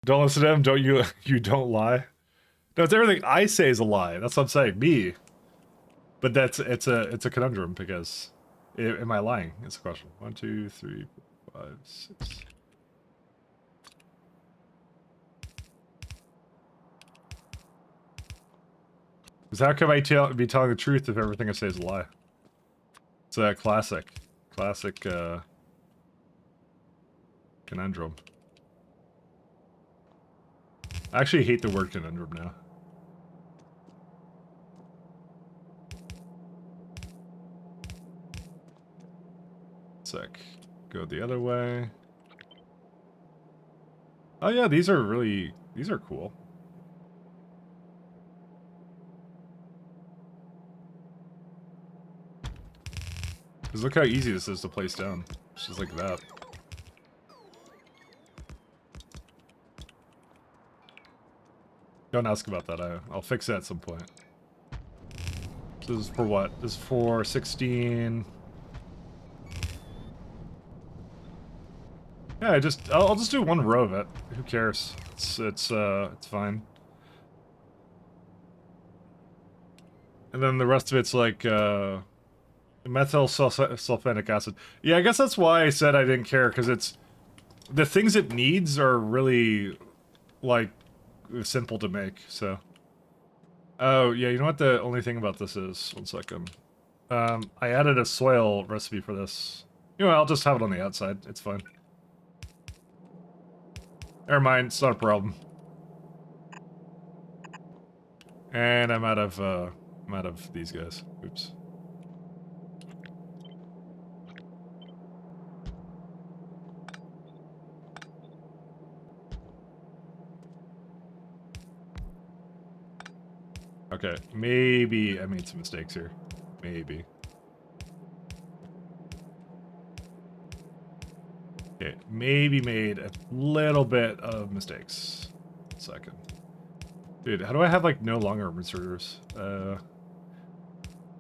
Don't listen to him, don't you... You don't lie. No, it's everything I say is a lie, that's what I'm saying, me. But it's a conundrum, because... Am I lying? It's a question. 1, 2, 3, 4, 5, 6... Because how can I be telling the truth if everything I say is a lie? It's a classic conundrum. I actually hate the word conundrum now. Sec. Go the other way. Oh yeah, these are cool. Because look how easy this is to place down. It's just like that. Don't ask about that. I'll fix it at some point. So this is for what? This is for 16... Yeah, I'll just do 1 row of it. Who cares? It's fine. And then the rest of it's like, methyl sulfenic acid. Yeah, I guess that's why I said I didn't care, because it's... The things it needs are really, like, simple to make, so... Oh, yeah, you know what the only thing about this is? 1 second. I added a soil recipe for this. You know, I'll just have it on the outside. It's fine. Never mind, it's not a problem. And I'm out of these guys. Oops. Okay, maybe I made some mistakes here. Maybe. Okay, maybe made a little bit of mistakes. Second. Dude, how do I have, like, no long arm inserters?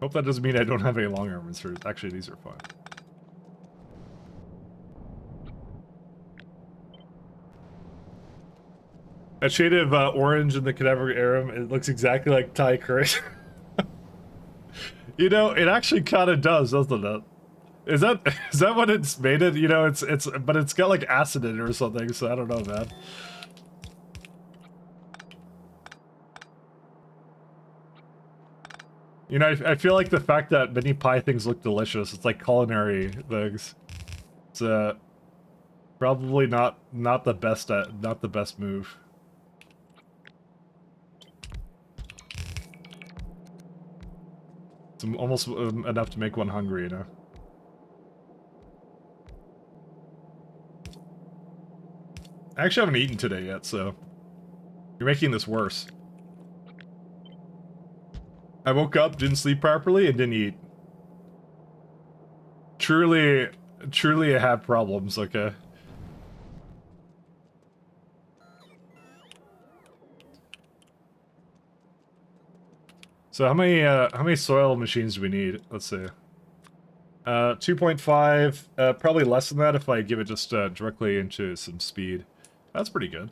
Hope that doesn't mean I don't have any long arm inserters. Actually, these are fine. That shade of orange in the cadaver arum, it looks exactly like Thai curry. You know, it actually kind of does, doesn't it? Is that what it's made it? You know, but it's got like acid in it or something, so I don't know, man. You know, I feel like the fact that mini pie things look delicious, it's like culinary things. It's probably not the best move. It's almost enough to make one hungry, you know. I actually haven't eaten today yet, so you're making this worse. I woke up, didn't sleep properly, and didn't eat. Truly I have problems, okay? So how many soil machines do we need? Let's see. 2.5, probably less than that if I give it just directly into some speed. That's pretty good.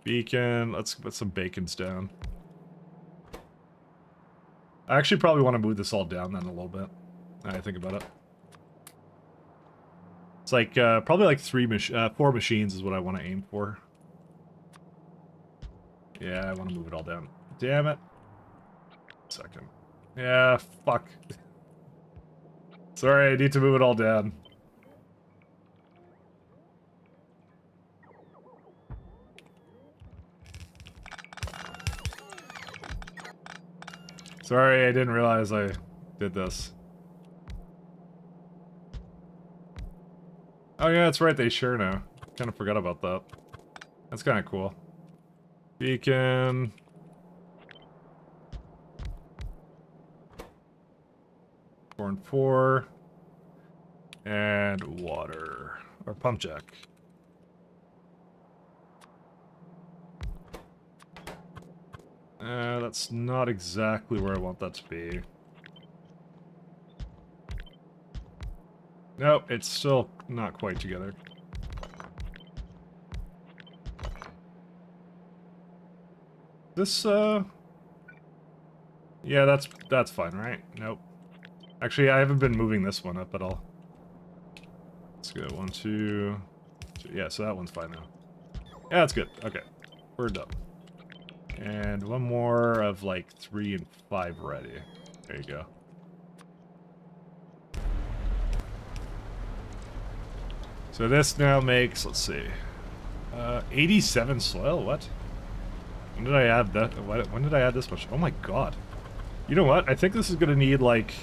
Beacon, let's put some bacons down. I actually probably want to move this all down then a little bit. Now I think about it. It's like, probably like 4 machines is what I want to aim for. Yeah, I want to move it all down. Damn it. Second. Yeah, fuck. Sorry, I need to move it all down. Sorry, I didn't realize I did this. Oh yeah, that's right, they share now. Kind of forgot about that. That's kind of cool. Beacon. Corn 4. And water. Or pump jack. That's not exactly where I want that to be. Nope, it's still not quite together. This, yeah, that's fine, right? Nope. Actually, I haven't been moving this one up at all. Let's go 1, 2, 2. Yeah, so that one's fine now. Yeah, that's good. Okay, we're done. And one more of like 3 and 5 ready. There you go. So this now makes, let's see, 87 soil. What? When did I add that? When did I add this much? Oh my god. You know what? I think this is gonna need like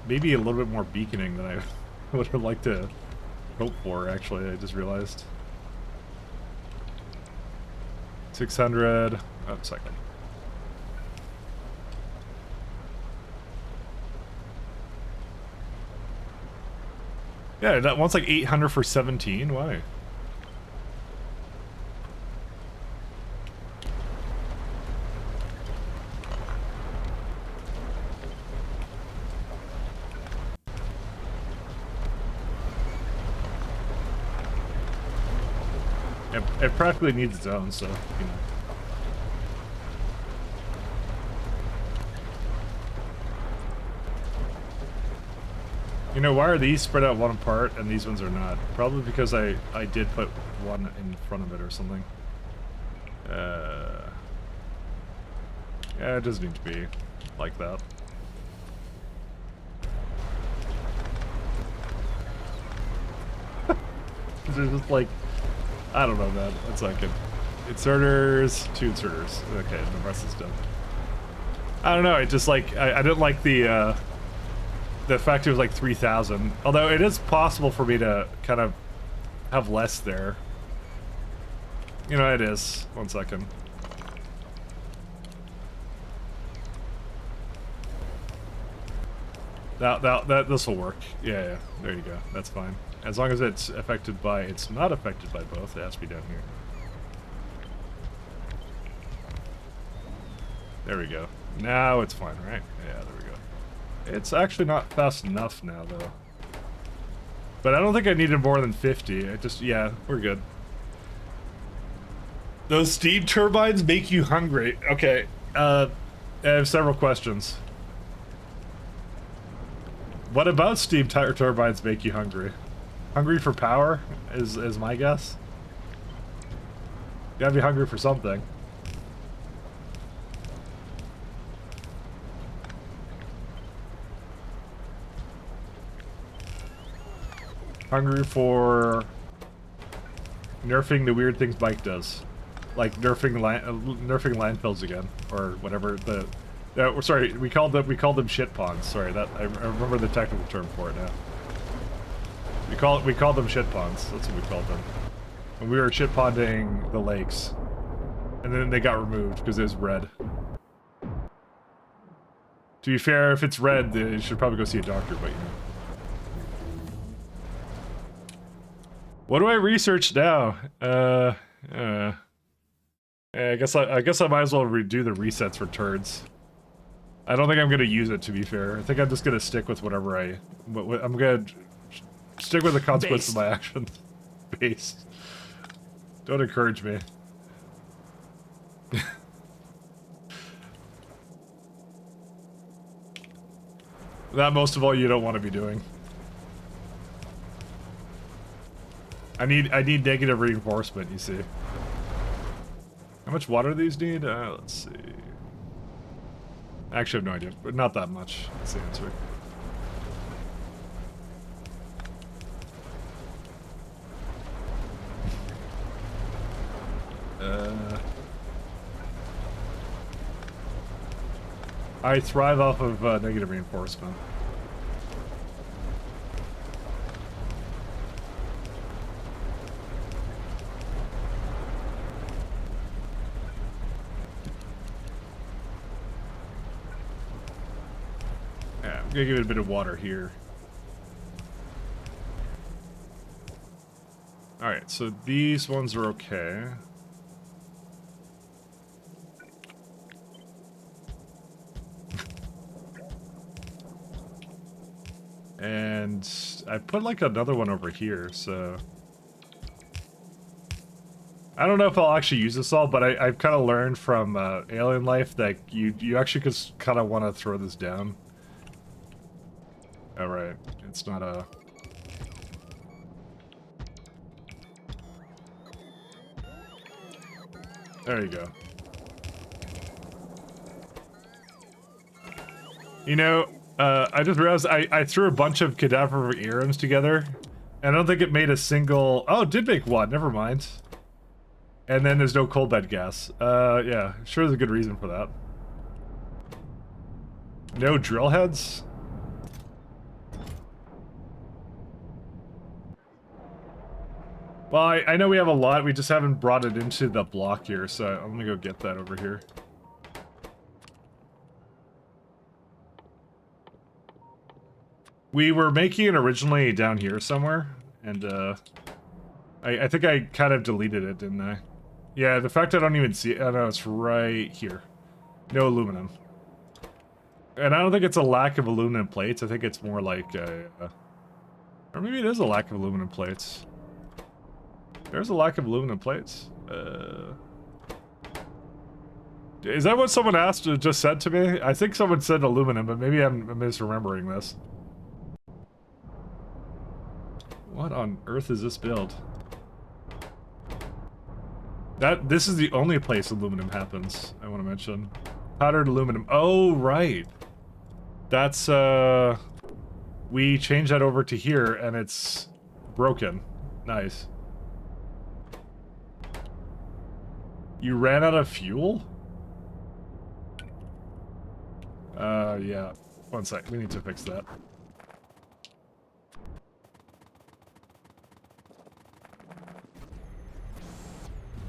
maybe a little bit more beaconing than I would have liked to hope for. Actually, I just realized. 600. Oh, second. Yeah, that one's like 800 for 17. Why? It practically needs its own, so, you know. You know, why are these spread out one apart and these ones are not? Probably because I did put one in front of it or something. Yeah, it doesn't need to be like that. There's just like, I don't know, man. One second. Inserters, 2 inserters. Okay, the rest is done. I don't know, it just like, I didn't like the fact it was like 3,000. Although it is possible for me to kind of have less there. You know, it is. One second. This will work. Yeah, there you go. That's fine. As long as it's affected by, it's not affected by both. It has to be down here. There we go. Now it's fine, right? Yeah, there we go. It's actually not fast enough now, though. But I don't think I needed more than 50. Yeah, we're good. Those steam turbines make you hungry. Okay, I have several questions. What about steam turbines make you hungry? Hungry for power is my guess. You gotta be hungry for something. Hungry for nerfing the weird things Mike does, like nerfing landfills again, or whatever the. Sorry, we called them shit ponds. Sorry, that I remember the technical term for it now. We called them shit ponds. That's what we called them. And we were shit ponding the lakes, and then they got removed because it was red. To be fair, if it's red, you should probably go see a doctor. But you know. What do I research now? I guess I might as well redo the resets for turds. I don't think I'm gonna use it, to be fair. I think I'm just gonna stick with whatever I'm gonna stick with the consequences of my actions. Based. Don't encourage me. That most of all you don't want to be doing. I need negative reinforcement, you see. How much water do these need? Let's see. Actually, I have no idea, but not that much. That's the answer. I thrive off of negative reinforcement. Yeah, I'm gonna give it a bit of water here. Alright, so these ones are okay. And I put like another one over here, so I don't know if I'll actually use this all, but I've kind of learned from Alien Life that you actually just kind of want to throw this down. All right, it's not a. There you go. You know, I just realized I threw a bunch of cadaver earrings together, and I don't think it made a single. Oh, it did make one. Never mind. And then there's no coal bed gas. Yeah, sure, there's a good reason for that. No drill heads. Well, I know we have a lot. We just haven't brought it into the block here, so I'm gonna go get that over here. We were making it originally down here somewhere, and I think I kind of deleted it, didn't I? Yeah, the fact I don't even see it. Oh, no, it's right here. No aluminum. And I don't think it's a lack of aluminum plates. I think it's more like or maybe it is a lack of aluminum plates. There's a lack of aluminum plates. Is that what someone just said to me? I think someone said aluminum, but maybe I'm misremembering this. What on earth is this build? This is the only place aluminum happens, I want to mention. Powdered aluminum. Oh, right. That's, we changed that over to here, and it's broken. Nice. You ran out of fuel? Yeah. One sec. We need to fix that.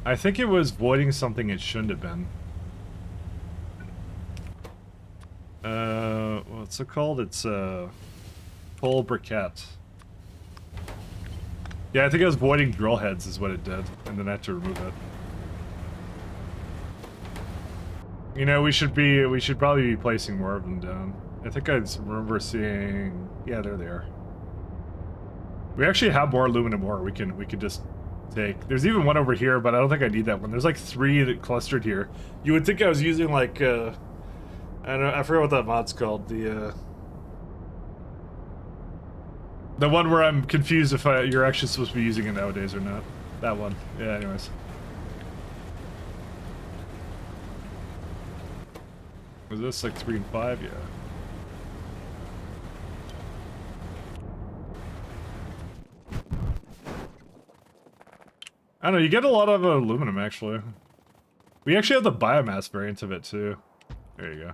I think it was voiding something it shouldn't have been. Well, what's it called? It's coal briquette. Yeah, I think I was voiding drill heads is what it did, and then I had to remove it. You know, we should probably be placing more of them down. I think I remember seeing, yeah, there they are. We actually have more aluminum ore. We could just take. There's even one over here, but I don't think I need that one. There's like 3 that clustered here. You would think I was using like I don't know. I forgot what that mod's called. The one where I'm confused if you're actually supposed to be using it nowadays or not. That one. Yeah. Anyways. Was this like 3 and 5? Yeah. I don't know, you get a lot of aluminum, actually. We actually have the biomass variant of it, too. There you go.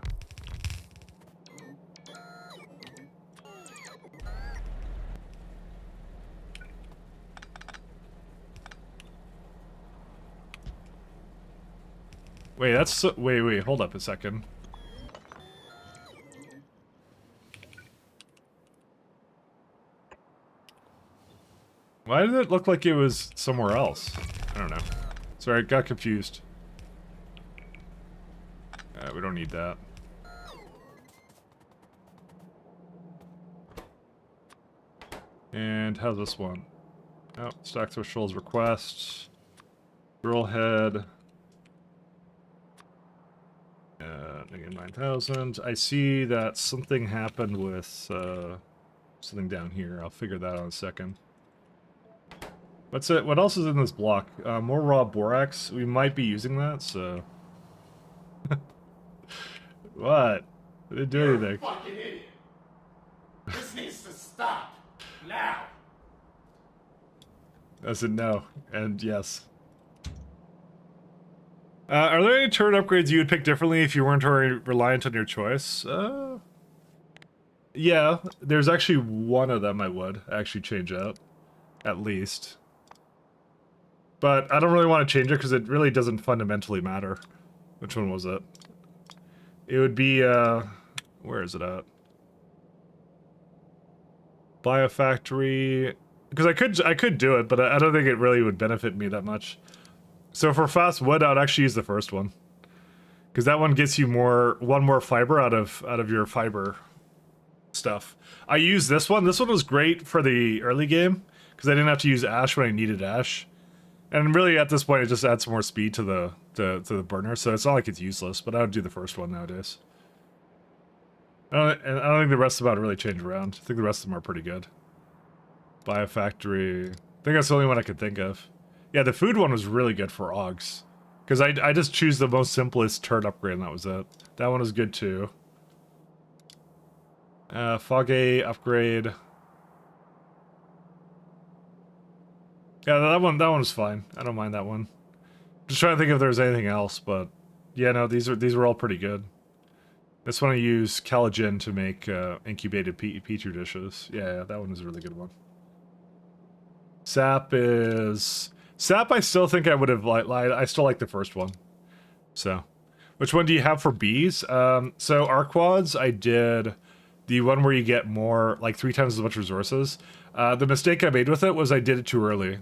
Wait, that's so, wait, hold up a second. Why did it look like it was somewhere else? I don't know. Sorry, I got confused. We don't need that. And how's this one? Oh, stock thresholds request. Drill head. Negative 9,000. I see that something happened with something down here. I'll figure that out in a second. What's it? What else is in this block? More raw borax. We might be using that, so. What? I didn't do You're anything. a fucking idiot. This needs to stop. Now. I said no, and yes. Are there any turret upgrades you would pick differently if you weren't already reliant on your choice? Yeah, there's actually one of them I would actually change out. At least. But I don't really want to change it because it really doesn't fundamentally matter. Which one was it? It would be, where is it at? Biofactory. Because I could do it, but I don't think it really would benefit me that much. So for fast wood, I would actually use the first one. Because that one gets you one more fiber out of your fiber stuff. I used this one. This one was great for the early game. Because I didn't have to use ash when I needed ash. And really at this point it just adds more speed to the burner, so it's not like it's useless, but I would do the first one nowadays. I don't think the rest of them really change around. I think the rest of them are pretty good. Biofactory. I think that's the only one I could think of. Yeah, the food one was really good for Augs. Because I just choose the most simplest turret upgrade and that was it. That one was good too. Fog A upgrade. Yeah, that one was fine. I don't mind that one. Just trying to think if there's anything else, but yeah, no, these were all pretty good. This one I use collagen to make incubated petri dishes. Yeah, that one is a really good one. Sap is sap. I still think I would have lied. I still like the first one. So, which one do you have for bees? So Arquads, I did the one where you get more, like 3 times as much resources. The mistake I made with it was I did it too early.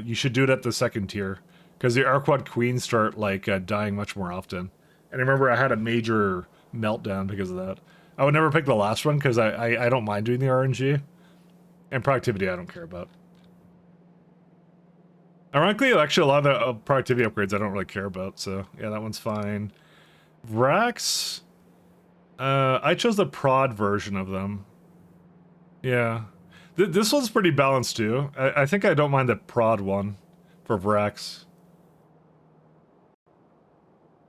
You should do it at the 2nd tier, because the Arquad queens start like dying much more often. And I remember I had a major meltdown because of that. I would never pick the last one because I don't mind doing the RNG. And productivity I don't care about. Ironically, actually a lot of the productivity upgrades I don't really care about, so yeah, that one's fine. Vrax? I chose the prod version of them. Yeah. This one's pretty balanced too. I think I don't mind the prod one for Vrax.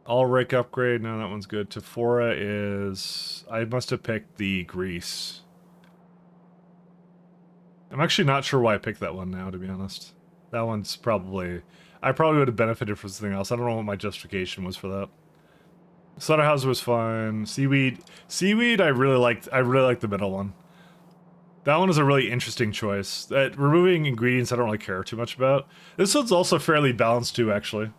All rake upgrade, no, that one's good. Tephora is... I must have picked the grease. I'm actually not sure why I picked that one now, to be honest. That one's probably... I probably would have benefited from something else. I don't know what my justification was for that. Slaughterhouse was fun. Seaweed, I really liked the middle one. That one is a really interesting choice. Removing ingredients I don't really care too much about. This one's also fairly balanced too, actually.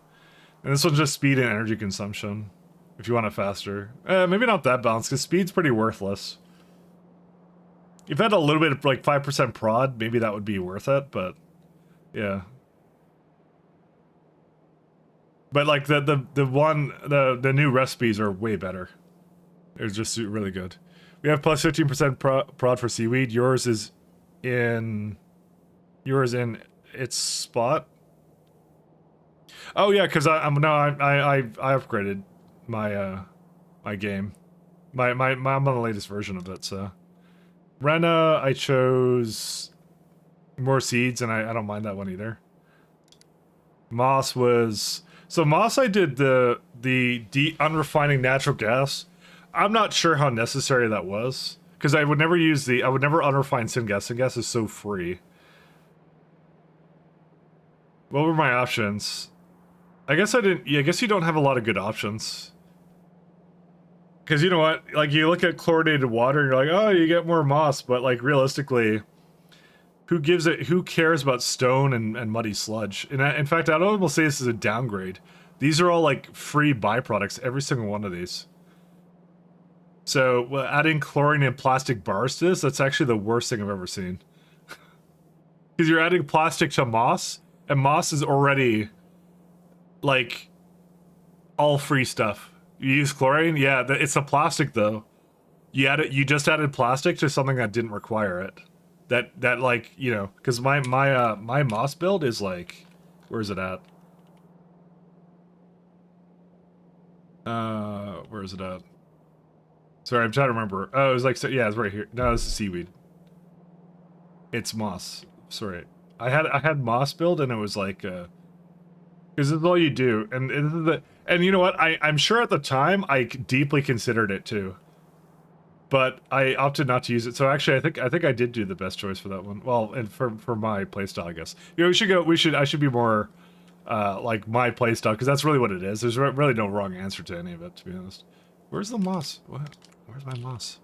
And this one's just speed and energy consumption, if you want it faster. Maybe not that balanced, because speed's pretty worthless. If it had a little bit of like 5% prod, maybe that would be worth it, but yeah. But like the new recipes are way better. They're just really good. We have plus 15% prod for seaweed. Yours in its spot. Oh yeah, because I upgraded my my game. I'm on the latest version of it, so. Rena, I chose more seeds, and I don't mind that one either. Moss was... So Moss, I did the unrefining natural gas. I'm not sure how necessary that was, because I would never use I would never unrefine syngas. Syngas is so free. What were my options? I guess I didn't... Yeah, I guess you don't have a lot of good options. Because you know what? Like, you look at chlorinated water and you're like, oh, you get more moss. But, like, realistically, who cares about stone and muddy sludge? And in fact, I don't say this is a downgrade. These are all, like, free byproducts, every single one of these. So, adding chlorine and plastic bars to this, that's actually the worst thing I've ever seen. Because you're adding plastic to moss, and moss is already, like, all free stuff. You use chlorine? Yeah, it's the plastic though. You just added plastic to something that didn't require it. That like, you know, because my moss build is like, where is it at? Where is it at? Sorry, I'm trying to remember. Oh, it was like, so, yeah, it's right here. No, this is seaweed. It's moss. Sorry, I had moss build, and it was like, because this is all you do, and you know what? I'm sure at the time I deeply considered it too, but I opted not to use it. So actually, I think I did do the best choice for that one. Well, and for my playstyle, I guess. You know, I should be more like my playstyle, because that's really what it is. There's really no wrong answer to any of it, to be honest. Where's the moss? What? Where's my moss?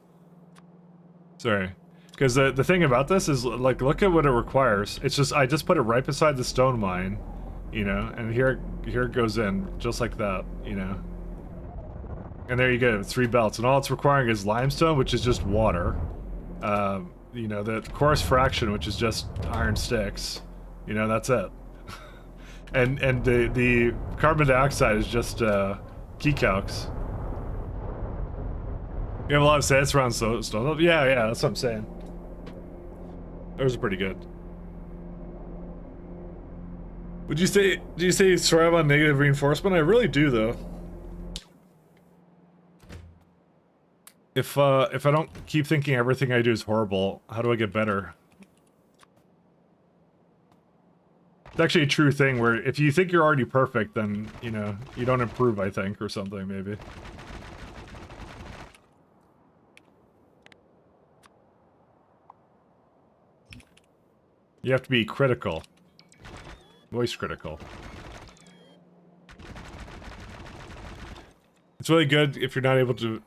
Sorry. Because the thing about this is, like, look at what it requires. It's just, I just put it right beside the stone mine, you know, and here it goes in, just like that, you know. And there you go, 3 belts, and all it's requiring is limestone, which is just water. You know, the coarse fraction, which is just iron sticks. You know, that's it. and the carbon dioxide is just key calcs. You have a lot of sets around stone. Yeah, that's what I'm saying. Those are pretty good. Do you say thrive on negative reinforcement? I really do, though. If I don't keep thinking everything I do is horrible, how do I get better? It's actually a true thing where if you think you're already perfect, then, you know, you don't improve, I think, or something, maybe. You have to be critical. Voice critical. It's really good if you're not able to,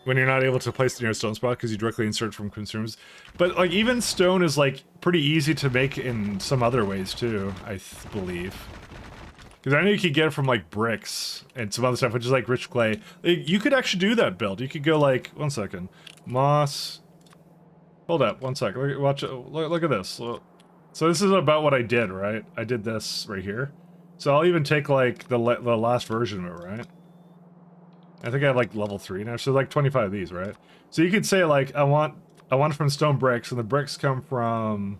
when you're not able to place it near a stone spot because you directly insert from consumers. But, like, even stone is, like, pretty easy to make in some other ways, too, I believe. Because I know you could get it from, like, bricks and some other stuff, which is, like, rich clay. Like, you could actually do that build. You could go, like, 1 second. Moss. Hold up, 1 second. Look at this. So this is about what I did, right? I did this right here. So I'll even take, like, the last version of it, right? I think I have, like, level 3 now, so like 25 of these, right? So you could say, like, I want it from stone bricks, and the bricks come from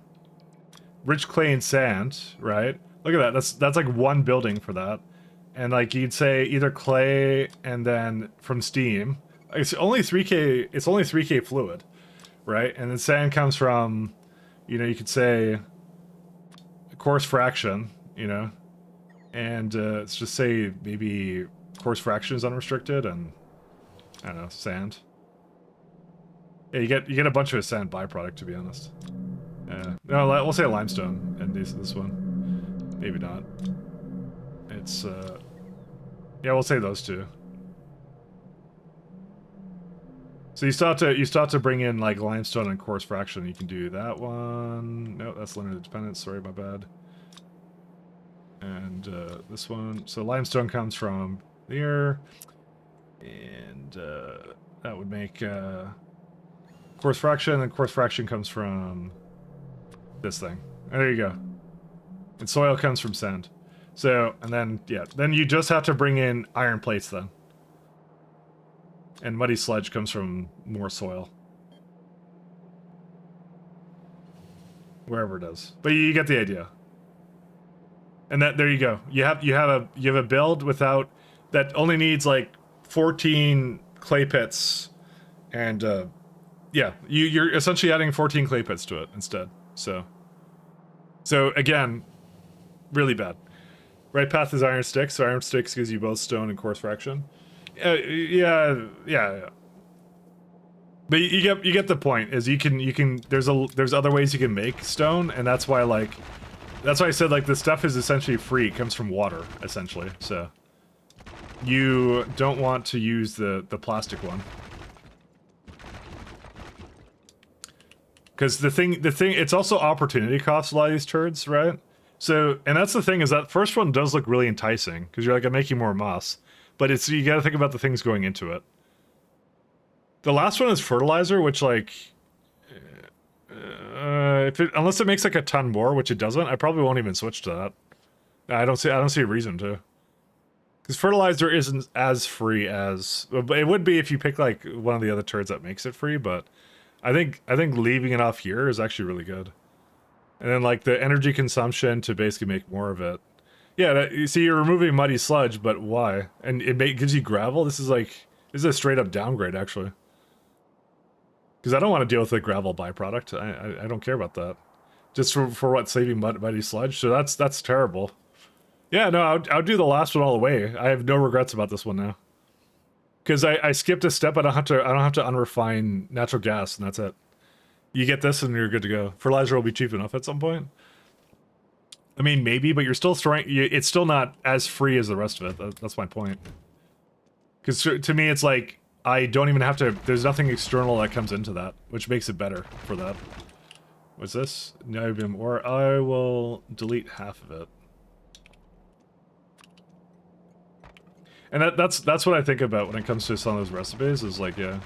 rich clay and sand, right? Look at that, that's like 1 building for that. And, like, you'd say either clay and then from steam. It's only 3k fluid, right? And then sand comes from, you know, you could say coarse fraction, you know? And let's just say maybe coarse fraction is unrestricted, and I don't know, sand. Yeah, you get a bunch of a sand byproduct, to be honest. No, we'll say limestone and this one. Maybe not. It's yeah, we'll say those two. So you still have to bring in, like, limestone and coarse fraction. You can do that one. No, that's limited dependence. Sorry, my bad. And this one. So limestone comes from there, and that would make coarse fraction, and coarse fraction comes from this thing. And there you go. And soil comes from sand. So, and then, yeah, then you just have to bring in iron plates then. And muddy sludge comes from more soil. Wherever it is. But you get the idea. And that, there you go. You have a build without, that only needs like 14 clay pits. And, yeah, you're essentially adding 14 clay pits to it instead. So again, really bad. Right path is iron sticks, so iron sticks gives you both stone and coarse fraction. Yeah. But you get the point. Is you can there's other ways you can make stone, and that's why I said like this stuff is essentially free. It comes from water essentially. So you don't want to use the plastic one. Because the thing, it's also opportunity cost a lot of these turds, right? So, and that's the thing, is that first one does look really enticing, because you're like, I'm making more moss. But it's, you gotta think about the things going into it. The last one is fertilizer, which like, unless it makes like a ton more, which it doesn't, I probably won't even switch to that. I don't see a reason to. Because fertilizer isn't as free as, it would be if you pick like one of the other turds that makes it free, but I think leaving it off here is actually really good. And then like the energy consumption to basically make more of it. Yeah, you see, you're removing muddy sludge, but why? And it gives you gravel. This is a straight up downgrade actually. Because I don't want to deal with the gravel byproduct. I don't care about that. Just for what, saving muddy sludge. So that's terrible. Yeah, no, I'll do the last one all the way. I have no regrets about this one now. Because I skipped a step. I don't have to unrefine natural gas, and that's it. You get this, and you're good to go. Fertilizer will be cheap enough at some point. I mean, maybe, but you're still throwing. It's still not as free as the rest of it. That's my point. Because to me, it's like I don't even have to. There's nothing external that comes into that, which makes it better for that. What's this? Niobium ore. I will delete half of it. And that's what I think about when it comes to some of those recipes, is like, yeah.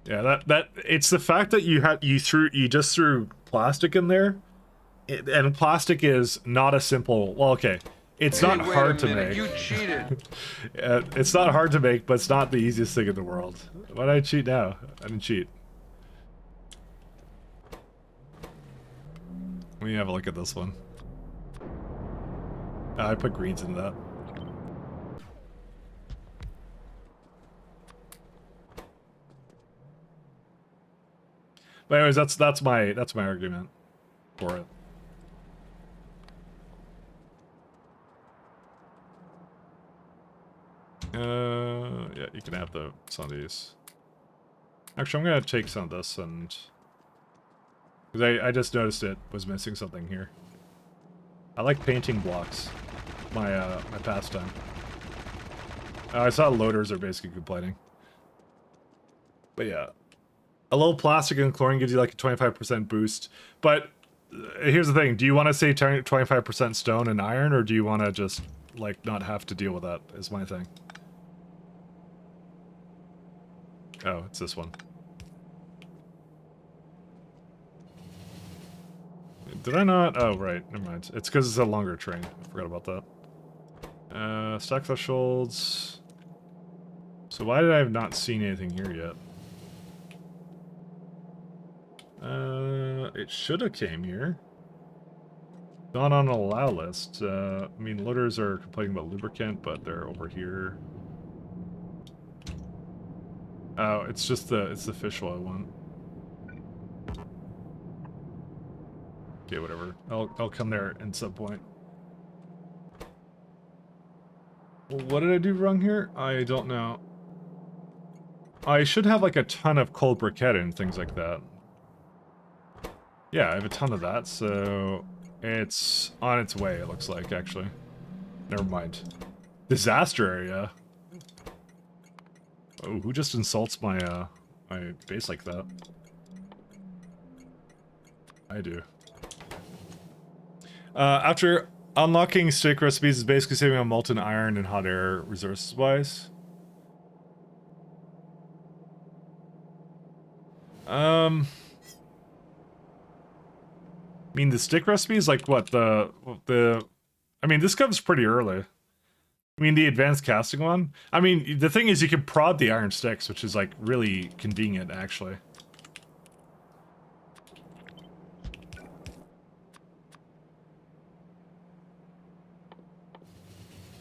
Yeah, that it's the fact that you just threw plastic in there, and plastic is not a simple. Well, okay, it's Hey, not wait hard a to minute, make. You cheated. It's not hard to make, but it's not the easiest thing in the world. Why did I cheat now? I didn't cheat. Let me have a look at this one. I put greens in that. But anyways, that's my argument for it. Yeah, you can have some of these. Actually, I'm gonna take some of this, and because I just noticed it was missing something here. I like painting blocks. My my pastime. I saw loaders are basically complaining. But yeah. A little plastic and chlorine gives you like a 25% boost. But here's the thing. Do you want to say 25% stone and iron, or do you want to just like not have to deal with that, is my thing. Oh, it's this one. Did I not? Oh, right. Never mind. It's because it's a longer train. I forgot about that. Stack thresholds. So why did I have not seen anything here yet? It should have came here. Not on an allow list. I mean, loaders are complaining about lubricant, but they're over here. Oh, it's just it's the fish oil one. Okay, whatever. I'll come there at some point. What did I do wrong here? I don't know. I should have like a ton of cold briquette and things like that. Yeah, I have a ton of that, so it's on its way, it looks like, actually. Never mind. Disaster area. Oh, who just insults my my base like that? I do. After Unlocking stick recipes is basically saving on molten iron and hot air resources wise. I mean, the stick recipes, like what I mean, this comes pretty early. I mean, the advanced casting one. I mean, the thing is, you can prod the iron sticks, which is like really convenient, actually.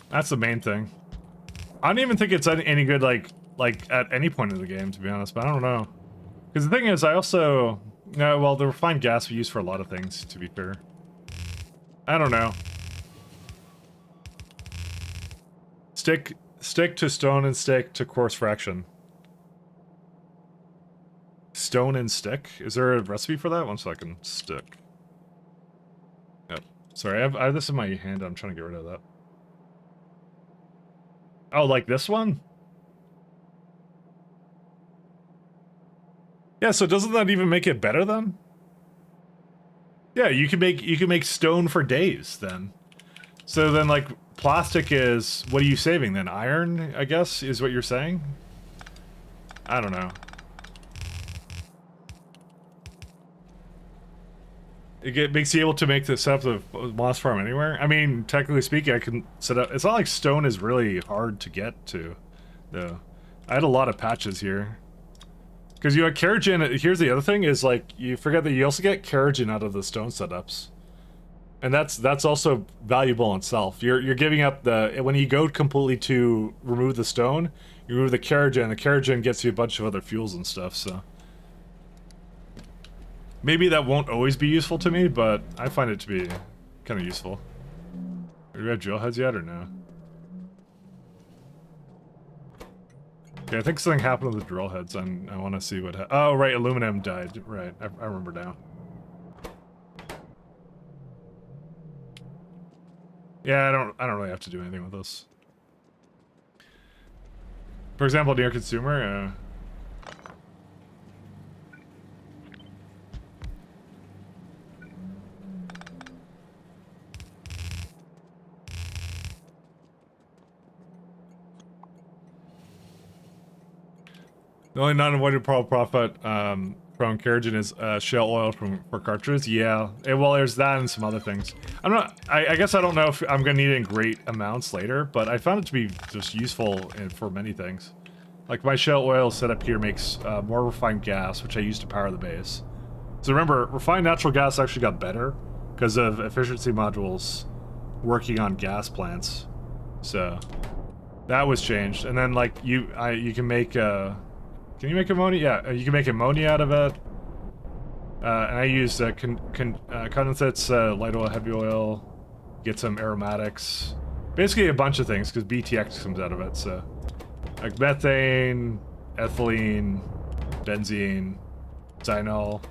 That's the main thing. I don't even think it's any good, like at any point in the game, to be honest. But I don't know, because the thing is, I also well, the refined gas we use for a lot of things. To be fair, I don't know. Stick to stone and stick to coarse fraction. Stone and stick. Is there a recipe for that? 1 second. Stick. Yep. Sorry, I have this in my hand. I'm trying to get rid of that. Oh, like this one? Yeah, so doesn't that even make it better then? Yeah, you can make stone for days then. So then, like, plastic is, what are you saving then? Iron, I guess, is what you're saying? I don't know. It makes you able to make the setup of moss farm anywhere. I mean, technically speaking, I can set up. It's not like stone is really hard to get to, though. I had a lot of patches here. Because you have Keratin. Here's the other thing: is like you forget that you also get Keratin out of the stone setups, and that's also valuable in itself. You're giving up the when you go completely to remove the stone, you remove the Keratin. The Keratin gets you a bunch of other fuels and stuff. So. Maybe that won't always be useful to me, but I find it to be kind of useful. Do we have drill heads yet or no? Okay, I think something happened with the drill heads. I want to see what oh, right, aluminum died. Right, I remember now. Yeah, I don't really have to do anything with this. For example, near consumer, the only non-avoidable profit from Keratin is shell oil for cartridges. Yeah, well, there's that and some other things. I guess I don't know if I'm gonna need it in great amounts later, but I found it to be just useful for many things. Like my shell oil setup here makes more refined gas, which I use to power the base. So remember, refined natural gas actually got better because of efficiency modules working on gas plants. So that was changed, and then like you can make can you make ammonia? Yeah, you can make ammonia out of it. And I use condensates, light oil, heavy oil, get some aromatics. Basically a bunch of things, because BTX comes out of it, so. Like methane, ethylene, benzene, xenol.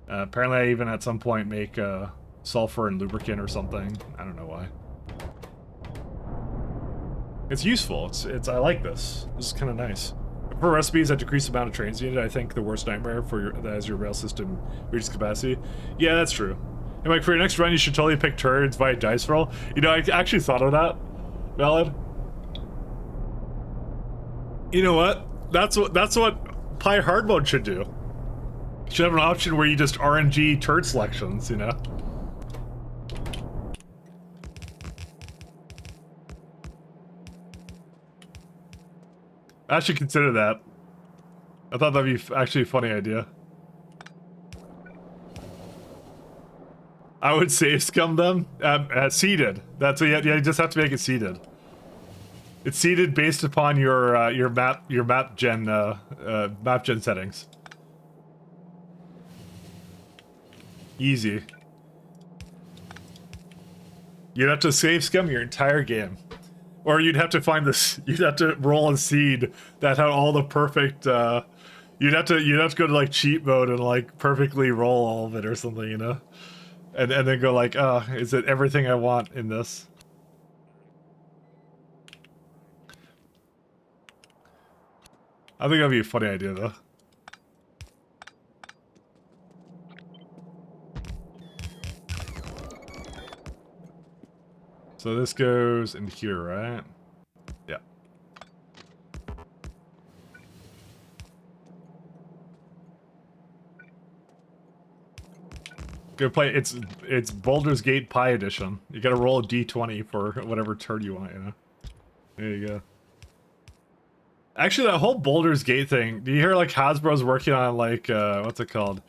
Apparently I even at some point make sulfur and lubricant or something. I don't know why. It's useful. I like this. This is kind of nice. For recipes that decrease the amount of trains needed, I think the worst nightmare for as your rail system reaches capacity. Yeah, that's true. And like for your next run, you should totally pick turrets via dice roll. You know, I actually thought of that. Valid. You know what? That's what Pi hard mode should do. You should have an option where you just RNG turret selections. You know. I should consider that. I thought that'd be actually a funny idea. I would save scum them. Seeded. That's yeah. You just have to make it seeded. It's seeded based upon your map gen settings. Easy. You'd have to save scum your entire game. Or you'd have to find this. You'd have to roll a seed that had all the perfect. You'd have to go to like cheat mode and like perfectly roll all of it or something, you know, and then go like, is it everything I want in this? I think that'd be a funny idea though. So this goes into here, right? Yeah. Go play. It's Baldur's Gate Pi edition. You gotta roll a d20 for whatever turn you want, you know? There you go. Actually, that whole Baldur's Gate thing, do you hear like Hasbro's working on like, what's it called?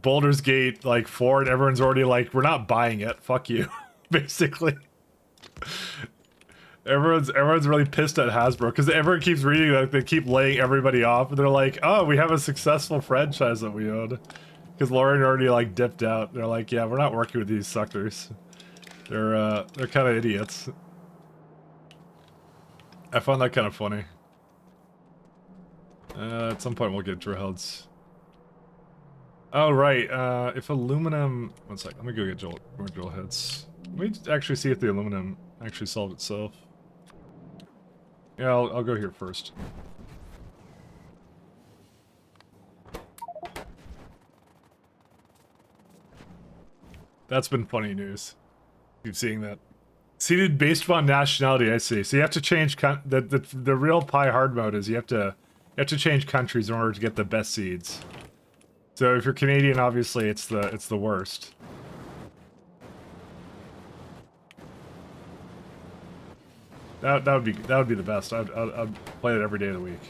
Baldur's Gate like 4 and everyone's already like, we're not buying it, fuck you, basically. Everyone's really pissed at Hasbro because everyone keeps reading like they keep laying everybody off and they're like, oh, we have a successful franchise that we own. Because Lauren already like dipped out. They're like, yeah, we're not working with these suckers. They're kind of idiots. I found that kind of funny. At some point we'll get drillheads. Oh right, if aluminum. One sec, let me go get more drill heads. Let me actually see if the aluminum actually solved itself. Yeah, I'll go here first. That's been funny news. Keep seeing that. Seeded based on nationality, I see. So you have to change the real Pi hard mode is you have to change countries in order to get the best seeds. So if you're Canadian, obviously it's the worst. That would be the best. I'd play it every day of the week.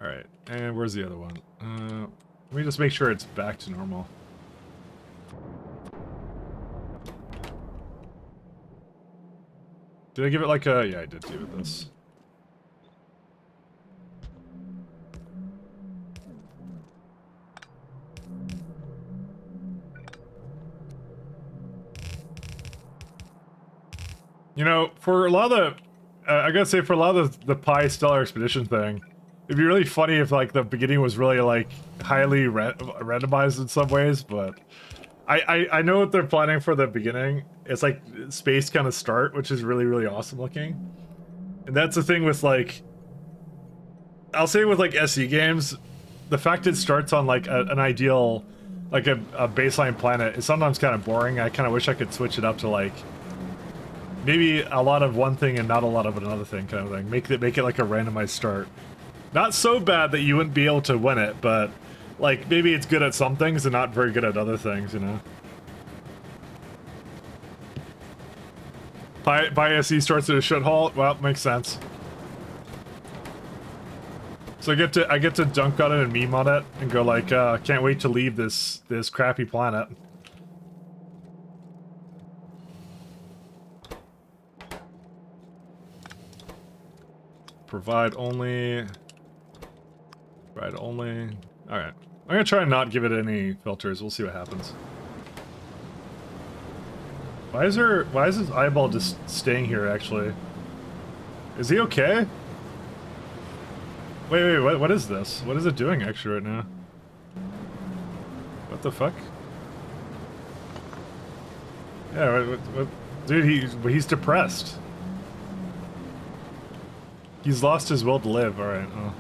All right, and where's the other one? Let me just make sure it's back to normal. Did I give it like a... Yeah, I did give it this. You know, for a lot of the... I gotta say, for a lot of the Pi Stellar Expedition thing, it'd be really funny if, like, the beginning was really, like, highly randomized in some ways, but... I know what they're planning for the beginning. It's like space kind of start, which is really, really awesome looking. And that's the thing with like, I'll say with like SE games, the fact it starts on like an ideal, like a baseline planet is sometimes kind of boring. I kind of wish I could switch it up to like, maybe a lot of one thing and not a lot of another thing kind of thing. Make it like a randomized start. Not so bad that you wouldn't be able to win it, but like, maybe it's good at some things and not very good at other things, you know? Pi SE starts at a shithole? Well, makes sense. So I get to dunk on it and meme on it and go like, can't wait to leave this crappy planet. Provide only. Provide only. Alright. I'm gonna try and not give it any filters. We'll see what happens. Why is his eyeball just staying here, actually? Is he okay? Wait, what is this? What is it doing, actually, right now? What the fuck? Yeah, what? Dude, he's depressed. He's lost his will to live, alright. Oh.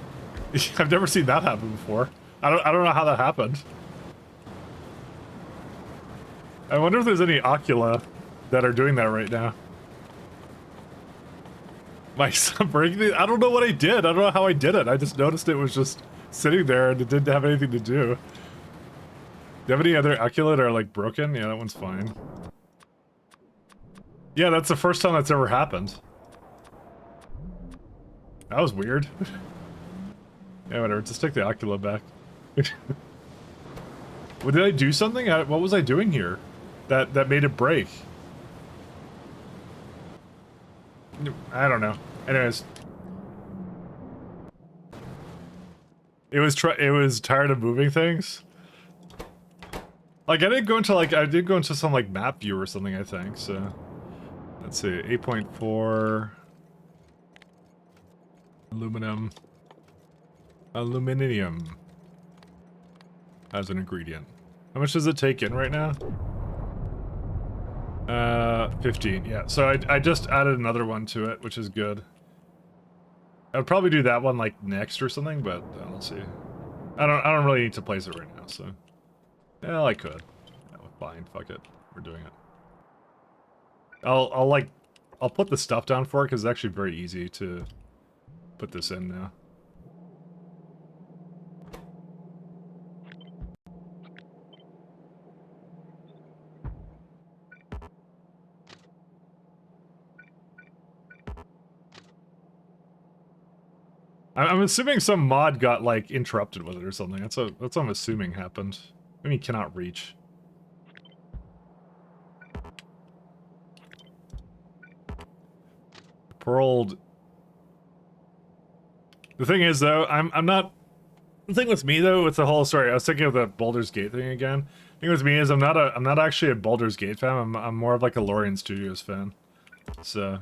I've never seen that happen before. I don't know how that happened. I wonder if there's any Ocula that are doing that right now. My son breaking it? I don't know what I did. I don't know how I did it. I just noticed it was just sitting there and it didn't have anything to do. Do you have any other Ocula that are like broken? Yeah, that one's fine. Yeah, that's the first time that's ever happened. That was weird. Yeah, whatever. Just take the Ocula back. Well, did I do something? What was I doing here? That made it break? I don't know. Anyways. It was tired of moving things. Like, I did go into some, like, map view or something, I think, so... Let's see, 8.4... Aluminum... Aluminium as an ingredient. How much does it take in right now? 15, yeah. So I just added another one to it, which is good. I would probably do that one like next or something, but we'll see. I don't really need to place it right now, so. Yeah, I could. Yeah, fine, fuck it. we're doing it. I'll put the stuff down for it because it's actually very easy to put this in now. I'm assuming some mod got like interrupted with it or something. That's what I'm assuming happened. I mean, cannot reach. Poor old. The thing is, though, I'm not. The thing with me though, with the whole story, I was thinking of the Baldur's Gate thing again. The thing with me is I'm not actually a Baldur's Gate fan. I'm more of like a Lorien Studios fan. So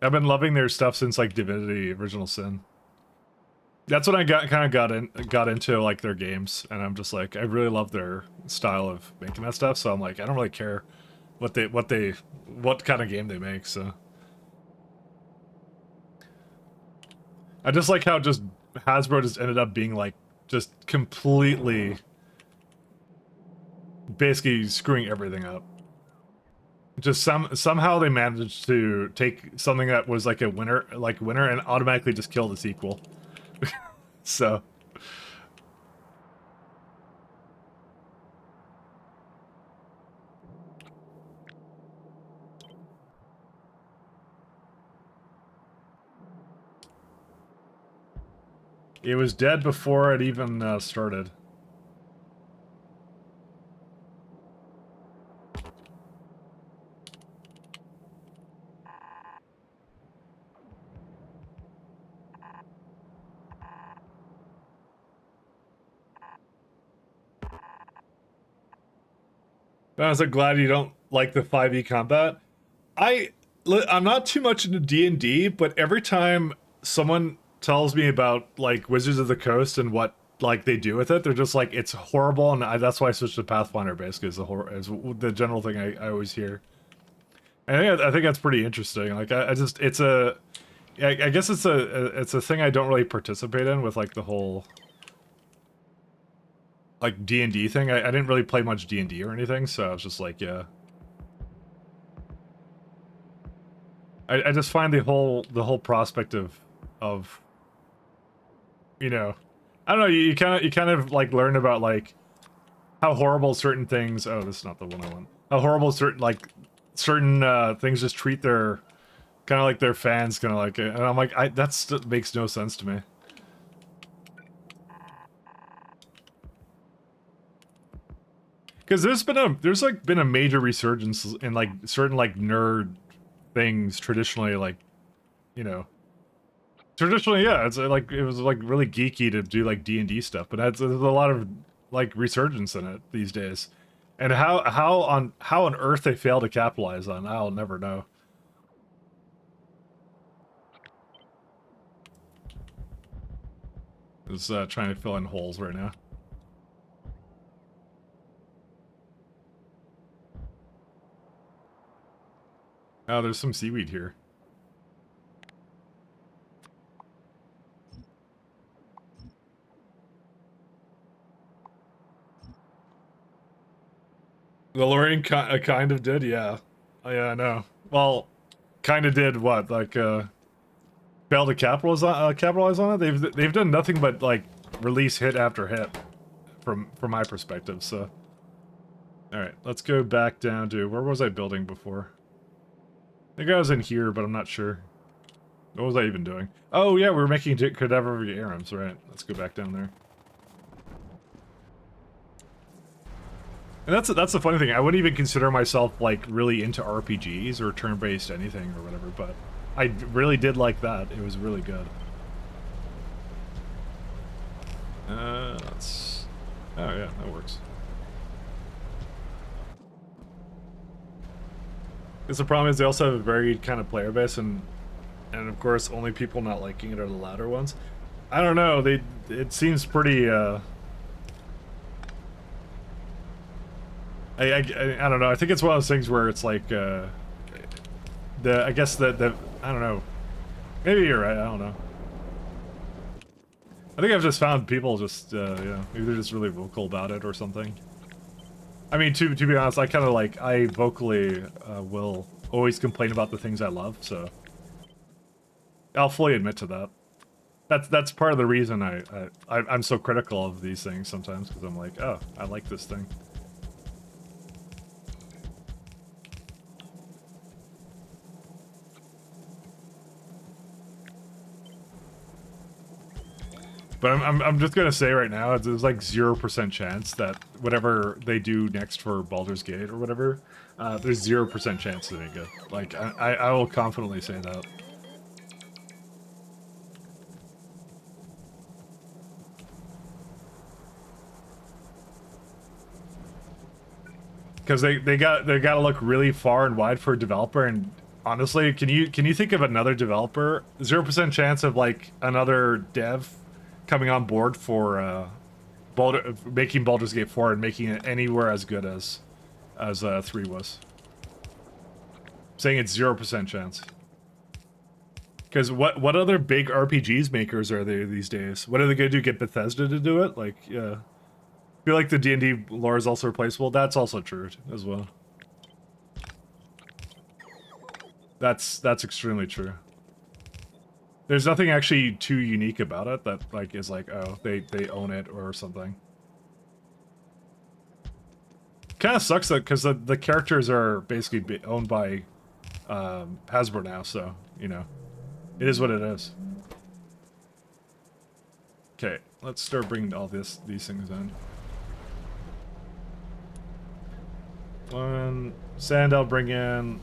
I've been loving their stuff since like Divinity: Original Sin. That's what I got into like their games, and I'm just like I really love their style of making that stuff. So I'm like I don't really care what kind of game they make. So I just like how just Hasbro just ended up being like just completely basically screwing everything up. Just somehow they managed to take something that was like a winner and automatically just kill the sequel. So it was dead before it even started. I was like glad you don't like the 5e combat. I'm not too much into D&D, but every time someone tells me about like Wizards of the Coast and what like they do with it, they're just like it's horrible, and that's why I switched to Pathfinder. Basically, is the general thing I always hear. And I think that's pretty interesting. Like I guess it's a thing I don't really participate in with like the whole like D&D thing. I didn't really play much D&D or anything, so I was just like, yeah. I just find the whole prospect of you know, I don't know, you kind of like learn about like how horrible certain things, oh, this is not the one I want. How horrible certain things just treat their kind of like their fans, kind of like, and I'm like that makes no sense to me. Because there's been a major resurgence in like certain like nerd things traditionally, like, you know, traditionally, yeah, it's like it was like really geeky to do like D&D stuff, but there's a lot of like resurgence in it these days, and how on earth they fail to capitalize on, I'll never know. Just trying to fill in holes right now. Oh, there's some seaweed here. The Lorien kind of did, yeah. Oh, yeah, I know. Well, kind of did what? Like, fail to capitalize on it? They've done nothing but, like, release hit after hit, from my perspective, so. Alright, let's go back down to, where was I building before? I think I was in here, but I'm not sure. What was I even doing? Oh yeah, we were making cadaver arms, right? Let's go back down there. And that's the funny thing. I wouldn't even consider myself like really into RPGs or turn-based anything or whatever, but I really did like that. It was really good. Let's. Oh yeah, that works. Because the problem is they also have a very kind of player base, and of course only people not liking it are the latter ones. I don't know. It seems pretty. I don't know. I think it's one of those things where it's like I guess the I don't know. Maybe you're right. I don't know. I think I've just found people just you know, maybe they're just really vocal about it or something. I mean, to be honest, I kind of like, I vocally will always complain about the things I love, so I'll fully admit to that. That's part of the reason I'm so critical of these things sometimes, because I'm like, oh, I like this thing. But I'm just gonna say right now, there's like 0% chance that whatever they do next for Baldur's Gate or whatever, there's 0% chance that they good. Like I will confidently say that. Because they gotta look really far and wide for a developer, and honestly, can you think of another developer? 0% chance of like another dev coming on board for making Baldur's Gate 4 and making it anywhere as good as 3 was. I'm saying it's 0% chance. Because what other big RPGs makers are there these days? What are they gonna do? Get Bethesda to do it? Like, yeah. I feel like the D&D lore is also replaceable. That's also true as well. That's extremely true. There's nothing actually too unique about it that like is like, oh, they own it or something. Kind of sucks that because the characters are basically owned by Hasbro now, so you know, it is what it is. Okay, let's start bringing all these things in. One sand I'll bring in.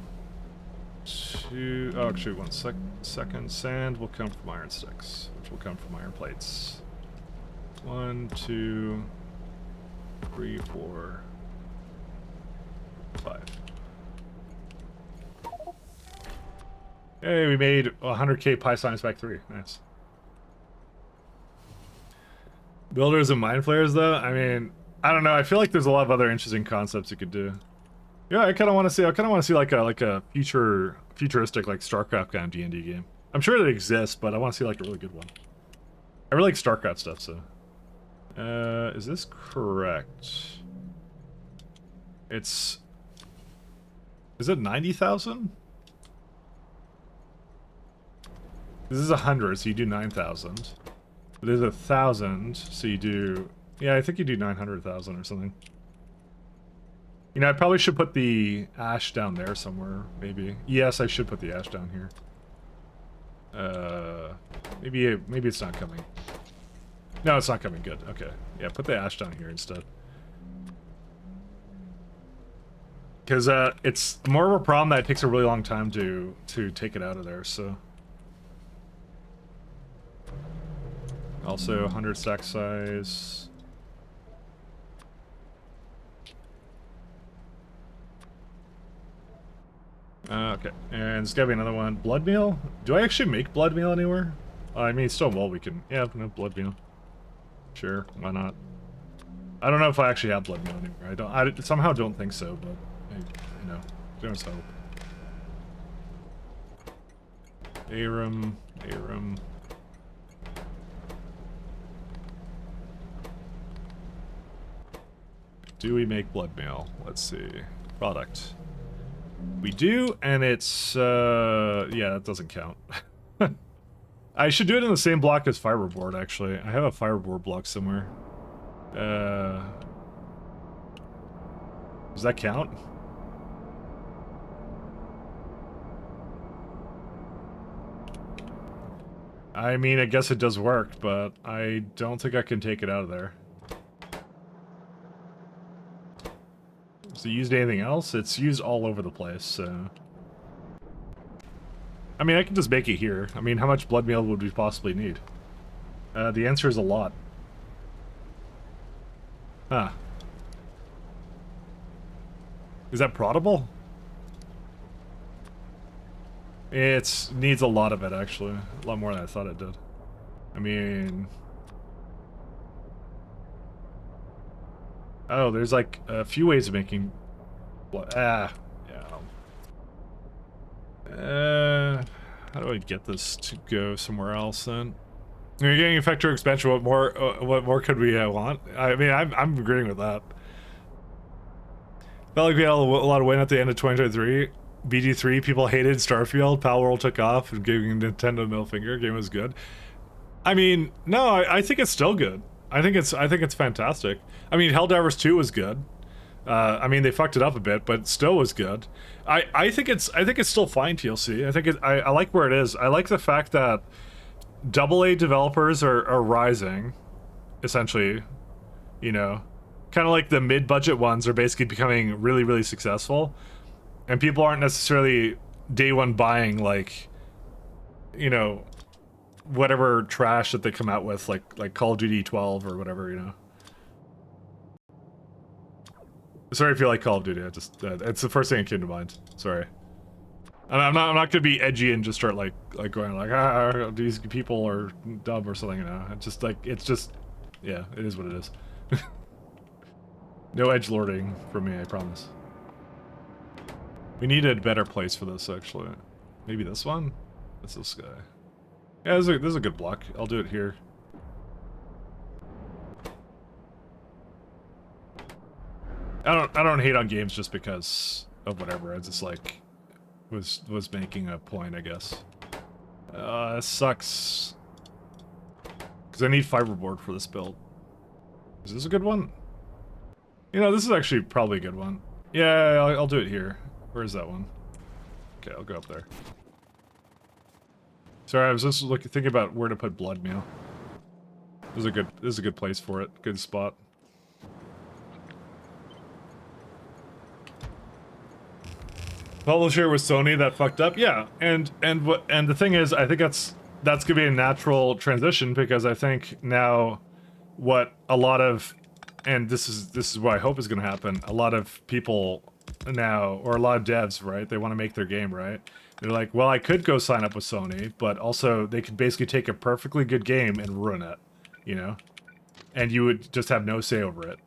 Two, oh, actually, one second. Sand will come from iron sticks, which will come from iron plates. 1, 2, 3, 4, 5. Hey, we made 100k Pi Science Pack 3. Nice. Builders and mind flayers, though? I mean, I don't know. I feel like there's a lot of other interesting concepts you could do. Yeah, I kind of want to see like a futuristic like StarCraft kind of D&D game. I'm sure it exists, but I want to see like a really good one. I really like StarCraft stuff, so. Is this correct? Is it 90,000? This is 100, so you do 9,000. There's 1,000, so you do. Yeah, I think you do 900,000 or something. You know, I probably should put the ash down there somewhere, maybe. Yes, I should put the ash down here. Maybe it's not coming. No, it's not coming. Good. Okay. Yeah, put the ash down here instead. Because it's more of a problem that it takes a really long time to take it out of there, so. Also, 100 stack size. Okay, and there's gotta be another one. Blood meal? Do I actually make blood meal anywhere? I mean, still, well, we can. Yeah, no blood meal. Sure, why not? I don't know if I actually have blood meal anywhere. I somehow don't think so, but you know, there's hope. Aram. Do we make blood meal? Let's see. Product. We do, and it's, yeah, that doesn't count. I should do it in the same block as fiberboard, actually. I have a fiberboard block somewhere. Does that count? I mean, I guess it does work, but I don't think I can take it out of there. Is it used anything else? It's used all over the place, so. I mean, I can just make it here. I mean, how much blood meal would we possibly need? The answer is a lot. Huh. Is that proddable? It needs a lot of it, actually. A lot more than I thought it did. I mean... Oh, there's like a few ways of making blood. Yeah. How do I get this to go somewhere else then? You're getting a Factorio expansion. What more could we want? I mean, I'm agreeing with that. Felt like we had a lot of win at the end of 2023. BG3, people hated Starfield. Palworld took off and gave Nintendo a middle finger. Game was good. I mean, no, I think it's still good. I think it's fantastic. I mean, Helldivers 2 was good. I mean, they fucked it up a bit, but it still was good. I think it's still fine, TLC. I like where it is. I like the fact that AA developers are rising, essentially. You know, kind of like the mid-budget ones are basically becoming really, really successful, and people aren't necessarily day one buying, like, you know, whatever trash that they come out with, like Call of Duty 12 or whatever, you know. Sorry if you like Call of Duty. It's the first thing that came to mind. Sorry. And I'm not gonna be edgy and just start like going like these people are dumb or something, you know. It's just yeah, it is what it is. No edgelording from me, I promise. We need a better place for this, actually. Maybe this one? That's this guy. Yeah, this is a good block. I'll do it here. I don't hate on games just because of whatever. I just like was making a point, I guess. It sucks because I need fiberboard for this build. Is this a good one? You know, this is actually probably a good one. Yeah, I'll do it here. Where is that one? Okay, I'll go up there. Sorry, I was just thinking about where to put blood meal. This is a good place for it. Good spot. Publisher with Sony that fucked up, yeah. And the thing is, I think that's gonna be a natural transition because I think now what a lot of, and this is what I hope is gonna happen. A lot of people now, or a lot of devs, right? They want to make their game, right? They're like, well, I could go sign up with Sony, but also they could basically take a perfectly good game and ruin it, you know? And you would just have no say over it.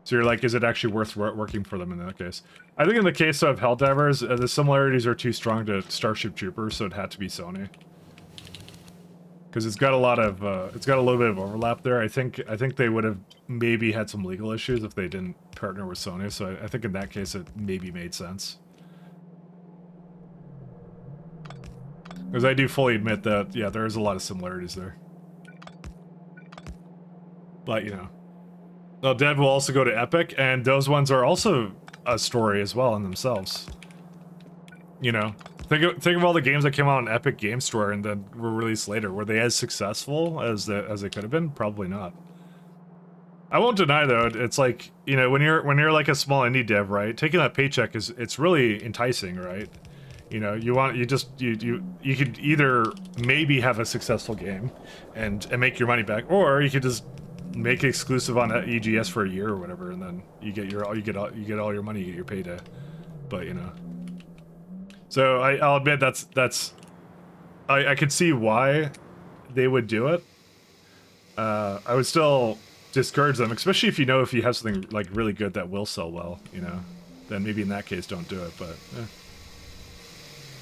So you're like, is it actually worth working for them in that case? I think in the case of Helldivers, the similarities are too strong to Starship Troopers, so it had to be Sony. Because it's got a lot of, it's got a little bit of overlap there. I think they would have maybe had some legal issues if they didn't partner with Sony. So I think in that case it maybe made sense. Because I do fully admit that, yeah, there is a lot of similarities there. But, you know. Well, Dead will also go to Epic, and those ones are also a story as well in themselves. You know? Think of all the games that came out on Epic Game Store and then were released later. Were they as successful as they could have been? Probably not. I won't deny though, it's like, you know, when you're like a small indie dev, right? Taking that paycheck it's really enticing, right? You know, you could either maybe have a successful game and make your money back, or you could just make it exclusive on EGS for a year or whatever, and then you get all your money, you get your payday. But you know. So I'll admit I could see why they would do it. I would still discourage them, especially if you have something like really good that will sell well, you know. Then maybe in that case don't do it, but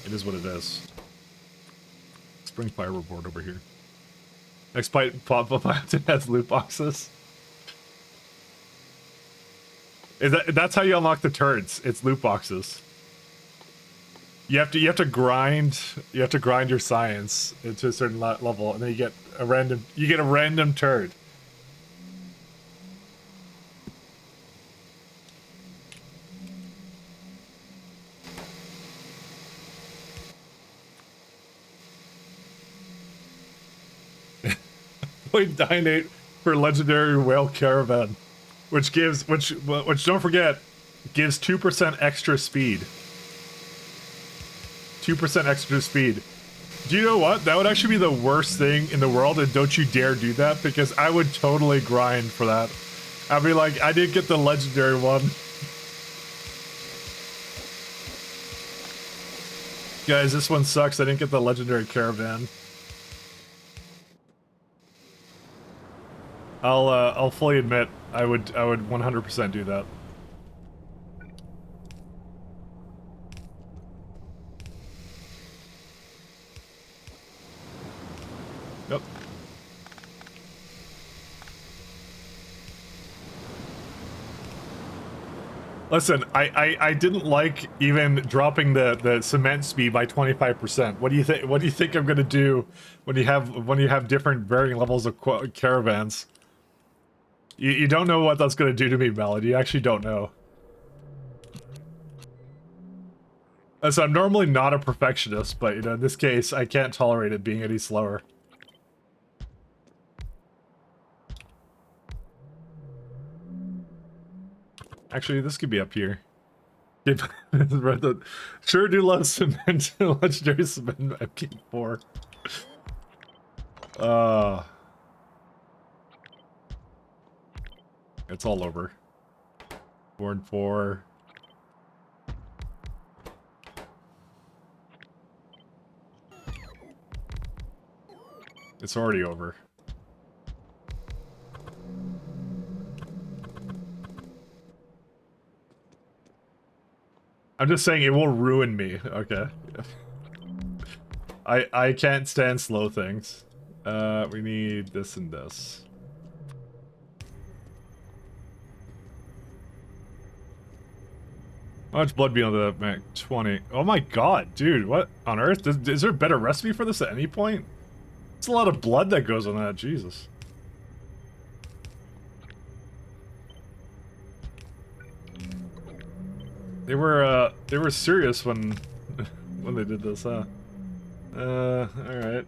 it is what it is. Let's bring Fireboard over here. Next pop-up item has loot boxes. That's how you unlock the turrets. It's loot boxes. You have to grind your science into a certain level, and then you get a random turd. Point Dynate for legendary whale caravan, which don't forget gives 2% extra speed. 2% extra speed. Do you know what? That would actually be the worst thing in the world, and don't you dare do that, because I would totally grind for that. I'd be like, I didn't get the legendary one. Guys, this one sucks. I didn't get the legendary caravan. I'll fully admit I would 100% do that. Yep. Listen, I didn't like even dropping the cement speed by 25%. What do you think? What do you think I'm gonna do when you have different varying levels of caravans? You don't know what that's gonna do to me, Melody. You actually don't know. So I'm normally not a perfectionist, but you know, in this case, I can't tolerate it being any slower. Actually, this could be up here. Sure do love cement. Legendary cement MK4. It's all over. 4 and 4. It's already over. I'm just saying it will ruin me. Okay. I can't stand slow things. We need this and this. How much blood beyond the Mac 20? Oh my god, dude, what on earth? Is there a better recipe for this at any point? It's a lot of blood that goes on that, Jesus. They were serious when when they did this, huh? Alright.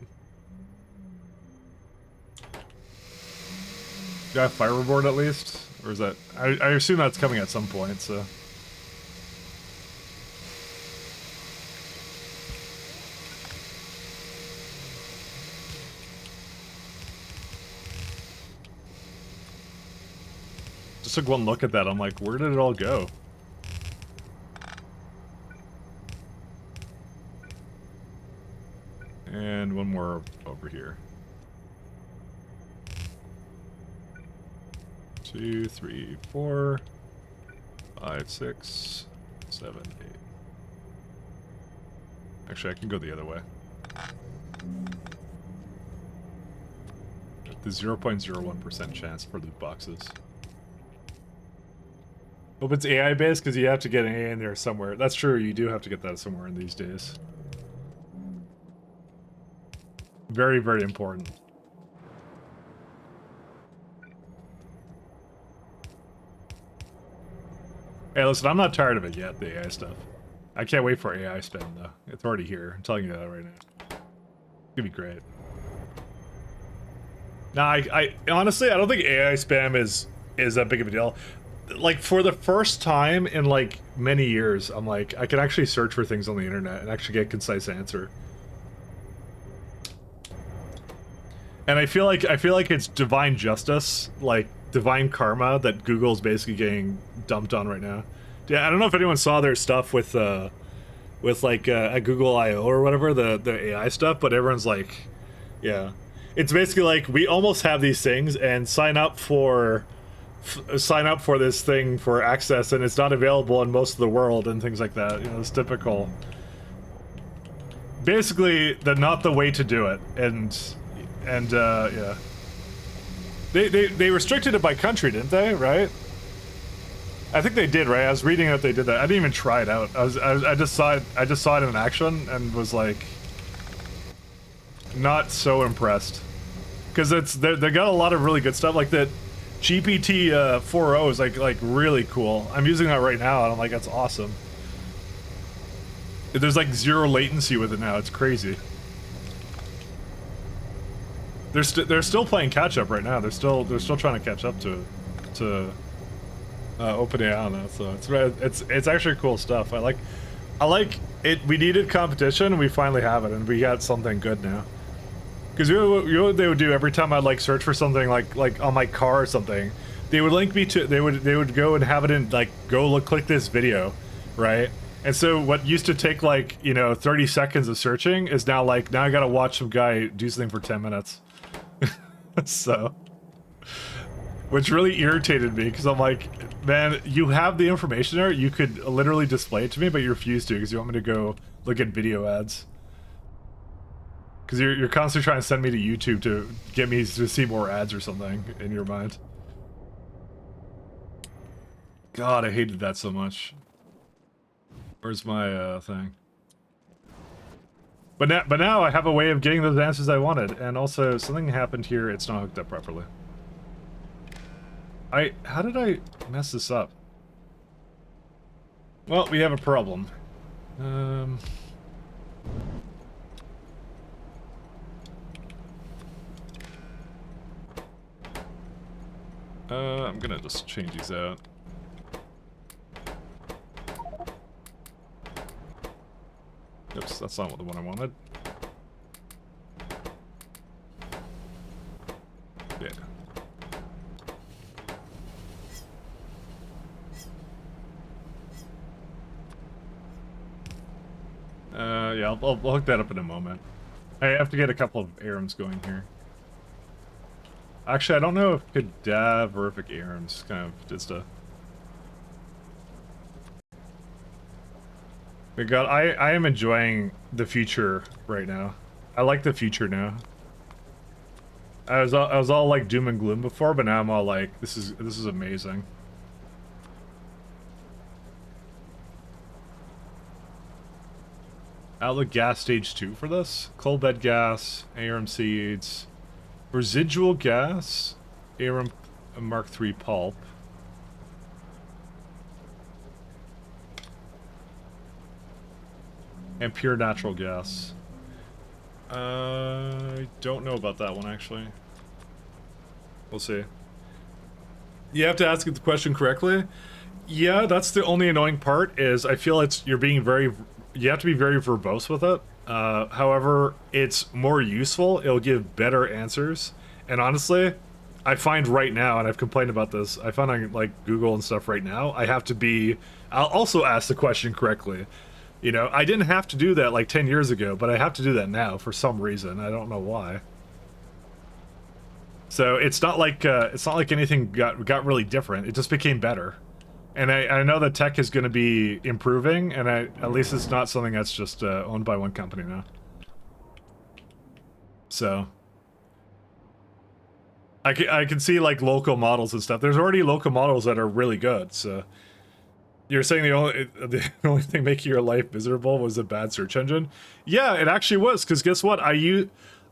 Got a fireboard at least? Or is that... I assume that's coming at some point, so... Just took one look at that, I'm like, where did it all go? And one more over here. 2, 3, 4, 5, 6, 7, 8. Actually, I can go the other way. The 0.01% chance for loot boxes. Hope it's AI based because you have to get an A in there somewhere. That's true, you do have to get that somewhere in these days. Very, very important. Hey, listen, I'm not tired of it yet, the AI stuff. I can't wait for AI spam, though. It's already here. I'm telling you that right now. It's gonna be great. Nah, I honestly, I don't think AI spam is that big of a deal. Like, for the first time in, like, many years, I'm like, I can actually search for things on the internet and actually get a concise answer. And I feel like it's divine justice, like divine karma that Google's basically getting dumped on right now. Yeah, I don't know if anyone saw their stuff with like at Google I/O or whatever, the AI stuff, but everyone's like, yeah, it's basically like we almost have these things and sign up for this thing for access and it's not available in most of the world and things like that. You know, it's typical. Basically, not the way to do it, and yeah, they restricted it by country, didn't they? Right? I think they did, right? I was reading that they did that. I didn't even try it out. I just saw it in action and was like, not so impressed, because they got a lot of really good stuff. Like that GPT 4.0 is like really cool. I'm using that right now, and I'm like, that's awesome. There's like 0 latency with it now. It's crazy. They're still playing catch up right now. They're still trying to catch up to OpenAI on that. So it's actually cool stuff. I like it. We needed competition, and we finally have it, and we got something good now. Because you know what they would do every time I'd like search for something like on my car or something, they would link me to they would go and have it in like click this video, right? And so what used to take like, you know, 30 seconds of searching is now like, now I gotta watch some guy do something for 10 minutes. So, which really irritated me, because I'm like, man, you have the information there, you could literally display it to me, but you refuse to because you want me to go look at video ads. Because you're constantly trying to send me to YouTube to get me to see more ads or something in your mind. God, I hated that so much. Where's my thing? But now I have a way of getting those answers I wanted, and also something happened here. It's not hooked up properly. How did I mess this up? Well, we have a problem. I'm gonna just change these out. Oops, that's not the one I wanted. Yeah. Yeah, I'll hook that up in a moment. I have to get a couple of ARMs going here. Actually, I don't know if it could dav or if it ARMs kind of just a... But God, I am enjoying the future right now. I like the future now. I was all like doom and gloom before, but now I'm all like, this is amazing. Outlet gas stage 2 for this? Coal bed gas, ARM seeds, residual gas, ARM Mark III pulp. And pure natural gas. I don't know about that one, actually. We'll see. You have to ask the question correctly. Yeah, that's the only annoying part, is I feel you're being very... You have to be very verbose with it. However, it's more useful. It'll give better answers. And honestly, I find right now, and I've complained about this, I find on like Google and stuff right now, I have to be... I'll also ask the question correctly. You know, I didn't have to do that like 10 years ago, but I have to do that now for some reason. I don't know why. So it's not like anything got really different. It just became better. And I know that tech is going to be improving, and at least it's not something that's just owned by one company now. So I can see like local models and stuff. There's already local models that are really good. So you're saying the only thing making your life miserable was a bad search engine? Yeah, it actually was. Because guess what? I use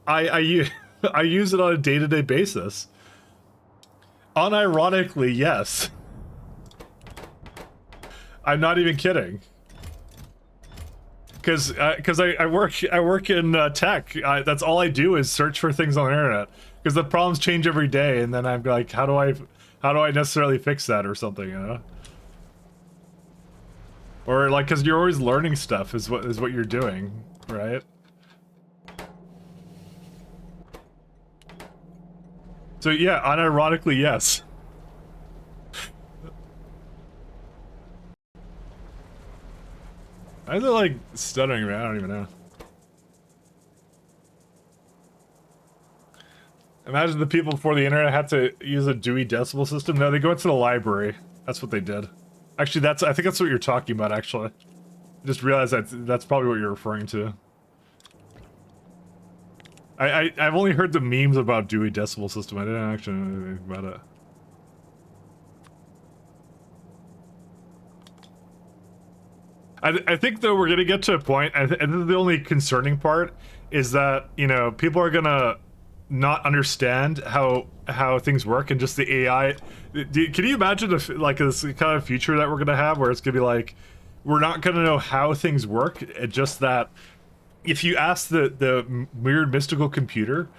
it on a day-to-day basis. Unironically, yes. I'm not even kidding. Because I work in tech. That's all I do is search for things on the internet. Because the problems change every day, and then I'm like, how do I necessarily fix that or something, you know? Or like, because you're always learning stuff is what you're doing, right? So yeah, unironically, yes. Why is it like stuttering, man? I don't even know. Imagine the people before the internet had to use a Dewey Decimal System. No, they go into the library. That's what they did. Actually, I think that's what you're talking about, actually. I just realized that's probably what you're referring to. I've only heard the memes about Dewey Decimal System. I didn't actually know anything about it. I think, though, we're going to get to a point, and this is the only concerning part, is that, you know, people are going to not understand how things work, and just the AI... Can you imagine if, like, this kind of future that we're going to have, where it's going to be like, we're not going to know how things work, just that if you ask the weird mystical computer,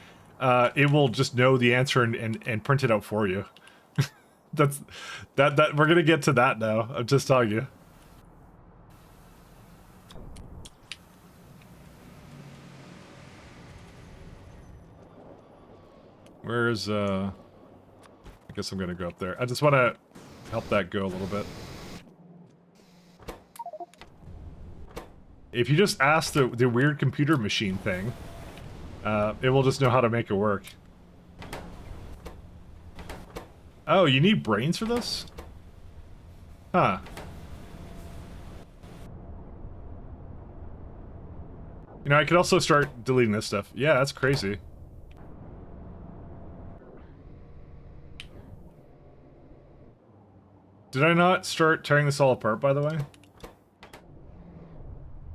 it will just know the answer and print it out for you. That we're going to get to that now, I'm just telling you. Where's, I guess I'm gonna go up there. I just want to help that go a little bit. If you just ask the weird computer machine thing, it will just know how to make it work. Oh, you need brains for this? Huh. You know, I could also start deleting this stuff. Yeah, that's crazy. Did I not start tearing this all apart, by the way?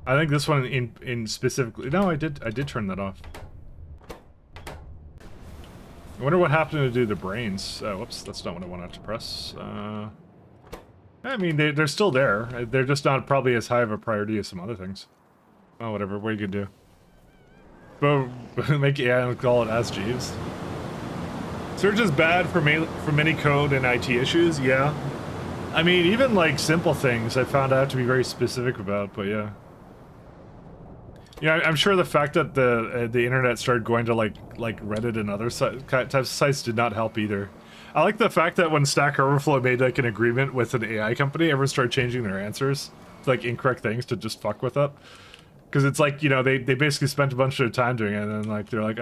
I think this one in specifically... No, I did turn that off. I wonder what happened to do the brains. Whoops, that's not what I wanted to press. I mean, they're still there. They're just not probably as high of a priority as some other things. Oh, whatever. What are you gonna do? But make AI and call it Ask Jeeves. Search is bad for many code and IT issues. Yeah. I mean, even like simple things I found out to be very specific about. But yeah. Yeah, I'm sure the fact that the internet started going to like Reddit and other types of sites did not help either. I like the fact that when Stack Overflow made like an agreement with an AI company, everyone started changing their answers to like incorrect things to just fuck with it. Because it's like, you know, they basically spent a bunch of time doing it, and then like they're like,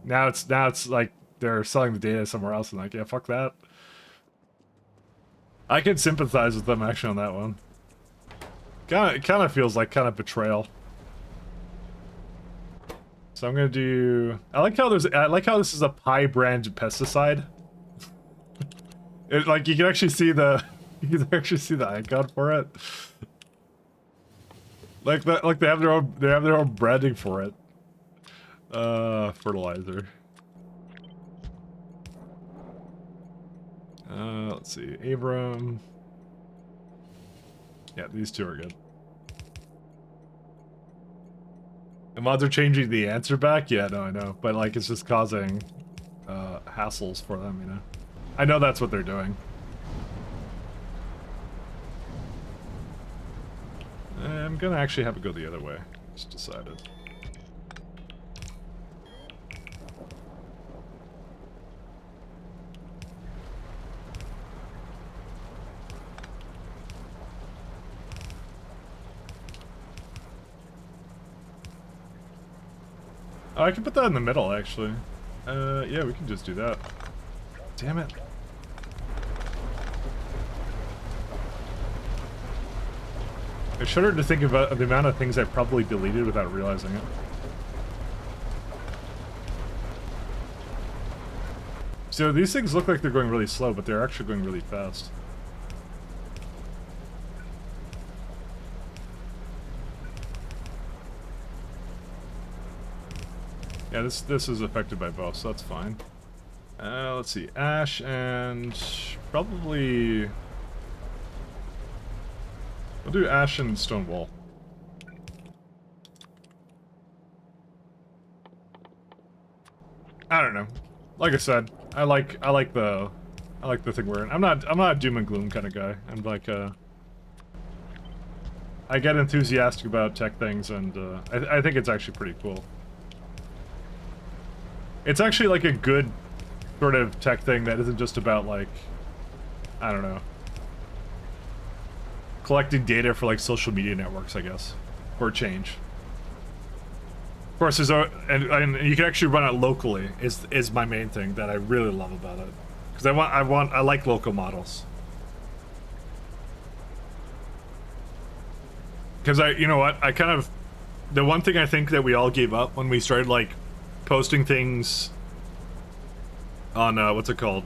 now it's like they're selling the data somewhere else, and like, yeah, fuck that. I can sympathize with them actually on that one. Kind of feels like kind of betrayal. So I'm gonna do. I like how this is a Pi brand pesticide. Like you can actually see the icon for it. Like that, like they have their own branding for it. Fertilizer. Let's see, Abram. Yeah, these two are good. The mods are changing the answer back? Yeah, no, I know. But, like, it's just causing, hassles for them, you know? I know that's what they're doing. I'm gonna actually have it go the other way. Just decided. Oh, I can put that in the middle, actually. Yeah, we can just do that. Damn it. I shudder to think about the amount of things I probably deleted without realizing it. So these things look like they're going really slow, but they're actually going really fast. Yeah, this is affected by both, so that's fine. Let's see, ash and probably... We'll do ash and stone wool. I don't know. Like I said, I like the thing we're in. I'm not a doom and gloom kind of guy. I'm like I get enthusiastic about tech things, and I think it's actually pretty cool. It's actually like a good sort of tech thing that isn't just about like, I don't know, collecting data for like social media networks, I guess, for a change. Of course, there's and you can actually run it locally. Is my main thing that I really love about it, because I like local models. Because you know what, the one thing I think that we all gave up when we started like posting things on what's it called,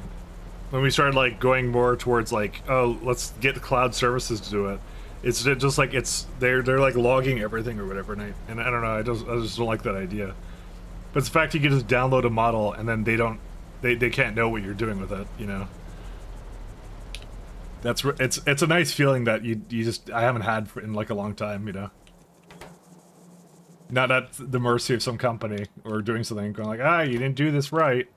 when we started like going more towards like, oh, let's get the cloud services to do it. It's just like they're like logging everything or whatever, and I don't know, I just don't like that idea. But it's the fact you can just download a model and then they can't know what you're doing with it, you know. It's a nice feeling that I haven't had in like a long time, you know. Not at the mercy of some company or doing something going like, you didn't do this right.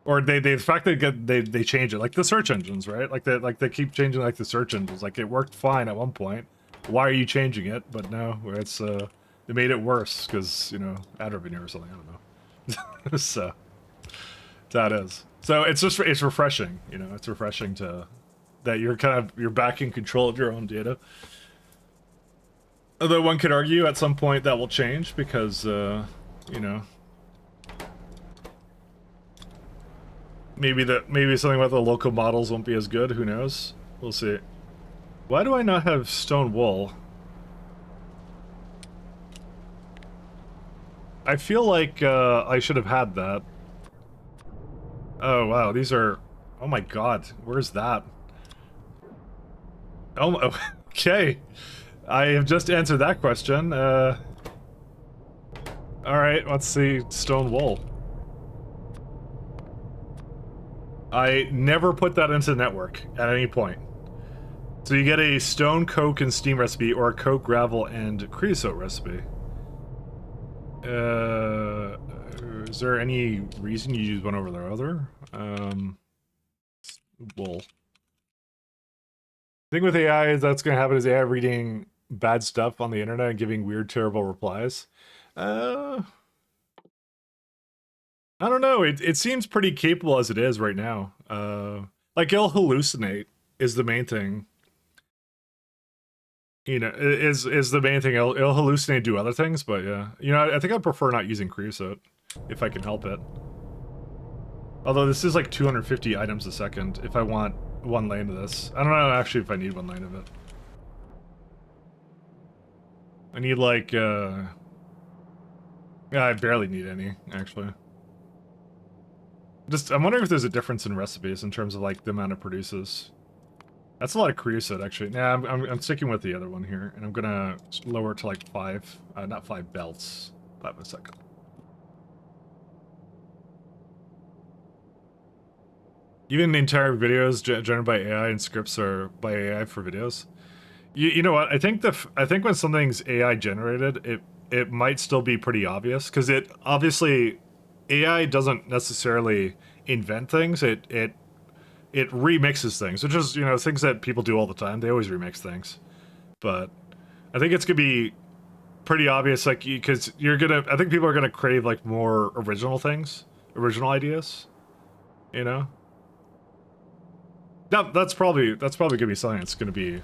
Or the fact that they change it, like the search engines, right? Like they keep changing like the search engines. Like it worked fine at one point. Why are you changing it? But no, it's they made it worse because, you know, ad revenue or something. I don't know. So that is. So it's refreshing, you know. It's refreshing that you're back in control of your own data. Although one could argue at some point that will change because, you know, maybe something about the local models won't be as good. Who knows? We'll see. Why do I not have stone wool? I feel like I should have had that. Oh wow, these are... Oh my god, where's that? Oh, okay. I have just answered that question. All right, let's see. Stone wool. I never put that into the network at any point. So you get a stone, coke, and steam recipe, or a coke, gravel, and creosote recipe. Is there any reason you use one over the other? Wool. The thing with AI is that's going to happen is AI reading bad stuff on the internet and giving weird, terrible replies. I don't know. It seems pretty capable as it is right now. Like it'll hallucinate is the main thing. You know, is the main thing. It'll hallucinate and do other things, but yeah. You know, I think I prefer not using creosote if I can help it. Although this is like 250 items a second if I want one lane of this. I don't know actually if I need one lane of it. I need like, yeah, I barely need any, actually. I'm wondering if there's a difference in recipes in terms of like the amount it produces. That's a lot of creosote, actually. Nah, I'm sticking with the other one here, and I'm gonna lower it to like 5, not 5 belts. 5 a second. Even the entire videos generated by AI and scripts are by AI for videos. You know what? I think when something's AI generated, it might still be pretty obvious because it obviously AI doesn't necessarily invent things. It remixes things, which is, you know, things that people do all the time. They always remix things. But I think it's gonna be pretty obvious, like, because I think people are gonna crave like more original things, original ideas. You know. That's probably gonna be something that's gonna be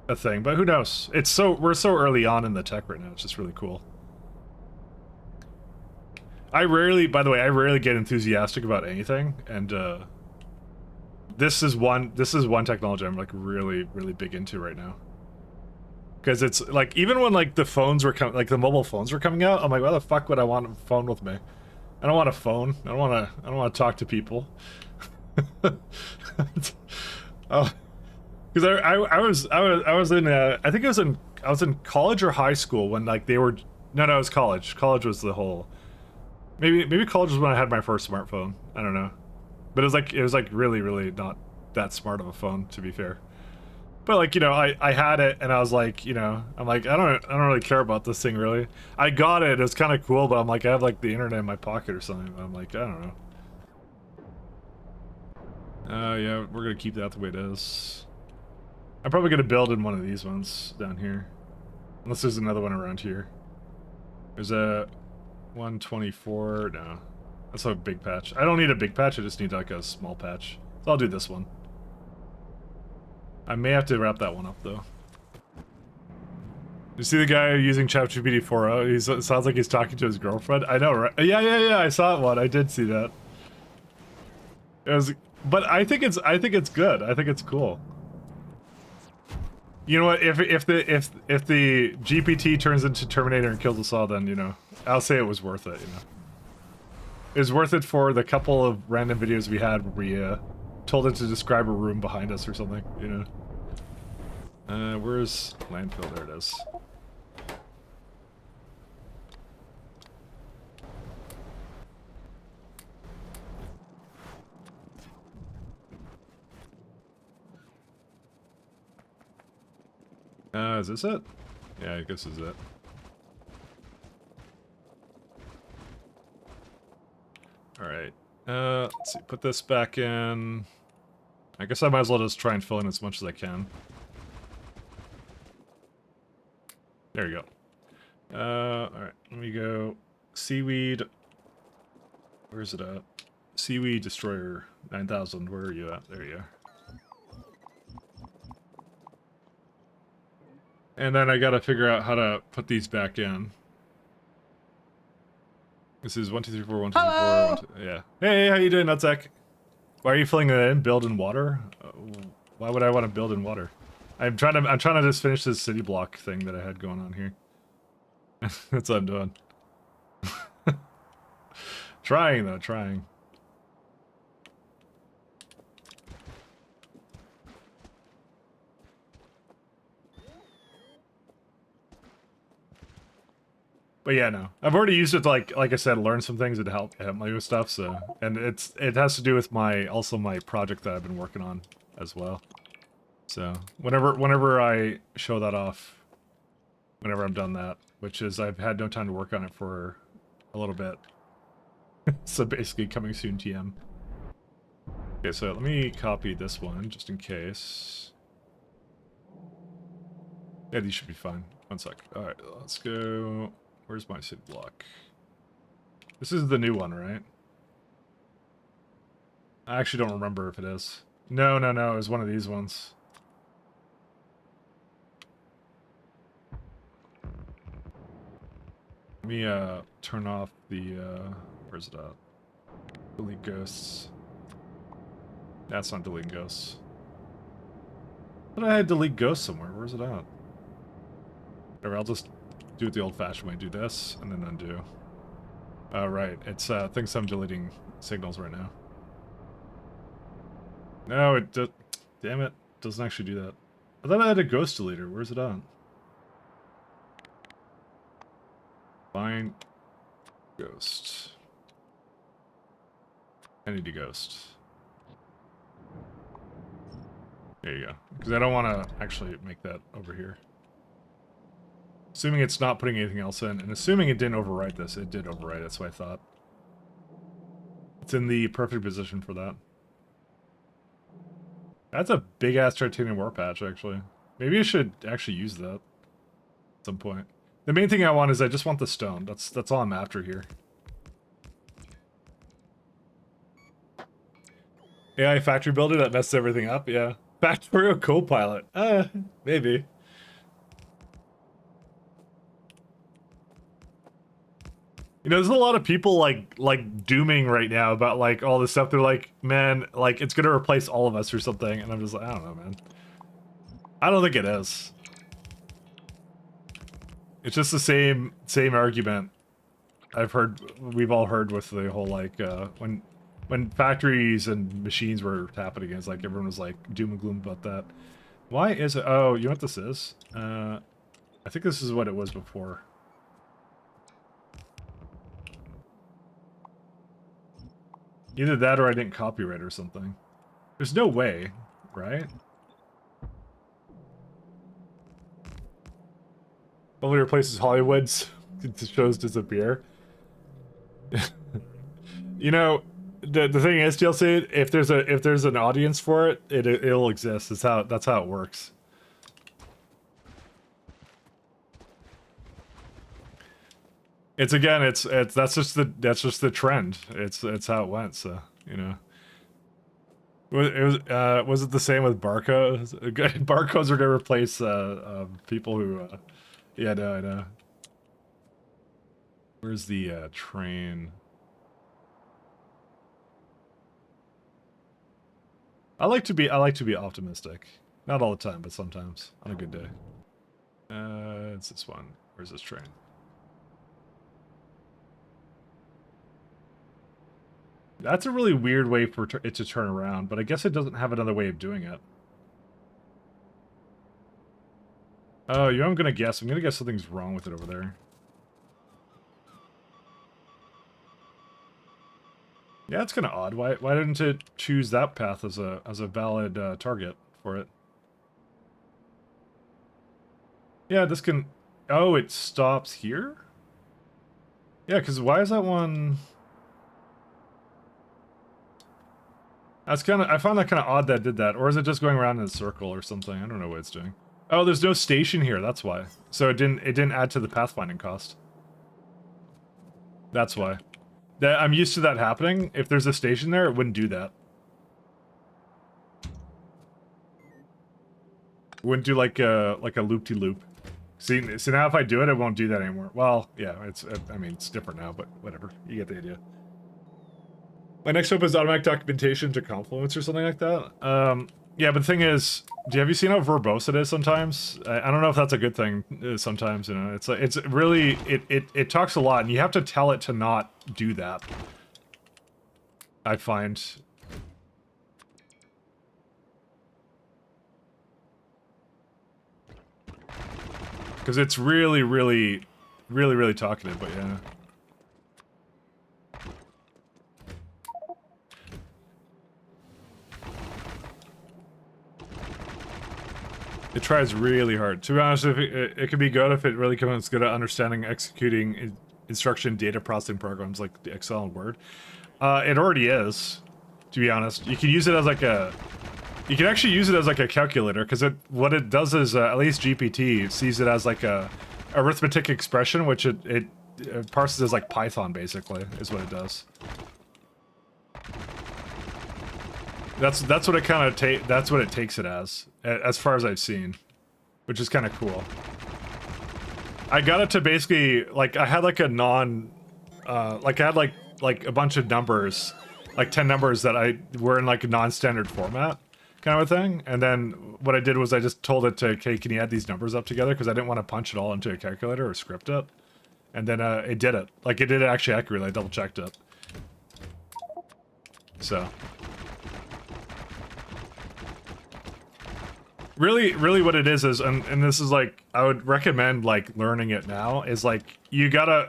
a thing, but who knows? We're so early on in the tech right now. It's just really cool. By the way, I rarely get enthusiastic about anything, and this is one technology I'm like really big into right now. Because it's like, even when like the mobile phones were coming out, I'm like, why the fuck would I want a phone with me? I don't want a phone. I don't want to talk to people. Oh. Because I was in I think I was in college or high school when like they were no it was college. College was the whole maybe college was when I had my first smartphone. I don't know, but it was like really not that smart of a phone, to be fair. But like, you know, I had it and I was like, you know, I'm like, I don't really care about this thing really. I got it. It was kind of cool, but I'm like, I have like the internet in my pocket or something. I'm like, I don't know. Yeah, we're gonna keep that the way it is. I'm probably gonna build in one of these ones down here. Unless there's another one around here. There's a 124, no. That's a big patch. I don't need a big patch, I just need like a small patch. So I'll do this one. I may have to wrap that one up though. You see the guy using ChatGPT 4.0? It sounds like he's talking to his girlfriend. I know, right? Yeah, I saw one. I did see that. It was, but I think it's good. I think it's cool. You know what? If the GPT turns into Terminator and kills us all, then, you know, I'll say it was worth it. You know, it was worth it for the couple of random videos we had where we told it to describe a room behind us or something. You know. Where's landfill? There it is. Is this it? Yeah, I guess this is it. Alright. Let's see. Put this back in. I guess I might as well just try and fill in as much as I can. There you go. Alright. Let me go. Seaweed. Where's it at? Seaweed Destroyer 9000. Where are you at? There you are. And then I gotta figure out how to put these back in. This is 1, 2, 3, 4, 1, 2, 3, 4, 1, 2, yeah. Hey, how you doing, Nutsack? Why are you filling it in? Build in water? Why would I want to build in water? I'm trying to just finish this city block thing that I had going on here. That's what I'm doing. Trying though, trying. But yeah, no, I've already used it to like I said, learn some things and help me with stuff. So, and it has to do with my project that I've been working on as well. So whenever I show that off, whenever I'm done that, which is I've had no time to work on it for a little bit. So basically coming soon TM. Okay, so let me copy this one just in case. Yeah, these should be fine. One sec. Alright, let's go. Where's my city block? This is the new one, right? I actually don't remember if it is. No, it was one of these ones. Let me turn off the where's it at? Delete ghosts. That's not deleting ghosts. But I had delete ghosts somewhere. Where's it at? Whatever, I'll just do it the old-fashioned way. Do this and then undo. Oh right, it's thinks I'm deleting signals right now. No, it does. Damn it, doesn't actually do that. I thought I had a ghost deleter. Where's it on? Find ghost. I need a ghost. There you go. Because I don't want to actually make that over here. Assuming it's not putting anything else in, and assuming it didn't overwrite this, it did overwrite. That's what I thought. It's in the perfect position for that. That's a big-ass titanium war patch, actually. Maybe I should actually use that at some point. The main thing I want is I just want the stone. That's all I'm after here. AI factory builder that messed everything up, yeah. Factorio Copilot. Maybe. You know, there's a lot of people like dooming right now about like all this stuff. They're like, man, like it's gonna replace all of us or something, and I'm just like, I don't know, man. I don't think it is. It's just the same argument we've all heard with the whole like when factories and machines were happening, it's like everyone was like doom and gloom about that. Why is it? Oh, you know what this is? I think this is what it was before. Either that or I didn't copyright or something. There's no way, right? Only replaces Hollywood's shows disappear. You know, the thing is, DLC, if there's an audience for it, it'll exist. That's how it works. It's that's just the trend. It's how it went. So you know, was it the same with barcodes? Barcodes are gonna replace people who. Yeah, no, I know. Where's the train? I like to be optimistic. Not all the time, but sometimes on a good day. It's this one. Where's this train? That's a really weird way for it to turn around, but I guess it doesn't have another way of doing it. Oh, you know what I'm gonna guess? I'm gonna guess something's wrong with it over there. Yeah, it's kind of odd. Why didn't it choose that path as a valid target for it? Yeah, this can... Oh, it stops here? Yeah, because why is that one... That's kind of... I found that kind of odd that it did that. Or is it just going around in a circle or something? I don't know what it's doing. Oh, there's no station here. That's why. So it didn't add to the pathfinding cost. That's why. I'm used to that happening. If there's a station there, it wouldn't do that. It wouldn't do like a loop-de-loop. See, now if I do it, it won't do that anymore. Well, yeah, I mean, it's different now, but whatever. You get the idea. My next hope is automatic documentation to Confluence or something like that. Yeah, but the thing is, have you seen how verbose it is sometimes? I don't know if that's a good thing. Sometimes, you know, it's really it talks a lot, and you have to tell it to not do that. I find. Because it's really really, really talkative, but yeah. It tries really hard. To be honest, if it could be good if it really comes good at understanding, executing instruction data processing programs like the Excel and Word. It already is, to be honest. You can use it as like a... You can actually use it as like a calculator, because what it does is, at least GPT sees it as like a arithmetic expression, which it parses as like Python, basically, is what it does. That's what it kind of that's what it takes it as far as I've seen, which is kind of cool. I got it to basically, like, I had like a like I had like a bunch of numbers, like 10 numbers that were in like a non-standard format kind of a thing, and then what I did was I just told it to, okay, can you add these numbers up together, because I didn't want to punch it all into a calculator or script it, and then it did it. Like, it did it actually accurately. I double checked it. So really what it is, and this is like, I would recommend like learning it now, is like you gotta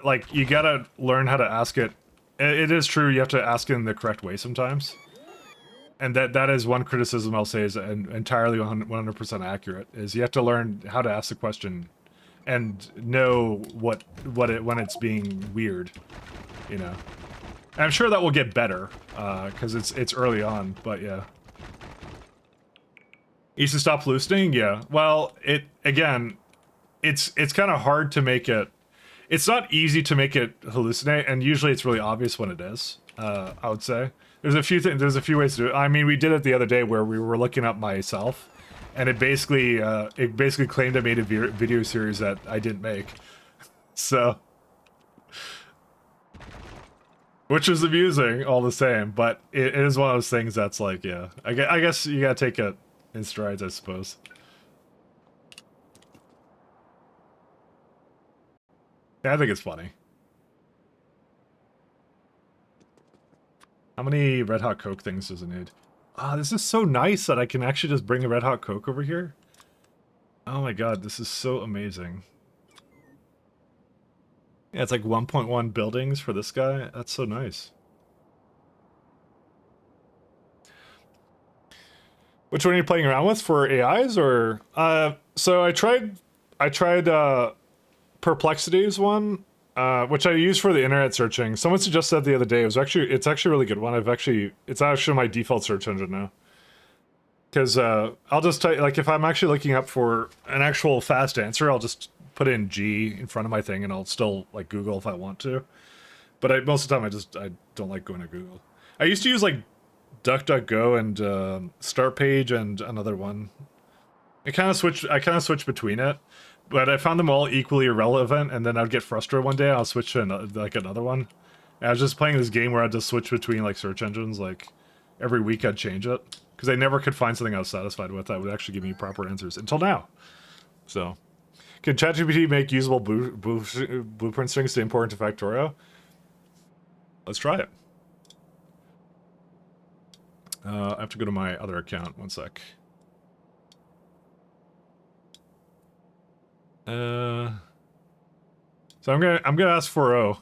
learn how to ask it. It is true, you have to ask it in the correct way sometimes, and that is one criticism I'll say is entirely 100% accurate, is you have to learn how to ask the question and know what when it's being weird, you know. And I'm sure that will get better because it's early on, but yeah. Used to stop hallucinating? Yeah. Well, again, it's kind of hard to make it... It's not easy to make it hallucinate, and usually it's really obvious when it is, I would say. There's a few ways to do it. I mean, we did it the other day where we were looking up myself, and it basically claimed I made a video series that I didn't make. So... Which was amusing, all the same, but it is one of those things that's like, yeah. I guess you gotta take it in strides, I suppose. Yeah, I think it's funny. How many Red Hot Coke things does it need? Ah, this is so nice that I can actually just bring a Red Hot Coke over here. Oh my god, this is so amazing. Yeah, it's like 1.1 buildings for this guy. That's so nice. Which one are you playing around with, for AIs or? So I tried Perplexity's one, which I use for the internet searching. Someone suggested the other day. It's actually a really good one. It's actually my default search engine now. Because I'll just type, like, if I'm actually looking up for an actual fast answer, I'll just put in G in front of my thing, and I'll still like Google if I want to. But most of the time, I don't like going to Google. I used to use like DuckDuckGo and Start Page and another one. I kind of switched between it, but I found them all equally irrelevant, and then I'd get frustrated one day, and I'll switch to another one. And I was just playing this game where I'd just switch between like search engines, like every week I'd change it, because I never could find something I was satisfied with that would actually give me proper answers, until now. So, can ChatGPT make usable blueprint strings to import into Factorio? Let's try it. I have to go to my other account. One sec. So I'm gonna ask 4.0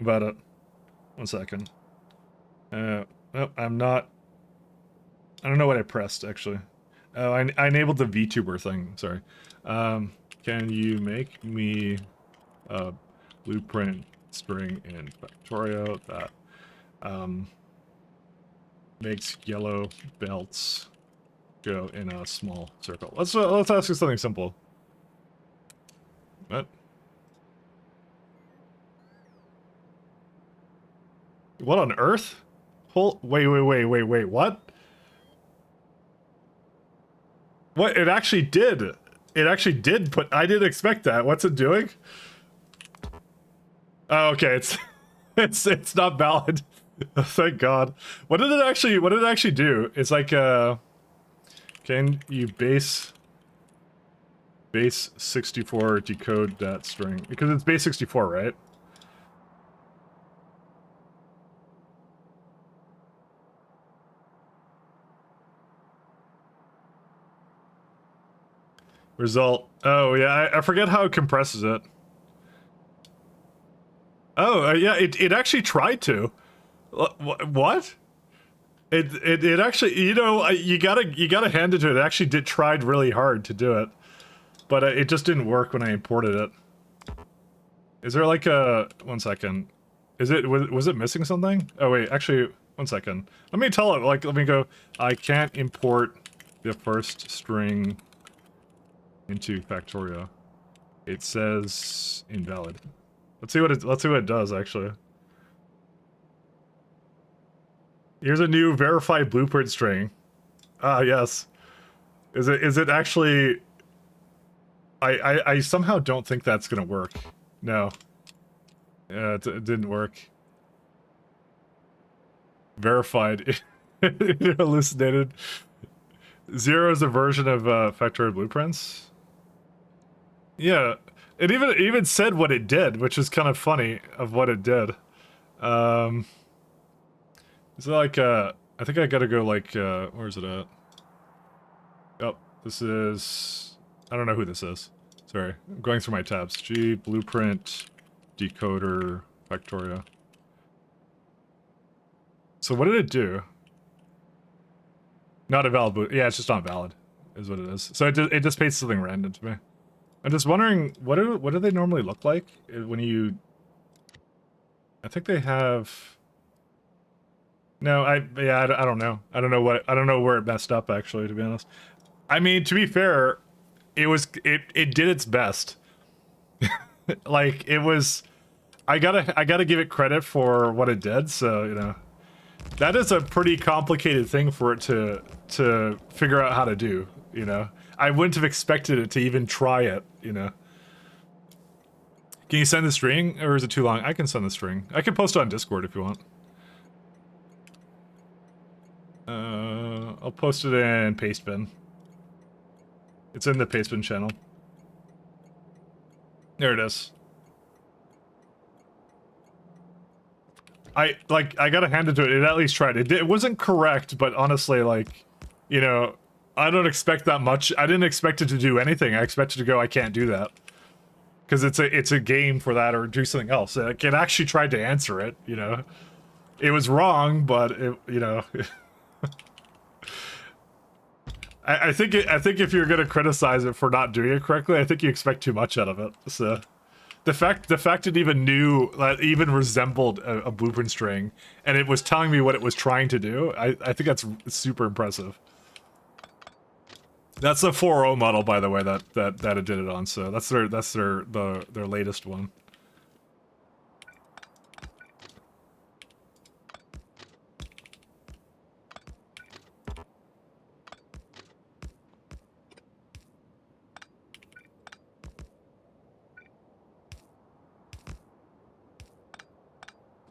about it. One second. Nope, I'm not. I don't know what I pressed actually. Oh, I enabled the VTuber thing. Sorry. Can you make me a blueprint string in Factorio that makes yellow belts go in a small circle? Let's ask you something simple. What? What on earth? Wait, what? What? It actually did. It actually did, but I didn't expect that. What's it doing? Oh, okay, it's not valid. Thank God. What did it actually do? It's like can you base 64 decode that string? Because it's base 64, right? Result. Oh yeah, I forget how it compresses it. Oh, yeah, it actually tried to. What? It actually, you know, you gotta hand it to it. It actually tried really hard to do it, but it just didn't work when I imported it. Is there like a 1 second? Was it missing something? Oh wait, actually, 1 second. Let me tell it. Like, let me go. I can't import the first string into Factorio. It says invalid. Let's see what it does actually. Here's a new verified blueprint string. Ah, yes. Is it actually... I somehow don't think that's gonna work. No. Yeah, it didn't work. Verified. It hallucinated. 0 is a version of Factorio blueprints. Yeah. It even said what it did, which is kind of funny of what it did. Is it like, I think I gotta go like, where's it at? Oh, this is... I don't know who this is. Sorry, I'm going through my tabs. G, blueprint, decoder, Factorio. So what did it do? Not a valid yeah, it's just not valid, is what it is. So it just pastes something random to me. I'm just wondering, what do they normally look like when you... I think they have... No, I don't know. I don't know where it messed up actually, to be honest. I mean, to be fair, it did its best. Like, it was... I gotta give it credit for what it did, so, you know. That is a pretty complicated thing for it to figure out how to do, you know. I wouldn't have expected it to even try it, you know. Can you send the string, or is it too long? I can send the string. I can post it on Discord if you want. I'll post it in Pastebin. It's in the Pastebin channel. There it is. I gotta hand it to it. It at least tried. It wasn't correct, but honestly, like, you know, I don't expect that much. I didn't expect it to do anything. I expected to go, I can't do that. Because it's a game for that, or do something else. It actually tried to answer it, you know. It was wrong, but it, you know. I think if you're gonna criticize it for not doing it correctly, I think you expect too much out of it. So the fact it even knew, that even resembled a blueprint string, and it was telling me what it was trying to do, I think that's super impressive. That's the 4.0 model, by the way, that it did it on. So that's their latest one.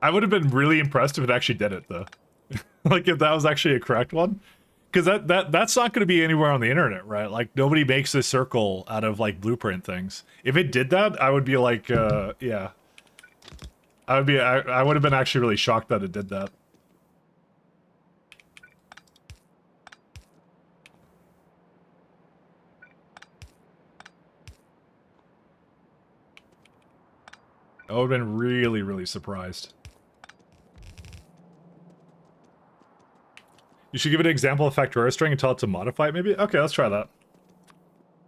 I would have been really impressed if it actually did it, though. Like, if that was actually a correct one. Because that's not going to be anywhere on the internet, right? Like, nobody makes a circle out of, like, blueprint things. If it did that, I would be like, yeah. I would have been actually really shocked that it did that. I would have been really, really surprised. You should give it an example of Factorio string and tell it to modify it, maybe? Okay, let's try that.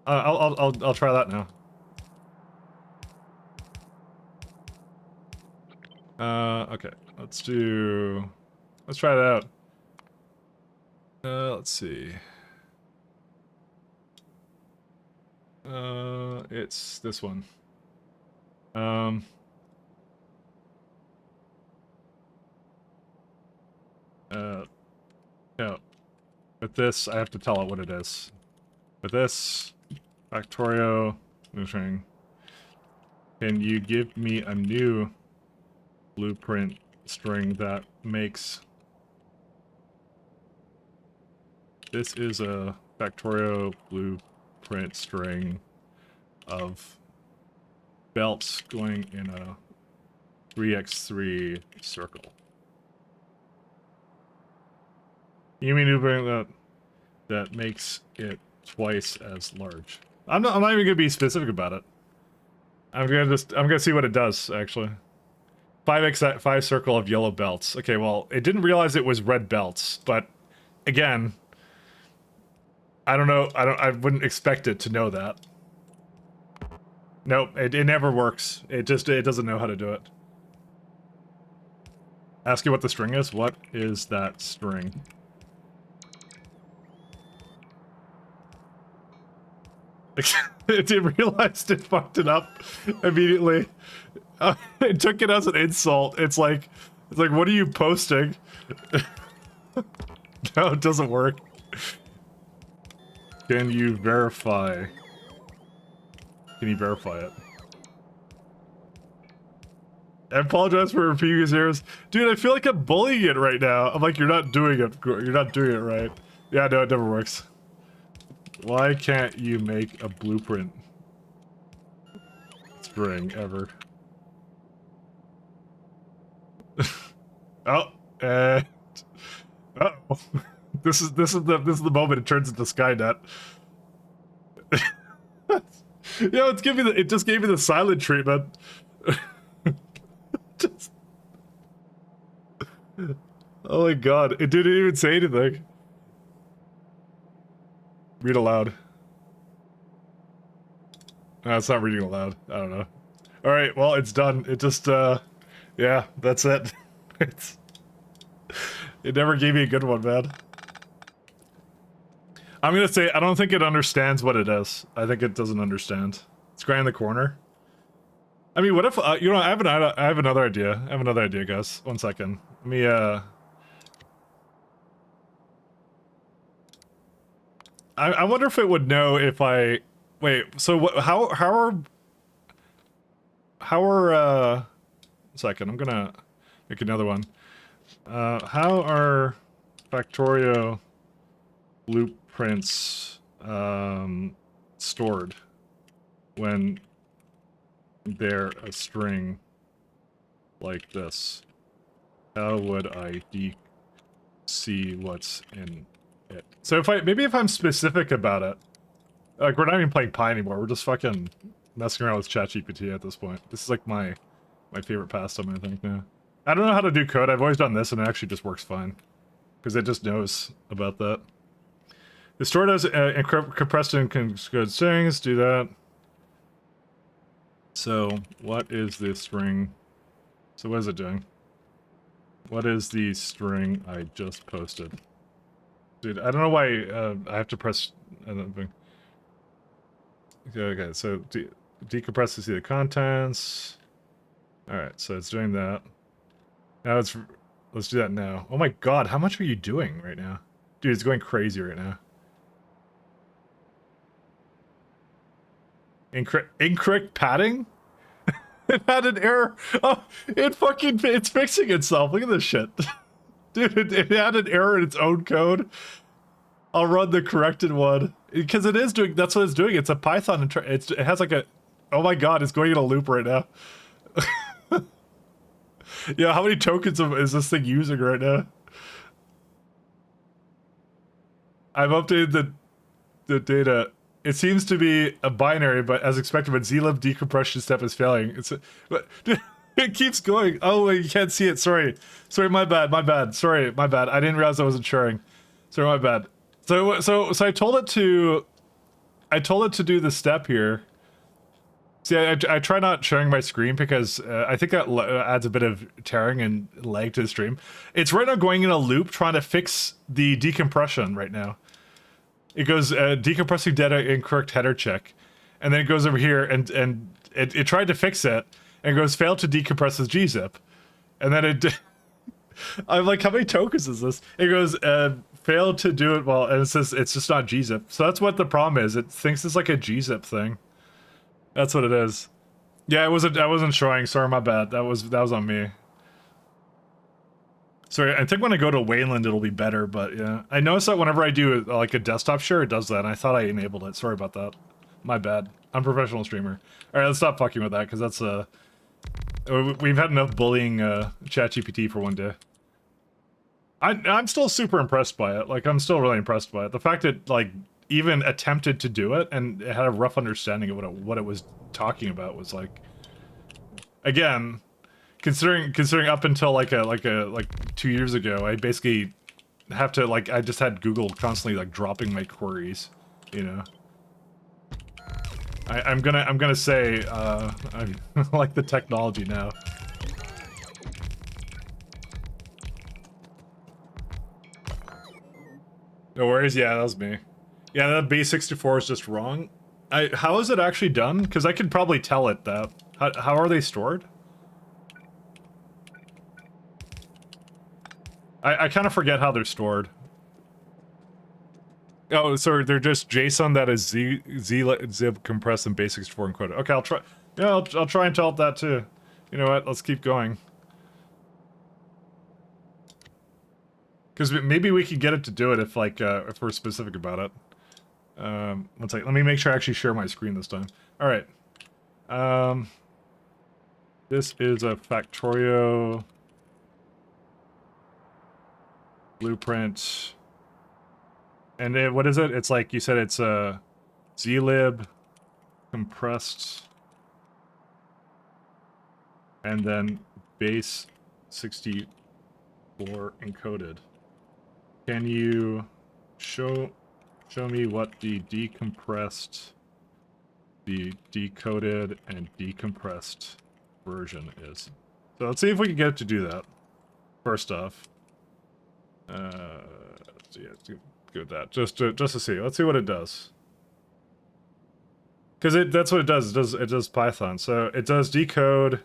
I'll try that now. Okay, let's try it out. Let's see. It's this one. No. With this, I have to tell it what it is. With this, Factorio string. Can you give me a new blueprint string that makes... This is a Factorio blueprint string of belts going in a 3x3 circle. You mean new blueprint that makes it twice as large? I'm not even gonna be specific about it. I'm gonna see what it does, actually. 5 circle of yellow belts. Okay, well, it didn't realize it was red belts, but again, I don't know. I wouldn't expect it to know that. Nope, it never works. It doesn't know how to do it. Ask you what the string is. What is that string? It didn't realize it fucked it up immediately. It took it as an insult. It's like, what are you posting? No, it doesn't work. Can you verify? Can you verify it? I apologize for repeating his errors. Dude, I feel like I'm bullying it right now. I'm like, you're not doing it. You're not doing it right. Yeah, no, it never works. Why can't you make a blueprint string ever? Oh, uh oh. This is the moment it turns into Skynet. Yeah, it just gave me the silent treatment. Just... Oh my god, it didn't even say anything. Read aloud. No, it's not reading aloud. I don't know. Alright, well, it's done. It just, yeah, that's it. It never gave me a good one, man. I'm gonna say, I don't think it understands what it is. I think it doesn't understand. It's right in the corner. I mean, what if, you know, I have another idea. I have another idea, guys. 1 second. Let me, I wonder if it would know if I... Wait, so what, how are, second, I'm gonna make another one. How are Factorio blueprints, stored when they're a string like this? How would I see what's in it? So if I'm specific about it, like, we're not even playing Pi anymore, we're just fucking messing around with ChatGPT at this point. This is like my favorite pastime, I think, now. I don't know how to do code, I've always done this and it actually just works fine. Because it just knows about that. It's stored as compressed and good strings, do that. So, what is the string? So what is it doing? What is the string I just posted? Dude, I don't know why I have to press anything. Okay, so decompress to see the contents. Alright, so it's doing that. Now let's do that now. Oh my god, how much are you doing right now? Dude, it's going crazy right now. Incorrect padding? It had an error. Oh, it's fixing itself. Look at this shit. Dude, it had an error in its own code. I'll run the corrected one. Because it is doing, that's what it's doing. It's a Python, it has like a, oh my god, it's going in a loop right now. Yeah, how many tokens is this thing using right now? I've updated the data. It seems to be a binary, but as expected, when zlib decompression step is failing, but it keeps going. Oh, you can't see it. Sorry, my bad. Sorry, my bad. I didn't realize I wasn't sharing. Sorry, my bad. So I told it to do the step here. See, I try not sharing my screen because I think that adds a bit of tearing and lag to the stream. It's right now going in a loop trying to fix the decompression right now. It goes decompressing data incorrect header check, and then it goes over here and it tried to fix it and goes failed to decompress as gzip, and then it. I'm like, how many tokens is this? It goes failed to do it well, and it says it's just not gzip. So that's what the problem is. It thinks it's like a gzip thing. That's what it is. Yeah, I wasn't showing. Sorry, my bad. That was on me. Sorry, I think when I go to Wayland it'll be better, but yeah. I noticed that whenever I do like a desktop share, it does that, and I thought I enabled it. Sorry about that. My bad. Unprofessional streamer. Alright, let's stop fucking with that, because that's we've had enough bullying ChatGPT for one day. I'm still super impressed by it. Like, I'm still really impressed by it. The fact that, like, even attempted to do it and it had a rough understanding of what it was talking about was like, again, considering up until like 2 years ago, I basically have to I just had Google constantly dropping my queries, you know. I'm gonna say I like the technology now. No worries, yeah, that was me. Yeah, that base64 is just wrong. How is it actually done? Because I could probably tell it that. How are they stored? I kind of forget how they're stored. Oh, sorry, they're just JSON that is zip compressed and base64 encoded. Okay, I'll try. Yeah, I'll try and tell it that too. You know what? Let's keep going. Because maybe we could get it to do it if if we're specific about it. One second. Let me make sure I actually share my screen this time. All right. This is a Factorio blueprint. And what is it? It's like you said. It's a zlib compressed, and then base 64 encoded. Can you show me what the decompressed, the decoded, and decompressed version is? So let's see if we can get it to do that. First off, let's see, let's go with that just to see. Let's see what it does. Because that's what it does. It does Python. So it does decode.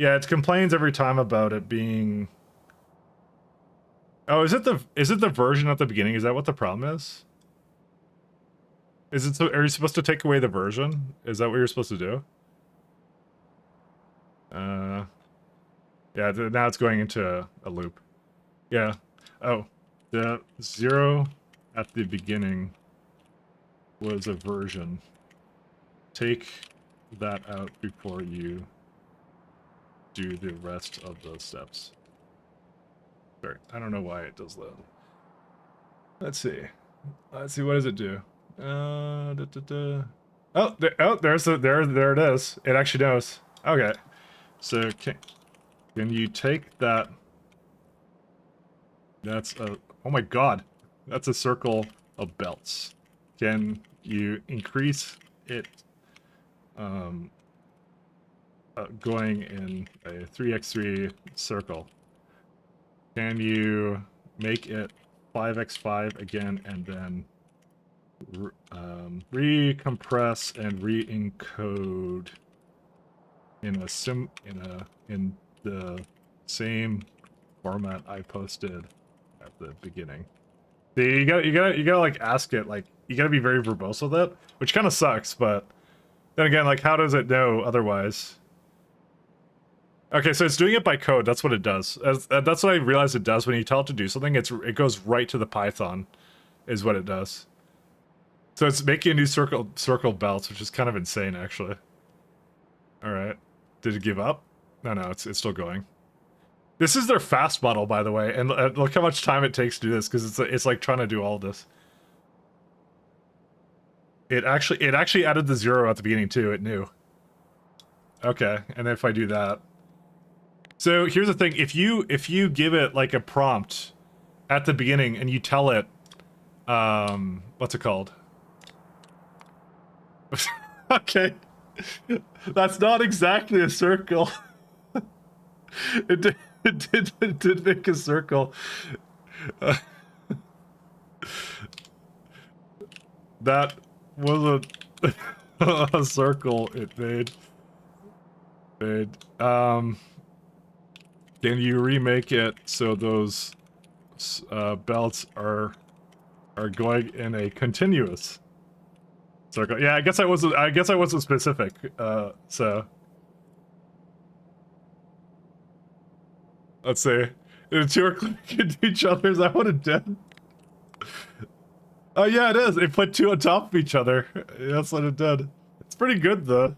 Yeah, it complains every time about it being. Oh, is it the version at the beginning? Is that what the problem is? Is it so? Are you supposed to take away the version? Is that what you're supposed to do? Yeah. Now it's going into a loop. Yeah. Oh, the 0 at the beginning was a version. Take that out before you do the rest of those steps. Sorry, I don't know why it does that. Let's see. Let's see, what does it do? Oh, there it is. It actually knows. Okay. So can you take that? That's a, oh my god. That's a circle of belts. Can you increase it going in a 3x3 circle? Can you make it 5x5 again and then recompress and re-encode in the same format I posted at the beginning? See, you gotta like ask it, like you gotta be very verbose with it, which kind of sucks, but then again, like how does it know otherwise? Okay, so it's doing it by code. That's what it does. That's what I realized it does when you tell it to do something. It goes right to the Python, is what it does. So it's making a new circle belts, which is kind of insane, actually. All right, did it give up? No, it's still going. This is their fast model, by the way, and look how much time it takes to do this, because it's like trying to do all this. It actually added the 0 at the beginning too. It knew. Okay, and if I do that. So here's the thing, if you give it like a prompt at the beginning and you tell it, what's it called? Okay. That's not exactly a circle. It did make a circle. That wasn't a circle it made. Can you remake it so those belts are going in a continuous circle? Yeah, I guess I wasn't specific. So let's see. The two are clicking into each other. Is that what it did? Oh yeah, it is. It put two on top of each other. That's what it did. It's pretty good though.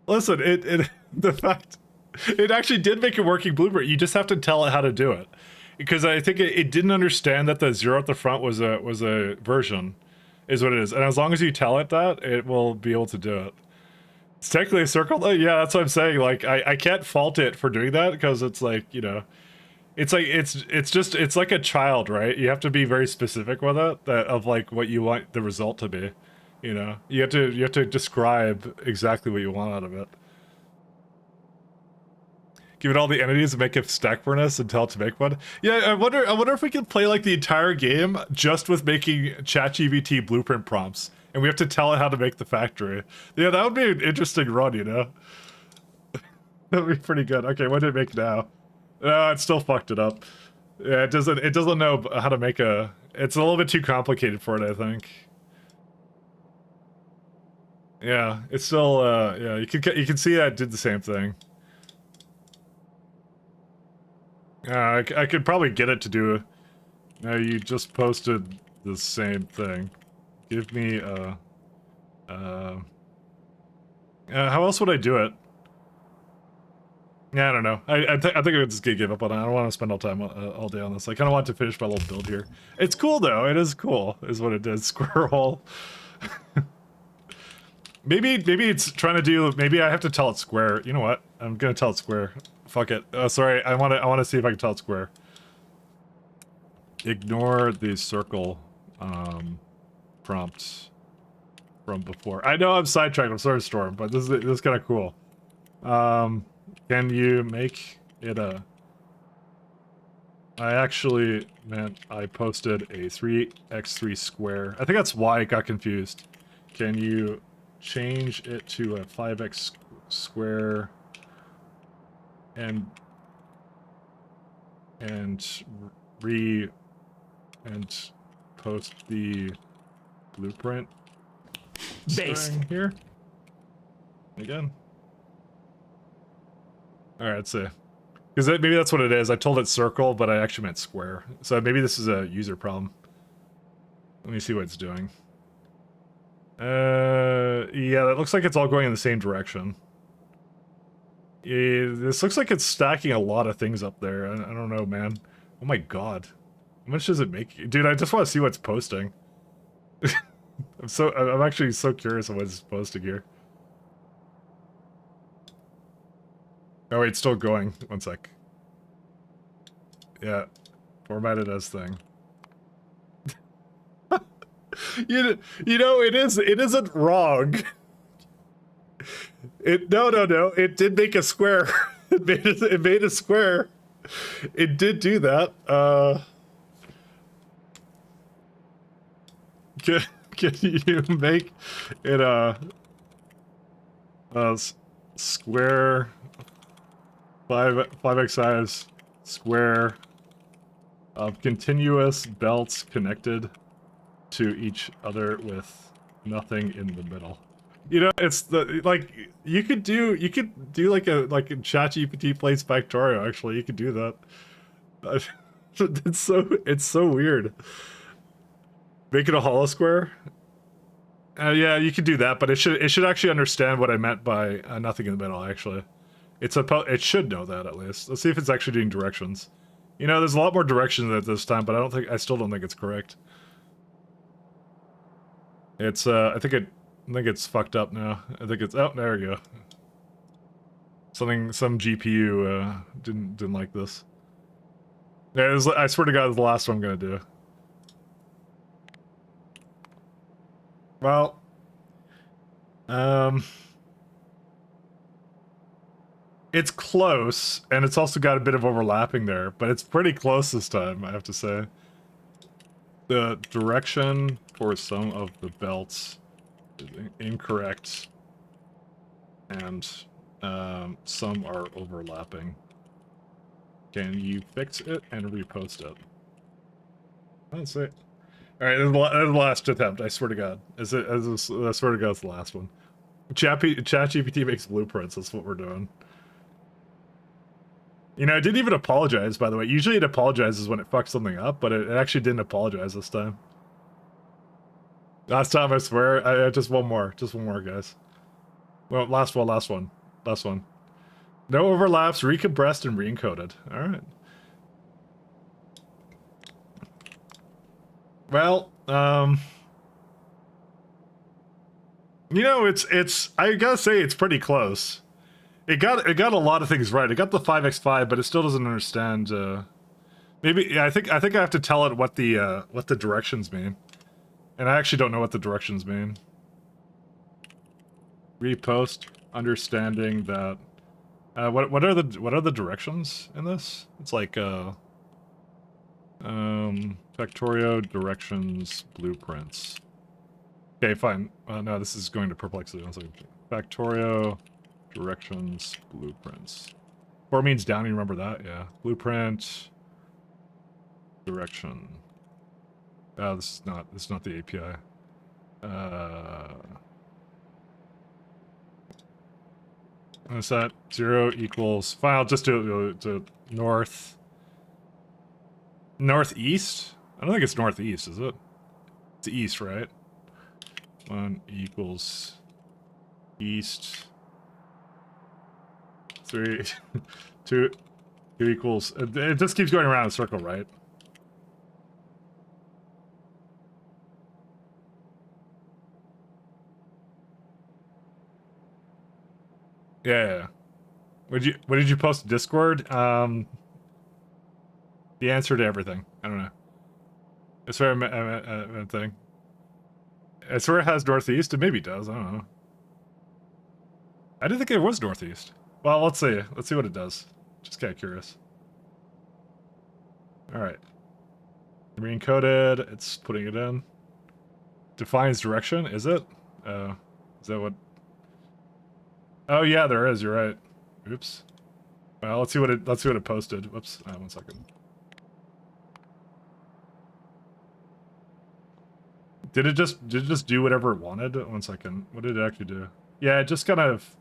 Listen, the fact it actually did make a working blueprint. You just have to tell it how to do it, because I think it didn't understand that the 0 at the front was a version, is what it is. And as long as you tell it that, it will be able to do it. It's technically a circle though. Yeah, that's what I'm saying. Like I can't fault it for doing that because it's like, you know, it's like it's just it's like a child, right? You have to be very specific with it that of like what you want the result to be. You know, you have to describe exactly what you want out of it. Give it all the entities and make a stack furnace and tell it to make one. Yeah, I wonder if we can play like the entire game just with making ChatGPT blueprint prompts, and we have to tell it how to make the factory. Yeah, that would be an interesting run, you know. That'd be pretty good. Okay, what did it make now? It still fucked it up. Yeah, it doesn't know how to make a. It's a little bit too complicated for it, I think. Yeah, it's still yeah. You can see that it did the same thing. I could probably get it to do. No, you just posted the same thing. Give me how else would I do it? Yeah, I don't know. I think I'm just gonna give up on it. I don't want to spend all day on this. I kind of want to finish my little build here. It's cool though. It is cool, is what it did. Squirrel. maybe it's trying to do. Maybe I have to tell it square. You know what? I'm gonna tell it square. Fuck it. Sorry. I want to see if I can tell it square. Ignore the circle prompt from before. I know I'm sidetracked. I'm sorry, Storm, but this is kind of cool. Can you make it a... I actually meant I posted a 3x3 square. I think that's why it got confused. Can you change it to a 5x square and post the blueprint Based here again? All right, let's see. Because maybe that's what it is. I told it circle, but I actually meant square. So maybe this is a user problem. Let me see what it's doing. Yeah, it looks like it's all going in the same direction. This looks like it's stacking a lot of things up there. I don't know, man. Oh my god. How much does it make? Dude, I just want to see what's posting. I'm actually so curious of what's posting here. Oh wait, it's still going. One sec. Yeah. Formatted as thing. you know, it isn't wrong. No. It did make a square. it made a square. It did do that. Can you make it a square 5x size square of continuous belts connected to each other with nothing in the middle? You know, it's the like you could do like a ChatGPT plays Factorio. Actually, you could do that. It's so weird. Make it a hollow square. Yeah, you could do that, but it should actually understand what I meant by nothing in the middle. Actually, it should know that at least. Let's see if it's actually doing directions. You know, there's a lot more directions at this time, but I still don't think it's correct. It's I think it's fucked up now. I think it's, oh, there we go. Some GPU didn't like this. Yeah, I swear to God, it's the last one I'm gonna do. Well, it's close, and it's also got a bit of overlapping there, but it's pretty close this time, I have to say. The direction for some of the belts is incorrect, and some are overlapping. Can you fix it and repost it? That's it. All right, this is the last attempt. I swear to God, I swear to God, it's the last one. ChatGPT makes blueprints. That's what we're doing. You know, it didn't even apologize, by the way. Usually it apologizes when it fucks something up, but it actually didn't apologize this time. Last time, I swear. Just one more, guys. Well, last one. No overlaps, recompressed and re-encoded. All right. Well, You know, it's I gotta say it's pretty close. It got a lot of things right. It got the 5x5, but it still doesn't understand. Maybe yeah, I think I have to tell it what the directions mean, and I actually don't know what the directions mean. Repost understanding that. What are the directions in this? It's like Factorio directions blueprints. Okay, fine. No, this is going to perplexity. One second. Factorio directions blueprints. 4 means down. You remember that? Yeah. Blueprint direction. Oh, this is not the API. What's that? 0 equals. Fine. I'll just do it to north. Northeast? I don't think it's northeast, is it? It's east, right? 1 equals east. 3 2 equals it just keeps going around in a circle, right? Yeah. What did you post to Discord? The answer to everything. I don't know. I swear I thing. I swear it has northeast. It maybe does. I don't know. I didn't think it was northeast. Well, let's see. Let's see what it does. Just kind of curious. All right. Re-encoded. It's putting it in. Defines direction. Is it? Is that what? Oh yeah, there is. You're right. Oops. Well, let's see what it posted. Whoops. 1 second. Did it just do whatever it wanted? 1 second. What did it actually do? Yeah, it just kind of.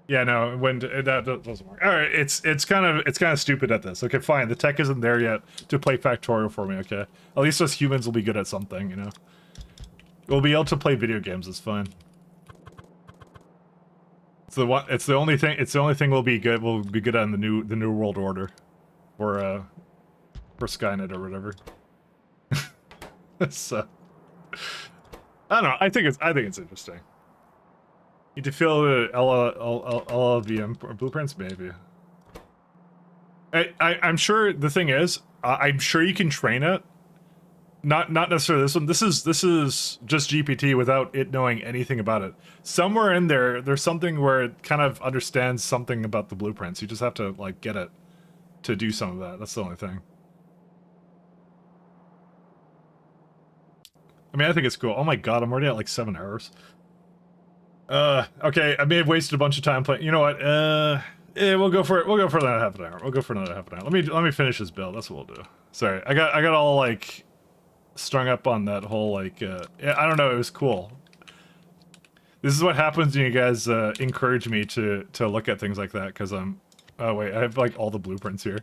Yeah, no, that doesn't work. All right, it's kind of stupid at this. Okay, fine. The tech isn't there yet to play Factorio for me. Okay, at least us humans will be good at something. You know, we'll be able to play video games. It's fine. It's the only thing we'll be good. We'll be good at in the new world order, or for Skynet or whatever. So I don't know. I think it's interesting. Need to fill the LLVM blueprints, maybe. I'm sure the thing is, I'm sure you can train it. Not necessarily this one. This is just GPT without it knowing anything about it. Somewhere in there's something where it kind of understands something about the blueprints. You just have to like get it to do some of that. That's the only thing. I mean, I think it's cool. Oh my god, I'm already at like 7 hours. Okay, I may have wasted a bunch of time playing. You know what? Yeah, we'll go for it. We'll go for another half an hour. We'll go for another half an hour. Let me finish this build. That's what we'll do. Sorry, I got all like strung up on that whole like. Yeah, I don't know. It was cool. This is what happens when you guys encourage me to look at things like that. Because I'm. Oh wait, I have like all the blueprints here.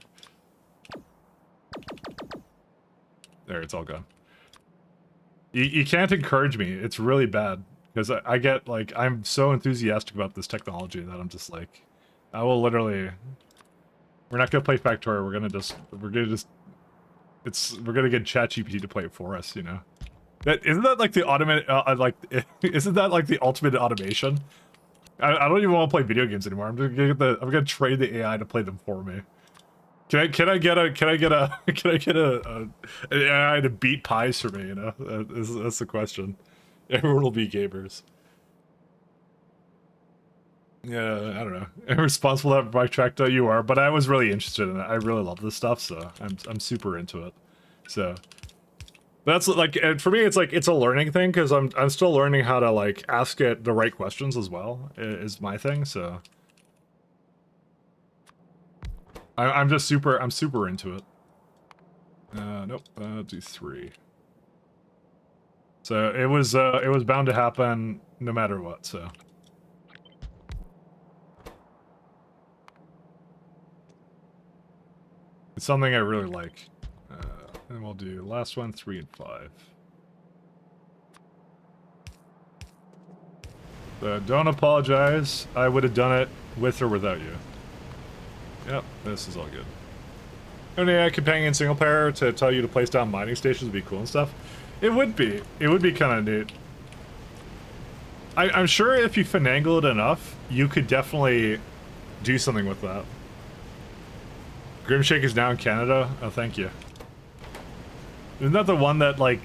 There, it's all gone. You can't encourage me. It's really bad. Because I get, like, I'm so enthusiastic about this technology that I'm just like, I will literally, we're not going to play Factorio, we're going to get ChatGPT to play it for us, you know? Isn't that like the isn't that like the ultimate automation? I don't even want to play video games anymore. I'm gonna train the AI to play them for me. Can I get an AI to beat pies for me, you know? That's the question. Everyone will be gamers. Yeah, I don't know. I'm responsible for my track you are, but I was really interested in it. I really love this stuff, so I'm super into it. So that's like, and for me, it's like it's a learning thing because I'm still learning how to like ask it the right questions as well. Is my thing. So I'm super into it. Nope. Do 3. So it was bound to happen no matter what, so. It's something I really like. And we'll do last one, 3 and 5. So don't apologize. I would have done it with or without you. Yep, this is all good. An AI companion single player to tell you to place down mining stations would be cool and stuff. It would be. It would be kind of neat. I'm sure if you finagle it enough, you could definitely do something with that. Grimshake is now in Canada? Oh, thank you. Isn't that the one that, like,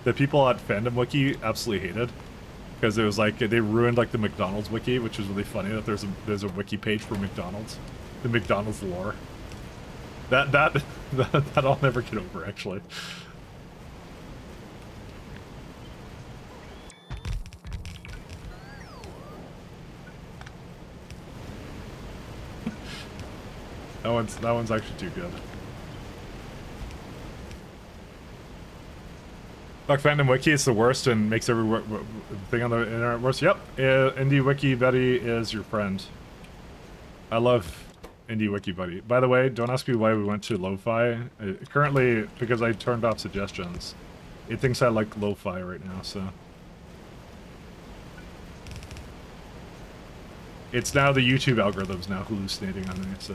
the people at Fandom Wiki absolutely hated? Because it was like, they ruined, like, the McDonald's wiki, which was really funny that there's a wiki page for McDonald's. The McDonald's lore. That I'll never get over, actually. That one's actually too good. Fuck Fandom Wiki, it's the worst and makes every thing on the internet worse. Yep, Indie Wiki Buddy is your friend. I love Indie Wiki Buddy. By the way, don't ask me why we went to lo-fi. Currently, because I turned off suggestions. It thinks I like lo-fi right now, so. It's now the YouTube algorithm's now hallucinating on me, so.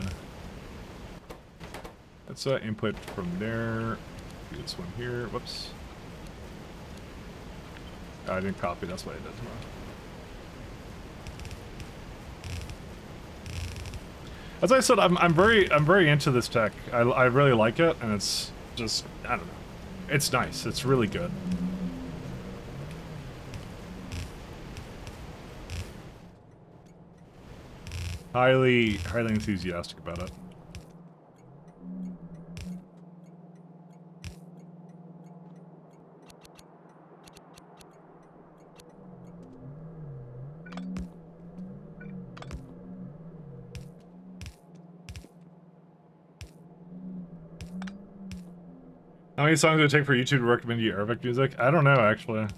Let's input from there. Do this one here. Whoops. Oh, I didn't copy. That's what I did. As I said, I'm very into this tech. I really like it, and it's just, I don't know. It's nice. It's really good. Highly enthusiastic about it. How many songs would it take for YouTube to recommend you Arabic music? I don't know, actually. I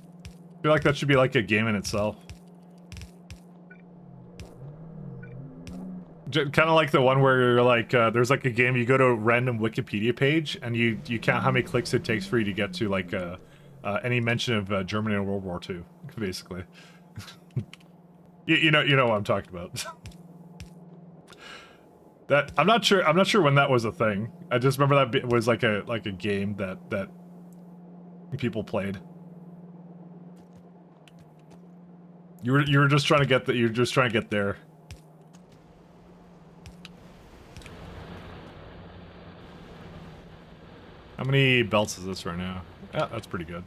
feel like that should be like a game in itself. Kind of like the one where you're like, there's like a game, you go to a random Wikipedia page, and you count how many clicks it takes for you to get to like any mention of Germany in World War II, basically. you know what I'm talking about. That I'm not sure when that was a thing. I just remember that it was like a game that people played. You were just trying to get there. How many belts is this right now? Yeah, that's pretty good.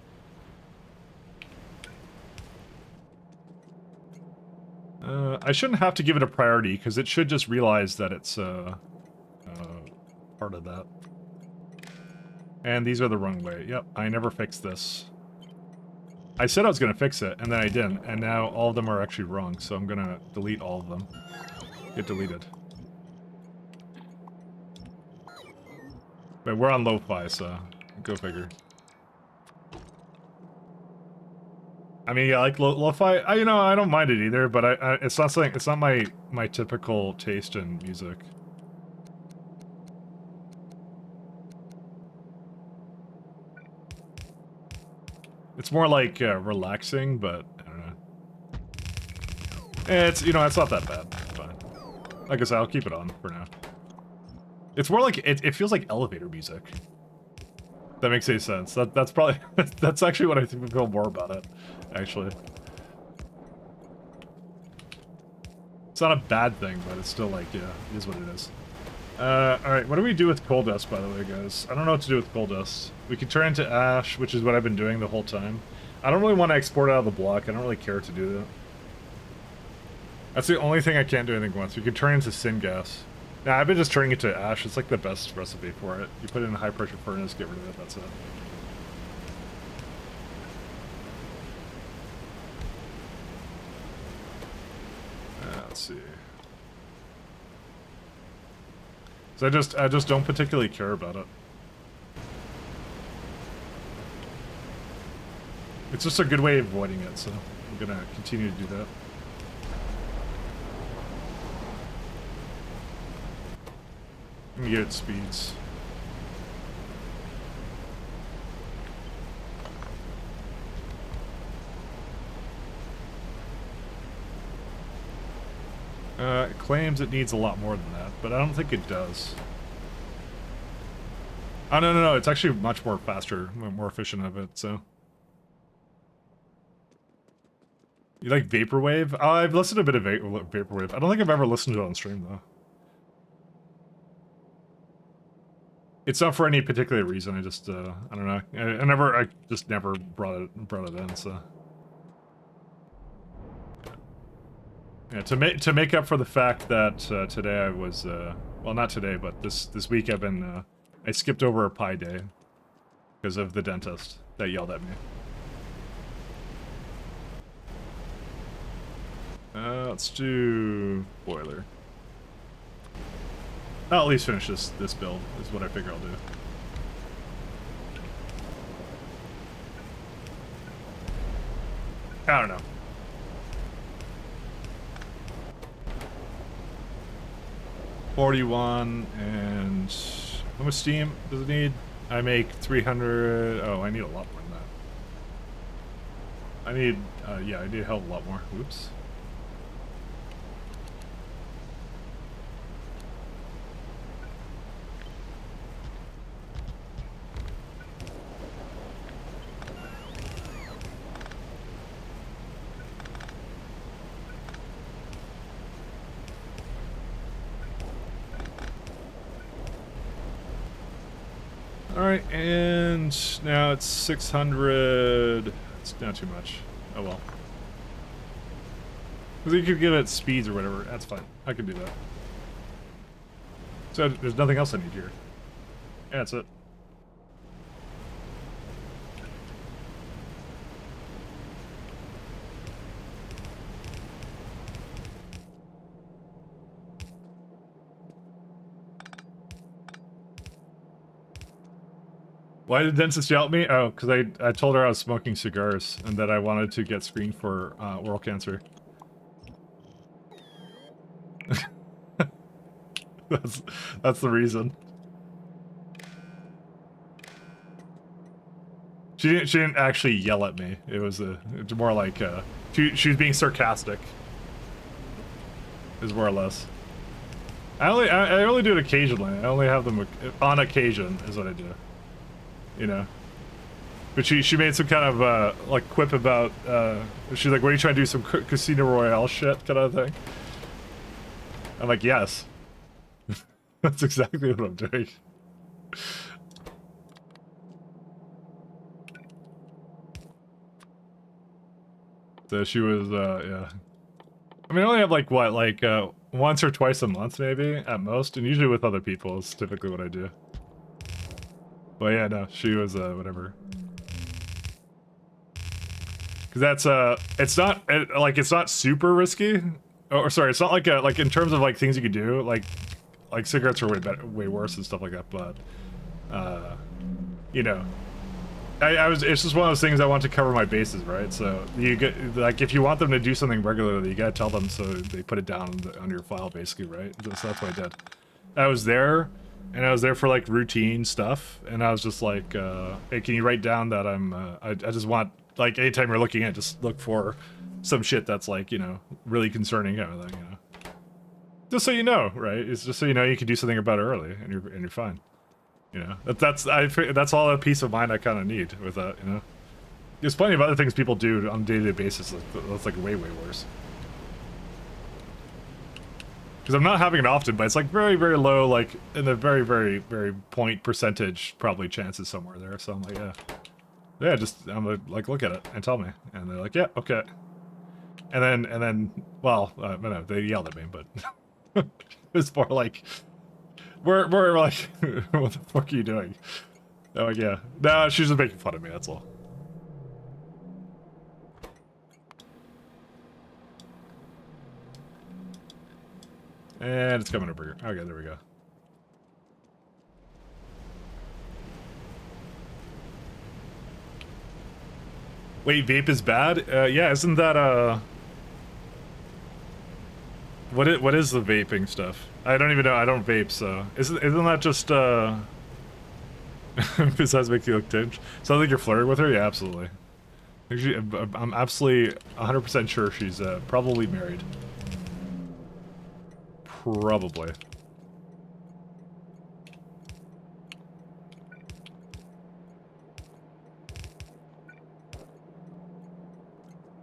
I shouldn't have to give it a priority, because it should just realize that it's part of that. And these are the wrong way. Yep, I never fixed this. I said I was going to fix it, and then I didn't, and now all of them are actually wrong, so I'm going to delete all of them. Get deleted. But we're on lo-fi, so go figure. I mean, yeah, like lo-fi. I don't mind it either, but it's not something. It's not my typical taste in music. It's more like relaxing, but I don't know. It's it's not that bad. It's fine. Like I said, I'll keep it on for now. It's more like it feels like elevator music. That makes any sense. That's probably that's actually what I think would feel more about it. Actually, it's not a bad thing, but it's still like, yeah, it is what it is. All right, what do we do with coal dust, by the way, guys? I don't know what to do with coal dust. We could turn into ash, which is what I've been doing the whole time. I don't really want to export it out of the block. I don't really care to do that. That's the only thing I can't do anything with. We could turn into syngas. Nah, I've been just turning it to ash. It's like the best recipe for it. You put it in a high pressure furnace, get rid of it, that's it. Let's see. So I just don't particularly care about it. It's just a good way of avoiding it, so I'm gonna continue to do that. I'm gonna get it speeds. It claims it needs a lot more than that, but I don't think it does. Oh, no, it's actually much more faster, more efficient of it, so. You like Vaporwave? Oh, I've listened to a bit of Vaporwave. I don't think I've ever listened to it on stream, though. It's not for any particular reason. I just, I don't know. I just never brought it in, so. Yeah, to make up for the fact that today I was, well, not today, but this week I've been, I skipped over a pie day because of the dentist that yelled at me. Let's do boiler. I'll at least finish this build, is what I figure I'll do. I don't know. $41, and how much steam does it need? I make 300. Oh, I need a lot more than that. I need, yeah, I need a hell of a lot more. Oops. Alright, and now it's 600. It's not too much. Oh well. Because you could get it speeds or whatever. That's fine. I can do that. So there's nothing else I need here. Yeah, that's it. Why did dentist yell at me? Oh, because I told her I was smoking cigars and that I wanted to get screened for oral cancer. that's the reason. She didn't actually yell at me. It was more like she was being sarcastic. Is more or less. I only do it occasionally. I only have them on occasion is what I do. You know. But she made some kind of like quip about she's like, what are you trying to do, some Casino Royale shit kind of thing? I'm like, yes. That's exactly what I'm doing. So she was yeah. I mean, I only have like what, like once or twice a month maybe at most, and usually with other people is typically what I do. But yeah, no, she was whatever. Because that's it's not like it's not super risky. Or sorry, it's not like like in terms of like things you could do, like cigarettes are way better, way worse and stuff like that. But you know, it's just one of those things I want to cover my bases, right? So you get like if you want them to do something regularly, you gotta tell them so they put it down on your file, basically, right? So that's what I did. I was there, and I was there for like routine stuff, and I was just like, hey, can you write down that I just want, like, anytime you're looking at, just look for some shit that's like, you know, really concerning kind of thing, you know. Just so you know, right? It's just so you know you can do something about it early, and you're fine. You know, that's all a peace of mind I kind of need with that. You know, there's plenty of other things people do on a day-to-day basis that's like way worse. Because I'm not having it often, but it's like very low, like in the very point percentage probably chances somewhere there. So I'm like, yeah, just I'm like look at it and tell me, and they're like, yeah, okay. And then well, no, they yelled at me, but it's more like. We're like, what the fuck are you doing? Oh, like, yeah. No, she's just making fun of me, that's all. And it's coming over here. Okay, there we go. Wait, vape is bad? Yeah, isn't that, What is the vaping stuff? I don't even know. I don't vape, so isn't that just besides make you look tinge? Sounds like you're flirting with her. Yeah, absolutely. I'm absolutely 100% sure she's probably married. Probably.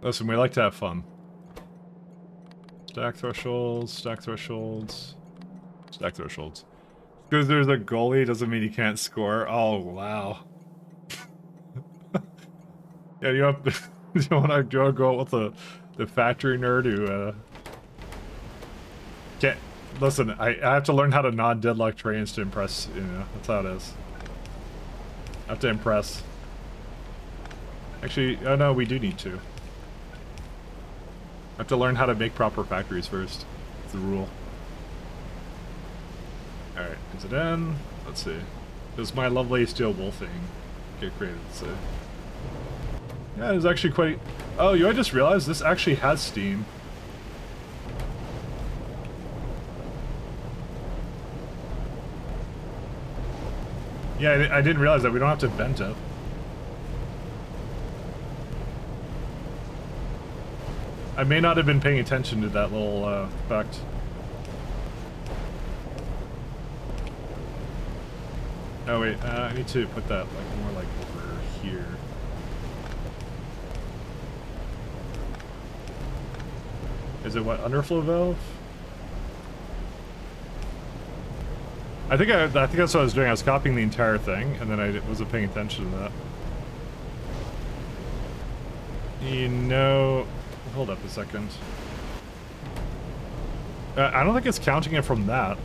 Listen, we like to have fun. Stack thresholds, stack thresholds, stack thresholds. Because there's a goalie doesn't mean you can't score. Oh, wow. Yeah, you have, do you want to go out with the factory nerd who, can't, listen, I have to learn how to non-deadlock trains to impress, you know, that's how it is. I have to impress. Actually, oh no, we do need to. I have to learn how to make proper factories first. It's the rule. Alright, is it in? Let's see. Does my lovely steel wool thing get created? Let's see. Yeah, it's actually quite... Oh, I just realized this actually has steam. Yeah, I didn't realize that. We don't have to vent it. I may not have been paying attention to that little fact. Oh wait, I need to put that like more like over here. Is it what, underflow valve? I think that's what I was doing. I was copying the entire thing, and then I wasn't paying attention to that. You know, hold up a second. I don't think it's counting it from that.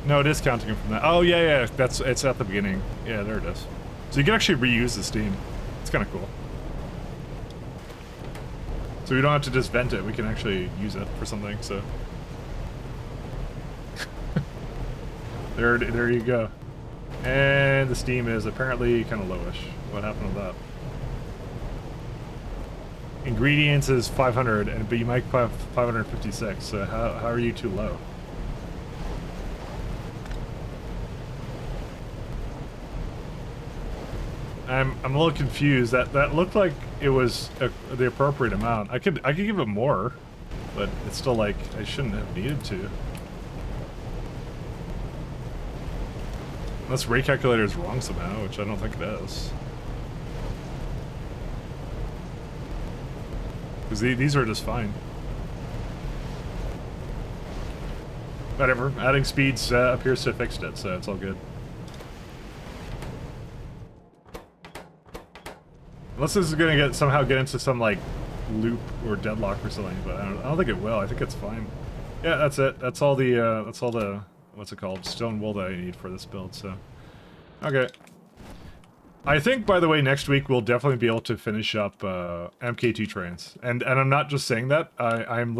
No, it is counting it from that. Oh yeah, it's at the beginning. Yeah, there it is. So you can actually reuse the steam. It's kind of cool. So we don't have to just vent it. We can actually use it for something. So. There you go. And the steam is apparently kind of lowish. What happened with that? Ingredients is 500, but you might have 556, so how are you too low? I'm a little confused. That looked like it was the appropriate amount. I could give it more, but it's still like I shouldn't have needed to. Unless rate calculator is wrong somehow, which I don't think it is. Because these are just fine. Whatever, adding speeds appears to have fixed it, so it's all good. Unless this is gonna somehow get into some like loop or deadlock or something, but I don't think it will. I think it's fine. Yeah, that's it. That's all the what's it called? Stone wool that I need for this build, so. Okay. I think, by the way, next week we'll definitely be able to finish up MK2 trains. And I'm not just saying that. I'm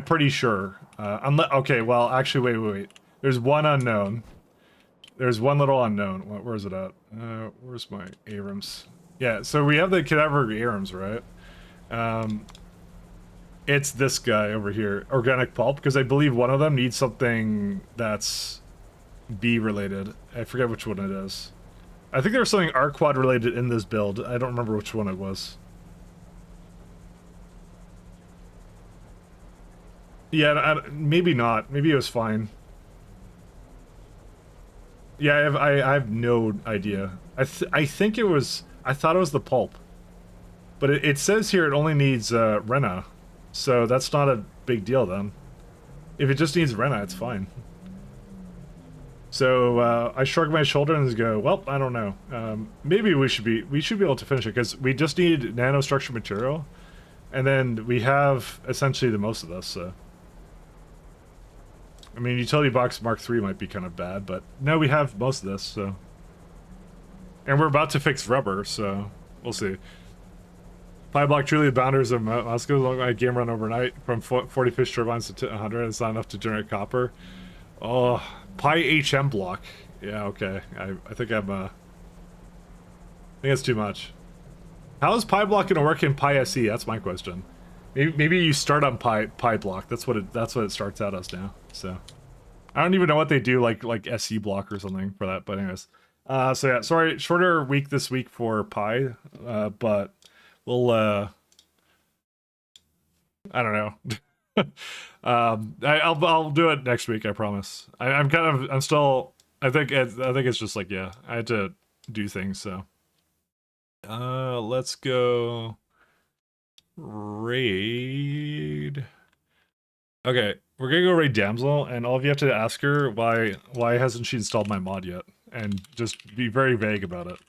pretty sure. Okay, well, actually, wait. There's one unknown. There's one little unknown. Where is it at? Where's my Abrams? Yeah, so we have the cadaver Abrams, right? It's this guy over here, organic pulp, because I believe one of them needs something that's B related. I forget which one it is. I think there was something R-Quad related in this build. I don't remember which one it was. Yeah, maybe not. Maybe it was fine. Yeah, I have no idea. I think it was... I thought it was the pulp. But it says here it only needs Rena. So that's not a big deal then. If it just needs Rena, it's fine. So I shrug my shoulder and go, well, I don't know. Maybe we should be able to finish it because we just need nanostructure material, and then we have essentially the most of this. So I mean, utility box Mark III might be kind of bad, but no, we have most of this. So, and we're about to fix rubber, so we'll see. Pi block truly the boundaries of Moscow. My game run overnight from 40 fish turbines to 100. It's not enough to generate copper. Oh, Pi HM block. Yeah, okay. I think I'm I think it's too much. How is Pi block gonna work in Pi SE? That's my question. Maybe you start on Pi block. That's what it starts out as now. So I don't even know what they do like SE block or something for that. But anyways, so yeah, sorry, shorter week this week for Pi, but we'll I don't know. I'll do it next week. I promise. I'm still. I think it's just like, yeah, I had to do things. So, let's go. raid. Okay, we're gonna go raid Damsel, and all of you have to ask her why hasn't she installed my mod yet, and just be very vague about it.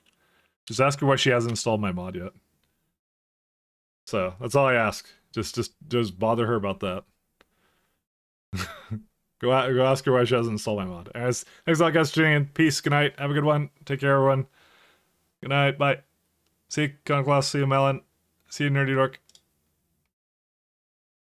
Just ask her why she hasn't installed my mod yet. So that's all I ask. Just bother her about that. Go ask her why she hasn't installed my mod. Anyways, thanks a lot, guys, for tuning in. Peace. Good night. Have a good one. Take care, everyone. Good night. Bye. See you, Conclass. See you, Melon. See you, Nerdy Dork.